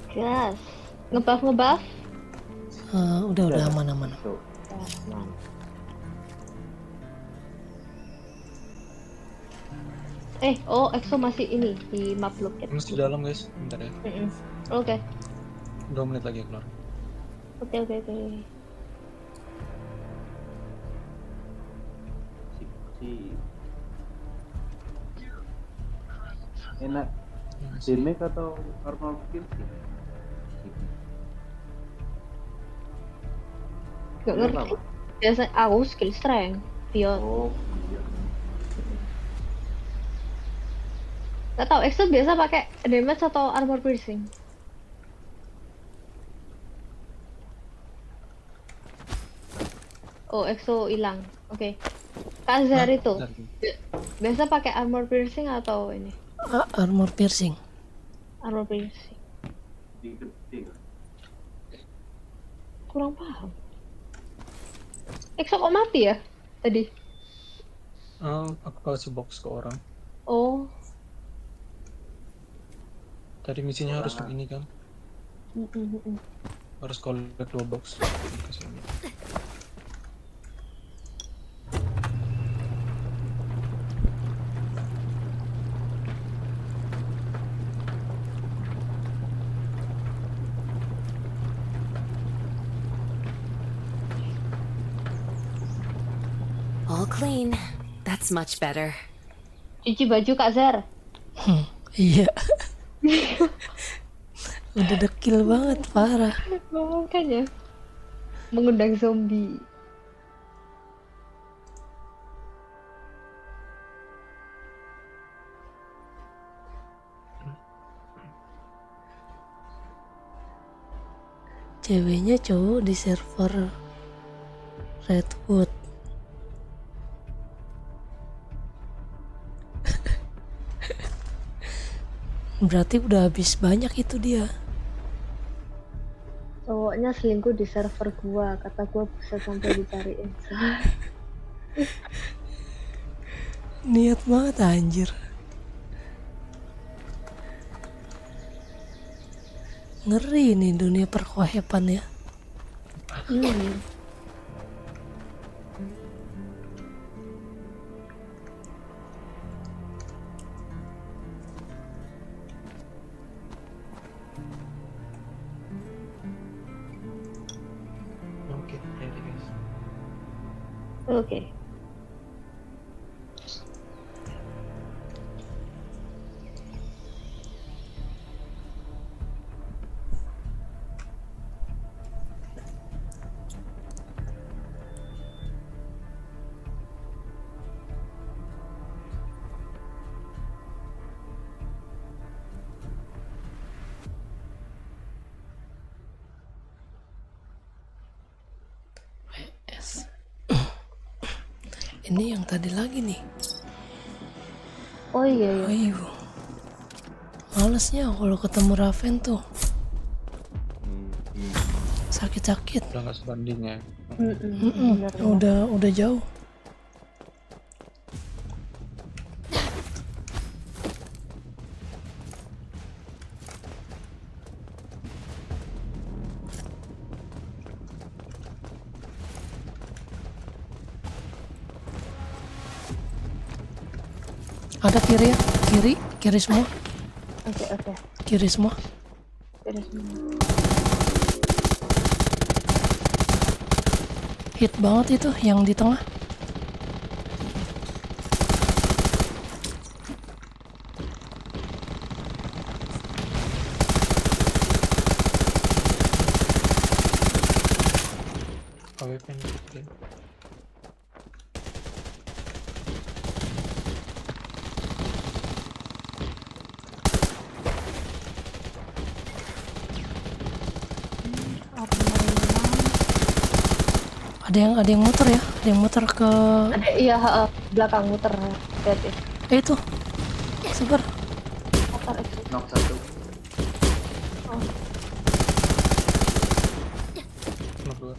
Gas. Ngebuff.
Udah aman.
Tuh.
Aman. EXO masih ini di map loket.
Masih di dalam guys, bentar ya.
Oke.
2 menit lagi keluar.
Oke.
Si enak damage atau armor piercing?
Gak ngerti. Biasa aku skill strength. Pion.
Oh,
Gak tau, EXO biasa pakai damage atau armor piercing? Oh, EXO hilang. Oke. Kak Zer itu biasa pakai armor piercing atau ini?
Armor piercing.
Armor piercing.
tiga.
Kurang paham. EXO kok mati ya tadi?
Aku kasih box ke orang.
Oh.
Tadi misinya harus ini kan, harus collect 2 box. Kasih ini.
All clean. That's much better.
Cuci baju Kak Zer.
Iya. Udah dekil banget, parah.
Makanya mengundang zombie.
Ceweknya cowok di server Redwood. Berarti udah habis banyak itu dia.
Cowoknya selingkuh di server gua, kata gua bisa sampai dicariin.
Niat banget anjir. Ngeri nih dunia perkohepan ya.
Oke, ready guys.
Oke.
Ini yang tadi lagi nih.
Oh iya.
Ayo. Malesnya kalau ketemu Raven tuh. Sakit-sakit.
Udah nggak sebanding ya.
Udah jauh. Ada kiri ya, kiri semua,
Oke.
kiri semua. Hit banget itu yang di tengah.
AWP nih.
Ada yang muter ya, ada yang muter ke.
Iya, belakang muter. Lihat ya.
Itu, sabar.
Knock satu.
Nomor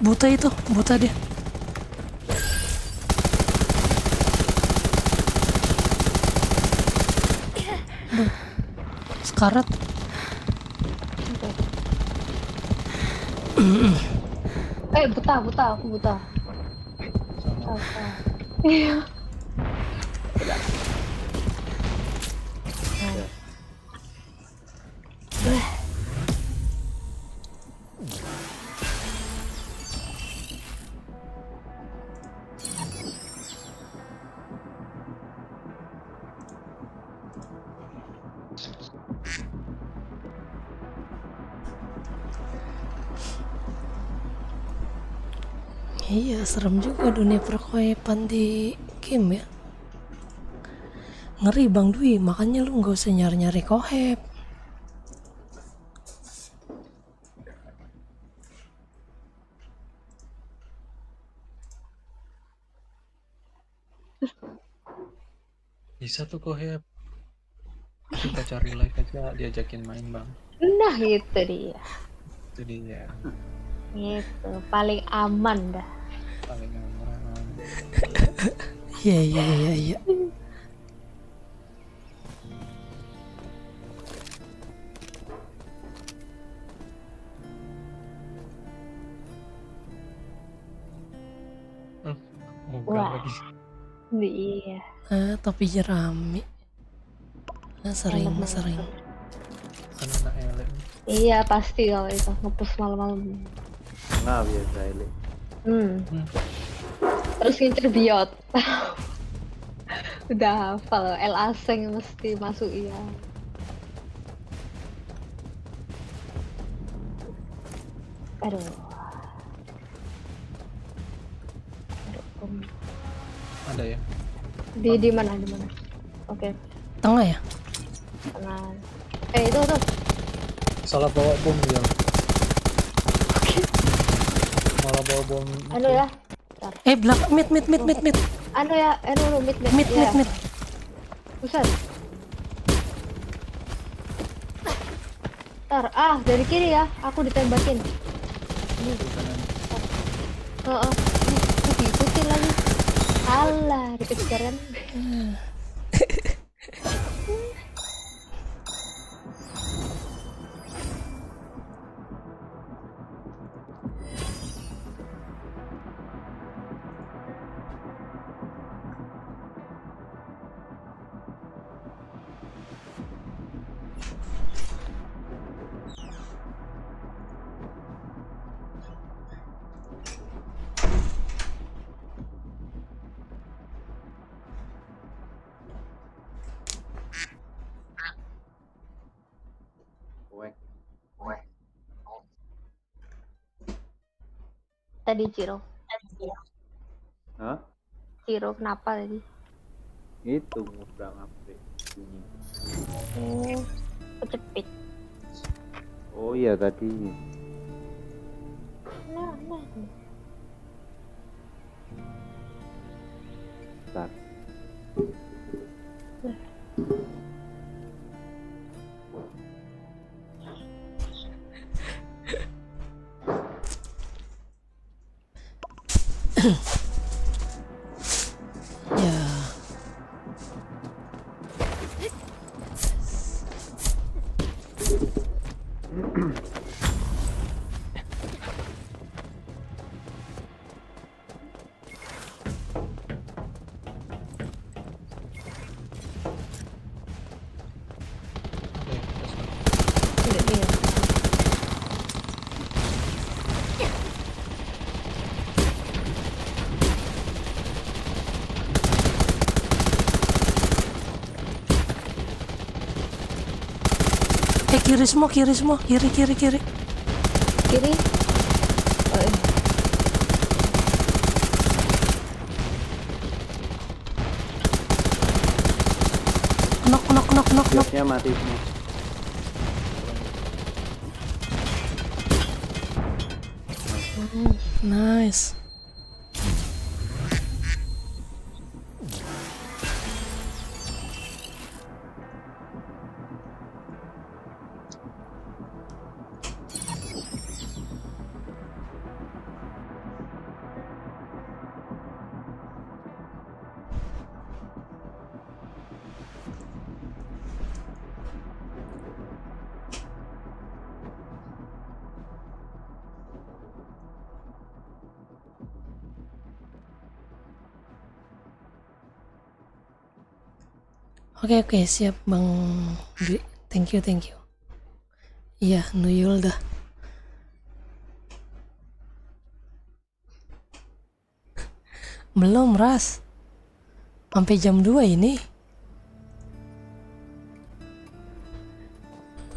2.
Buta dia. karet.
Buta, aku buta. Buta. Iya.
Iya, serem juga dunia perkoepan di game ya. Ngeri Bang Dwi, makanya lu nggak usah nyari-nyari kohep.
Bisa tuh kohep. Kita cari live aja, diajakin main bang.
Nah, itu dia.
Itu dia.
Itu paling aman dah.
Paling aman.
Iya.
Wah.
Lagi.
Iya.
Topi jerami. Sering.
Anak elek.
Iya pasti kalau itu ngepush malam-malam.
Nah, biasa ini.
Terus ngincer biot. Udah hafal El Aseng mesti masuk iya. Aduh.
Ada ya?
Di mana? Oke.
Tengah ya?
Tengah. Itu tuh.
Salah bawa bom dia. Malah bawa bom.
Anu ya.
Belakang mid.
Anu ya, mid.
Mid.
Buset. Ntar, dari kiri ya, aku ditembakin. Diikutin lagi. Alah, dikejar kan. Tadi Ciro.
Hah?
Ciro kenapa tadi?
Itu ngebrang apa bunyi.
Kecepit.
Oh iya tadi.
Nah.
Bentar.
Ya. Kiri semua, kiri.
Kiri.
Knock.
Biasanya mati semua.
Nice. Oke, siap Bang Dwi. Thank you. Iya, Nuyul dah. Belum, Ras. Sampai jam 2 ini.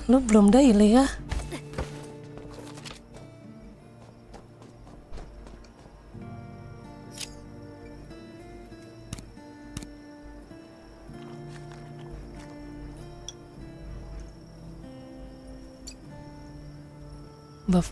Lu belum daily kah? Buff.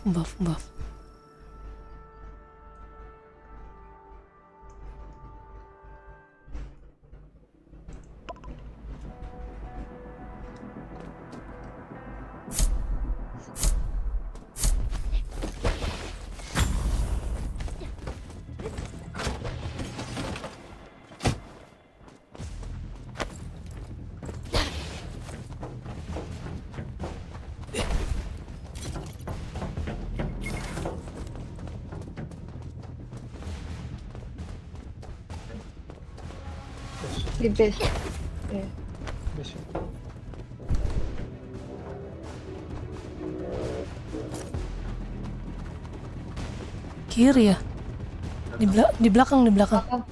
Di base. Oke.
Bisa.
Kiri ya? Di belakang.
Belakang. Belakang.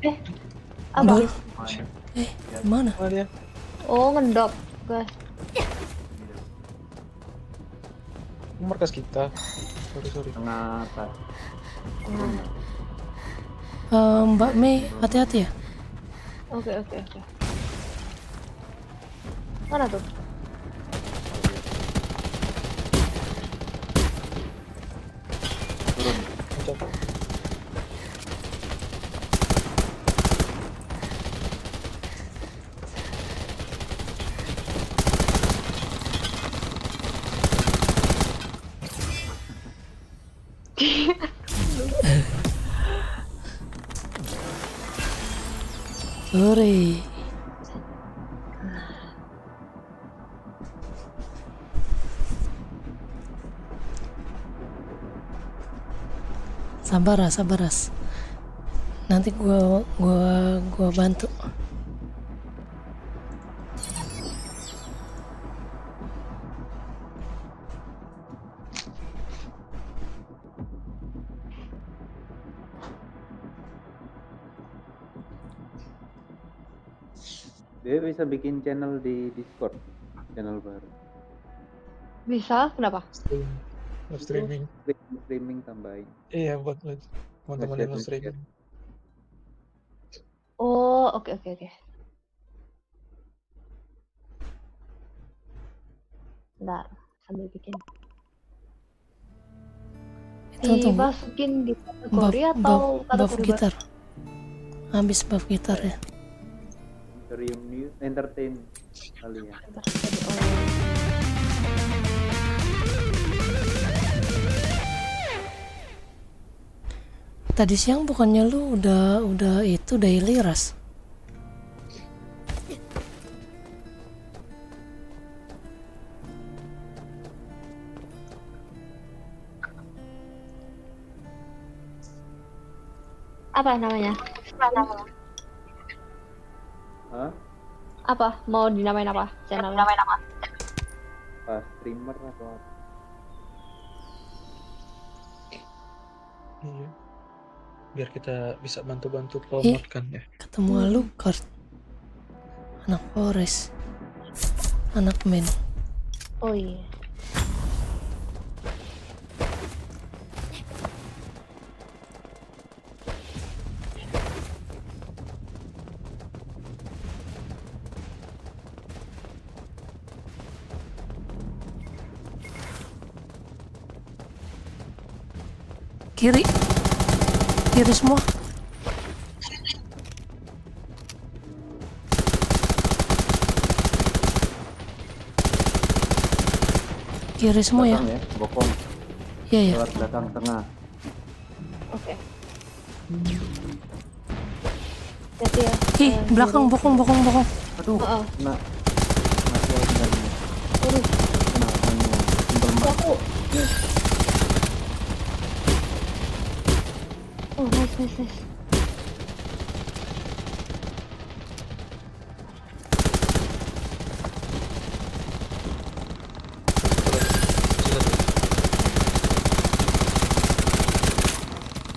Oke. Apa?
Udah. Mana?
Mana dia?
Oh, ngendop, guys.
Markas kita. Sorry.
Tengah atas.
Mbak Mei, hati-hati ya.
Oke. Mana tuh?
Loncat.
Sorry. Sabar Ras. Nanti gua bantu.
Dia bisa bikin channel di Discord, channel baru.
Bisa? Kenapa?
Streaming.
Streaming tambahin.
Iya, buat teman-teman yang
Nge-share.
streaming.
Oh, oke. Bentar, sambil bikin.
Itu
Dimasukin di kategori atau
buff
kategori baru?
gitar. Habis buff gitar ya.
Imperium News Entertain kali ya.
Tadi siang bukannya lu udah itu daily, Ras?
Apa namanya?
Hah?
Apa? Mau dinamain apa? Channelnya?
Streamer atau apa?
Iya. Biar kita bisa bantu-bantu promote kan ya.
Ketemu Alucard, anak Forest, anak Men.
Oh iya.
Kiri. Kiri semua. Kiri semua ya.
Belakang ya, bokong.
Iya ya.
Lewat belakang tengah.
Oke. Hati ya.
Ih, belakang bokong.
Aduh,
Oh,
kena. Masih ada sendalnya.
aduh,
Kena sembel mak.
aku. Oh, nice.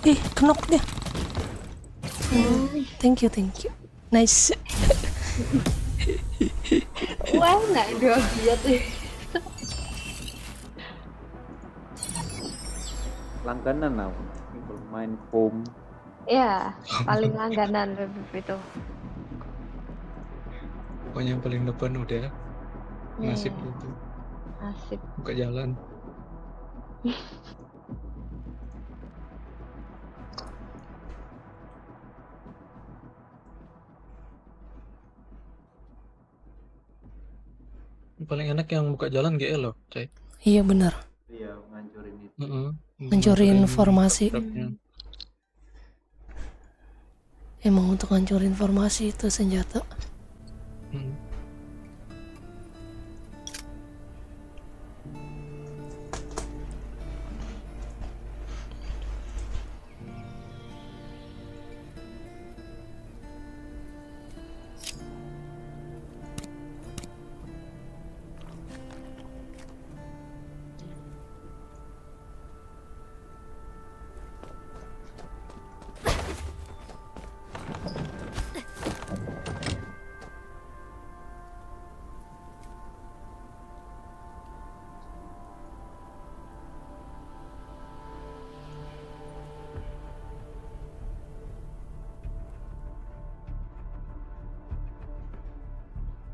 Ih, knock dia. Thank you. Nice.
Wah, nggak dua giat.
Langganan lah. Bermain foam.
Ya, paling langganan itu.
Pokoknya yang paling depan udah nasib
Iya,
gitu.
asik.
Buka jalan. Paling enak yang buka jalan GL loh, Cai.
Iya benar.
Iya, ngancurin itu.
Ngancurin formasi.
trapnya.
Emang untuk ngancurin formasi itu senjata.
Mm.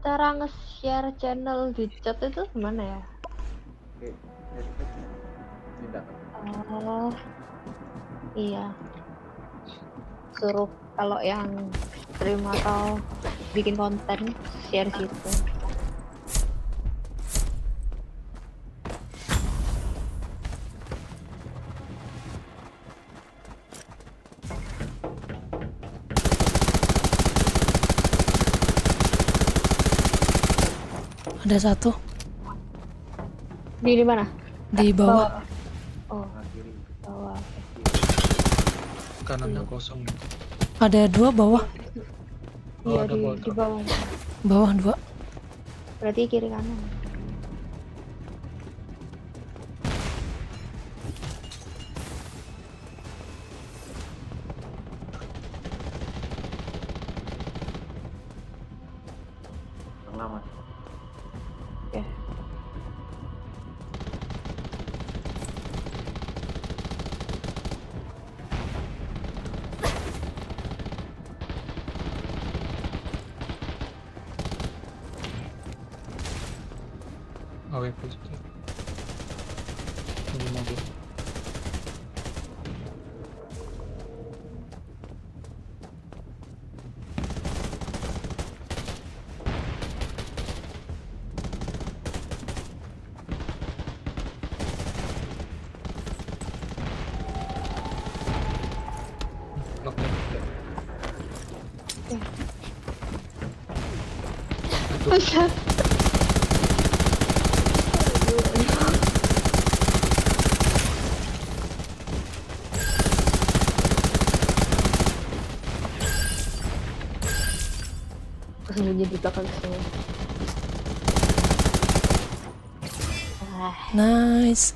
Cara nge-share channel di chat itu gimana ya?
Oke, tidak.
Oh, iya. Suruh kalau yang stream atau bikin konten share situ.
Ada satu
Di mana?
di bawah.
Oh,
Nah, kiri.
bawah.
Kanannya kosong.
Ada dua bawah.
Oh,
Iya,
ada
di
botol.
bawah.
Bawah dua.
Berarti kiri kanan.
Tengah mas.
Oke.
Awe positif. Ini mobil. Knock ya. Aduh,
Sembunyi di belakang semua.
Nice.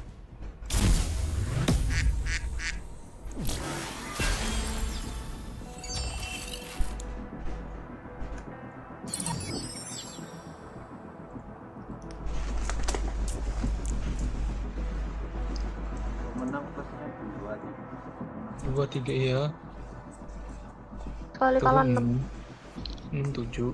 Menang plusnya 2.
2 3 iya.
Kali kalah 6.
7.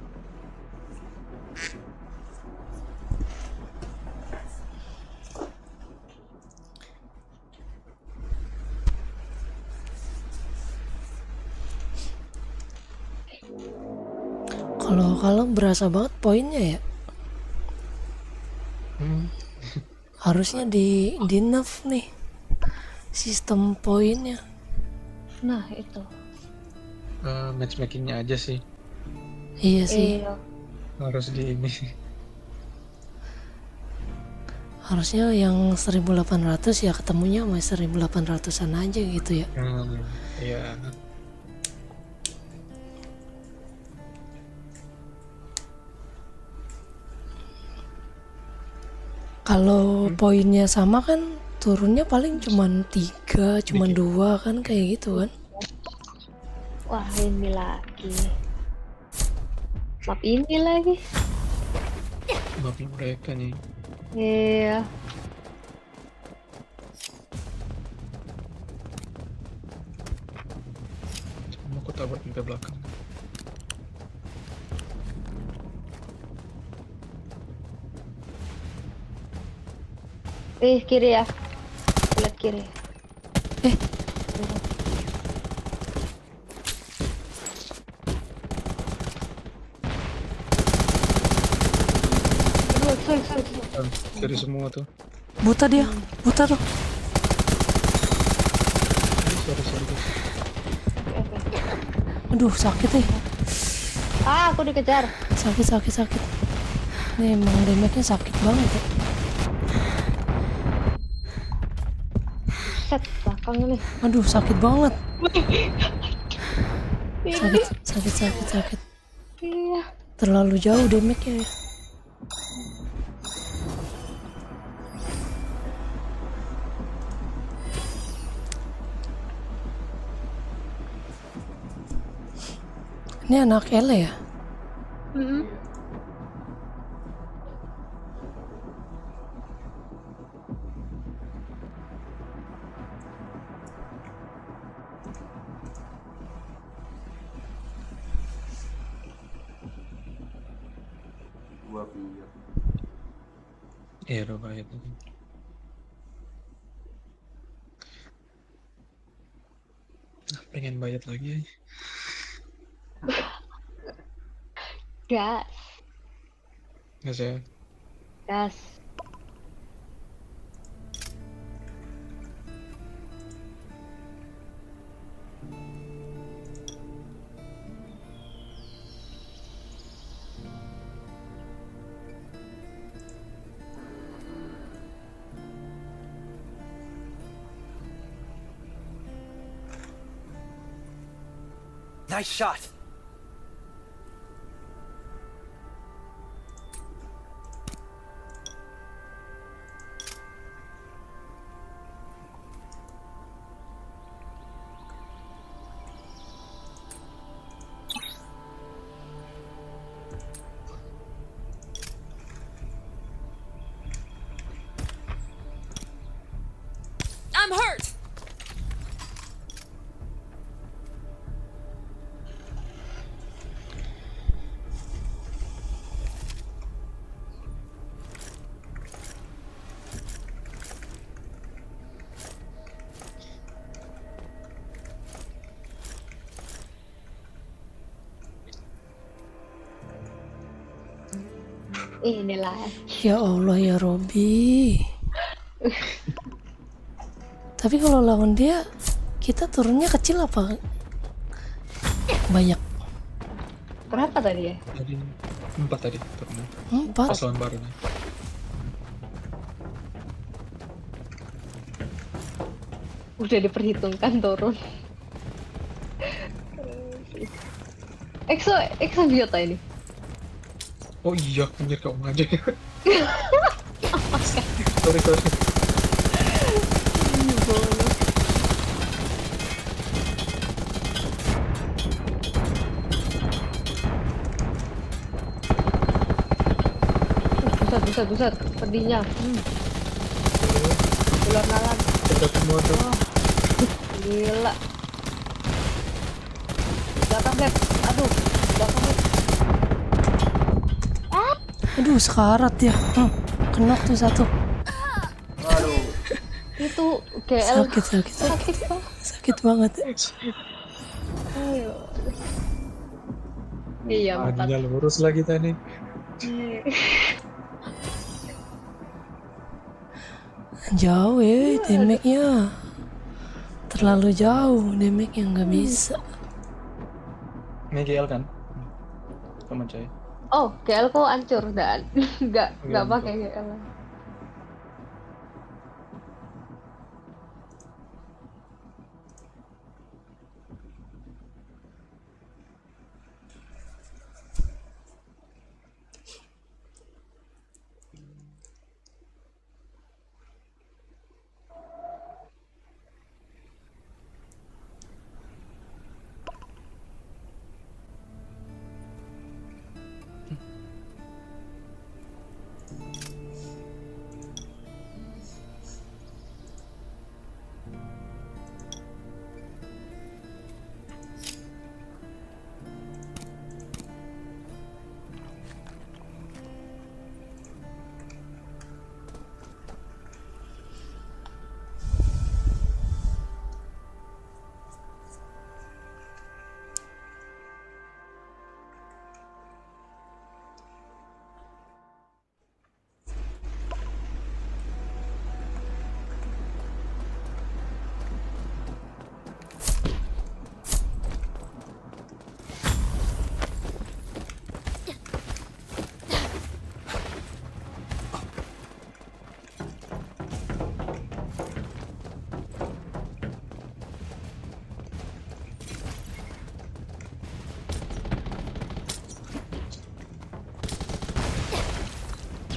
Kalau berasa banget poinnya ya. Harusnya di nerf nih sistem poinnya.
Nah itu.
Matchmakingnya aja sih
Iya sih.
Iya.
harus di ini.
Harusnya yang 1800 ya ketemunya sama 1800-an aja gitu ya.
Iya.
Kalau poinnya sama kan turunnya paling cuman 3, cuman 2 kan kayak gitu kan.
Wah ini lagi. Map ini lagi.
Map mereka nih.
Iya.
Mau aku tabrak sampai belakang.
Kiri ya. Lihat kiri. Sorry.
Dari semua tuh.
Buta dia, buta tuh.
Sorry guys.
Aduh sakit nih.
Aku dikejar.
Sakit. Nih emang damage-nya sakit banget ya.
Set belakang nih.
Aduh sakit banget. Sakit.
Iya.
Terlalu jauh damage-nya ya. Ini anak Ele ya?
Iya udah bayar. Pengen bayar lagi.
Gas.
Nggak sih.
Gas.
Nice shot.
I'm hurt!
Inilah.
Ya Allah ya Robi. Tapi kalau lawan dia, kita turunnya kecil apa banyak?
Berapa tadi ya?
Tadi 4 tadi turunnya.
4.
Pas lawan baru nih.
Udah diperhitungkan turun. Exo biota ini.
Oh iya, anjir kau aja. Sorry.
Buset, pedihnya. Ular nalan.
Kita semua tuh.
Gila. Belakang Beb. Aduh, belakang Beb.
Aduh sekarat ya. Kena tuh satu.
Itu GL.
Sakit banget.
Ayo. Iya,
Badannya lurus lagi tadi.
Jauh ya damage-nya. Terlalu jauh damage-nya, nggak bisa.
Ini GL kan? Sama coy.
Oh, GL kok hancur dan nggak
Iya,
pakai GL.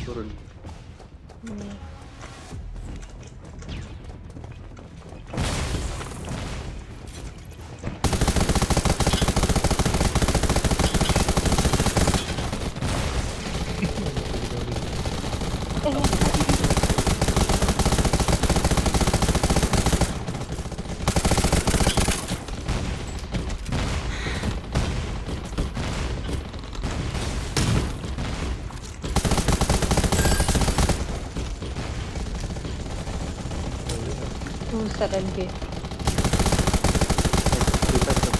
Turun.
Buset NG.
Kita tuh.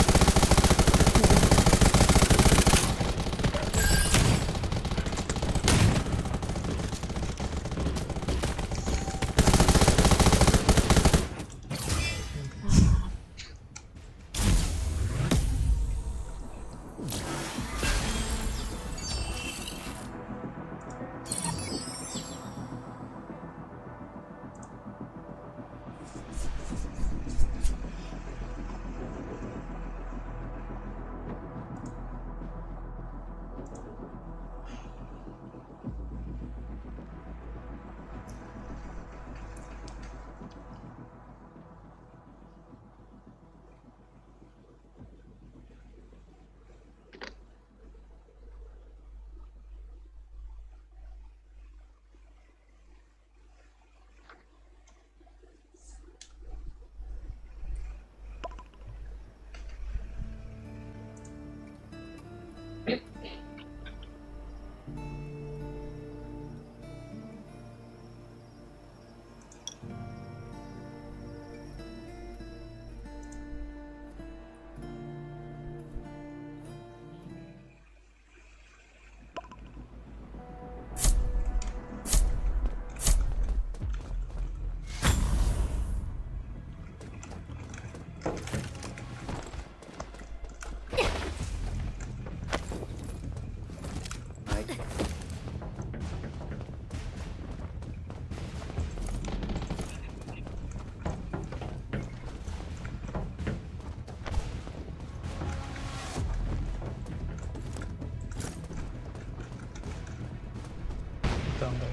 Tambah.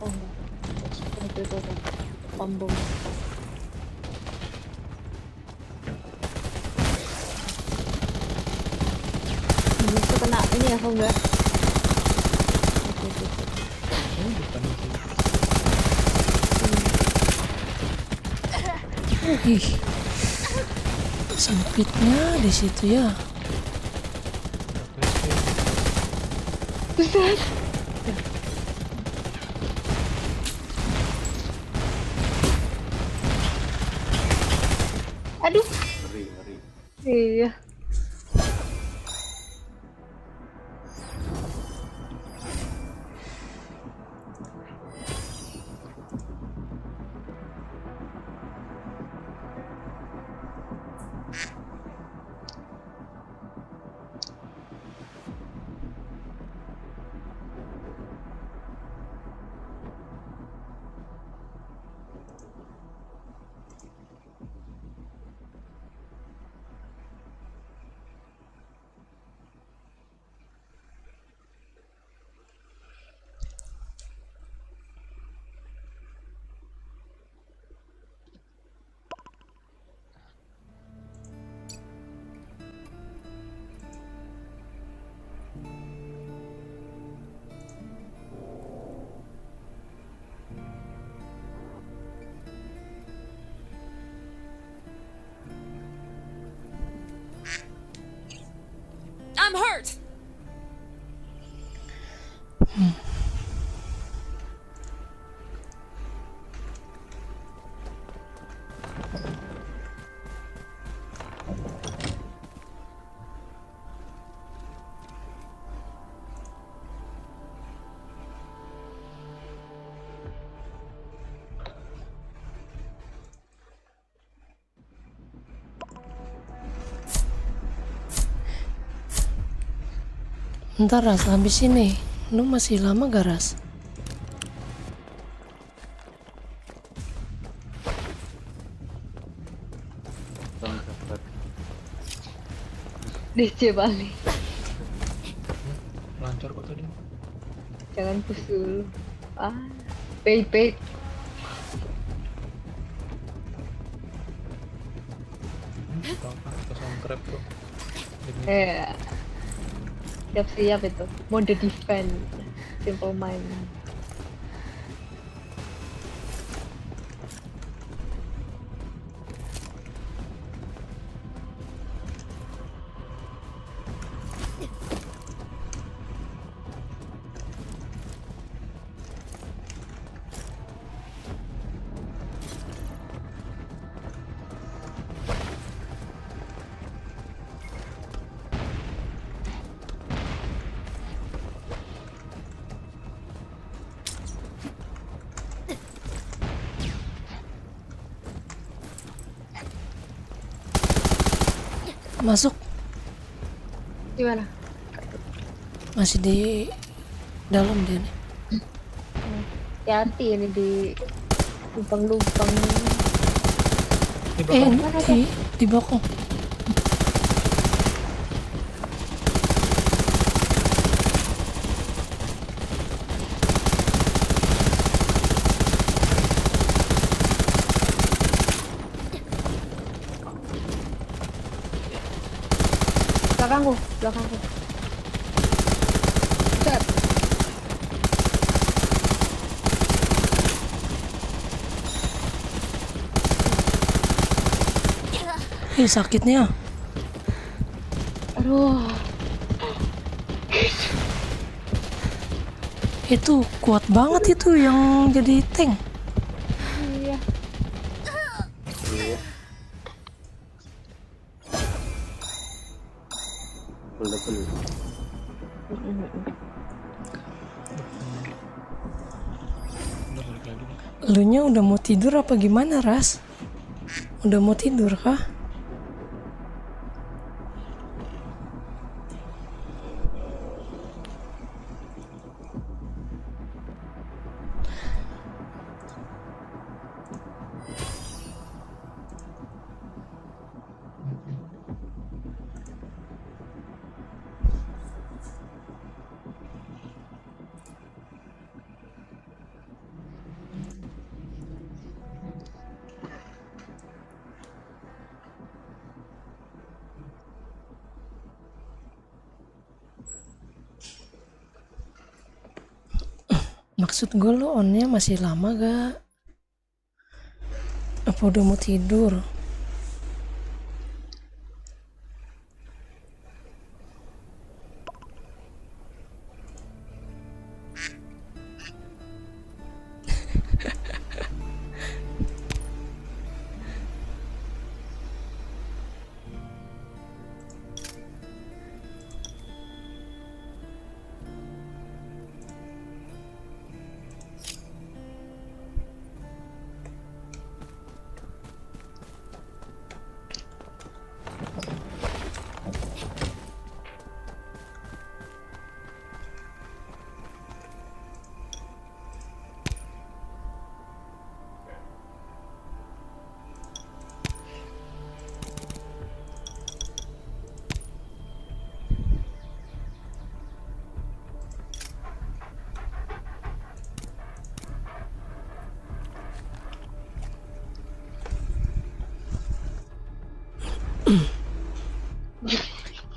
Oh enggak. Itu. Pambung. Itu kena ini ya, kok enggak?
Ih, sempitnya di situ ya.
Buset. Aduh.
Ngeri.
Iya.
Ntar Ras, habis ini lu masih lama gak Ras?
Bang sabar.
DC balik.
Lancar kok tadi.
Jangan push dulu. Baik.
Gampang kita sama crab bro.
Siap-siap itu. Mode defense. Simple mind.
Masuk,
Gimana?
masih di dalam dia nih.
Hati-hati ini di lubang-lubang.
Di bokong.
Belakangku. Set.
Sakitnya.
Aduh.
Itu kuat banget itu yang jadi tank.
Iya.
Betul.
Elunya udah mau tidur apa gimana Ras? Udah mau tidur kah? Maksud gue lo onnya masih lama gak? Apa udah mau tidur?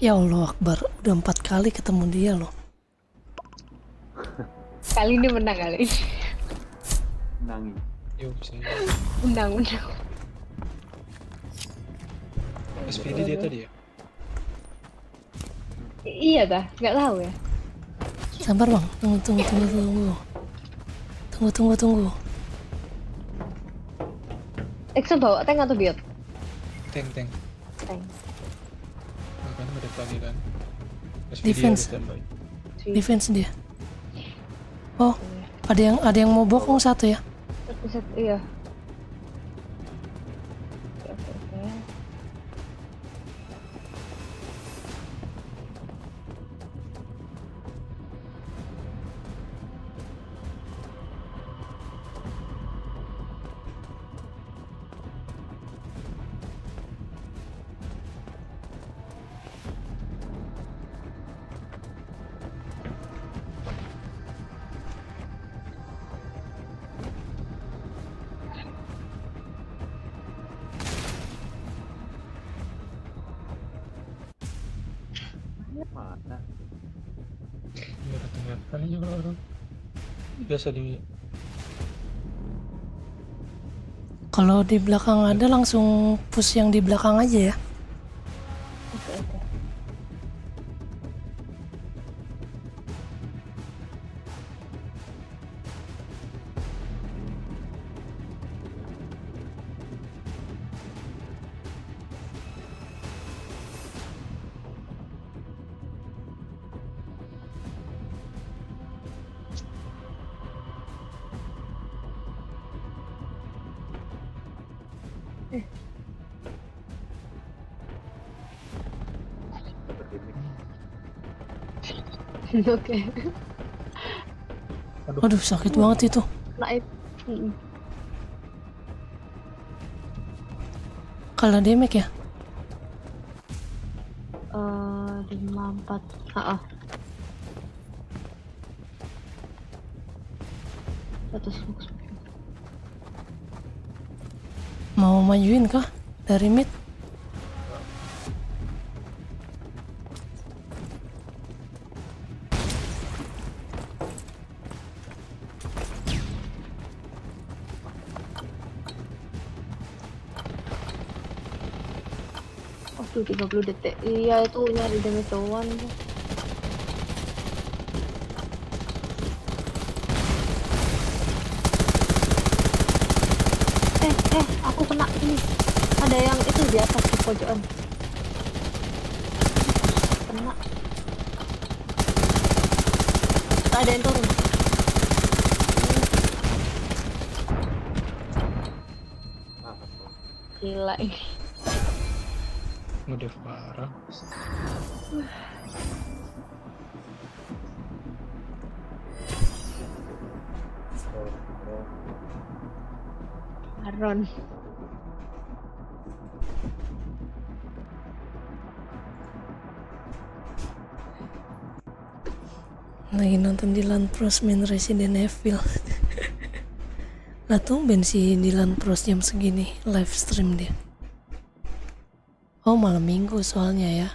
Ya Allah Akbar, udah 4 kali ketemu dia loh.
Kali ini menang kali ini.
Menangi.
Yuk sini.
Menang.
SPD dia tadi ya?
Iya dah, nggak tahu ya.
Sabar bang, tunggu.
Exo bawa tank atau biot?
Tank.
Tank.
Kan medek lagi kan. SPD
Defense.
ada standby.
Defense dia. Oh, ada yang mau bokong satu ya?
Iya.
Mana?
Ngeliat-ngeliatan aja kalau orang. Biasa di
Kalau di belakang ada langsung push yang di belakang aja ya.
Oke, oke.
Dapat gimmick.
Oke.
Aduh sakit banget itu.
Naik. Mm-mm.
Kalau damage ya.
54. Ah. 100.
Mau majuin kah dari mid?
Waduh, 30 detik. Iya, itu nyari damage doang. Aku kena ini. Ada yang itu di atas di pojokan. Kena. Ada yang turun. Gila ini.
ngedef parah.
Aron.
Lagi nonton Dylan Pros main Resident Evil. Nah tumben si Dylan Pros jam segini live stream dia. Oh malam minggu soalnya ya.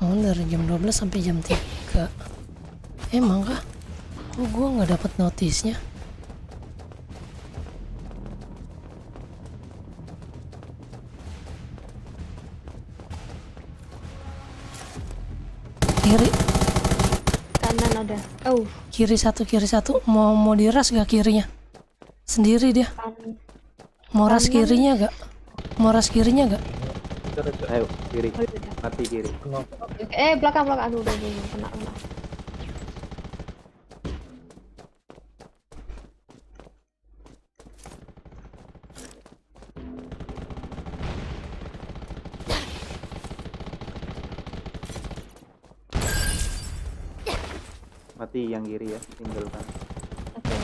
Oh, dari jam 12 sampai jam 3. Emang kah? Oh, gua nggak dapat notisnya. Kiri,
Kanan ada. Oh,
kiri satu. Mau diras gak kirinya? Sendiri dia.
kanan.
Mau ras kirinya gak?
Ayo kiri.
Oh, iya.
Mati kiri.
Belakang. Aduh, udah kena.
Mati yang kiri ya, tinggalkan.
Oke.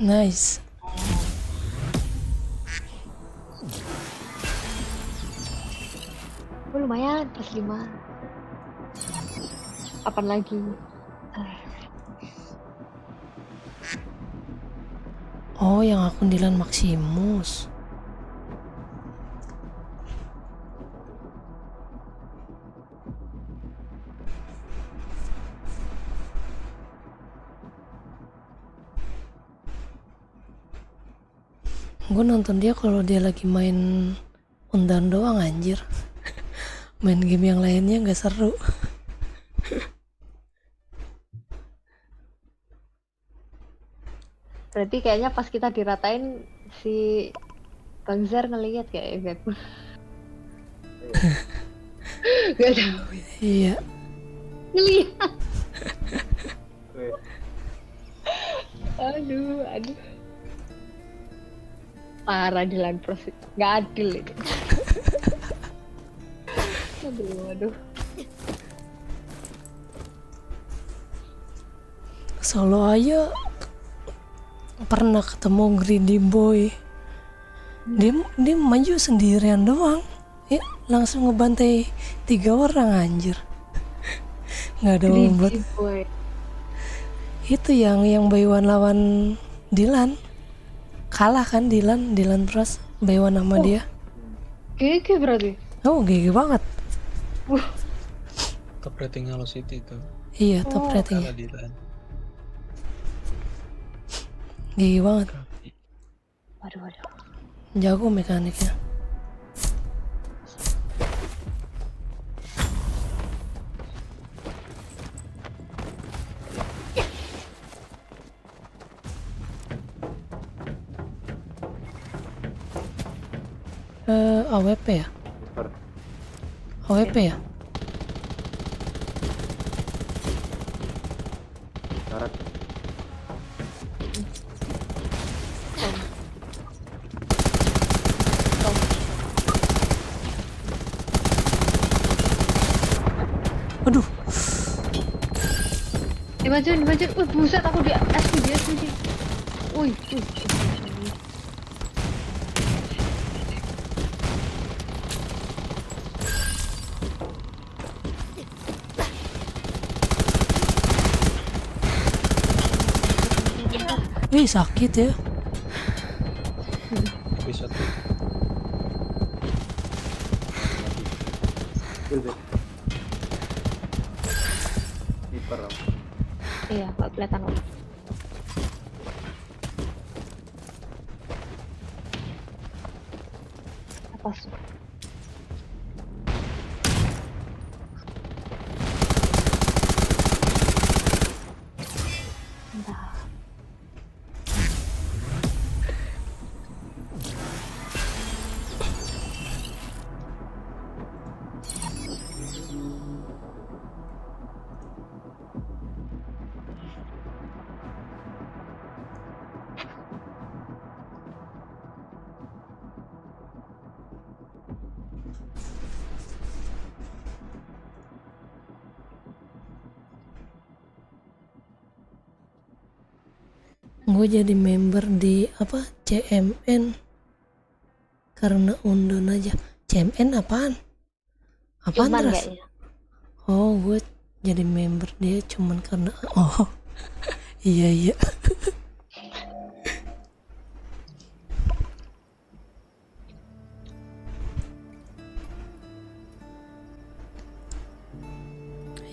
Nice.
Oh, lumayan, plus 5. Kapan lagi?
Oh, yang akun Dylan Maximus. Gue nonton dia kalau dia lagi main Undan doang anjir. Main game yang lainnya nggak seru.
Berarti kayaknya pas kita diratain si Bang Zar ngelihat kayak Beb. Gak tahu.
Iya.
Ngelihat.
Weh,
Aduh. Parah Dilan Pros. Nggak adil ini. Aduh.
Solo aja pernah ketemu Greedy Boy. Dia maju sendirian doang. Ya, langsung ngebantai 3 orang anjir. Nggak ada obat.
Greedy Boy.
Itu yang buy one lawan Dilan. Kalah kan Dilan Pros buy one sama dia.
GG berarti.
Oh, GG banget.
Top rating Halo City itu.
Iya, top rating.
Kalah Dilan.
GG banget.
Waduh.
Jago mekaniknya. AWP ya?
sniper.
AWP ya?
Darat.
Aduh,
Dimajuin. Buset aku di SPG. Wih.
wih sakit ya.
Bisa tuh.
Kill, Beb. Sniper.
Iya, nggak kelihatan kok. Atas. Entah.
Gue jadi member di apa CMN karena undon aja. CMN apaan? Apaan
Cuman
Ras?
kayaknya.
Oh, gue jadi member dia cuman karena oh iya.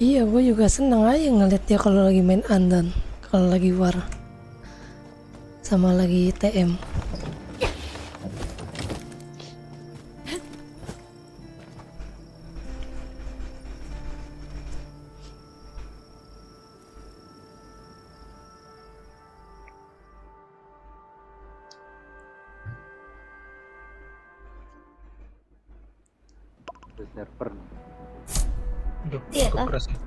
Iya, gue juga seneng aja ngeliat dia kalau lagi main Andan, kalau lagi war sama lagi TM.
Server.
Aduh,
Iya,
cukup
lah.
keras ya.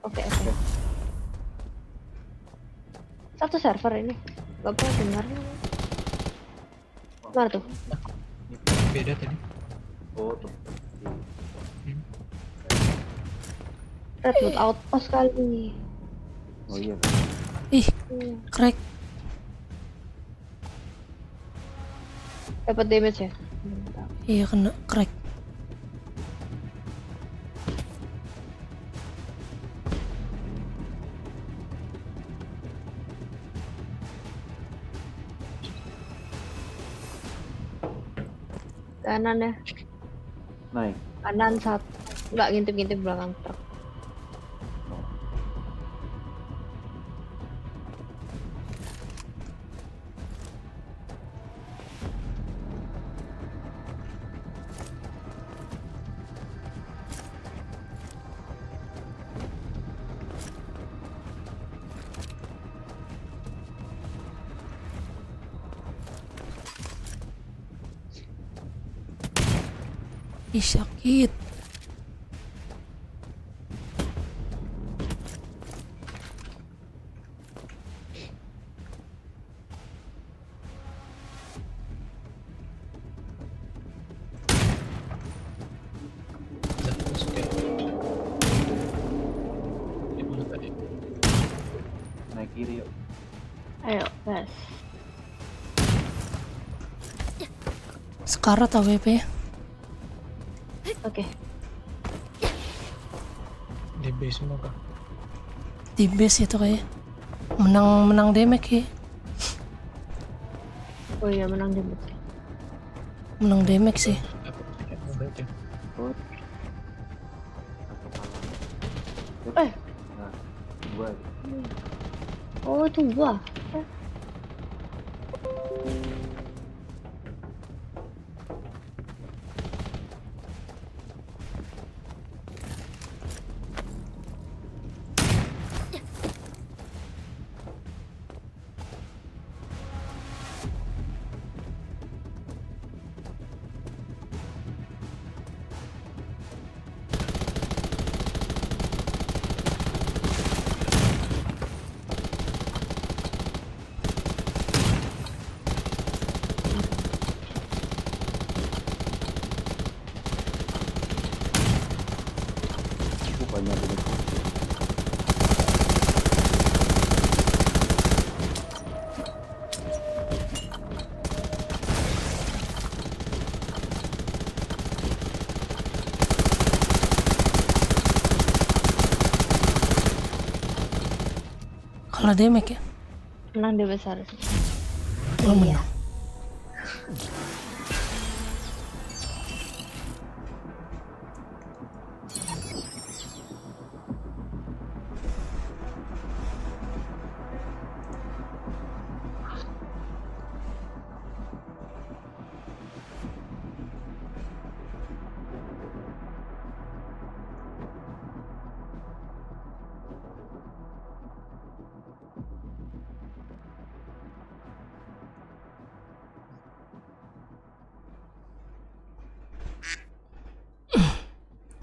Oke. Satu server ini. Gak pernah dengar. Mana tuh?
Beda tadi.
Oh, tuh.
Redwood Outpost kali.
Oh iya.
Ih, crack.
Dapat damage ya?
Iya, kena crack.
Kanan ya.
Naik.
Kanan satu. Nggak ngintip-ngintip belakang truk.
Ih, sakit.
Udah, masuk ya. Gimana tadi?
Naik kiri yuk.
Ayo, gas.
Sekarat AWP.
Oke.
Di base semua kah?
Di base itu kayak menang damage ya.
Oh iya, menang damage.
Menang damage sih.
Dapat tiket udah aja.
Nah, gua
Oh, itu gua.
bukannya bener.
Kalau damage ya.
Menang dia besar.
Oh, menang.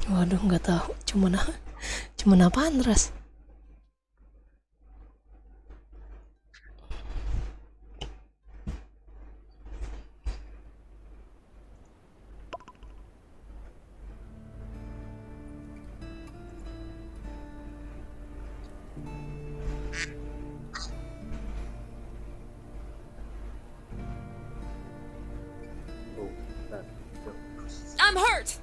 Waduh, nggak tahu. Cuman apaan, Ras?
I'm hurt.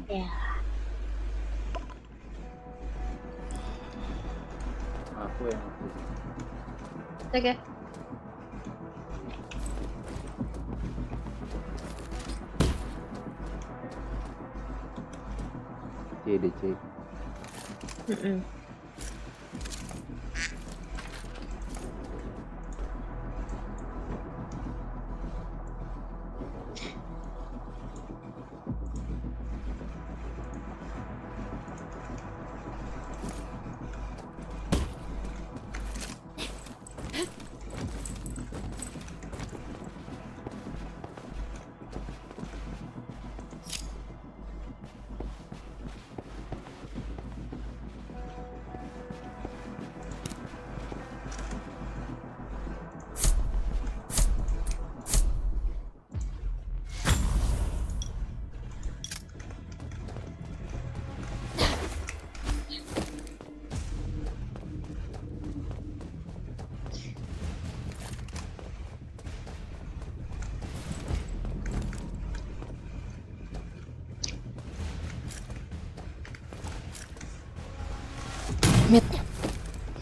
Ya.
Aku yang aku.
Oke.
CDC.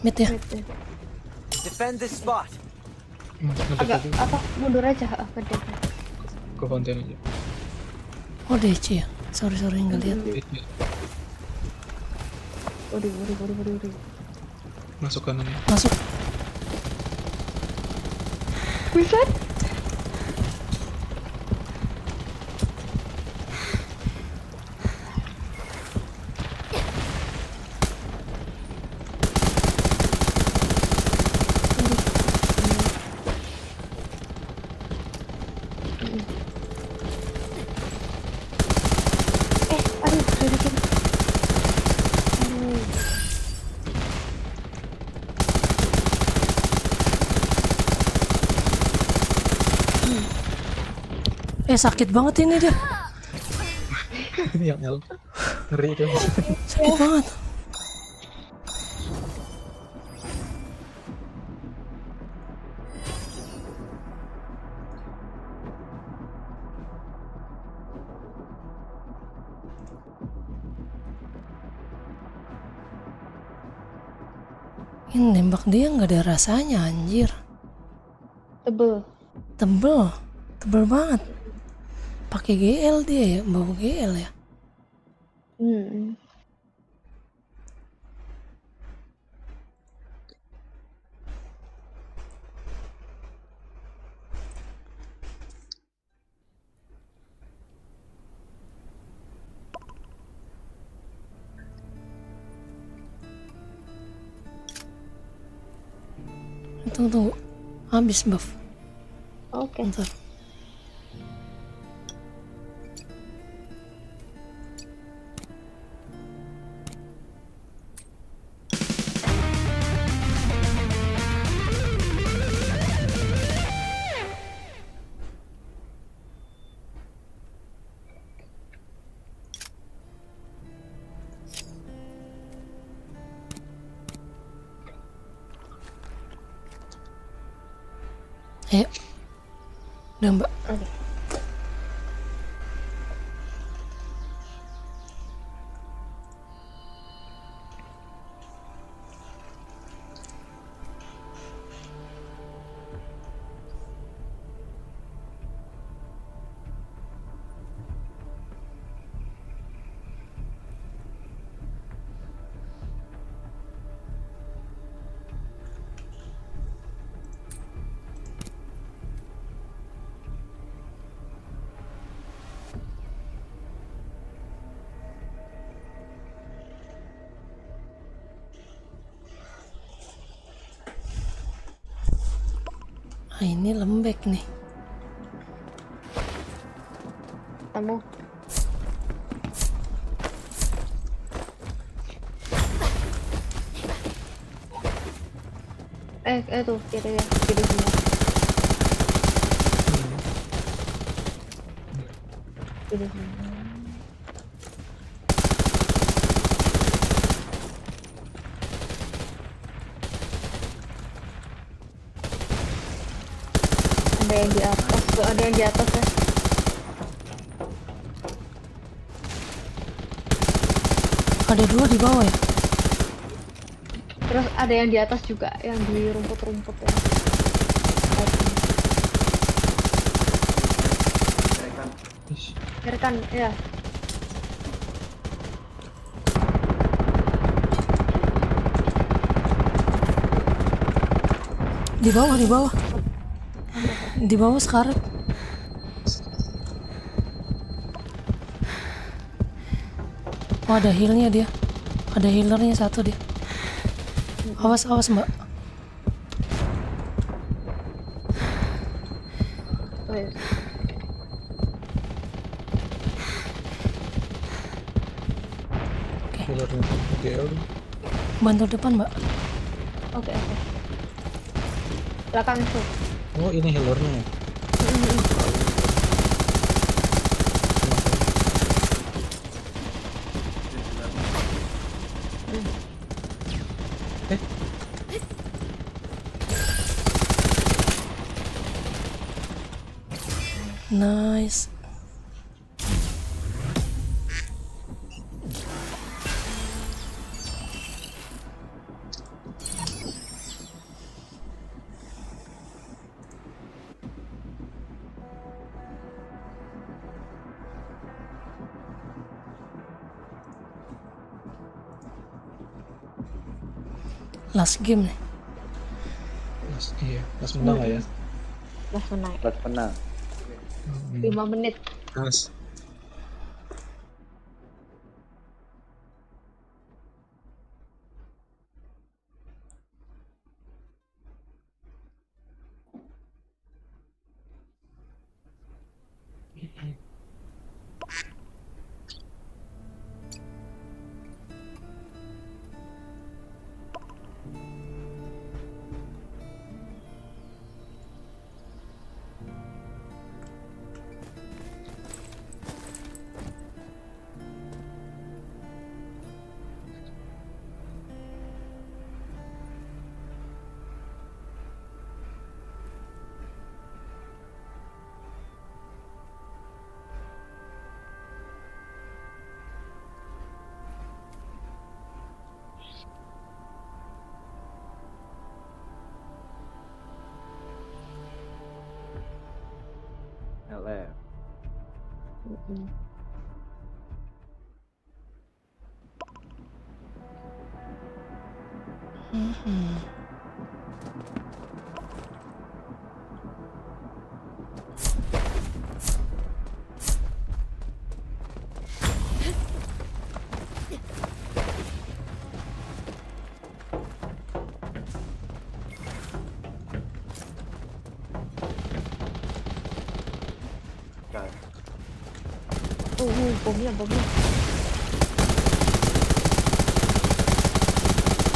Mid ya.
Defend this spot.
Agak apa mundur aja ke DP.
Ke konten aja.
Oh DC ya, sorry nggak lihat.
Waduh.
Masuk kanan ya.
Masuk.
Buset. Aduh, dari sini. Aduh.
Sakit banget ini dia.
Ini yang L. Ngeri kan.
Sakit banget. Ini nembak dia nggak ada rasanya anjir. Tebel banget. Pakai GL dia ya, bawa GL ya. Tunggu. Habis buff.
Oke.
Bentar. Ayo. Udah mbak.
Oke. Ah, ini lembek nih. Kamu. Tuh kiri ya, kiri semua. Kiri semua. Ada yang di atas, tuh ada yang di atas ya.
Ada dua di bawah ya.
Terus ada yang di atas juga, yang di rumput-rumput ya. Biarkan, ya.
Di bawah. Di bawah sekarang. Oh, ada healnya dia. Ada healernya satu dia. Awas mbak.
Oh, ya.
Oke.
Healernya GL.
Bantu depan mbak.
Oke. Belakang itu.
Oh ini healernya ya.
Nice. last game nih.
Iya, pas menang lah ya.
Mas menang.
Pas menang.
5 menit.
Mas.
LF.
Bomnya.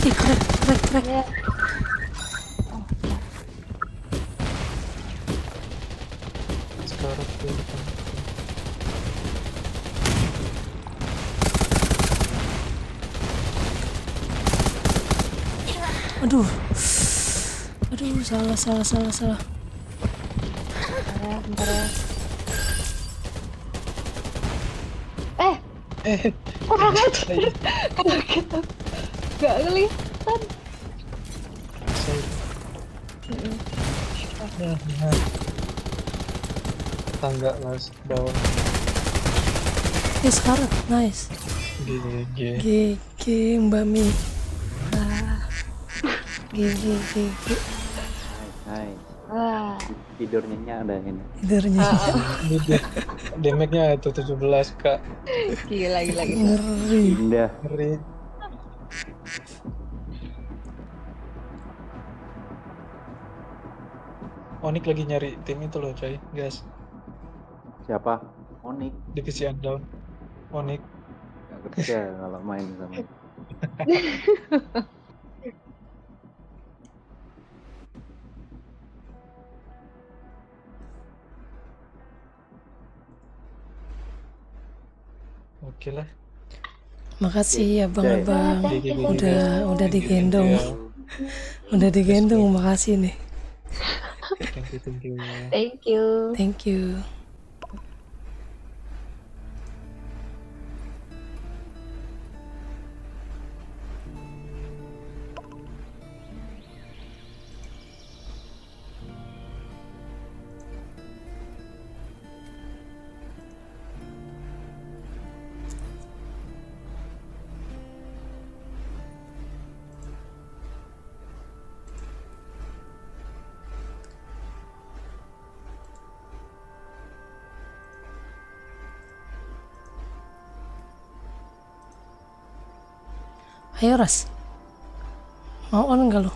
Ih, crack.
Ya.
Sekarang tuh.
Aduh, salah.
Bentar ya. Kurang aja. Kaget. Gak kelihatan.
Tangga mas, bawah.
Sekarat, nice.
GG.
GG Mbak Mi. GG.
Hai.
Wah.
Tidurnya ada ini.
Tidurnya
Damage-nya itu 17 kak.
Gila.
ngeri.
Indah.
Ngeri. Onik lagi nyari tim itu loh coy, guys.
Siapa? Onik.
Divisi Undown. Onik.
Gak kerja kalau main sama.
Oke lah.
Makasih abang-abang.
Thank you.
Udah digendong. Udah digendong, makasih nih.
Thank you.
Thank you.
Ayo Ras. Mau on nggak lo?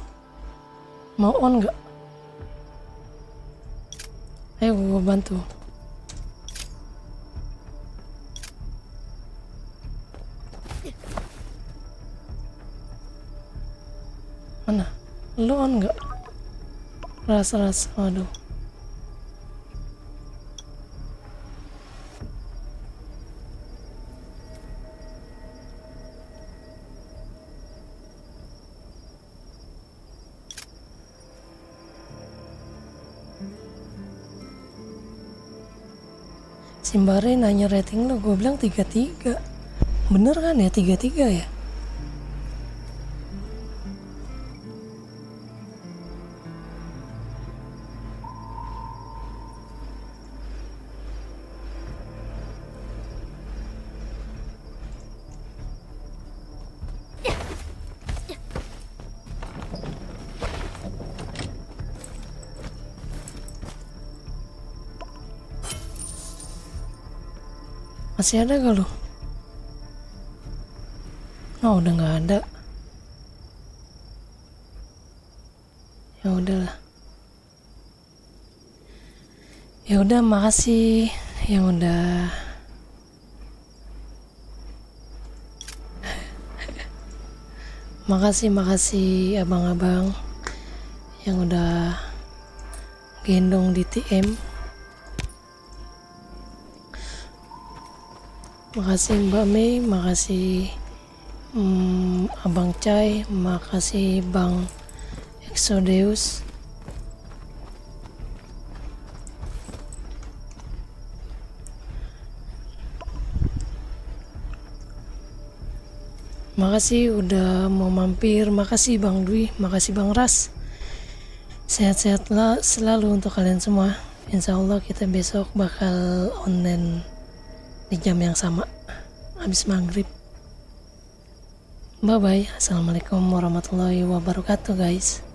Mau on nggak? Ayo gue bantu. Mana? Lu on nggak? Ras. Waduh. Simbare nanya rating lo, gue bilang 33. Bener kan ya 33 ya? Masih ada gak lu? Oh, udah nggak ada. Ya udahlah. Ya udah, makasih yang udah makasih abang-abang yang udah gendong di TM. Makasih Mbak Mei, makasih Abang Cai, makasih Bang Exodeus. Makasih udah mau mampir, makasih Bang Dwi, makasih Bang Ras. Sehat-sehat selalu untuk kalian semua. Insya Allah kita besok bakal online di jam yang sama habis maghrib. Bye bye. Assalamualaikum warahmatullahi wabarakatuh guys.